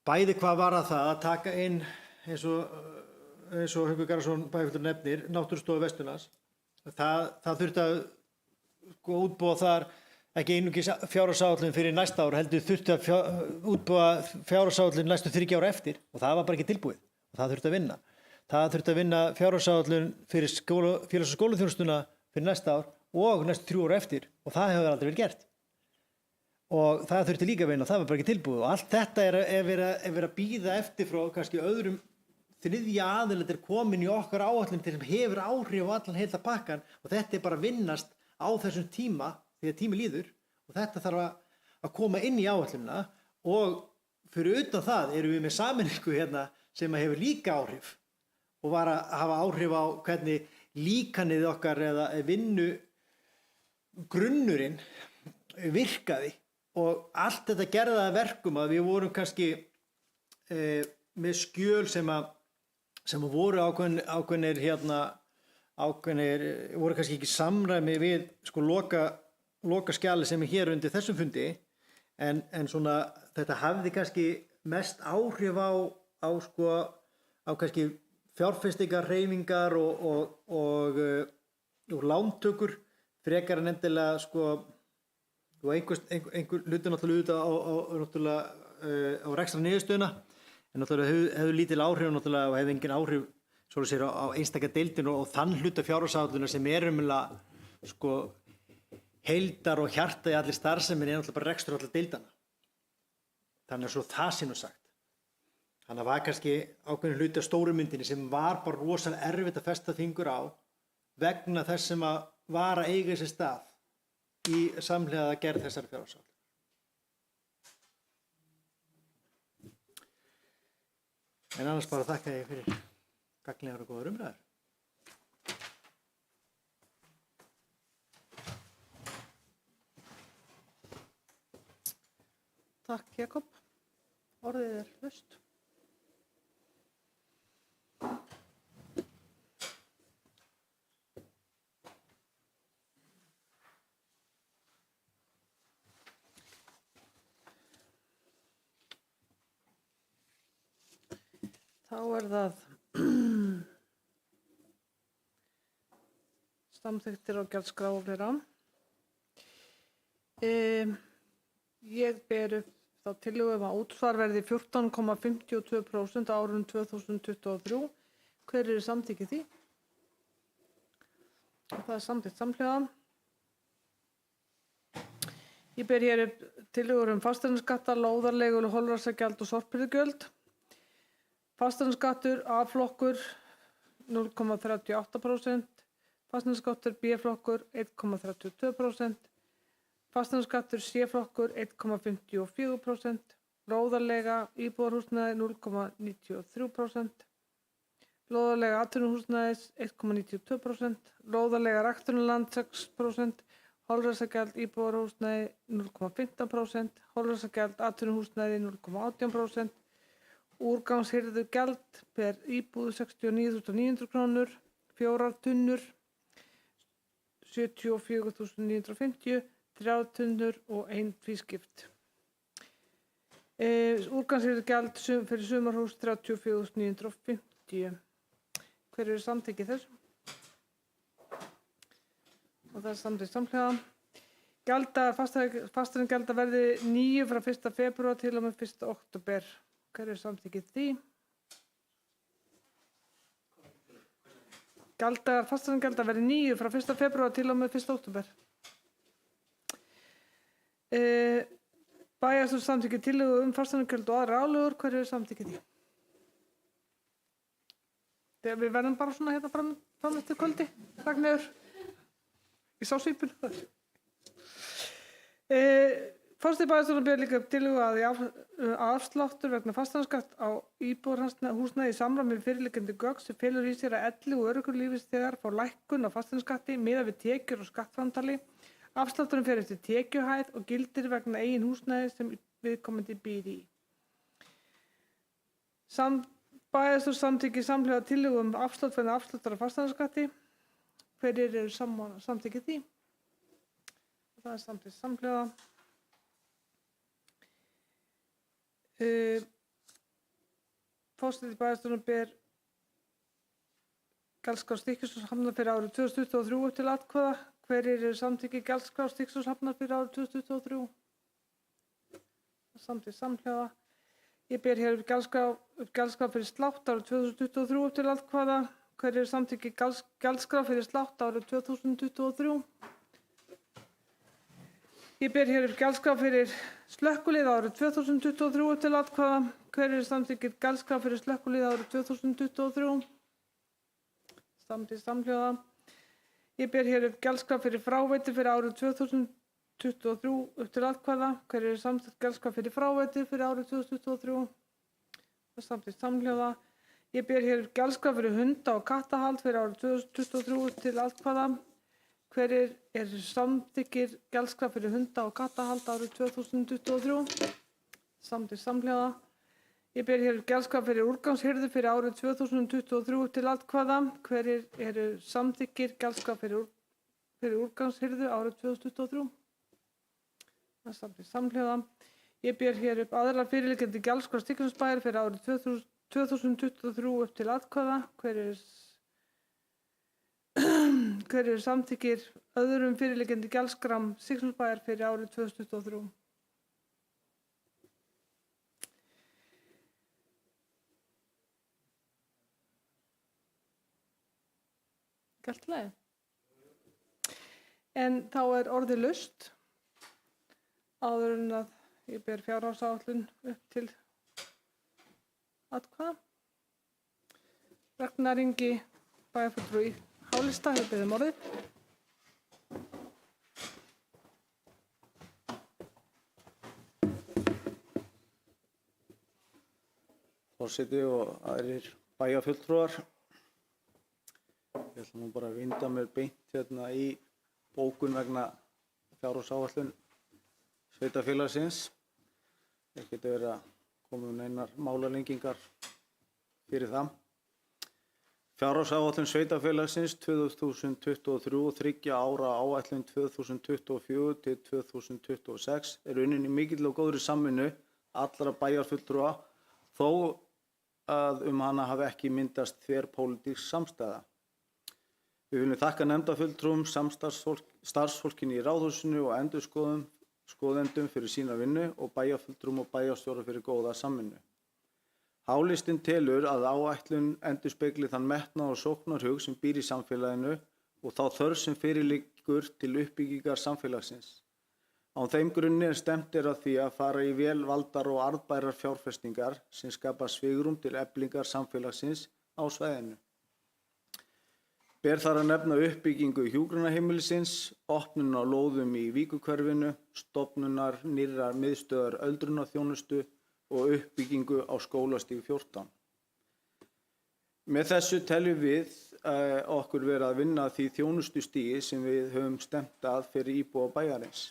Bæði hvað var það að taka inn eins og Haukur Garðarsson bæjarfulltrúar nefnir, Náttúrustofu Vesturlands. Það þurfti að útbúa þar ekki einungis fjárhagsáætlun fyrir næsta ár, heldur þurfti að útbúa fjárhagsáætlun næstu 3 ára eftir og það var bara ekki tilbúið og það þurfti að vinna. Það þurfti að vinna fjárhagsáætlun fyrir félags- og skólaþjónustuna fyrir næsta ár og næstu 3 ára eftir og það hefur aldrei verið gert. Og það þurfti líka að vinna og það var bara ekki tilbúið og allt þetta er verið að bíða eftir frá kannski öðrum þriðja aðilar er komin í okkar áætlun til sem hefur áhrif á allan heila pakkan og þetta er bara að vinnast á þessum tíma því að tími líður og þetta þarf að koma inn í áætlunina og fyrir utan það erum við með sameiningu hérna sem hefur líka áhrif og var að hafa áhrif á hvernig líkanið okkar eða vinnu grunnurinn virkaði og allt þetta gerði að verkum að við vorum kannski með skjöl sem voru ákveðnir voru kannski ekki samræmi við sko loka skjali sem er hér undir þessum fundi en svona þetta hafði kannski mest áhrif á kannski fjárfestingar, hreyfingar og lántökur frekar en endilega sko og einhver hluti náttúrulega á rekstra niðurstöðuna en náttúrulega hefur lítil áhrif náttúrulega og hefur engin áhrif svo sér á einstaka deildinu og þann hluta fjárhagsáætlunar sem er umlega sko heildar og hjarta í allir starfsemin er náttúrulega bara rekstur allir deildana. Þannig að svo það sé nú sagt. Þannig að var kannski ákveðin hluti af stóru myndinni sem var bara rosalega erfitt að festa fingur á vegna þess sem að var að eiga sér stað í samhliða að gerð þessari fjárhagsáætlun. En annars bara þakka ég fyrir gagnlegar og góðar umræður. Takk Jakob. Orðið er hlaust. Þá er það samþykktir og gjaldskrá og fleira. Ég ber upp þá tillögu að útsvar verði 14,52% á árinu 2023. Hver eru samþykkið því? Það er samþykkt samhliða. Ég ber hér upp tillögur fasteignaskatta, lóðarleigu, holræsagjald og sorphirðugjöld. Fasteignaskattur A-flokkur 0,38%, fasteignaskattur B-flokkur 1,32%, fasteignaskattur C-flokkur 1,54%, lóðarleiga íbúðarhúsnæði 0,93%, lóðarleiga atvinnuhúsnæðis 1,92%, lóðarleiga ræktunarland 6%, holræsagjald íbúðarhúsnæði 0,15%, holræsagjald atvinnuhúsnæði 0,18%, úrgangshirðugjald per íbúð 69.900 krónur, 4 tunnur 74.950, 3 tunnur og 1 tvískipt. Úrgangshirðugjald fyrir sumarhús 34.950. Hver eru samþykkið þessu? Og það er samþykkt samhliða. Fasteignagjalda verði 9 frá 1. febrúar til og með 1. október. Hver er samþykkið því? Fasteignagjalda verði 9 frá 1. febrúar til og með 1. október. Bæjarstjórn samþykkir tillögu fasteignagjöld og aðrar álögur. Hver er samþykkið því? Þegar við verðum bara svona hérna fram eftir kvöldi. Ragnheiður. Ég sá svipun. Forseti bæjarstjórnar ber líka upp tillögu að afsláttur vegna fasteignaskatts á íbúðarhúsnæði í samræmi við fyrirliggjandi gögn sem felur í sér að elli- og örorkulífeyrisþegar fá lækkun á fasteignaskatti miðað við tekjur og skattframtali. Afslátturinn fer eftir tekjuhæð og gildir vegna eigin húsnæði sem viðkomandi býr í. Bæjarstjórn samþykki samhliða tillögu afslátt vegna afsláttar af fasteignaskatti. Hverjir eru samþykki því? Það er samþykkt samhliða. Forseti bæjarstjórnar ber gjaldskrá Stykkishólms hafnar fyrir árið 2023 upp til atkvæða. Hverjir eru samþykki gjaldskrá Stykkishólms hafnar fyrir árið 2023? Samþykkt samhliða. Ég ber hér upp gjaldskrá fyrir slátt árið 2023 upp til atkvæða. Hverjir eru samþykki gjaldskrá fyrir slátt árið 2023? Ég ber hér upp gjaldskrá fyrir slökkvilið árið 2023 upp til atkvæða. Hverjir eru samþykki gjaldskrá fyrir slökkvilið árið 2023? Samþykkt samhljóða. Ég ber hér upp gjaldskrá fyrir fráveitu fyrir árið 2023 upp til atkvæða. Hverjir eru samþykki gjaldskrá fyrir fráveitu fyrir árið 2023? Samþykkt samhljóða. Ég ber hér upp gjaldskrá fyrir hunda og kattahald fyrir árið 2023 upp til atkvæða. Hverjir eru samþykkir gjaldskrá fyrir hunda og kattahald árið 2023? Samþykkt samhljóða. Ég ber hér upp gjaldskrá fyrir úrgangshirðu fyrir árið 2023 til atkvæða. Hverjir eru samþykkir gjaldskrá fyrir úrgangshirðu árið 2023? Samþykkt samhljóða. Ég ber hér upp aðrar fyrirliggjandi gjaldskrá Stykkishólmsbæjar fyrir árið 2023 upp til atkvæða. Hverjir eru samþykkir öðrum fyrirliggjandi gjaldskrám Stykkishólmsbæjar fyrir árið 2023? Allt í lagi. En þá er orðið laust áður en að ég ber fjárhagsáætlun upp til atkvæða. Ragnar Ingi, bæjarfulltrúi Hálista, hefur beðið orðið. Forseti og aðrir bæjarfulltrúar. Ég ætla nú bara að vinda mér beint hérna í bókun vegna fjárhagsáætlun sveitarfélagsins. Það getur verið að koma neinar málalengingar fyrir það. Fjárhagsáætlun sveitarfélagsins 2023 og 3 ára áætlun 2024 til 2026 er unnin í mikilli og góðri samvinnu allra bæjarfulltrúa þó að hana hafi ekki myndast þverpólitísk samstæða. Við viljum þakka nefndarfulltrúum, starfsfólkinu í Ráðhúsinu og endurskoðendum fyrir sína vinnu og bæjarfulltrúum og bæjarstjóra fyrir góða samvinnu. Hálistinn telur að áætlun endurspegli þann metnað og sóknarhug sem býr í samfélaginu og þá þörf sem fyrir liggur til uppbyggingar samfélagsins. Á þeim grunni stefnt að því að fara í vel valdar og arðbærar fjárfestingar sem skapa svigrúm til eflingar samfélagsins á svæðinu. Ber þar að nefna uppbyggingu hjúkrunarheimilisins, opnun á lóðum í Víkurhverfinu, stofnunar nýrrar miðstöðvar öldrunarþjónustu og uppbyggingu á skólastíg 14. Með þessu teljum við okkur vera að vinna því þjónustustigi sem við höfum stefnt að fyrir íbúa bæjarins.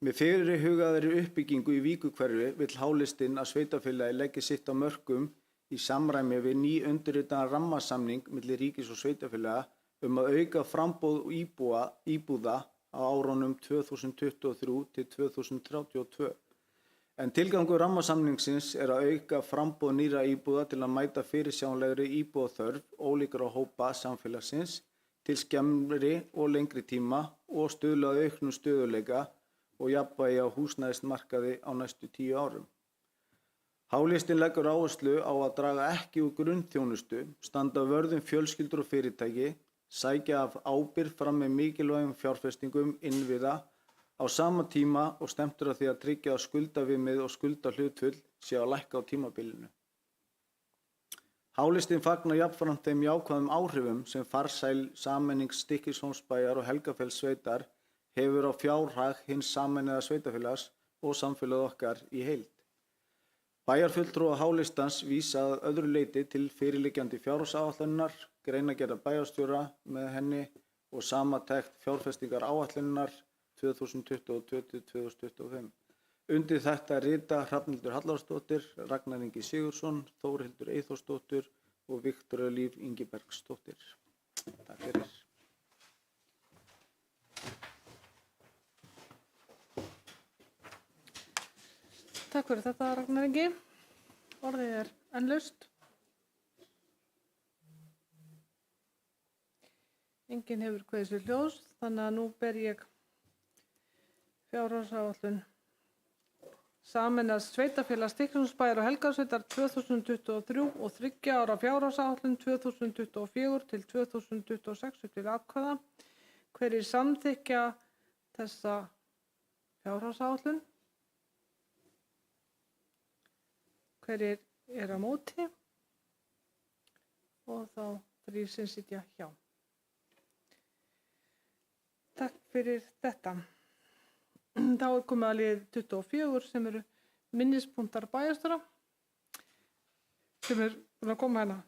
Með fyrirhugaðri uppbyggingu í Víkurhverfi vill Hálistinn að sveitarfélagi leggi sitt á mörkum í samræmi við nýundirritaðan rammasamning milli ríkis og sveitarfélaga að auka framboð íbúða á árunum 2023 til 2032. En tilgangur rammasamningsins er að auka framboð nýrra íbúða til að mæta fyrirsjáanlegri íbúðaþörf ólíkra hópa samfélagsins til skemmri og lengri tíma og stuðla að auknum stöðugleika og jafnvægi á húsnæðismarkaði á næstu 10 árum. Hálistinn leggur áherslu á að draga ekki úr grunnþjónustu, standa vörð fjölskyldur og fyrirtæki, sækja af ábyrgð fram með mikilvægum fjárfestingum innviða á sama tíma og stefnt að því að tryggja að skuldaviðmið og skuldahlutföll sé að lækka á tímabilinu. Hálistinn fagnar jafnframt þeim jákvæðum áhrifum sem farsæl sameining Stykkishólmsbæjar og Helgafellssveitar hefur á fjárhag hins sameinaða sveitarfélags og samfélag okkar í heild. Bæjarfulltrúa Hálistans vísa að öðru leyti til fyrirliggjandi fjárhagsáætlunar, greinargerðar bæjarstjóra með henni og samantekt fjárfestingar áætlunar 2022 til 2025. Undir þetta rita Hrafnhildur Hallvarðsdóttir, Ragnar Ingi Sigurðsson, Þórhildur Eyþórsdóttir og Viktoría Líf Ingibergsdóttir. Takk fyrir. Takk fyrir þetta, Ragnar Ingi. Orðið er enn laust. Enginn hefur kveðið sér hljóðs, þannig að nú ber ég fjárhagsáætlun sameinaðs sveitarfélags Stykkishólmsbæjar og Helgafellssveitar 2023 og 3 ára fjárhagsáætlun 2024 til 2026 til atkvæða. Hverjir samþykkja þessa fjárhagsáætlun? Hverjir eru á móti? Og þá 3 sem sitja hjá. Takk fyrir þetta. Þá er komið að lið 24 sem eru minnispunktar bæjarstjóra sem er búin að koma hérna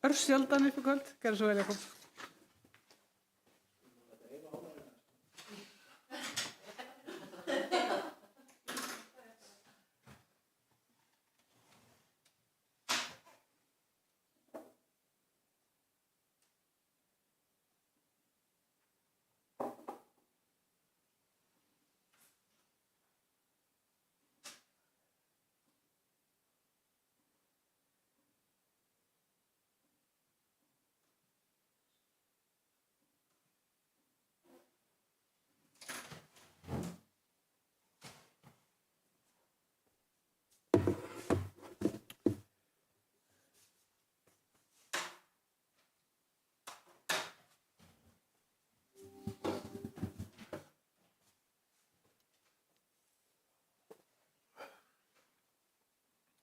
örsjaldan upp í kvöld. Gerðu svo vel, Jakob.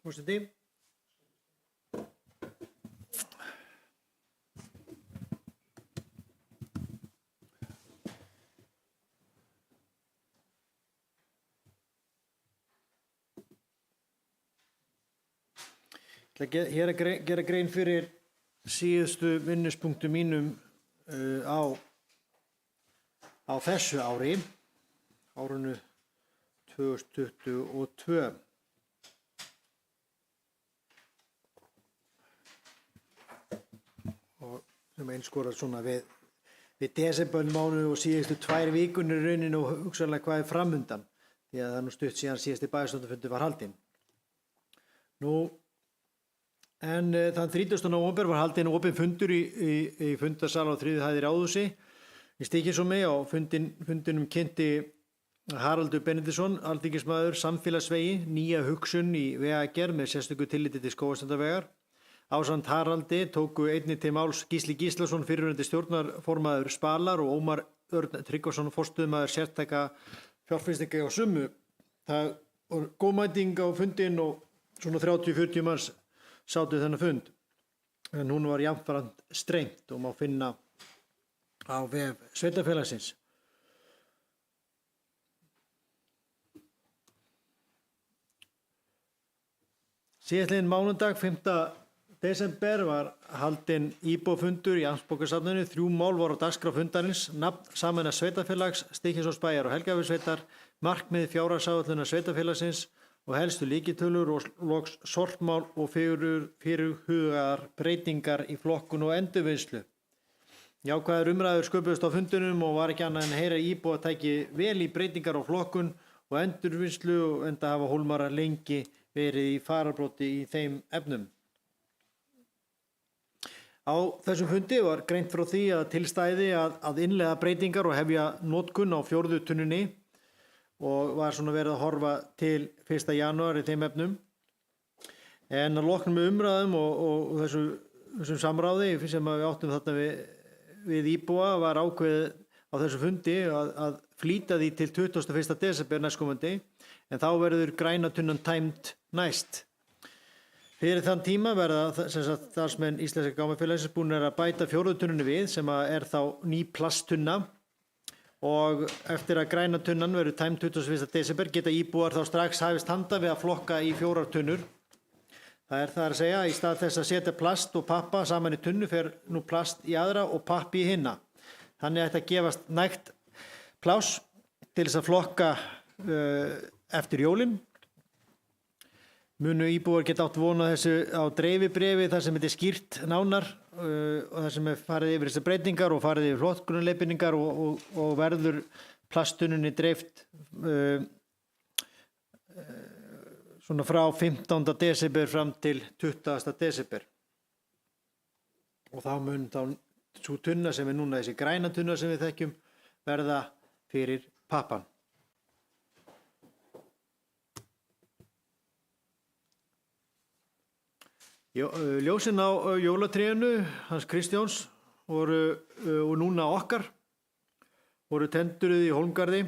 Forseti. Hér að gera grein fyrir síðustu minnispunktum mínum á þessu ári, árinu 2022. Og sem einskorar svona við desembermánuð og síðustu 2 vikunir í rauninni og hugsanlega hvað er framundan, því að það er nú stutt síðan síðasti bæjarstjórnarfundur var haldinn. En þann 30. nóvember var haldinn opinn fundur í fundarsal á 3. hæð í Ráðhúsi í Stykkishólmi. Á fundinum kynnti Haraldur Benediktsson, alþingismaður, samfélagsvegi, nýja hugsun í vegagerð með sérstöku tilliti til Skógarstrandarvegar. Ásamt Haraldi tóku einnig til máls Gísli Gíslason, fyrrverandi stjórnarformaður Spalar, og Ómar Örn Tryggvason, forstöðumaður sértæka fjárfestinga á Summu. Það var góð mæting á fundinn og svona 30-40 manns sátu þennan fund. En hún var jafnframt strengt og má finna á vef sveitarfélagsins. Síðastliðinn mánudag 5. desember var haldinn íbúafundur í Amtsbókasafninu. 3 mál voru á dagskrá fundarins: nafn sameinaðs sveitarfélags Stykkishólmsbæjar og Helgafellssveitar, markmið fjárhagsáætlunar sveitarfélagsins og helstu lykiltölur, og loks sorpmál og fyrirhugaðar breytingar í flokkun og endurvinnslu. Jákvæðar umræður sköpuðust á fundinum og var ekki annað en að heyra íbúa tæki vel í breytingar á flokkun og endurvinnslu, og enda hafa Hólmara lengi verið í fararbroddi í þeim efnum. Á þessum fundi var greint frá því að til stæði að innleiða breytingar og hefja notkun á 4. tunnunni, og var svona verið að horfa til 1. janúar í þeim efnum. En að loknum með umræðum og þessum samráði sem við áttum þarna við íbúa var ákveðið á þessu fundi að flýta því til 21. desember næstkomandi, en þá verður græna tunnan tæmd næst. Fyrir þann tíma verða starfsmenn Íslenska gámafélagsins búnir að bæta 4. tunnunni við, sem er þá ný plasttunna, og eftir að græna tunnan verður tæmd 21. desember geta íbúar þá strax hafist handa við að flokka í 4 tunnur. Það er að segja, í stað þess að setja plast og pappa saman í tunnu fer nú plast í aðra og pappi í hinna. Þannig ætti að gefast nægt pláss til þess að flokka eftir jólin. Munu íbúar geta átt von á þessu á dreifibréfi þar sem þetta er skýrt nánar og þar sem er farið yfir þessar breytingar og farið yfir flotkunarleiðbeiningar og verður plastununni dreift svona frá 15. desember fram til 20. desember. Og þá mun svo tunna sem er núna þessi græna tunna sem við þekkjum verða fyrir pappan. Ljósin á jólatrénu hans Kristjáns voru og núna okkar voru tenduruð í Hólmgarði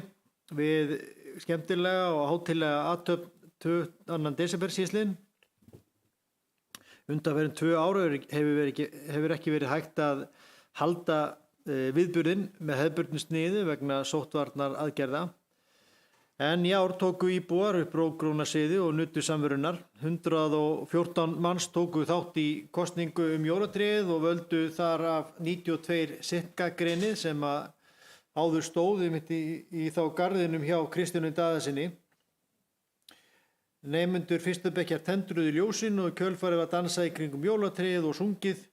við skemmtilega og hátíðlega athöfn 2. desember síðastliðinn. Undanfarin 2 ár hefur ekki verið hægt að halda viðburðinn með hefðbundnu sniði vegna sóttvarnar aðgerða. En í ár tóku íbúar upp rótgrónasiði og nutu samverunnar. 114 manns tóku þátt í kosningu jólatréð og völdu þar af 92 sittgagnrýnið sem að áður stóðu mitt í þá garðinum hjá Kristjáni Daðasyni. Nemendur fyrstu bekkjar tendruðu ljósin og kjölfarið var dansað í kringum jólatréð og sungið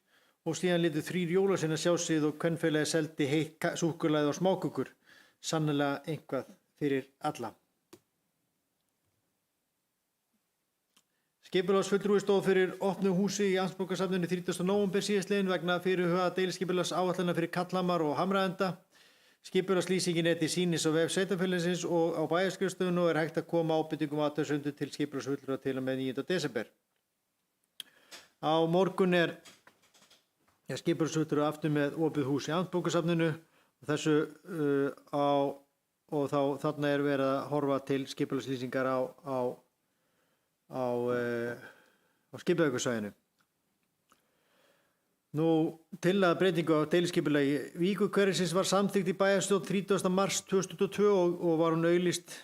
og síðan litu 3 jólasveina sjá sig og kvenfélagið seldi heitt súkkulaði og smákökur. Sannarlega eitthvað fyrir alla. Skipulagsfulltrúi stóð fyrir opnu húsi í Amtsbókasafninu 30. nóvember síðastliðinn vegna fyrirhugaðra deiliskipulagsáætlana fyrir Kallhamar og Hamraenda. Skipulagslýsingin er til sýnis á vef sveitarfélagsins og á bæjarskrifstofunni og er hægt að koma ábendingum og athugasemdum til skipulagsfulltrúa til og með 9. desember. Á morgun er skipulagsfulltrúi aftur með opið hús í Amtsbókasafninu og þarna er verið að horfa til skipulagslýsingar á skipulagsvæðinu. Tillaga breytingu á deiliskipulagi Víkurhverfisins var samþykkt í bæjarstjórn 30. mars 2022 og var hún auglýst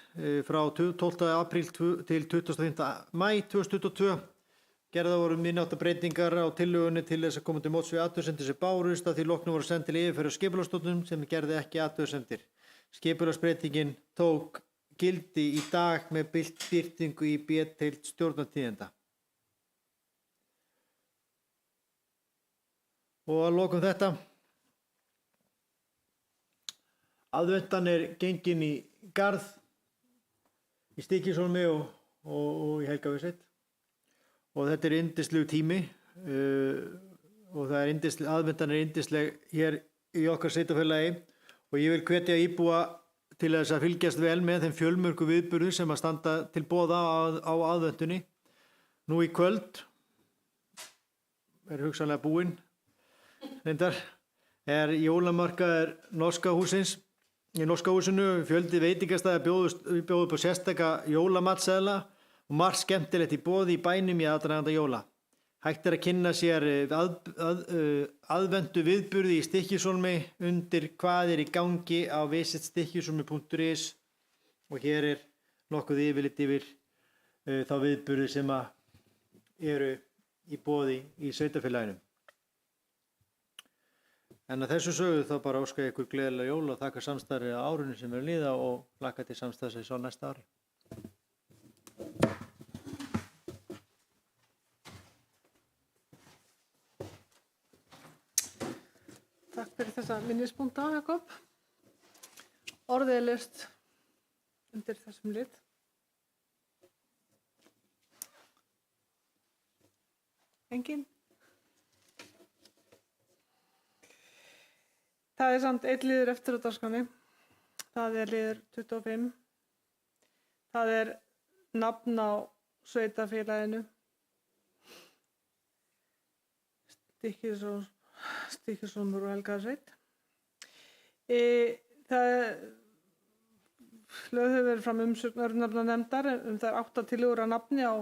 frá 12. apríl til 25. maí 2022. Gerðar voru minnáttar breytingar á tillögunni til þess að koma til móts við athugasemdir sem bárust að því loknu voru send til yfirferð á skipulagsstofnun sem gerði ekki athugasemdir. Skipulagsbreytingin tók gildi í dag með birtingu í B-deild Stjórnartíðinda. Og að lokum þetta. Aðventan er gengin í garð í Stykkishólmi og í Helgafellssveit. Og þetta er yndislegu tími og aðventan er yndisleg hér í okkar sveitarfélagi og ég vil hvetja íbúa til þess að fylgjast vel með þeim fjölmörgu viðburðum sem að standa til boða á aðventunni. Nú í kvöld er hugsanlega búinn. Reyndar er jólamarkaður Norska húsins í Norska húsinu fjöldi veitingastæða bjóðu upp á sérstaka jólamatseðla og margt skemmtilegt í boði í bænum í aðdraganda jóla. Hægt er að kynna sér aðventu viðburði í Stykkishólmi undir hvað er í gangi á visitstykkishólmi.is og hér er nokkuð yfirlit yfir þá viðburði sem eru í boði í sveitarfélaginu. En að þessu sögðu þá bara óska ég ykkur gleðilega jól og þakka samstarfið á árinu sem er líða og hlakka til samstarfsins á næsta ári. Takk fyrir þessa minnispunkta, Jakob. Orðið er laust undir þessum lit. Engin? Það er samt einn liður eftir á dagskránni. Það er liður 25. Það er nafn á sveitarfélaginu. Stykkishólmur og Helgafellssveit. Lögð hefur verið fram umsögn örnefnanefndar þær 8 tillögur að nafni á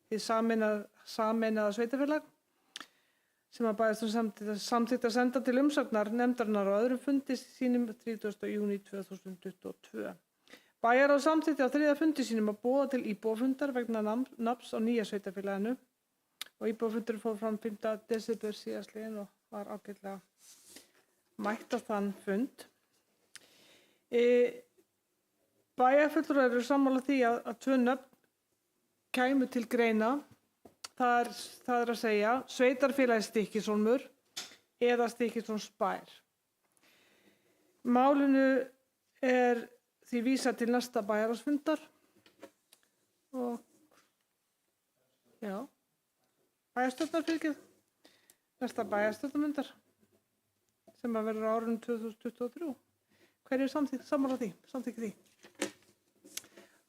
hið sameinaða sveitarfélag sem að bæjarstjórn samþykkti að senda til umsagnar nefndarinnar á öðrum fundi sínum 30. júní 2022. Bæjarráð samþykkti á 3. fundi sínum að boða til íbúafundar vegna nafns á nýja sveitarfélaginu og íbúafundur fór fram 5. desember síðastliðinn og var ágætlega mætt á þann fund. Bæjarfulltrúar eru sammála því að 2 nöfn kæmu til greina. Það er að segja sveitarfélagið Stykkishólmur eða Stykkishólmsbær. Málinu er því vísað til næsta bæjarráðsfundar og bæjarstjórnarfylgið, næsta bæjarstjórnarfundar sem að verður á árinu 2023. Hver er sammála því? Samþykki því?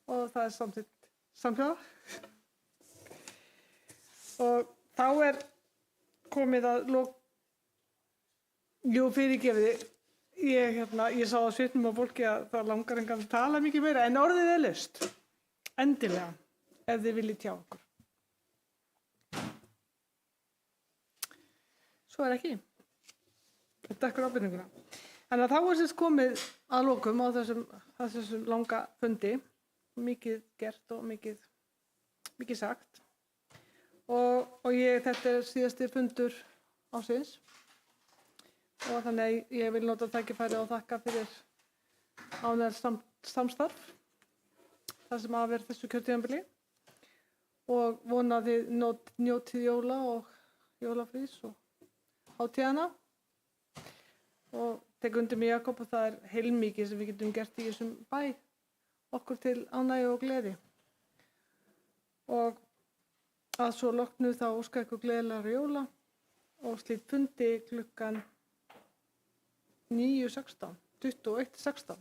Og það er samþykkt samhljóða. Og þá er komið að fyrirgefið. Ég sá á svipnum á fólki að það langar engan að tala mikið meira, en orðið er laust. Endilega, ef þið viljið tjá okkur. Svo er ekki. Þetta ekkur ábyrninguna. En þá er sérst komið að lokum á þessum langa fundi. Mikið gert og mikið sagt. Og þetta er síðasti fundur ársins. Og þannig ég vil nota tækifæri og þakka fyrir ánægjulegt samstarf þar sem af er þessu kjörtímabili og vona að þið njótið jóla og jólafrís og hátíðanna og tek undir mig Jakob og það er heilmikið sem við getum gert í þessum bæ okkur til ánægju og gleði og að svo loknu þá óska ykkur gleðilegra jóla og slít fundi klukkan 9:16, 21:16.